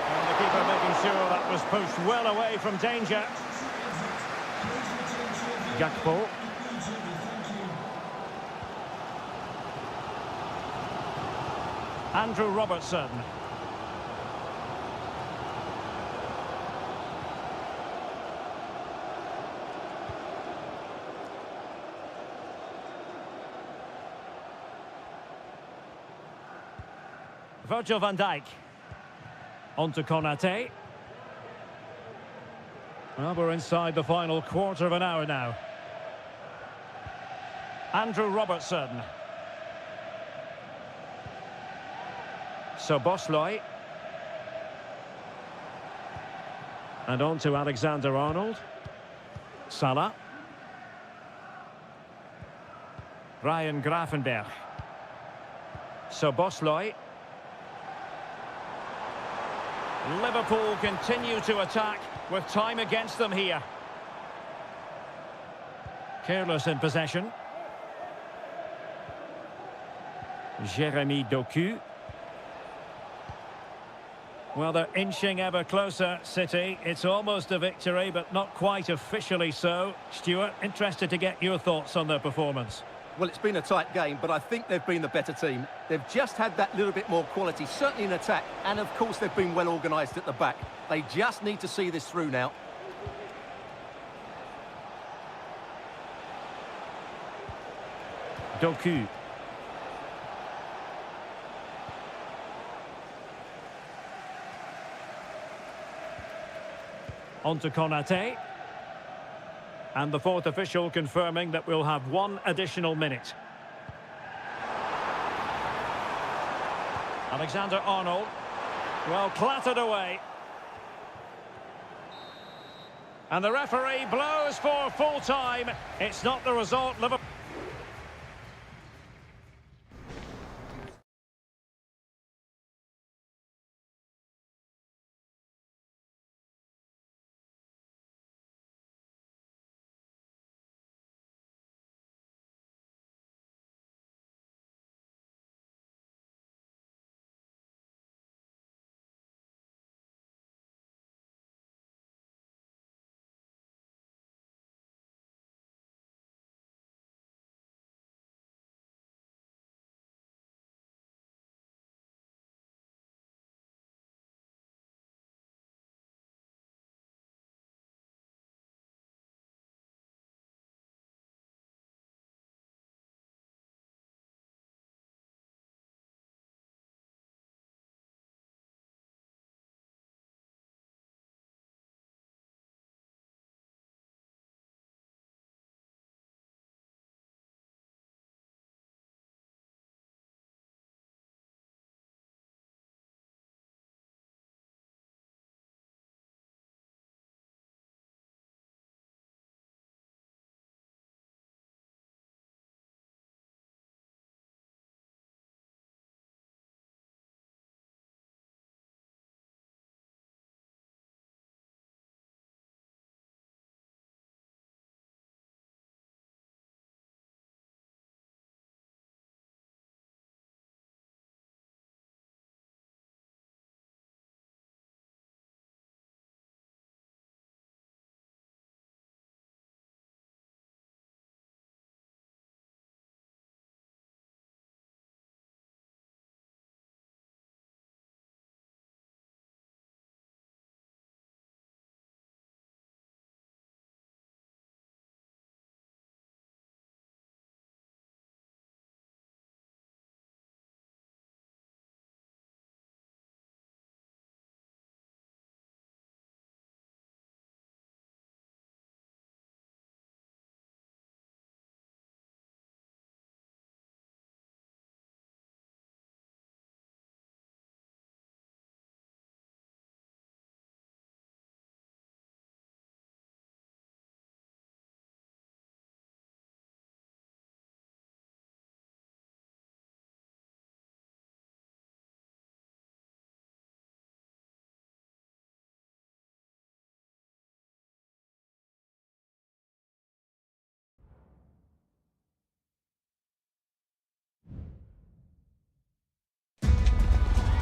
And the keeper making sure that was pushed well away from danger. Gakpo. Andrew Robertson. Virgil van Dijk. On to Konate. Well, we're inside the final quarter of an hour now. Andrew Robertson. Szoboszlai. And on to Alexander-Arnold. Salah. Ryan Gravenberg. Szoboszlai. Liverpool continue to attack with time against them here. Careless in possession. Jeremy Doku. Well, they're inching ever closer, City. It's almost a victory, but not quite officially so. Stuart, interested to get your thoughts on their performance. Well, it's been a tight game, but I think they've been the better team. They've just had that little bit more quality, certainly in attack, and of course they've been well organised at the back. They just need to see this through now. Doku. On to Konate. And the fourth official confirming that we'll have one additional minute. Alexander-Arnold. Well, clattered away. And the referee blows for full time. It's not the result Liverpool...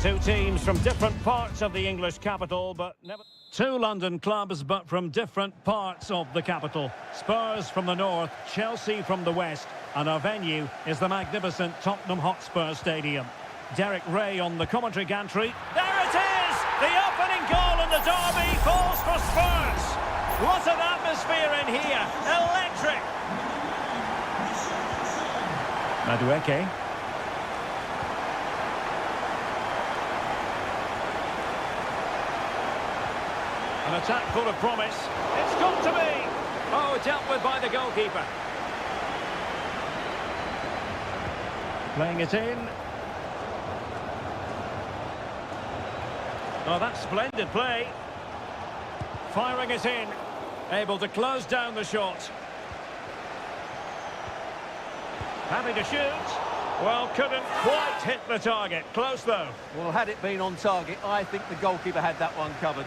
Two teams from different parts of the English capital, but never... Two London clubs, but from different parts of the capital. Spurs from the north, Chelsea from the west, and our venue is the magnificent Tottenham Hotspur Stadium. Derek Ray on the commentary gantry. There it is! The opening goal in the derby falls for Spurs. What an atmosphere in here! Electric! Madueke. An attack full of promise. It's got to be! Oh, dealt with by the goalkeeper. Playing it in. Oh, that's splendid play. Firing it in. Able to close down the shot. Having to shoot. Well, couldn't quite hit the target. Close, though. Well, had it been on target, I think the goalkeeper had that one covered.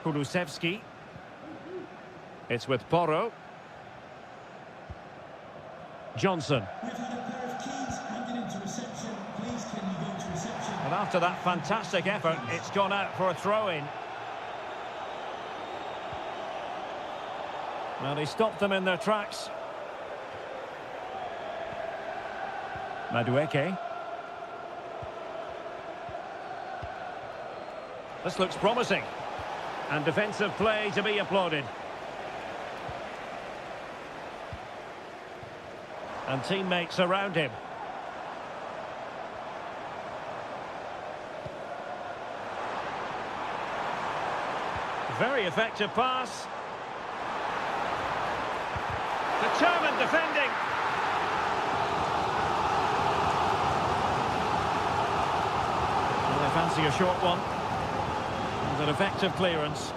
Kulusevski. It's with Porro. Johnson. And after that fantastic effort, it's gone out for a throw-in. Well, he stopped them in their tracks. Madueke. This looks promising. And defensive play to be applauded. And teammates around him. Very effective pass. Determined defending. Well, they fancy a short one. And an effective clearance.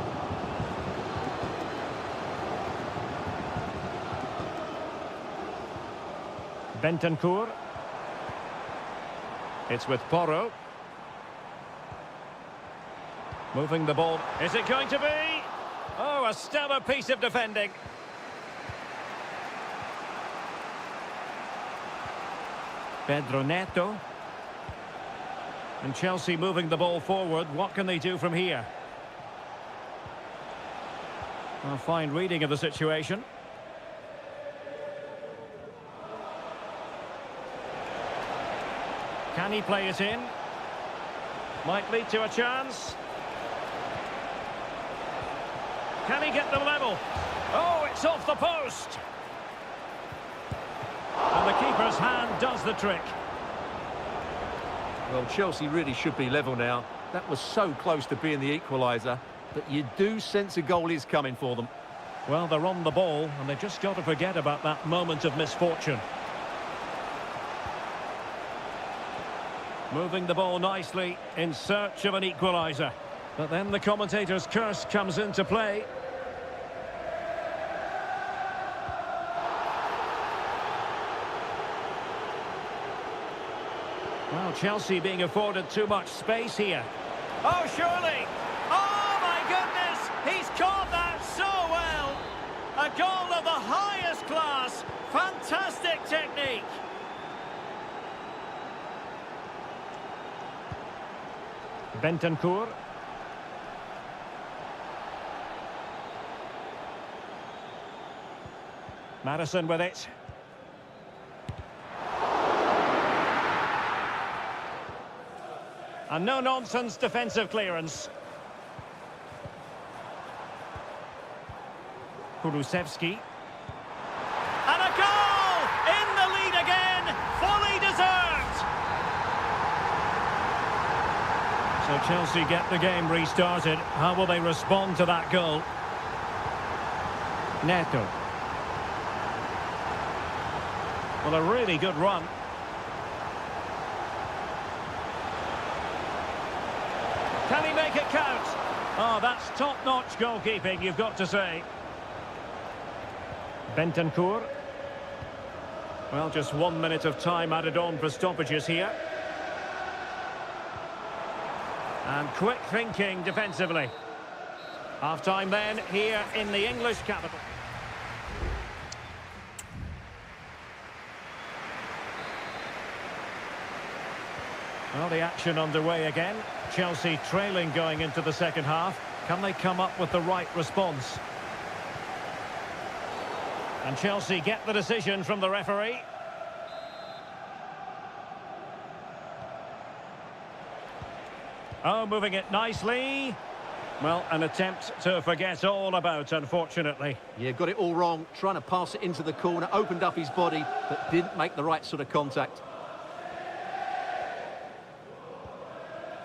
Bentancur. It's with Porro. Moving the ball. Is it going to be? Oh, a stellar piece of defending. Pedro Neto. And Chelsea moving the ball forward. What can they do from here? A fine reading of the situation. Can he play it in? Might lead to a chance. Can he get them level? Oh, it's off the post. And the keeper's hand does the trick. Well, Chelsea really should be level now. That was so close to being the equaliser, but you do sense a goal is coming for them. Well, they're on the ball, and they've just got to forget about that moment of misfortune. Moving the ball nicely in search of an equaliser. But then the commentator's curse comes into play. Well, Chelsea being afforded too much space here. Oh, surely! Oh, my goodness! He's caught that so well! A goal of the highest class! Fantastic technique! Bentancur. Madison with it. A no-nonsense defensive clearance. Kulusevski. And a goal! In the lead again! Fully deserved! So Chelsea get the game restarted. How will they respond to that goal? Neto. Well, a really good run. Can he make it count? Oh, that's top-notch goalkeeping, you've got to say. Bentancur. Well, just 1 minute of time added on for stoppages here. And quick thinking defensively. Half-time then, here in the English capital. Well, the action underway again. Chelsea trailing going into the second half. Can they come up with the right response? And Chelsea get the decision from the referee. Oh, moving it nicely. Well, an attempt to forget all about, unfortunately. Yeah, got it all wrong. Trying to pass it into the corner, opened up his body, but didn't make the right sort of contact.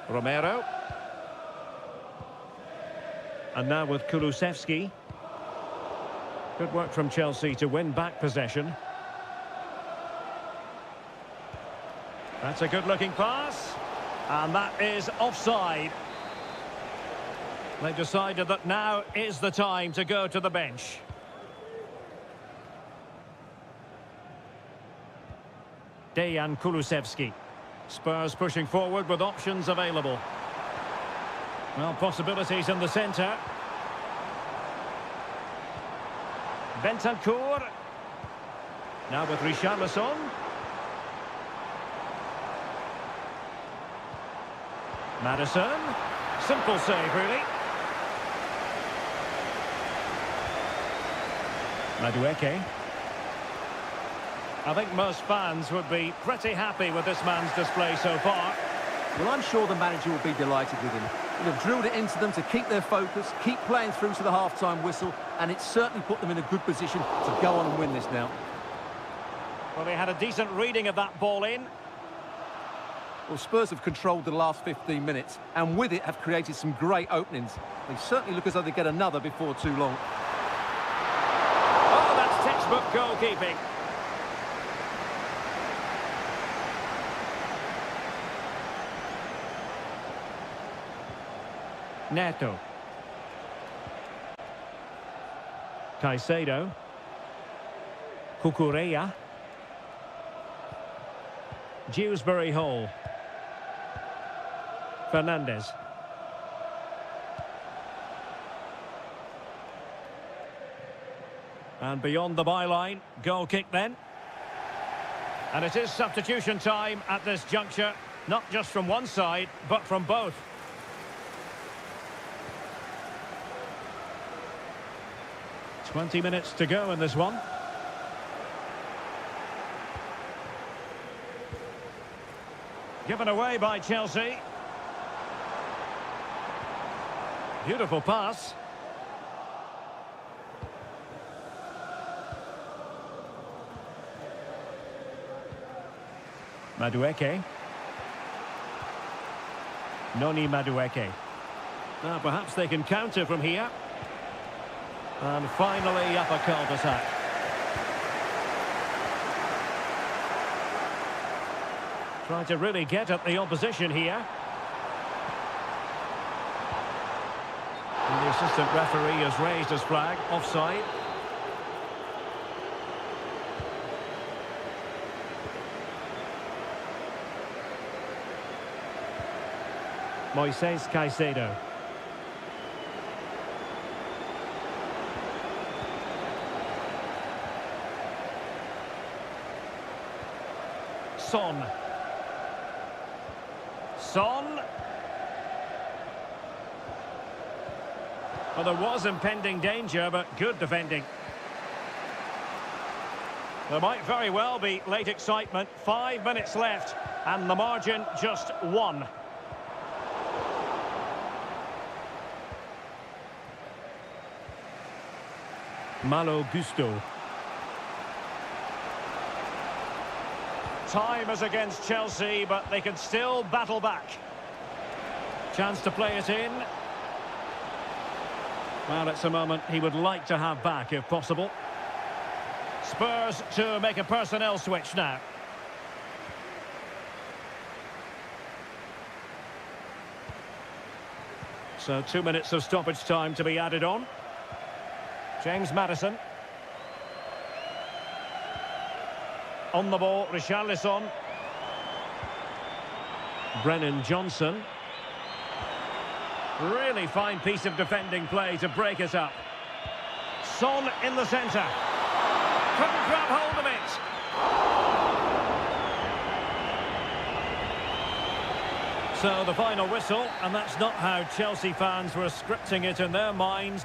Romero. And now with Kulusevski. Good work from Chelsea to win back possession. That's a good-looking pass. And that is offside. They've decided that now is the time to go to the bench. Dejan Kulusevski. Spurs pushing forward with options available. Well, possibilities in the centre. Bentancur. Now with Richarlison. Maddison. Simple save, really. Madueke. I think most fans would be pretty happy with this man's display so far. Well, I'm sure the manager will be delighted with him. He'll have drilled it into them to keep their focus, keep playing through to the half-time whistle, and it's certainly put them in a good position to go on and win this now. Well, they had a decent reading of that ball in. Well, Spurs have controlled the last 15 minutes, and with it have created some great openings. They certainly look as though they get another before too long. Oh, that's textbook goalkeeping. Neto. Caicedo. Cucurella. Dewsbury Hall. Fernandez. And beyond the byline, goal kick then. And it is substitution time at this juncture, not just from one side, but from both. "20 minutes to go in this one. Given away by Chelsea. Beautiful pass. Madueke. Noni Madueke. Now perhaps they can counter from here. And finally up a cul-de-sac. Trying to really get at the opposition here. And the assistant referee has raised his flag, offside. Moises Caicedo. Son. Well, there was impending danger, but good defending. There might very well be late excitement. 5 minutes left, and the margin just 1. Malo Gusto. Time is against Chelsea, but they can still battle back. Chance to play it in. Well, it's a moment he would like to have back, if possible. Spurs to make a personnel switch now. So 2 minutes of stoppage time to be added on. James Maddison. On the ball, Richarlison. Brennan Johnson. Really fine piece of defending play to break it up. Son in the centre. Couldn't grab hold of it. So the final whistle, and that's not how Chelsea fans were scripting it in their minds.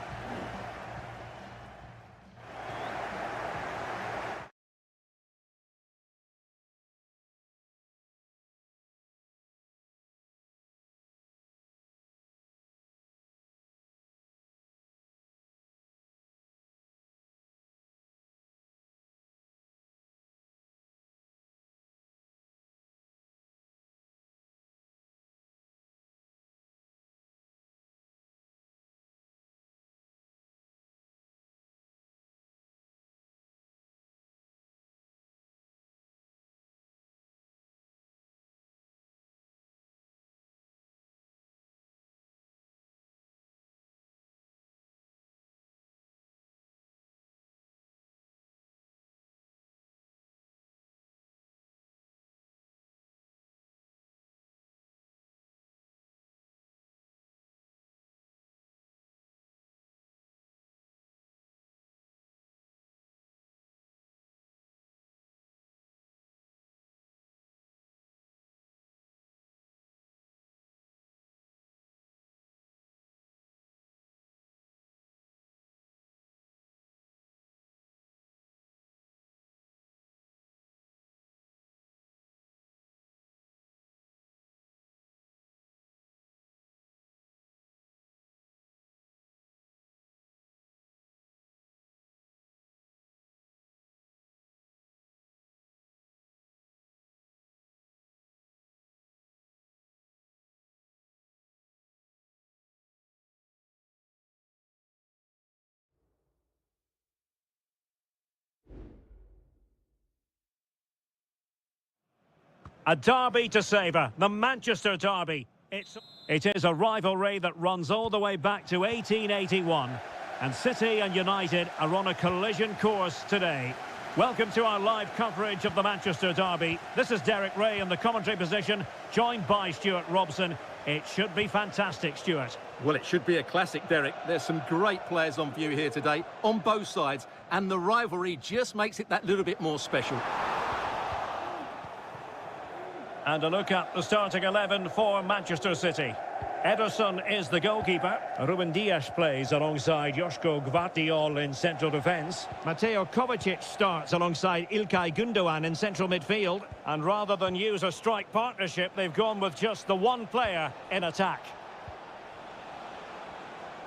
A derby to savour, the Manchester derby. It is a rivalry that runs all the way back to 1881. And City and United are on a collision course today. Welcome to our live coverage of the Manchester derby. This is Derek Ray in the commentary position, joined by Stuart Robson. It should be fantastic, Stuart. Well, it should be a classic, Derek. There's some great players on view here today, on both sides, and the rivalry just makes it that little bit more special. And a look at the starting 11 for Manchester City. Ederson is the goalkeeper. Ruben Dias plays alongside Joško Gvardiol in central defence. Mateo Kovacic starts alongside Ilkay Gundogan in central midfield. And rather than use a strike partnership, they've gone with just the one player in attack.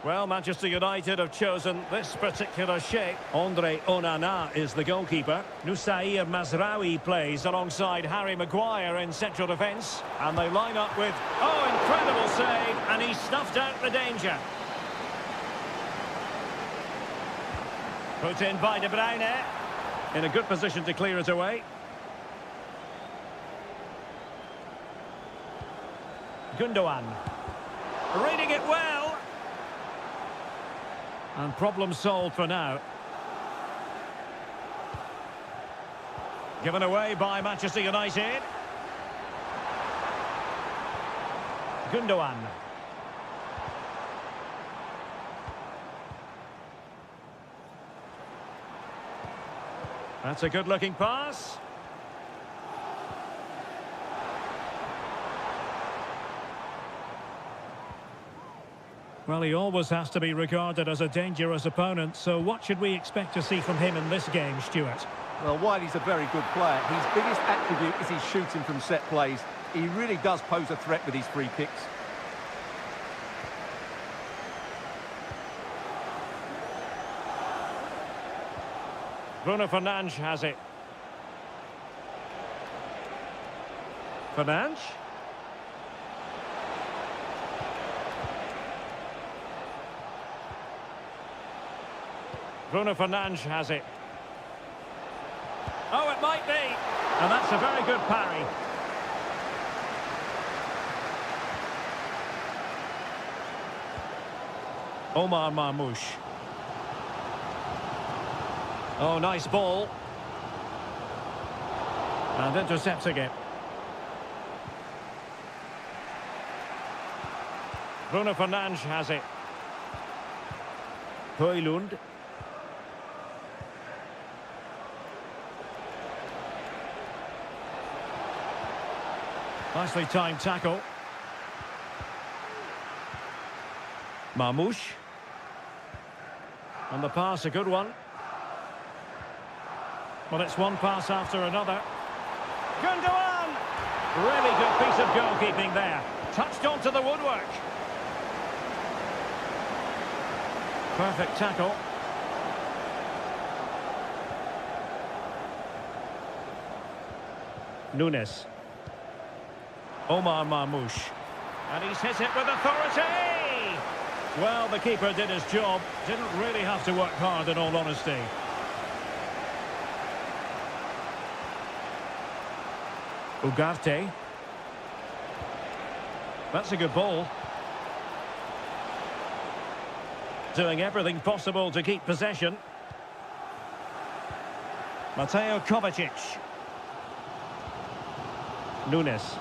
Well, Manchester United have chosen this particular shape. Andre Onana is the goalkeeper. Nusair Mazraoui plays alongside Harry Maguire in central defence. And they line up with, oh, incredible save, and he snuffed out the danger. Put in by De Bruyne. In a good position to clear it away. Gundogan. Reading it well. And problem solved for now. Given away by Manchester United. Gundogan. That's a good-looking pass. Well, he always has to be regarded as a dangerous opponent, so what should we expect to see from him in this game, Stuart? Well, while he's a very good player, his biggest attribute is his shooting from set plays. He really does pose a threat with his free kicks. Bruno Fernandes has it. Fernandes. Bruno Fernandes has it. Oh, it might be. And that's a very good parry. Omar Marmoush. Oh, nice ball. And intercepting it. Bruno Fernandes has it. Højlund. Nicely timed tackle. Marmoush. And the pass, a good one. Well, it's one pass after another. Gundogan! Really good piece of goalkeeping there. Touched onto the woodwork. Perfect tackle. Nunes. Omar Marmoush. And he's hit it with authority! Well, the keeper did his job. Didn't really have to work hard, in all honesty. Ugarte. That's a good ball. Doing everything possible to keep possession. Mateo Kovacic. Nunes.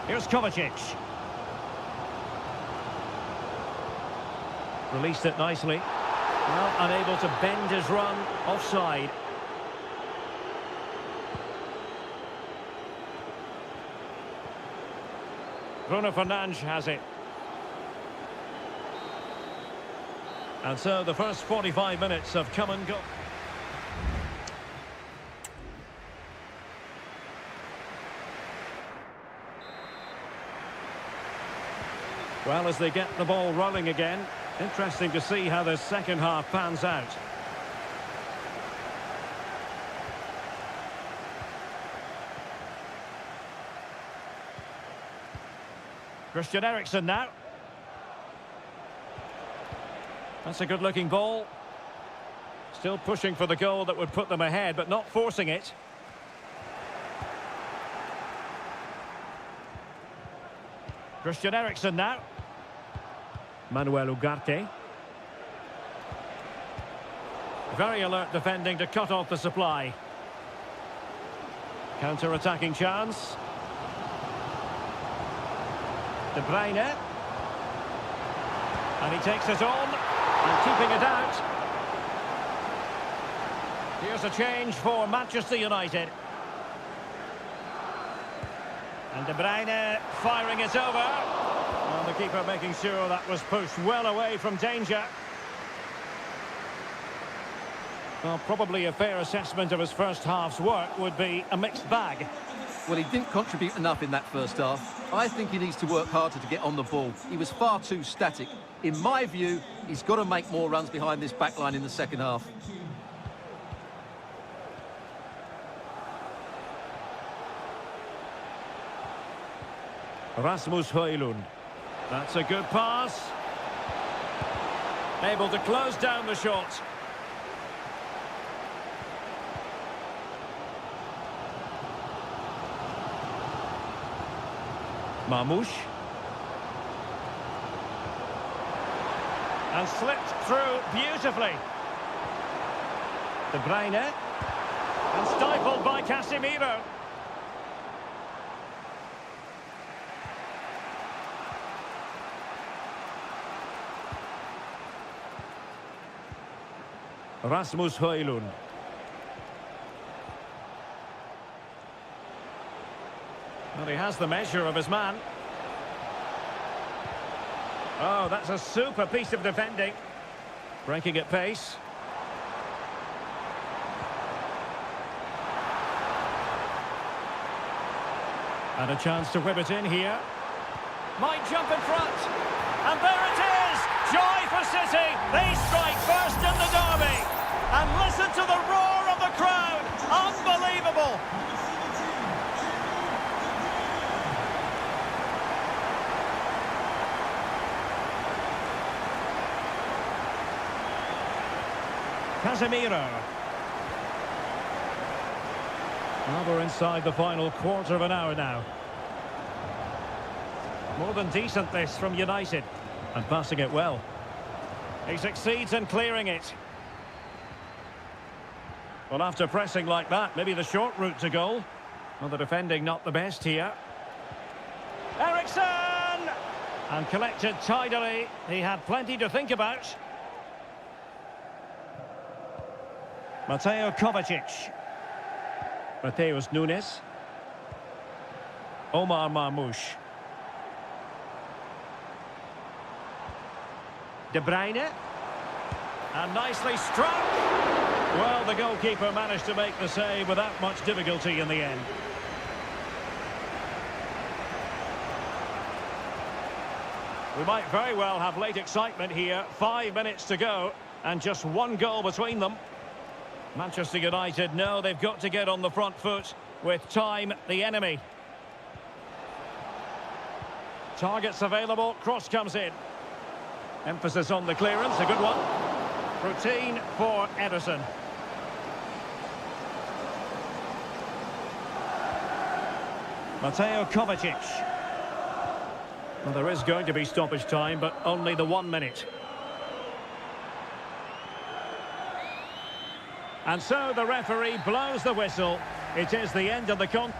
Here's Kovacic. Released it nicely. Well, unable to bend his run. Offside. Bruno Fernandes has it. And so the first 45 minutes have come and gone. Well, as they get the ball rolling again, interesting to see how the second half pans out. Christian Eriksen now. That's a good-looking ball. Still pushing for the goal that would put them ahead, but not forcing it. Christian Eriksen now. Manuel Ugarte. Very alert defending to cut off the supply. Counter-attacking chance. De Bruyne. And he takes it on. And keeping it out. Here's a change for Manchester United. And De Bruyne firing it over. And the keeper making sure that was pushed well away from danger. Well, probably a fair assessment of his first half's work would be a mixed bag. Well, he didn't contribute enough in that first half. I think he needs to work harder to get on the ball. He was far too static. In my view, he's got to make more runs behind this back line in the second half. Rasmus Højlund. That's a good pass. Able to close down the shot. Marmoush. And slipped through beautifully. De Bruyne. And stifled by Casemiro. Rasmus Højlund. Well, he has the measure of his man. Oh, that's a super piece of defending. Breaking at pace. And a chance to whip it in here. Might jump in front. And there it is! Joy for City! They strike first in the derby. And listen to the roar of the crowd. Unbelievable! Casemiro. Well, we're inside the final quarter of an hour now. More than decent this from United. And passing it well. He succeeds in clearing it. Well, after pressing like that, maybe the short route to goal. Well, the defending not the best here. Eriksen! And collected tidily. He had plenty to think about. Mateo Kovacic. Mateus Nunes. Omar Marmoush. De Bruyne. And nicely struck. Well, the goalkeeper managed to make the save without much difficulty in the end. We might very well have late excitement here. 5 minutes to go and just one goal between them. Manchester United know they've got to get on the front foot with time the enemy. Targets available, cross comes in. Emphasis on the clearance, a good one. Routine for Ederson. Mateo Kovacic. Well, there is going to be stoppage time, but only the 1 minute. And so the referee blows the whistle. It is the end of the contest.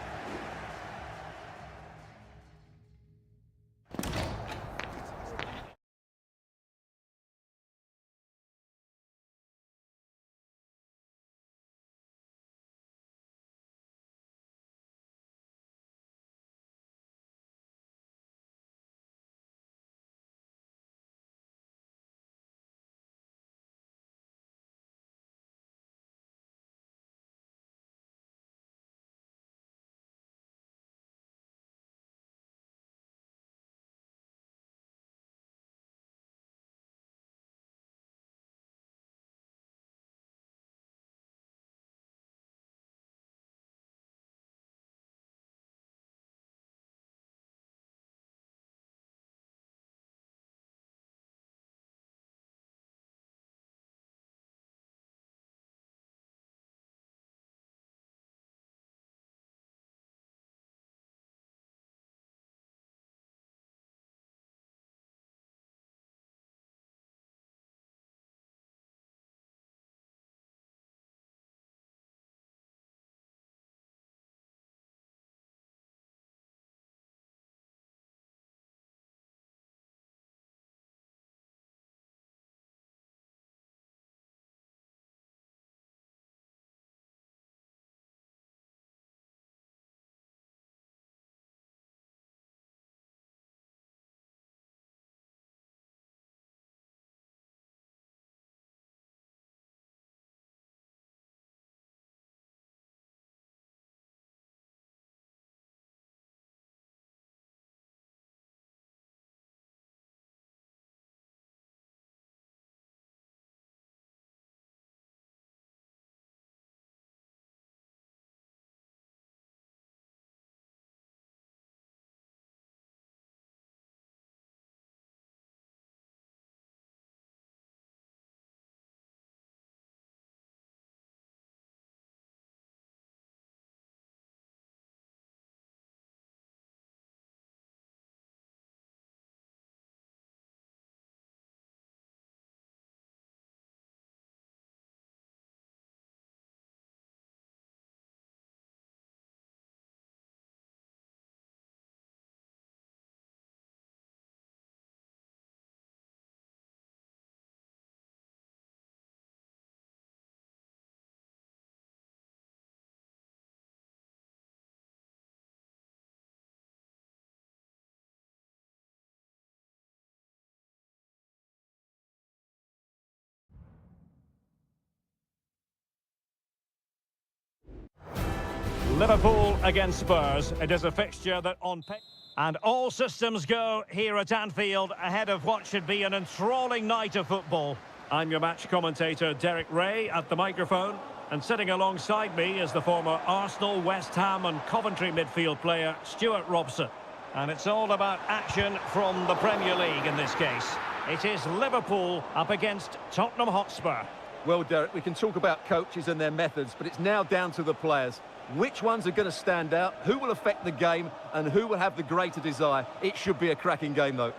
Liverpool against Spurs. It is a fixture that on paper... And all systems go here at Anfield ahead of what should be an enthralling night of football. I'm your match commentator, Derek Ray, at the microphone. And sitting alongside me is the former Arsenal, West Ham and Coventry midfield player, Stuart Robson. And it's all about action from the Premier League in this case. It is Liverpool up against Tottenham Hotspur. Well, Derek, we can talk about coaches and their methods, but it's now down to the players. Which ones are going to stand out, who will affect the game, and who will have the greater desire? It should be a cracking game, though.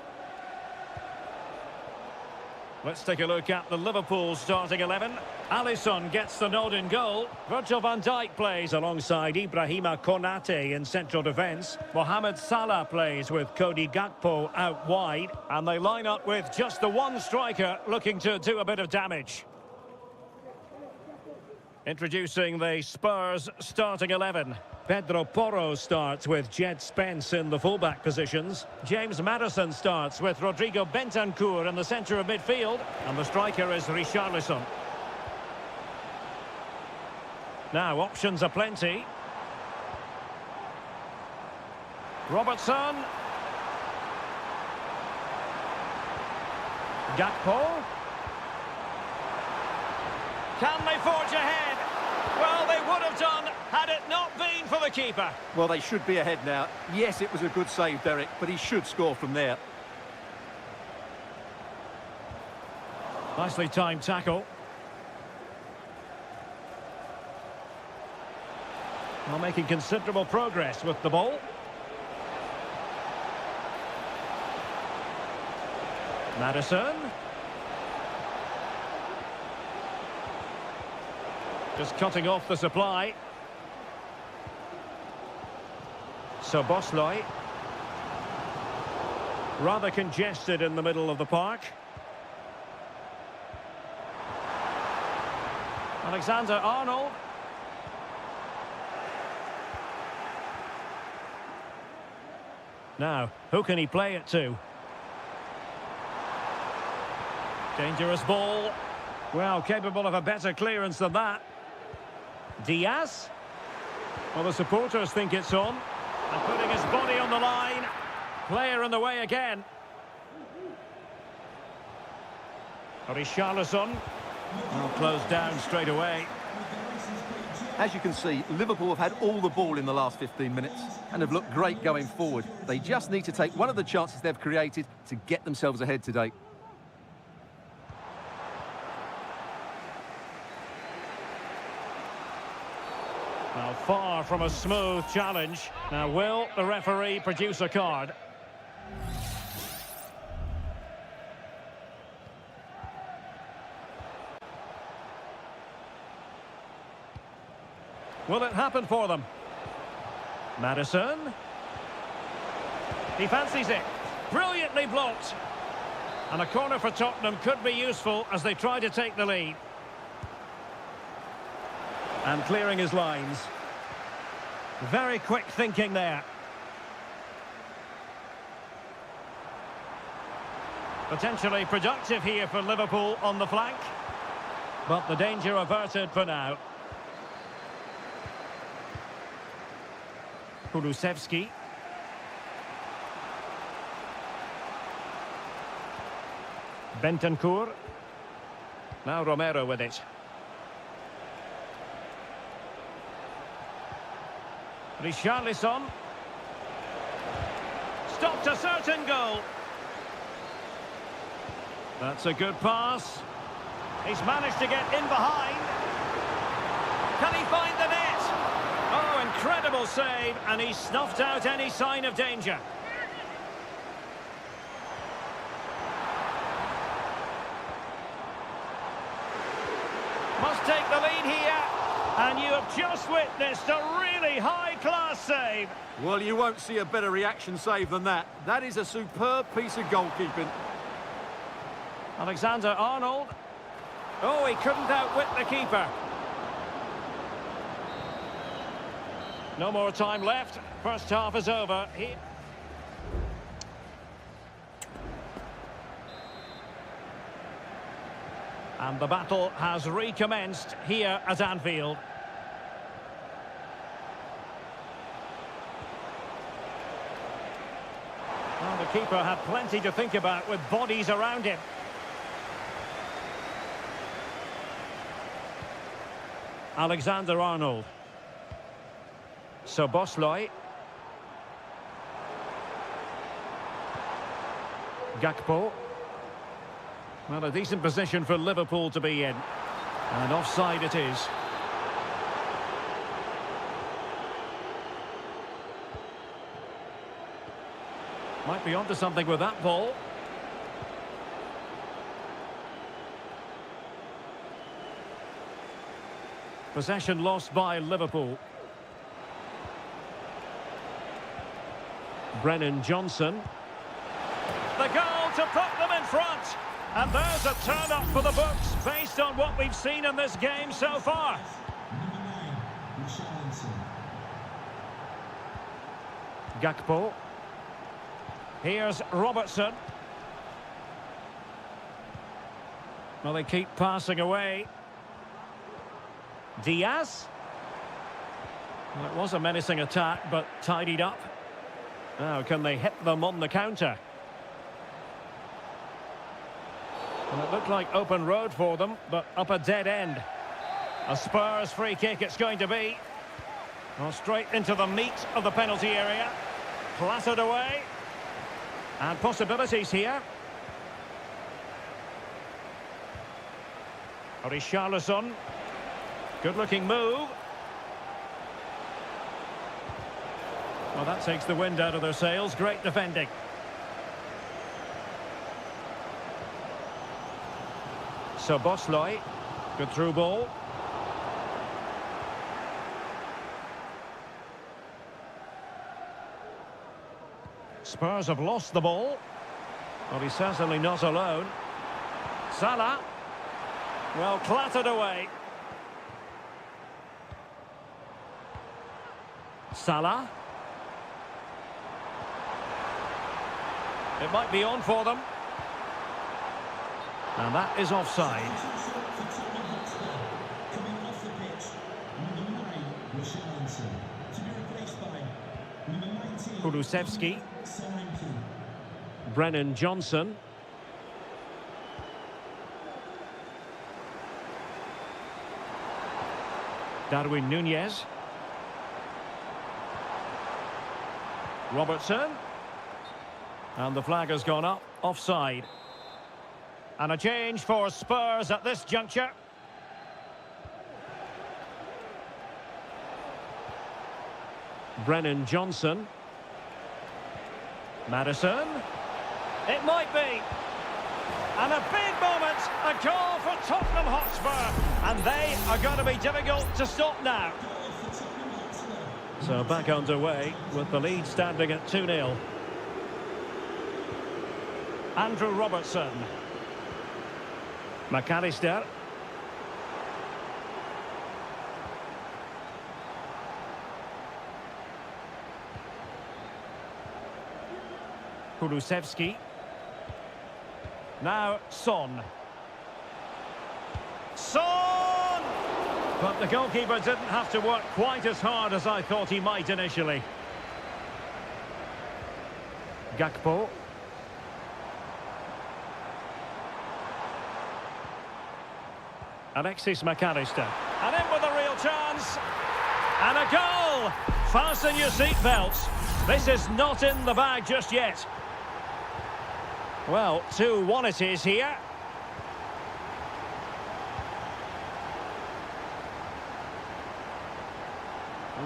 Let's take a look at the Liverpool starting 11. Alisson gets the nod in goal. Virgil van Dijk plays alongside Ibrahima Konate in central defence. Mohamed Salah plays with Cody Gakpo out wide. And they line up with just the one striker looking to do a bit of damage. Introducing the Spurs starting 11. Pedro Porro starts with Jed Spence in the fullback positions. James Maddison starts with Rodrigo Bentancur in the centre of midfield. And the striker is Richarlison. Now, options are plenty. Robertson. Gakpo. Can they forge ahead? Well, they would have done had it not been for the keeper. Well, they should be ahead now. Yes, it was a good save, Derek, but he should score from there. Nicely timed tackle. Well, making considerable progress with the ball. Maddison. Just cutting off the supply. Szoboszlai. Rather congested in the middle of the park. Alexander-Arnold. Now, who can he play it to? Dangerous ball. Well, capable of a better clearance than that. Diaz. Well, the supporters think it's on. And putting his body on the line. Player in the way again. Richarlison. Well, closed down straight away. As you can see, Liverpool have had all the ball in the last 15 minutes and have looked great going forward. They just need to take one of the chances they've created to get themselves ahead today. Now, far from a smooth challenge. Now, will the referee produce a card? Will it happen for them? Maddison. He fancies it. Brilliantly blocked. And a corner for Tottenham could be useful as they try to take the lead. And clearing his lines. Very quick thinking there. Potentially productive here for Liverpool on the flank. But the danger averted for now. Kulusevski. Bentancur. Now Romero with it. Richarlison. Stopped a certain goal. That's a good pass. He's managed to get in behind. Can he find the net? Oh, incredible save, and he snuffed out any sign of danger. Must take the lead here, and you have just witnessed a really high-class save. Well, you won't see a better reaction save than that. That is a superb piece of goalkeeping. Alexander-Arnold. Oh, he couldn't outwit the keeper. No more time left. First half is over. And the battle has recommenced here at Anfield. Well, the keeper had plenty to think about with bodies around him. Alexander-Arnold. Szoboszlai. Gakpo. Well, a decent position for Liverpool to be in. And offside it is. Might be onto something with that ball. Possession lost by Liverpool. Brennan Johnson. The goal to put them in front. And there's a turn-up for the books based on what we've seen in this game so far. Gakpo. Here's Robertson. Well, they keep passing away. Diaz. Well, it was a menacing attack, but tidied up. Now, can they hit them on the counter? And it looked like open road for them, but up a dead end. A Spurs free kick it's going to be. Well, straight into the meat of the penalty area. Clattered away. And possibilities here. Richarlison. Good-looking move. Well, that takes the wind out of their sails. Great defending. So Bosley. Good through ball. Spurs have lost the ball. Well, he's certainly not alone. Salah. Well, clattered away. Salah. It might be on for them. And that is offside. Coming off the pitch, number 9, Richarlison. To be replaced by number 19, Kulusevski. Solanke. Brennan Johnson. Darwin Nunez. Robertson. And the flag has gone up. Offside. And a change for Spurs at this juncture. Brennan Johnson. Maddison. It might be. And a big moment. A goal for Tottenham Hotspur. And they are going to be difficult to stop now. So back underway with the lead standing at 2-0. Andrew Robertson. McAllister. Kulusevski. Now Son. Son! But the goalkeeper didn't have to work quite as hard as I thought he might initially. Gakpo. Alexis McAllister. And in with a real chance. And a goal! Fasten your seatbelts. This is not in the bag just yet. Well, 2-1 it is here.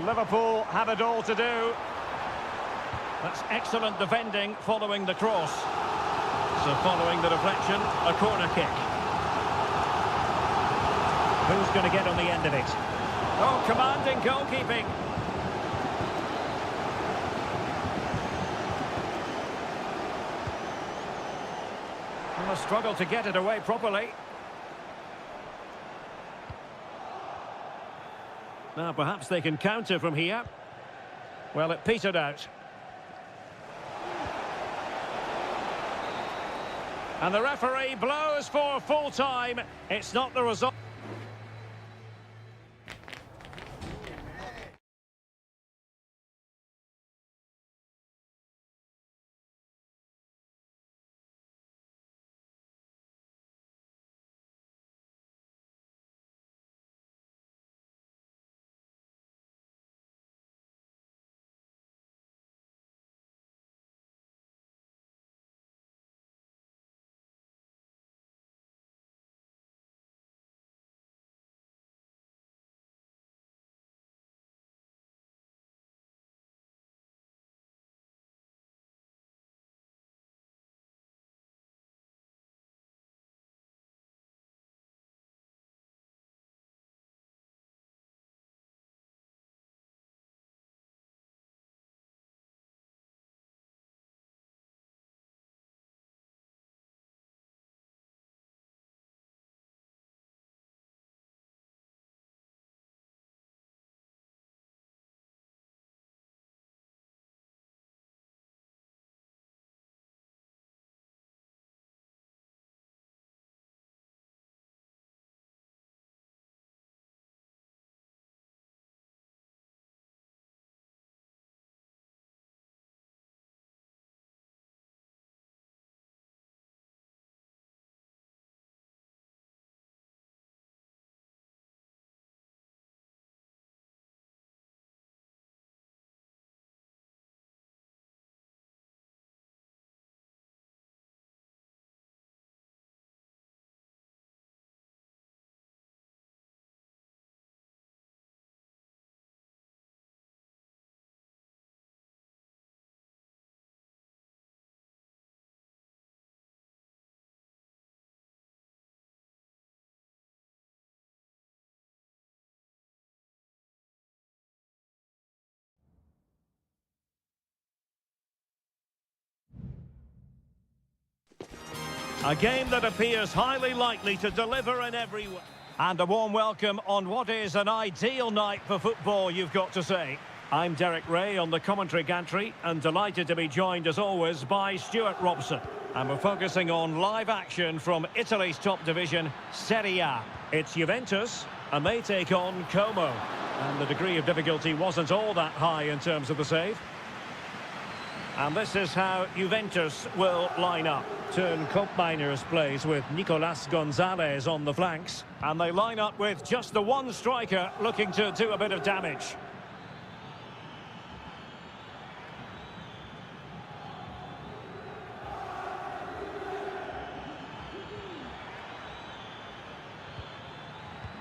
Liverpool have it all to do. That's excellent defending following the cross. So following the deflection, a corner kick. Who's going to get on the end of it? Oh, commanding goalkeeping. Well, a struggle to get it away properly. Now, perhaps they can counter from here. Well, it petered out. And the referee blows for full time. It's not the result. A game that appears highly likely to deliver in every way. And a warm welcome on what is an ideal night for football, you've got to say. I'm Derek Ray on the commentary gantry and delighted to be joined as always by Stuart Robson. And we're focusing on live action from Italy's top division, Serie A. It's Juventus and they take on Como. And the degree of difficulty wasn't all that high in terms of the save. And this is how Juventus will line up. Turn Koopmeiners plays with Nicolas Gonzalez on the flanks. And they line up with just the one striker looking to do a bit of damage.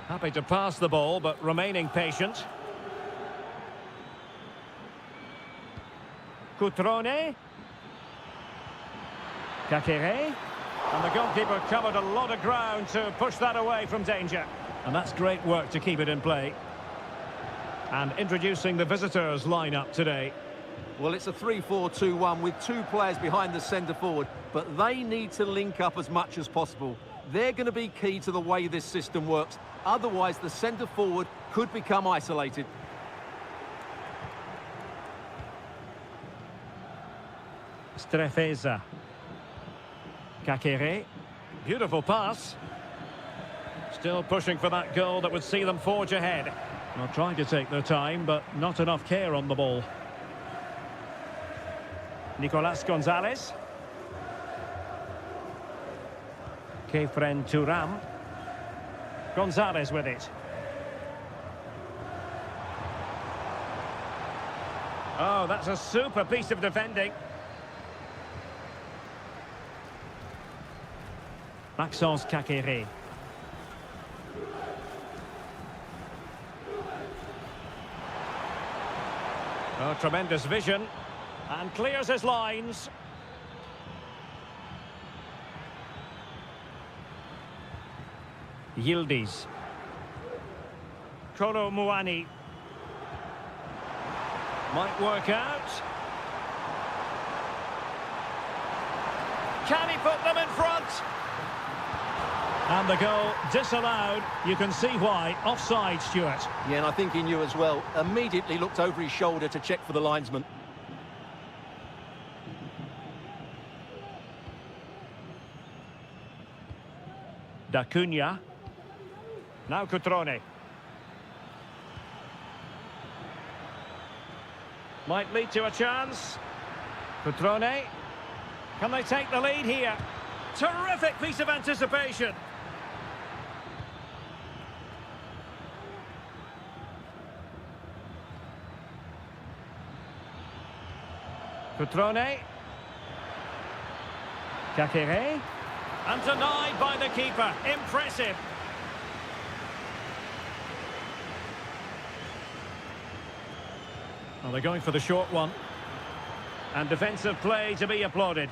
Happy to pass the ball, but remaining patient. Cutrone. Kakere. And the goalkeeper covered a lot of ground to push that away from danger. And that's great work to keep it in play. And introducing the visitors lineup today. Well, it's a 3-4-2-1 with two players behind the centre forward, but they need to link up as much as possible. They're going to be key to the way this system works. Otherwise, the centre forward could become isolated. Strefeza. Kakere. Beautiful pass. Still pushing for that goal that would see them forge ahead. Well, trying to take their time, but not enough care on the ball. Nicolas Gonzalez. Kefren Turam. Gonzalez with it. Oh, that's a super piece of defending. Maxence Kakere. Oh, tremendous vision. And clears his lines. Yildiz. Kolo Muani. Might work out. Can he put them in front? And the goal disallowed. You can see why. Offside, Stuart. Yeah, and I think he knew as well. Immediately looked over his shoulder to check for the linesman. D'Acunha. Now Cutrone. Might lead to a chance. Cutrone. Can they take the lead here? Terrific piece of anticipation. Cutrone. Kakere. And denied by the keeper. Impressive. Well, they're going for the short one. And defensive play to be applauded.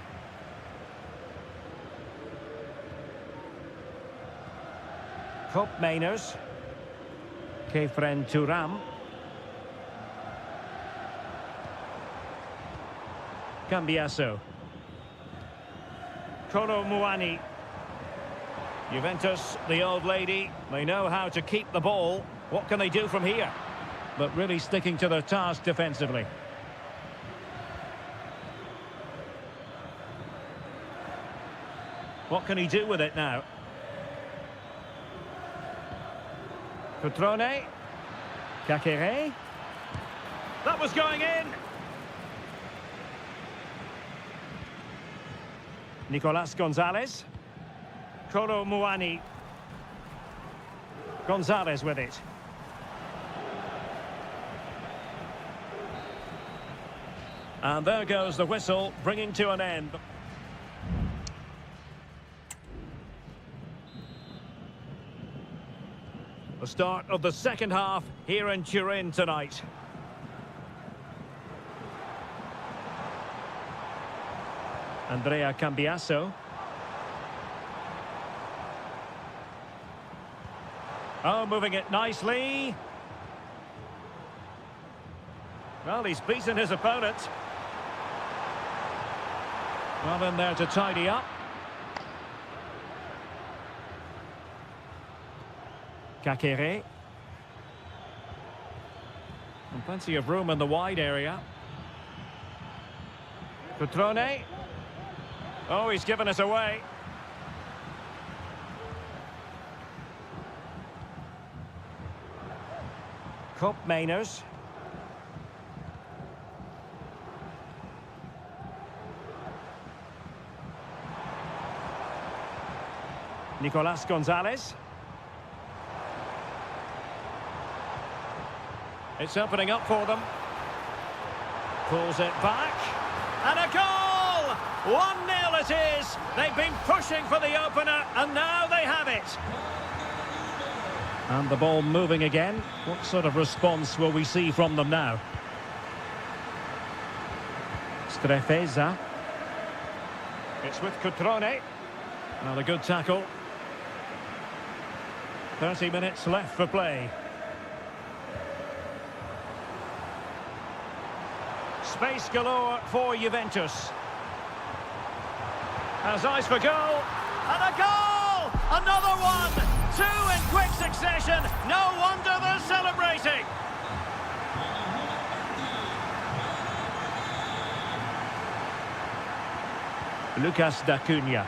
Koopmeiners. Kefren Turam. Cambiasso. Kolo Muani. Juventus, the old lady, they know how to keep the ball. What can they do from here? But really sticking to their task defensively. What can he do with it now? Cutrone. Kakere. That was going in. Nicolas Gonzalez. Kolo Muani. Gonzalez with it. And there goes the whistle, bringing to an end. The start of the second half here in Turin tonight. Andrea Cambiasso. Oh, moving it nicely. Well, he's beaten his opponent. Well in there to tidy up. Kakere. And plenty of room in the wide area. Cutrone. Oh, he's given us away. Cup Mainers. Nicolas Gonzalez. It's opening up for them. Pulls it back. And a goal! 1-0 it is. They've been pushing for the opener, and now they have it. And the ball moving again. What sort of response will we see from them now? Strefeza. It's with Cutrone. Another good tackle. 30 minutes left for play. Space galore for Juventus. Has eyes for goal. And a goal! Another one! Two in quick succession. No wonder they're celebrating. Lucas D'Acunha.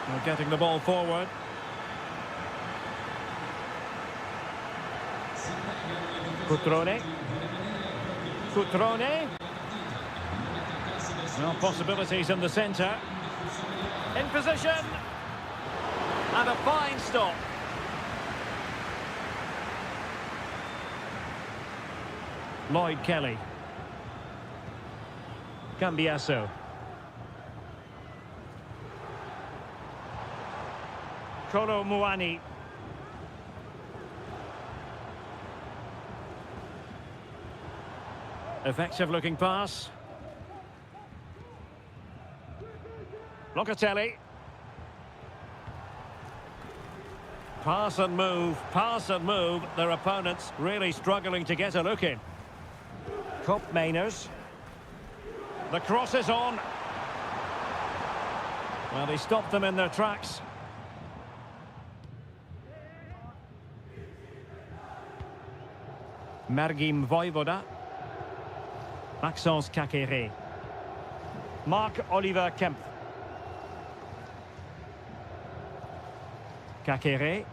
They're getting the ball forward. Cutrone. Cutrone. No possibilities in the centre. In position. And a fine stop. Lloyd Kelly. Cambiasso. Kolo Muani. Effective looking pass. Locatelli. Pass and move. Their opponents really struggling to get a look in. Cup Mainers. The cross is on. Well, they stopped them in their tracks. Mergim Voivoda. Maxence Kakere. Marc-Oliver Kempf. Kakere.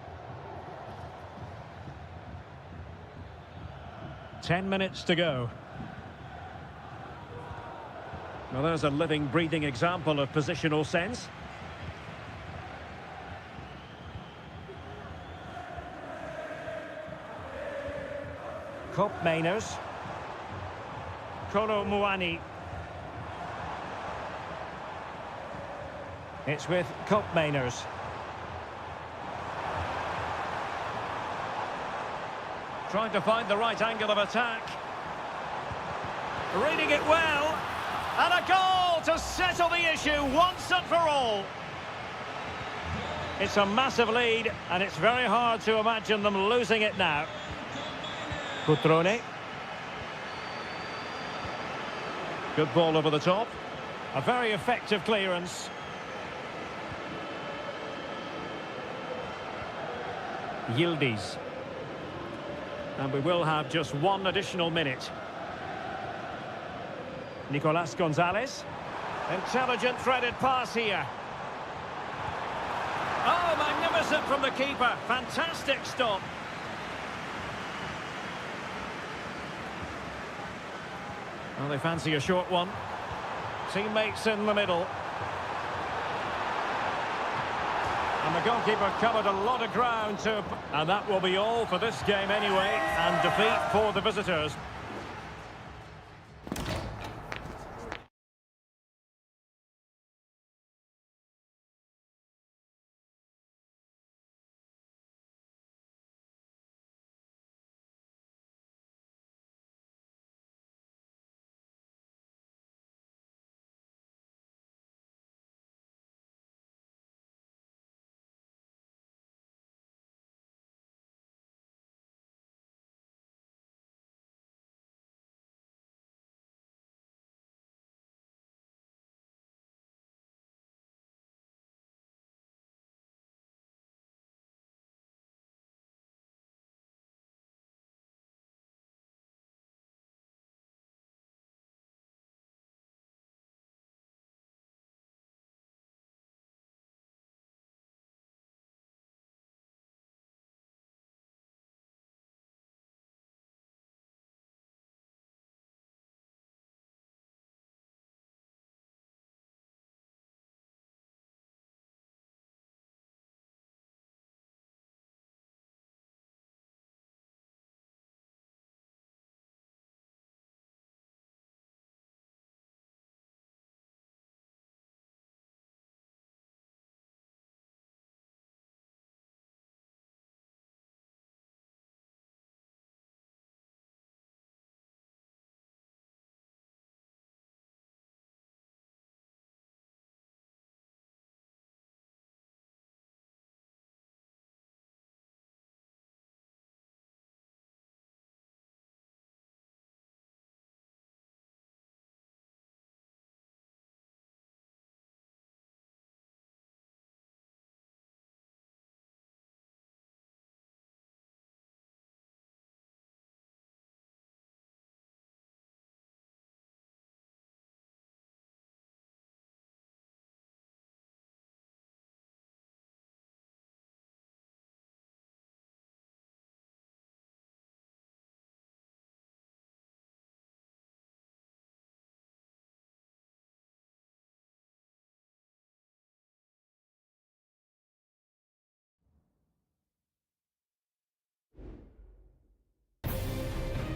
10 minutes to go. Well, there's a living, breathing example of positional sense. Cup Mainers. Kolo Muani. It's with Cup Mainers. Trying to find the right angle of attack. Reading it well. And a goal to settle the issue once and for all. It's a massive lead, and it's very hard to imagine them losing it now. Cutrone. Good ball over the top. A very effective clearance. Yildiz. And we will have just one additional minute. Nicolas Gonzalez. Intelligent threaded pass here. Oh, magnificent from the keeper. Fantastic stop. Well, they fancy a short one. Teammates in the middle. And the goalkeeper covered a lot of ground too. And that will be all for this game anyway. And defeat for the visitors.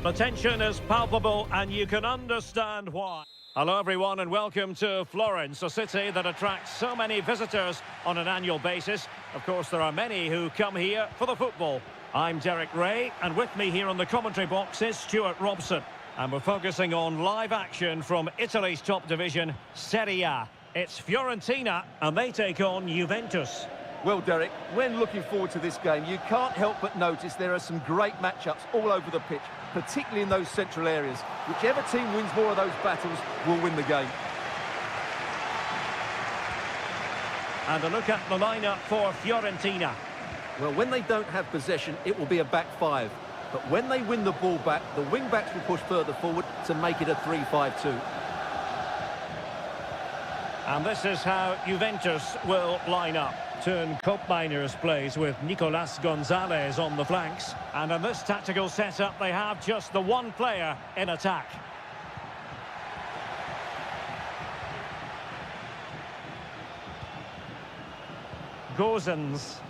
The tension is palpable and you can understand why. Hello everyone and welcome to Florence, a city that attracts so many visitors on an annual basis. Of course, there are many who come here for the football. I'm Derek Ray, and with me here on the commentary box is Stuart Robson. And we're focusing on live action from Italy's top division, Serie A. It's Fiorentina, and they take on Juventus. Well, Derek, when looking forward to this game, you can't help but notice there are some great matchups all over the pitch, particularly in those central areas. Whichever team wins more of those battles will win the game. And a look at the lineup for Fiorentina. Well, when they don't have possession, it will be a back five. But when they win the ball back, the wing-backs will push further forward to make it a 3-5-2. And this is how Juventus will line up. Turn Koopmeiners plays with Nicolas Gonzalez on the flanks. And in this tactical setup, they have just the one player in attack. Gozens.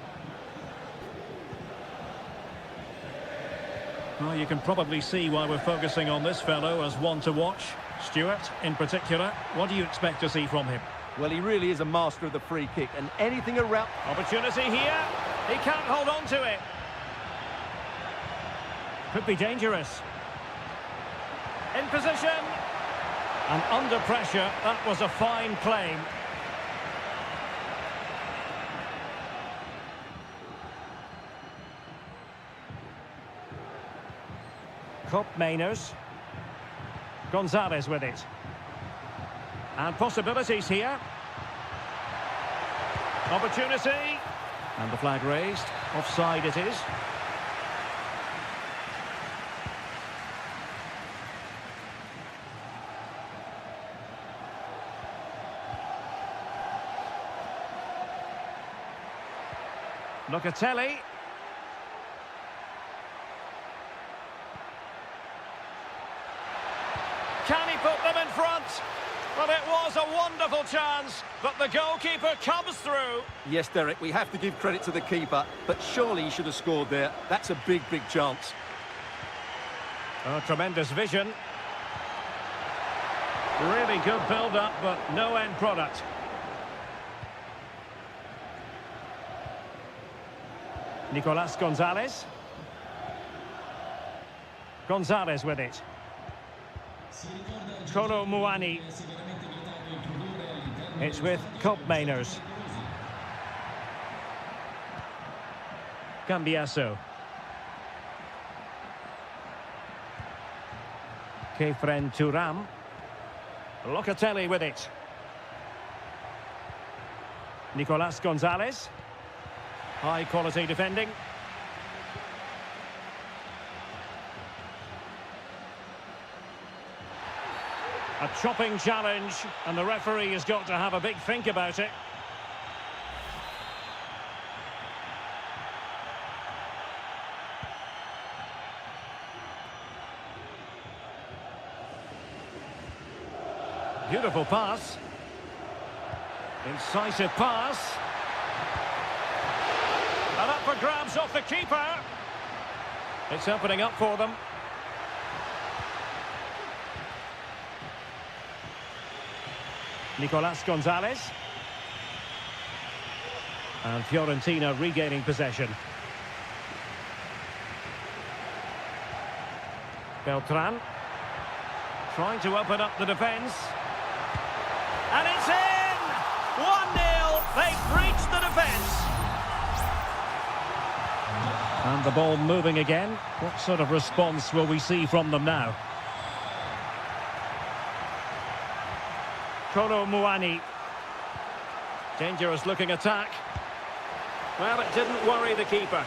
Well, you can probably see why we're focusing on this fellow as one to watch. Stuart, in particular, what do you expect to see from him? Well, he really is a master of the free kick, and anything around... Opportunity here. He can't hold on to it. Could be dangerous. In position. And under pressure, that was a fine claim. Koopmeiners. Gonzalez with it. And possibilities here. Opportunity. And the flag raised. Offside it is. Locatelli. Can he put them in front? Well, it was a wonderful chance, but the goalkeeper comes through. Yes, Derek, we have to give credit to the keeper, but surely he should have scored there. That's a big, big chance. Oh, tremendous vision. Really good build-up, but no end product. Nicolas Gonzalez. Gonzalez with it. Kolo Muani. It's with Koopmeiners. Cambiasso. Kefren Thuram. Locatelli with it. Nicolas Gonzalez. High quality defending. A chopping challenge, and the referee has got to have a big think about it. Beautiful pass. Incisive pass. And up for grabs off the keeper. It's opening up for them. Nicolas Gonzalez. And Fiorentina regaining possession. Beltran. Trying to open up the defence. And it's in! 1-0. They've breached the defence. And the ball moving again. What sort of response will we see from them now? Kolo Muani. Dangerous looking attack. Well, it didn't worry the keeper.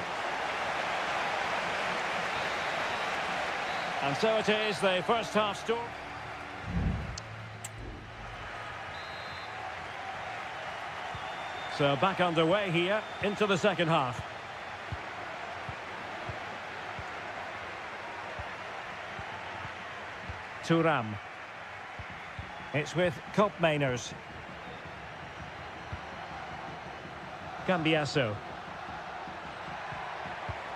And so it is, the first half score. So back underway here into the second half. Thuram. It's with Koopmeiners. Cambiasso.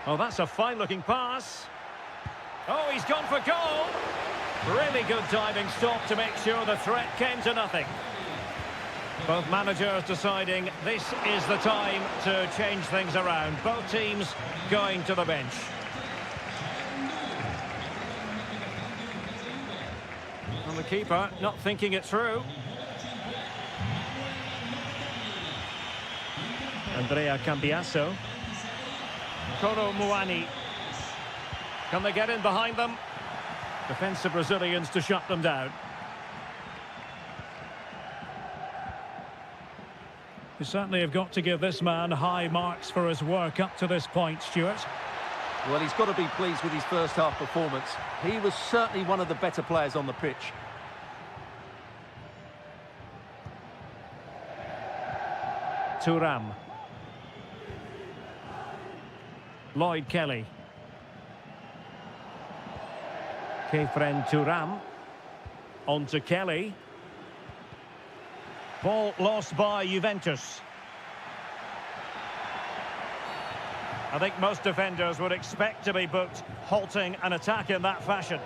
Oh, that's a fine-looking pass. Oh, he's gone for goal. Really good diving stop to make sure the threat came to nothing. Both managers deciding this is the time to change things around. Both teams going to the bench. And the keeper not thinking it through. Andrea Cambiasso. Koro Muani. Can they get in behind them? Defensive Brazilians to shut them down. You certainly have got to give this man high marks for his work up to this point, Stuart. Well, he's got to be pleased with his first half performance. He was certainly one of the better players on the pitch. Thuram. Lloyd Kelly. Kefren Thuram. On to Kelly. Ball lost by Juventus. I think most defenders would expect to be booked, halting an attack in that fashion.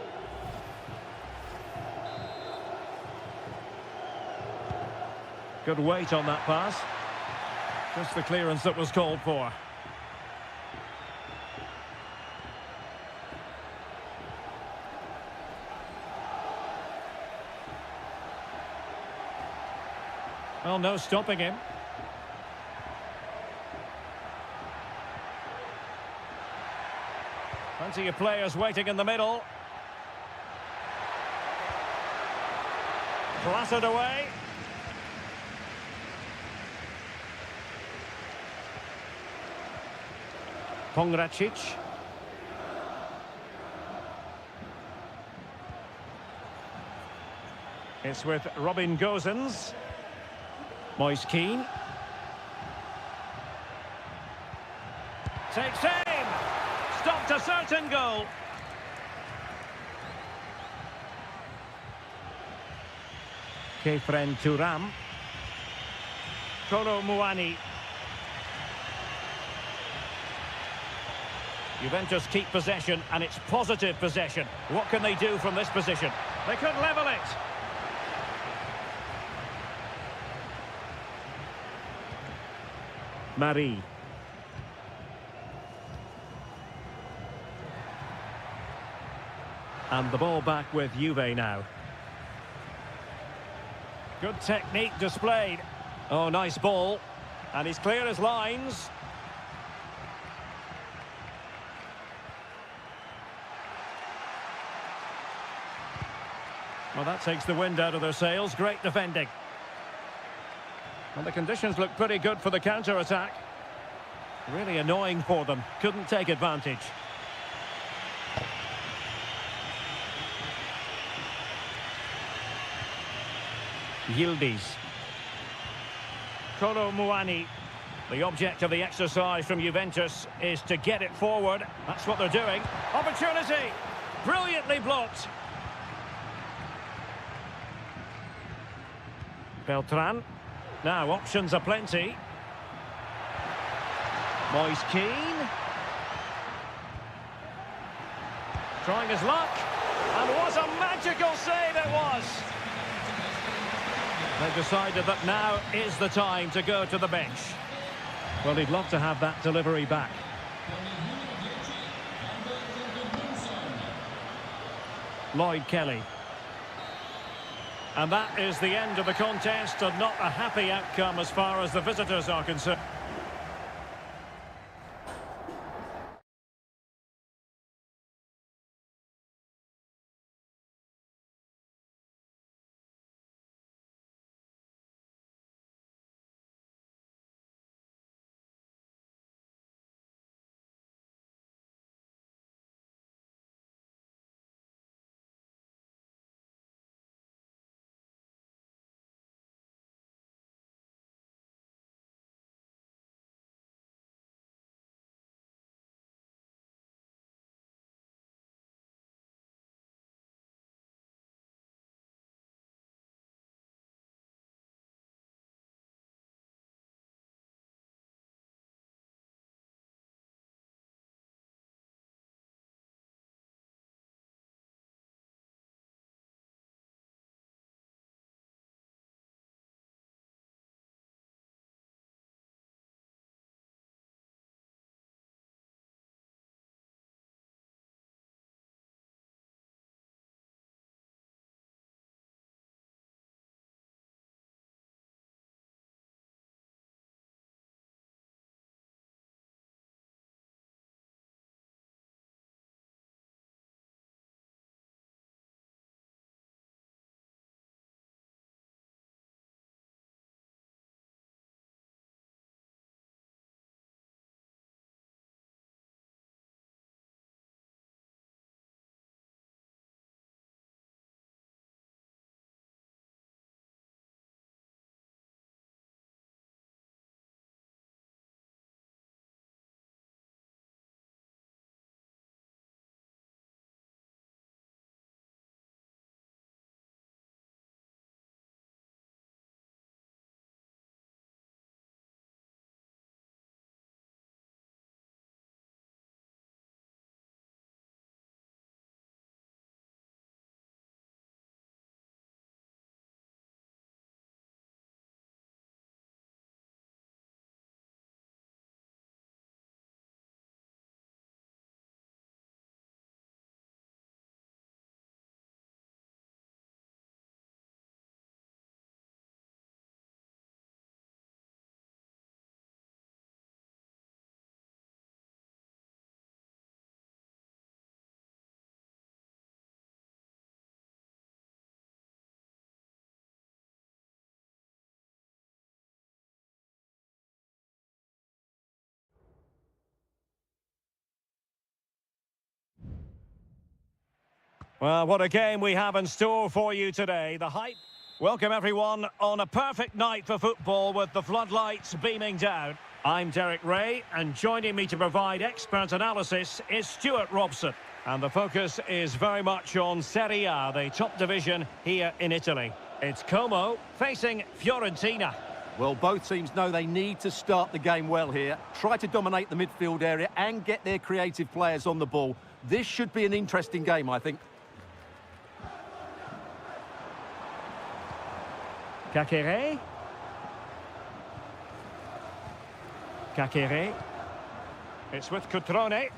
Good weight on that pass. Just the clearance that was called for. Well, no stopping him. Plenty of players waiting in the middle. Clattered away. Pongracic. It's with Robin Gosens. Moise Keane. Takes aim. Stopped a certain goal. Kefren Thuram. Kolo Muani. Juventus keep possession, and it's positive possession. What can they do from this position? They could level it. Marie. And the ball back with Juve now. Good technique displayed. Oh, nice ball. And he's clear as lines. Well, that takes the wind out of their sails. Great defending. And the conditions look pretty good for the counter-attack. Really annoying for them. Couldn't take advantage. Yildiz. Kolo Muani. The object of the exercise from Juventus is to get it forward. That's what they're doing. Opportunity! Brilliantly blocked. Beltran. Now, options are plenty. Moise Keane. Trying his luck. And what a magical save it was! They've decided that now is the time to go to the bench. Well, he'd love to have that delivery back. Lloyd Kelly. And that is the end of the contest, and not a happy outcome as far as the visitors are concerned. Well, what a game we have in store for you today. The hype. Welcome, everyone, on a perfect night for football with the floodlights beaming down. I'm Derek Ray, and joining me to provide expert analysis is Stuart Robson. And the focus is very much on Serie A, the top division here in Italy. It's Como facing Fiorentina. Well, both teams know they need to start the game well here. Try to dominate the midfield area and get their creative players on the ball. This should be an interesting game, I think. Kakere. Kakere. It's with Cutrone.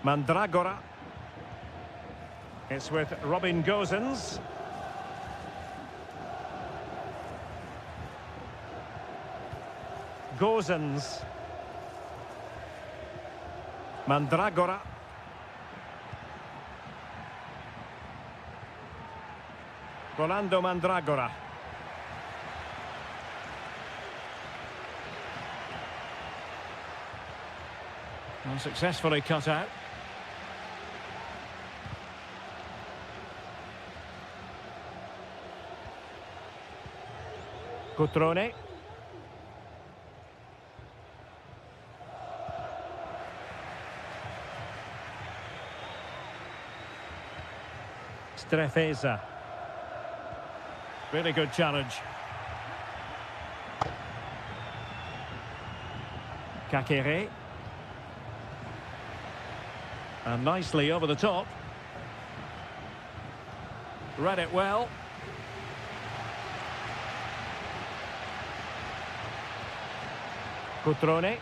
Mandragora. It's with Robin Gosens. Gosens. Mandragora. Rolando Mandragora. Unsuccessfully cut out. Cutrone. Strefeza. Really good challenge. Kakere. And nicely over the top. Read it well. Cutrone.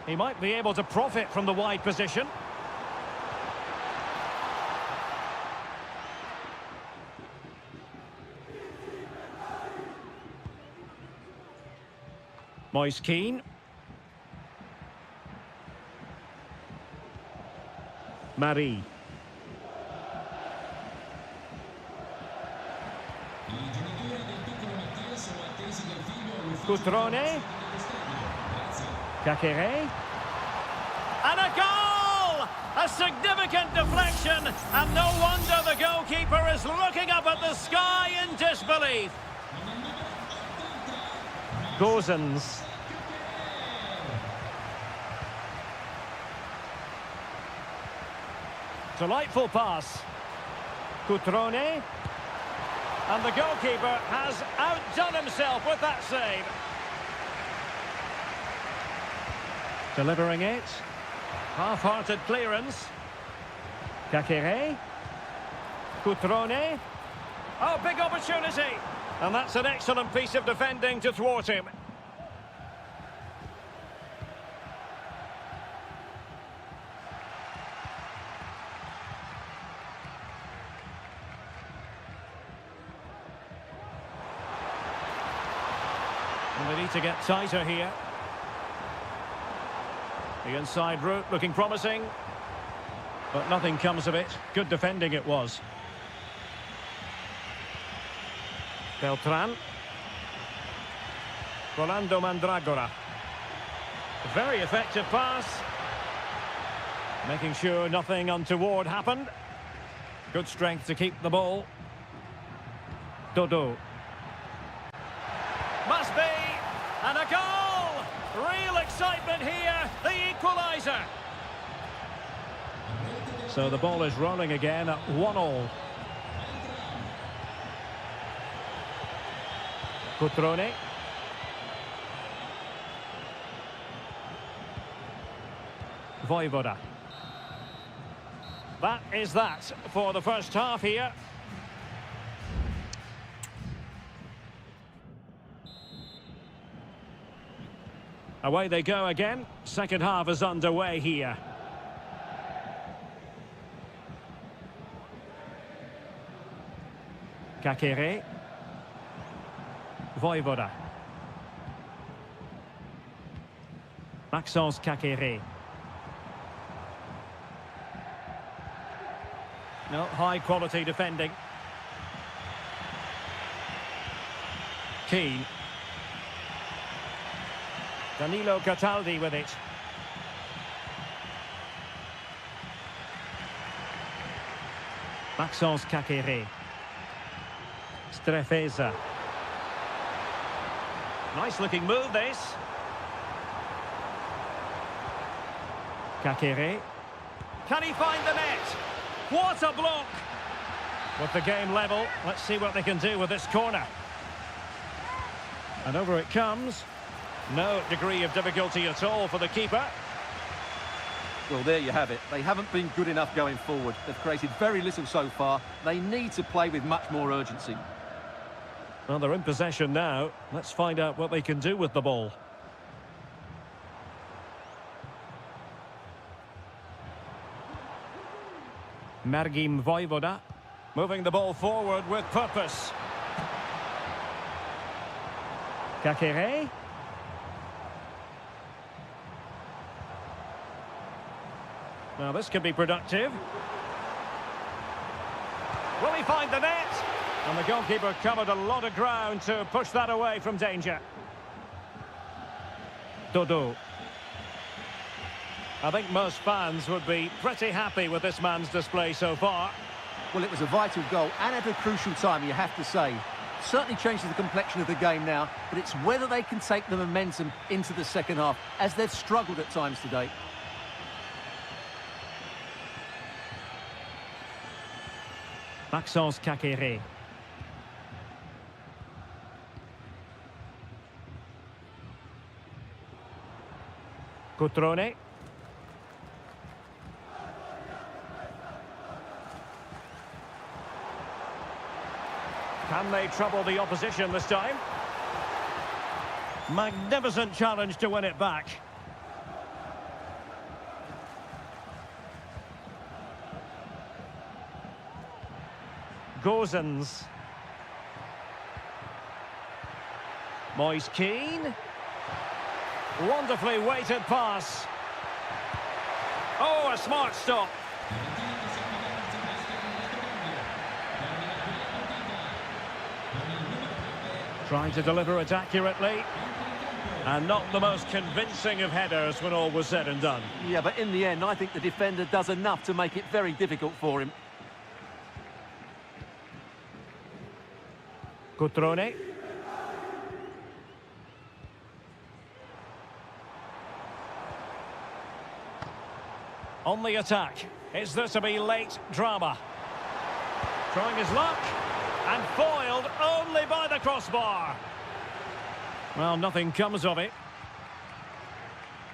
He might be able to profit from the wide position. Moise Keane. Marie. Cutrone. Kakere. And a goal! A significant deflection, and no wonder the goalkeeper is looking up at the sky in disbelief. Gosens. Delightful pass. Cutrone. And the goalkeeper has outdone himself with that save. Delivering it. Half-hearted clearance. Kakere. Cutrone. Oh, big opportunity. And that's an excellent piece of defending to thwart him. And they need to get tighter here. The inside route looking promising, but nothing comes of it. Good defending it was. Beltran. Rolando Mandragora. Very effective pass. Making sure nothing untoward happened. Good strength to keep the ball. Dodo. Must be! And a goal! Real excitement here, the equaliser. So the ball is rolling again at 1-1. Cutrone. Voivoda. That is that for the first half here. Away they go again. Second half is underway here. Kakere. Voivoda. Maxence Kakere. No, high quality defending. Keane. Danilo Cataldi with it. Maxence Kakere. Strefeza. Nice looking move this. Kakere. Can he find the net? What a block! With the game level, let's see what they can do with this corner. And over it comes. No degree of difficulty at all for the keeper. Well, there you have it. They haven't been good enough going forward. They've created very little so far. They need to play with much more urgency. Well, they're in possession now. Let's find out what they can do with the ball. Margim Vojvoda. Moving the ball forward with purpose. Kakere. Now this could be productive. Will he find the net? And the goalkeeper covered a lot of ground to push that away from danger. Dodo. I think most fans would be pretty happy with this man's display so far. Well, it was a vital goal and at a crucial time, you have to say. Certainly changes the complexion of the game now, but it's whether they can take the momentum into the second half, as they've struggled at times today. Maxence Kakere. Cutrone. Can they trouble the opposition this time? Magnificent challenge to win it back. Gozens. Moise Keane. Wonderfully weighted pass. Oh, a smart stop. Trying to deliver it accurately. And not the most convincing of headers when all was said and done. Yeah, but in the end, I think the defender does enough to make it very difficult for him. Cutrone. On the attack. Is there to be late drama? Trying his luck. And foiled only by the crossbar. Well, nothing comes of it.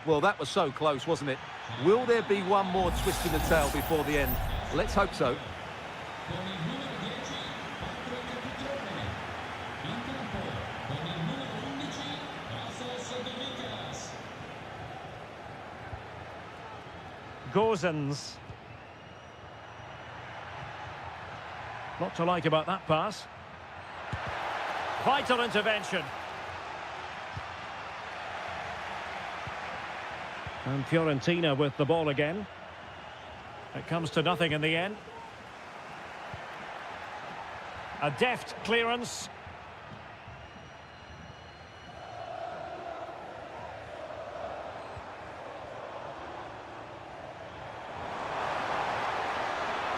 Well, that was so close, wasn't it? Will there be one more twist in the tail before the end? Let's hope so. Gozens. Lot to like about that pass. Vital intervention. And Fiorentina with the ball again. It comes to nothing in the end. A deft clearance.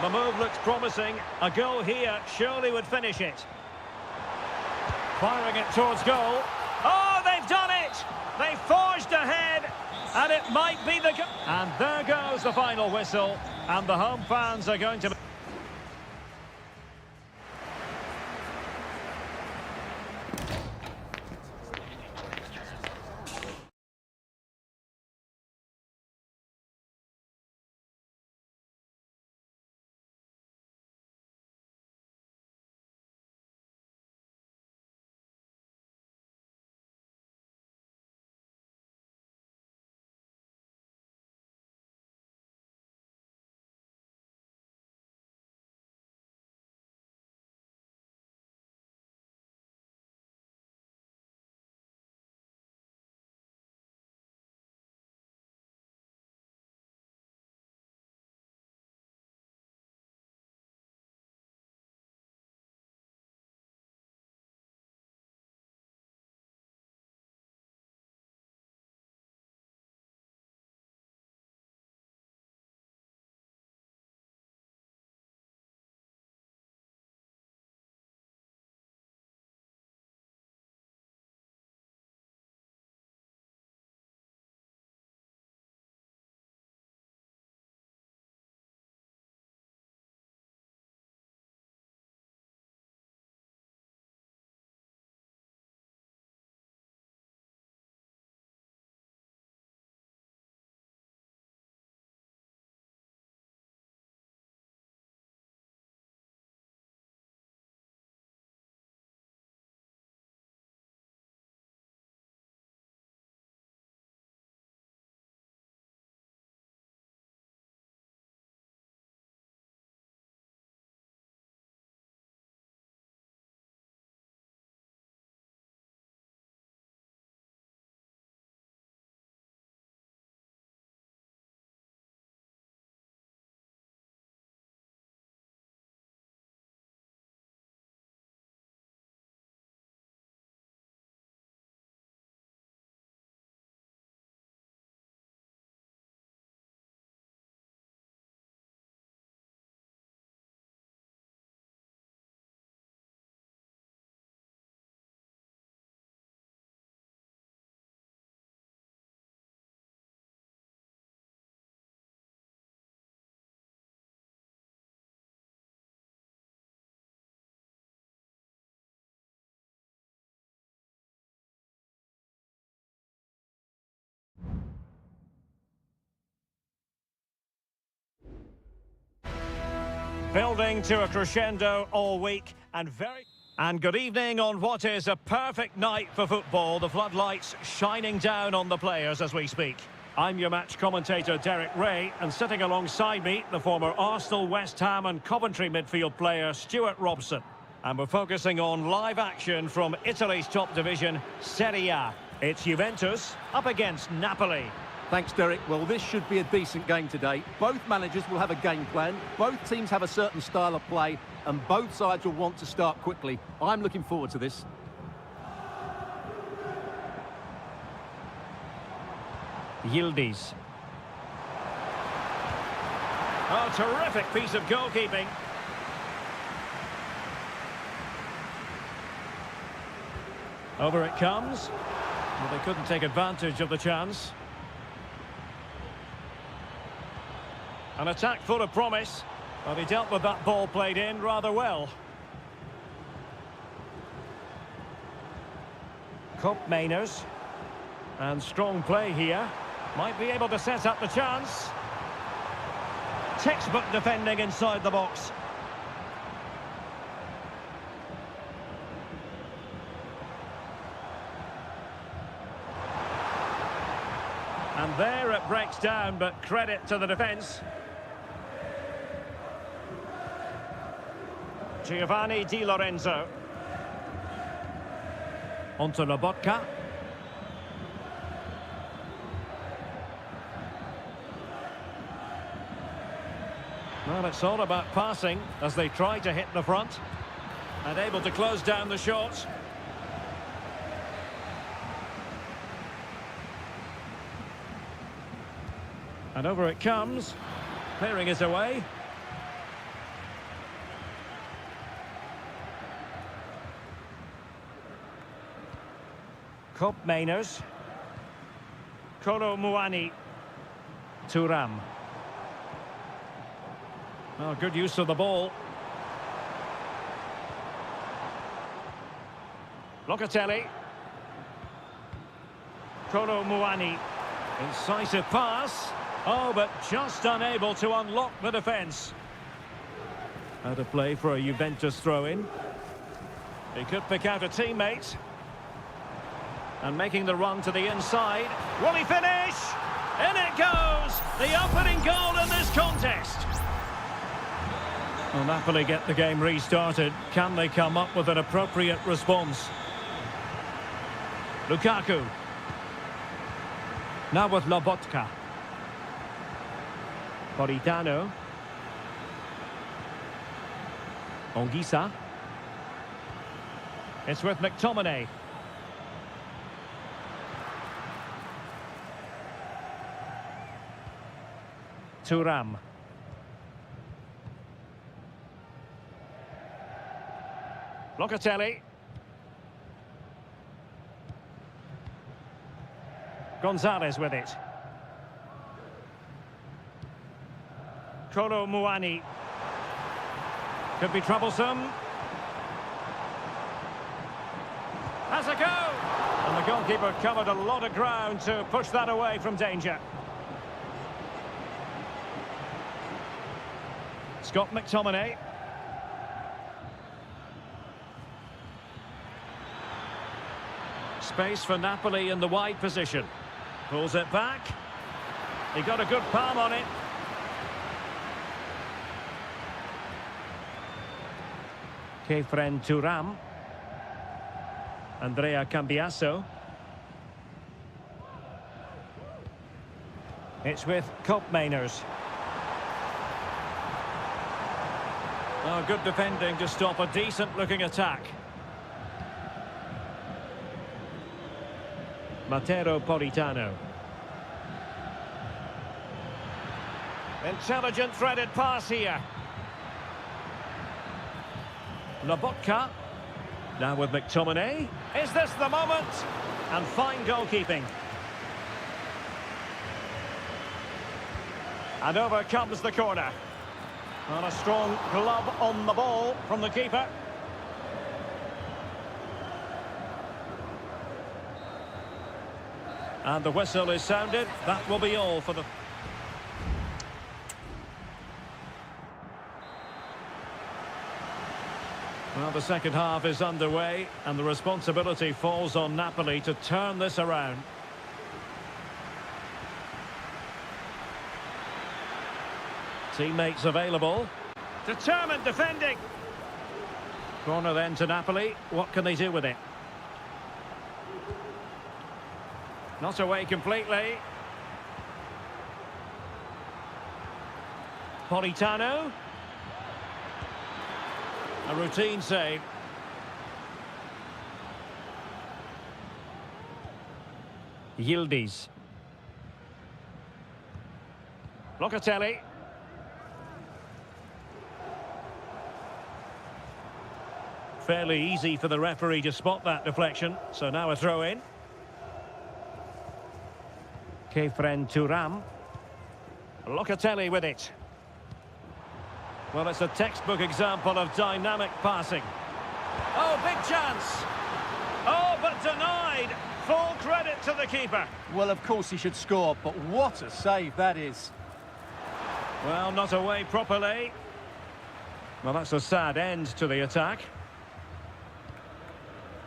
The move looks promising. A goal here surely would finish it. Firing it towards goal. Oh, they've done it! They forged ahead, and it might be the goal. And there goes the final whistle, and the home fans are going to... Building to a crescendo all week and good evening on what is a perfect night for football. The floodlights shining down on the players as we speak. I'm your match commentator Derek Ray, and sitting alongside me, the former Arsenal, West Ham and Coventry midfield player Stuart Robson. And we're focusing on live action from Italy's top division, Serie A. It's Juventus up against Napoli. Thanks, Derek. Well, this should be a decent game today. Both managers will have a game plan. Both teams have a certain style of play, and both sides will want to start quickly. I'm looking forward to this. Yildiz. Oh, terrific piece of goalkeeping. Over it comes. Well, they couldn't take advantage of the chance. An attack full of promise. Well, he dealt with that ball played in rather well. Cup Mainers. And strong play here. Might be able to set up the chance. Textbook defending inside the box. And there it breaks down, but credit to the defence. Giovanni Di Lorenzo. Onto Lobotka. Well, it's all about passing as they try to hit the front. And able to close down the shot. And over it comes. Clearing it away. Cup Mainers. Kolo Muani. Thuram. Oh, good use of the ball. Locatelli. Kolo Muani. Incisive pass. Oh, but just unable to unlock the defence. Out of play for a Juventus throw-in. He could pick out a teammate. And making the run to the inside. Will he finish? In it goes! The opening goal in this contest. Well, Napoli get the game restarted. Can they come up with an appropriate response? Lukaku. Now with Lobotka. Politano. Ongisa. It's with McTominay. Thuram. Locatelli. Gonzalez with it. Kolo Muani. Could be troublesome. Has a go! And the goalkeeper covered a lot of ground to push that away from danger. Scott McTominay. Space for Napoli in the wide position. Pulls it back. He got a good palm on it. Kefren Thuram. Andrea Cambiasso. It's with Cup Mainers. Oh, good defending to stop a decent-looking attack. Matteo Politano. Intelligent threaded pass here. Lobotka. Now with McTominay. Is this the moment? And fine goalkeeping. And over comes the corner. And a strong glove on the ball from the keeper. And the whistle is sounded. That will be all for the... the second half is underway, and the responsibility falls on Napoli to turn this around. Teammates available. Determined defending. Corner then to Napoli. What can they do with it? Not away completely. Politano. A routine save. Yildiz. Locatelli. Fairly easy for the referee to spot that deflection. So now a throw in. Kefren Turam. Locatelli with it. Well, it's a textbook example of dynamic passing. Oh, big chance. Oh, but denied. Full credit to the keeper. Well, of course he should score, but what a save that is. Well, not away properly. Well, that's a sad end to the attack.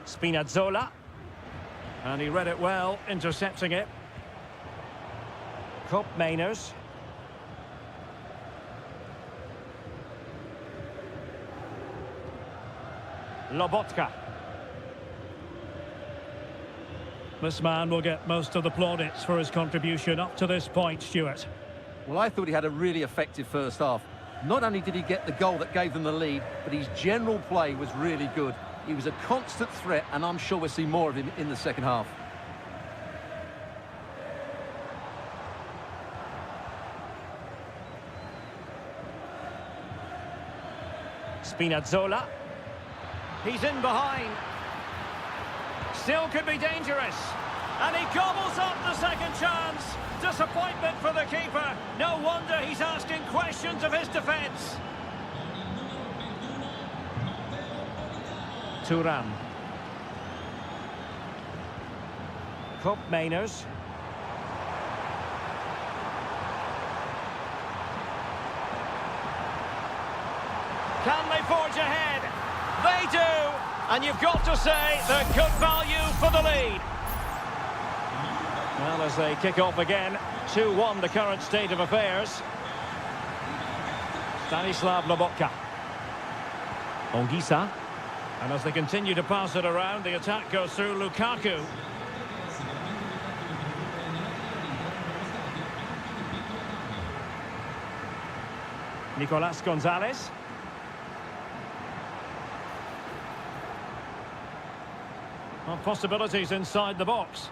Spinazzola. And he read it well, intercepting it. Kopp Mainers. Lobotka. This man will get most of the plaudits for his contribution up to this point, Stuart. Well, I thought he had a really effective first half. Not only did he get the goal that gave them the lead, but his general play was really good. He was a constant threat, and I'm sure we'll see more of him in the second half. Spinazzola. He's in behind. Still could be dangerous. And he gobbles up the second chance. Disappointment for the keeper. No wonder he's asking questions of his defence. Turam. Kopp Mainers. Can they forge ahead? They do! And you've got to say they're good value for the lead. Well, as they kick off again, 2-1 the current state of affairs. Stanislav Lobotka. Ongisa. And as they continue to pass it around, the attack goes through Lukaku. Nicolas Gonzalez. Well, possibilities inside the box.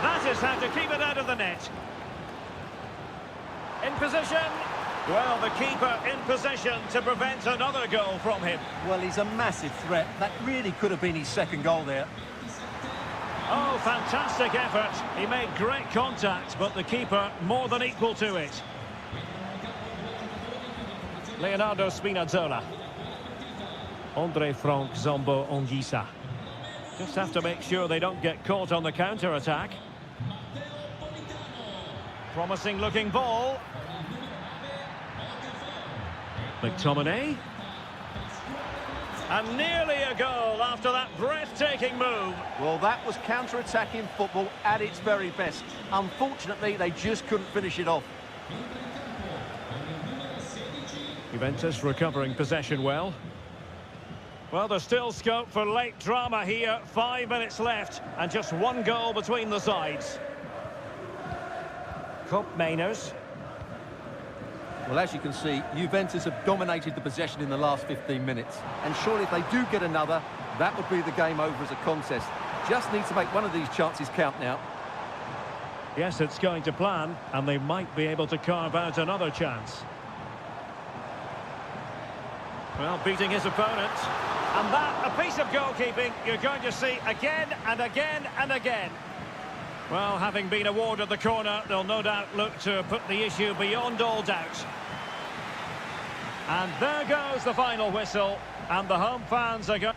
That is how to keep it out of the net. In position. Well, the keeper in position to prevent another goal from him. Well, he's a massive threat. That really could have been his second goal there. Oh, fantastic effort. He made great contact, but the keeper more than equal to it. Leonardo Spinazzola. Andre Frank Zombo Ongisa. Just have to make sure they don't get caught on the counter-attack. Promising looking ball. McTominay. And nearly a goal after that breathtaking move. Well, that was counter-attacking football at its very best. Unfortunately, they just couldn't finish it off. Juventus recovering possession well. Well, there's still scope for late drama here. 5 minutes left and just one goal between the sides. Kopp Mainers. Well, as you can see, Juventus have dominated the possession in the last 15 minutes. And surely if they do get another, that would be the game over as a contest. Just need to make one of these chances count now. Yes, it's going to plan, and they might be able to carve out another chance. Well, beating his opponent. And that, a piece of goalkeeping you're going to see again and again and again. Well, having been awarded the corner, they'll no doubt look to put the issue beyond all doubt. And there goes the final whistle, and the home fans are going...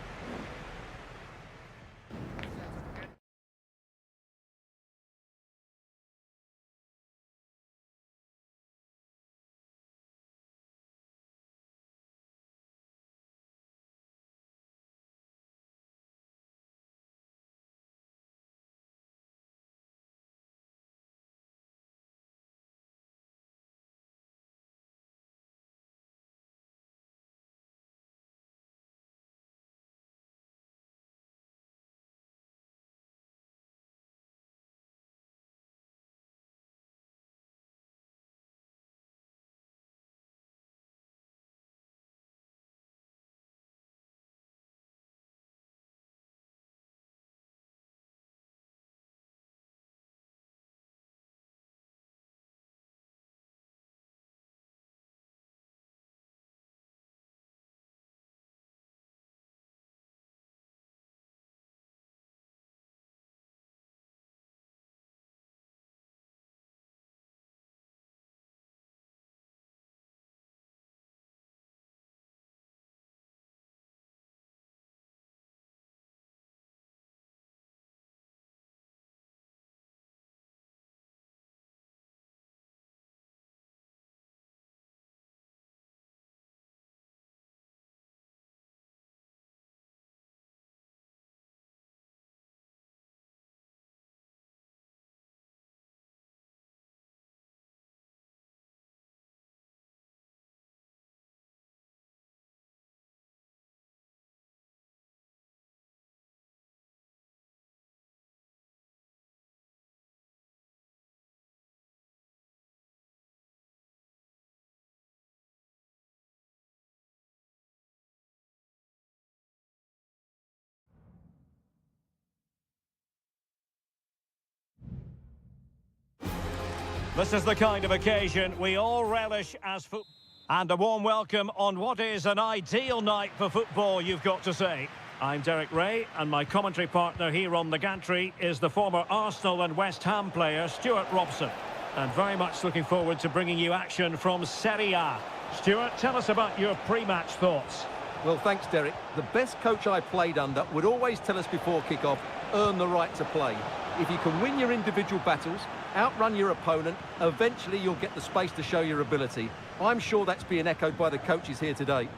This is the kind of occasion we all relish as football. And a warm welcome on what is an ideal night for football, you've got to say. I'm Derek Ray, and my commentary partner here on the gantry is the former Arsenal and West Ham player, Stuart Robson. And very much looking forward to bringing you action from Serie A. Stuart, tell us about your pre-match thoughts. Well, thanks, Derek. The best coach I played under would always tell us before kick-off, earn the right to play. If you can win your individual battles, outrun your opponent, eventually you'll get the space to show your ability. I'm sure that's being echoed by the coaches here today.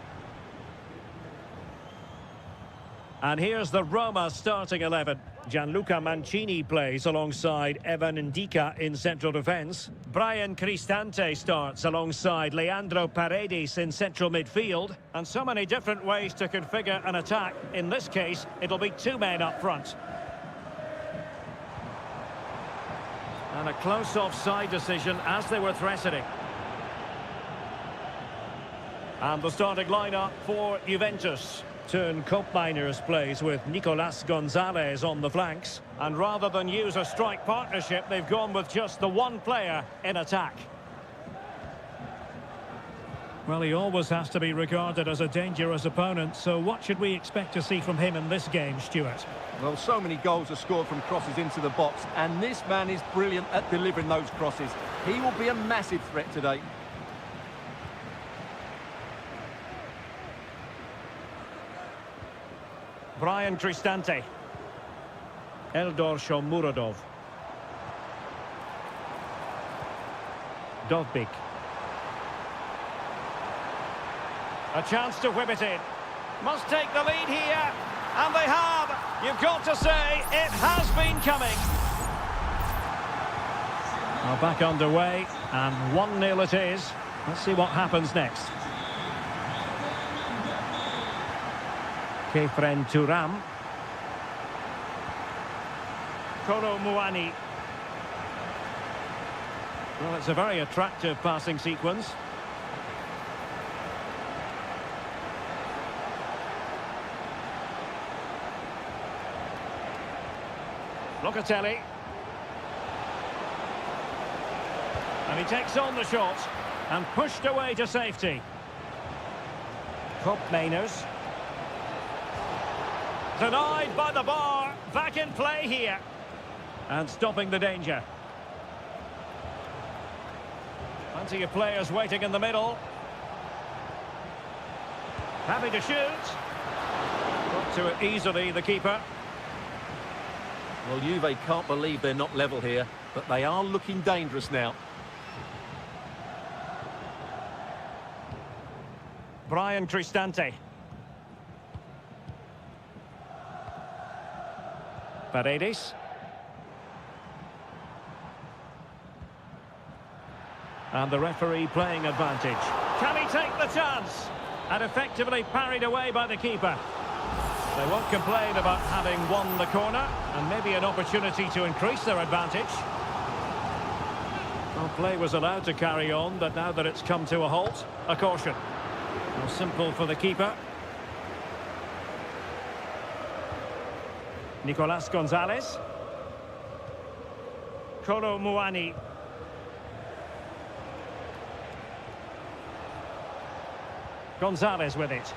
And here's the Roma starting 11. Gianluca Mancini plays alongside Evan Ndika in central defence. Brian Cristante starts alongside Leandro Paredes in central midfield. And so many different ways to configure an attack. In this case, it'll be two men up front. And a close offside decision as they were threatening. And the starting lineup for Juventus. Turn Koopmeiners plays with Nicolas Gonzalez on the flanks. And rather than use a strike partnership, they've gone with just the one player in attack. Well, he always has to be regarded as a dangerous opponent, so what should we expect to see from him in this game, Stuart? Well, so many goals are scored from crosses into the box, and this man is brilliant at delivering those crosses. He will be a massive threat today. Brian Cristante. Eldor Shomurodov. Dovbik. A chance to whip it in. Must take the lead here. And they have. You've got to say, it has been coming. Well, back underway, and 1-0 it is. Let's see what happens next. Kefren Turam. Kolo Muani. Well, it's a very attractive passing sequence. Locatelli. And he takes on the shot and pushed away to safety. Koopmeiners. Denied by the bar. Back in play here. And stopping the danger. Plenty of players waiting in the middle. Happy to shoot. Got to it easily, the keeper. Well, Juve can't believe they're not level here, but they are looking dangerous now. Brian Cristante. Paredes. And the referee playing advantage. Can he take the chance? And effectively parried away by the keeper. They won't complain about having won the corner, and maybe an opportunity to increase their advantage. Well, play was allowed to carry on, but now that it's come to a halt, a caution. Well, simple for the keeper. Nicolas Gonzalez. Kolo Muani. Gonzalez with it.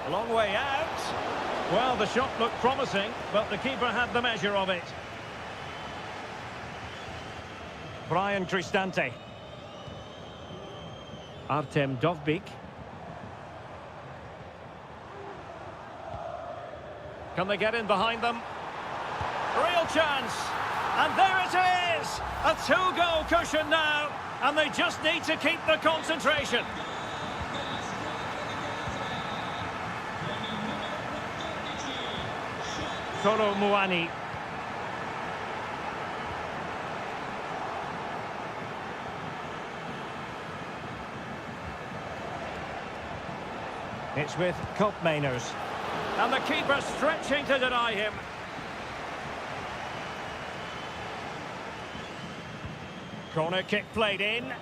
A long way out. Well, the shot looked promising, but the keeper had the measure of it. Brian Cristante. Artem Dovbik. Can they get in behind them? Real chance. And there it is! A two-goal cushion now, and they just need to keep the concentration. Kolo Muani. It's with Koopmeiners. And the keeper stretching to deny him. Corner kick played in.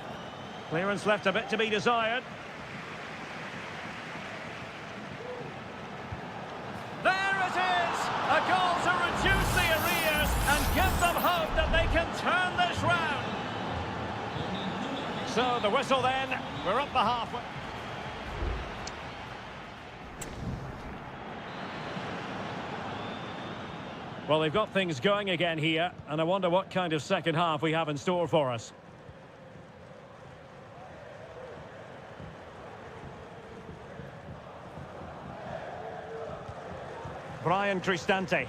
Clearance left a bit to be desired. There it is! A goal to reduce the arrears and give them hope that they can turn this round. So the whistle then, we're up the halfway. Well, they've got things going again here, and I wonder what kind of second half we have in store for us. Brian Cristante.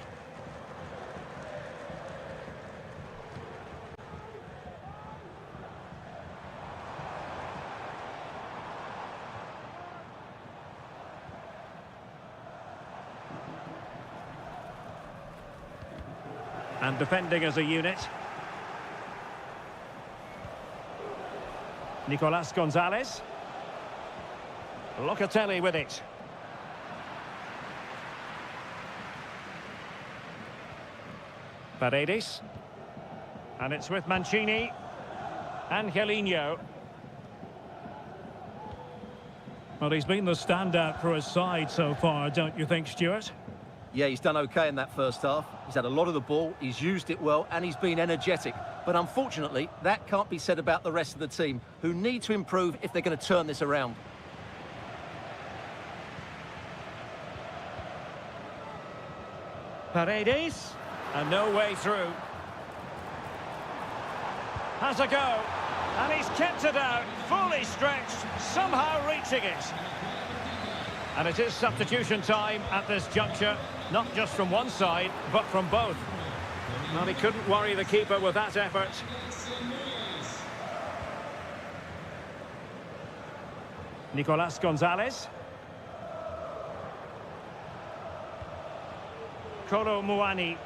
And defending as a unit. Nicolas Gonzalez. Locatelli with it. Paredes. And it's with Mancini. Angelino. Well, he's been the standout for his side so far, don't you think, Stuart? Yeah, he's done okay in that first half. He's had a lot of the ball, he's used it well, and he's been energetic. But unfortunately, that can't be said about the rest of the team, who need to improve if they're going to turn this around. Paredes. And no way through. Has a go. And he's kept it out, fully stretched, somehow reaching it. And it is substitution time at this juncture, not just from one side, but from both. Well, he couldn't worry the keeper with that effort. Nicolas Gonzalez. Kolo Muani.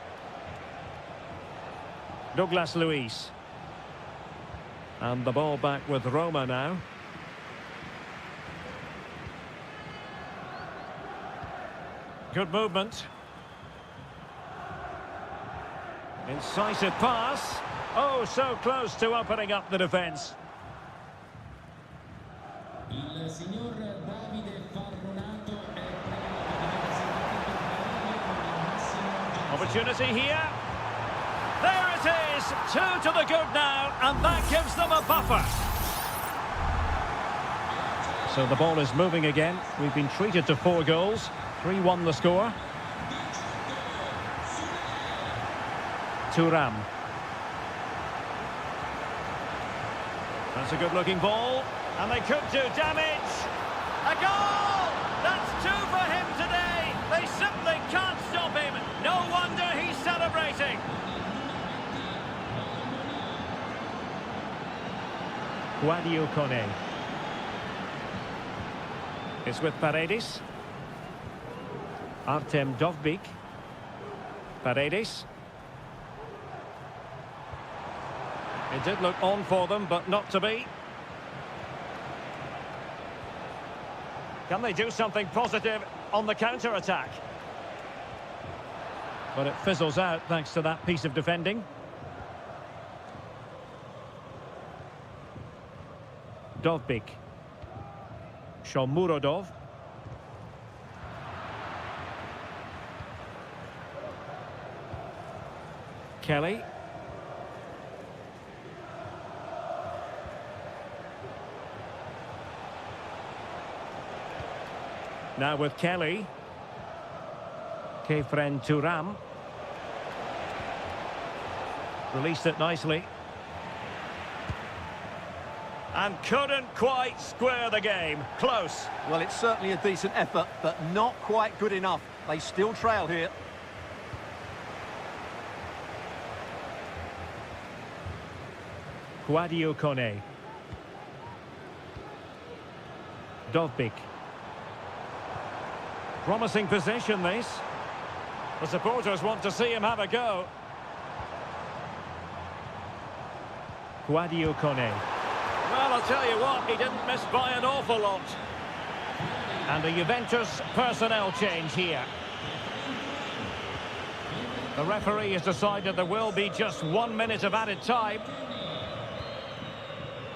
Douglas Luiz. And the ball back with Roma now. Good movement. Incisive pass. Oh, so close to opening up the defence. Opportunity here. There it is. 2 to the good now, and that gives them a buffer. So the ball is moving again. We've been treated to 4 goals. 3-1 the score. Thuram. That's a good-looking ball, and they could do damage. A goal! That's 2 for him today. They simply can't stop him. No wonder he's celebrating. Guadio Kone. It's with Paredes. Artem Dovbyk. Paredes. It did look on for them, but not to be. Can they do something positive on the counter-attack? But it fizzles out thanks to that piece of defending. Dovbyk. Shomurodov. Kelly. Now with Kelly. Kefren Thuram. Released it nicely. And couldn't quite square the game. Close. Well, it's certainly a decent effort, but not quite good enough. They still trail here. Guadio Kone. Dovbyk. Promising position, this. The supporters want to see him have a go. Guadio Kone. Well, I'll tell you what, he didn't miss by an awful lot. And a Juventus personnel change here. The referee has decided there will be just 1 minute of added time.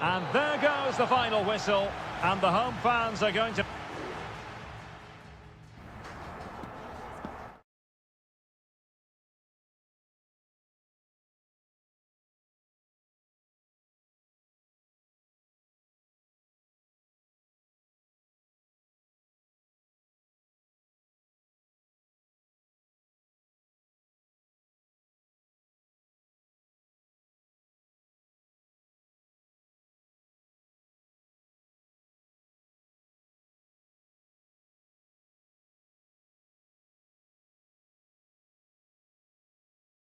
And there goes the final whistle. And the home fans are going to...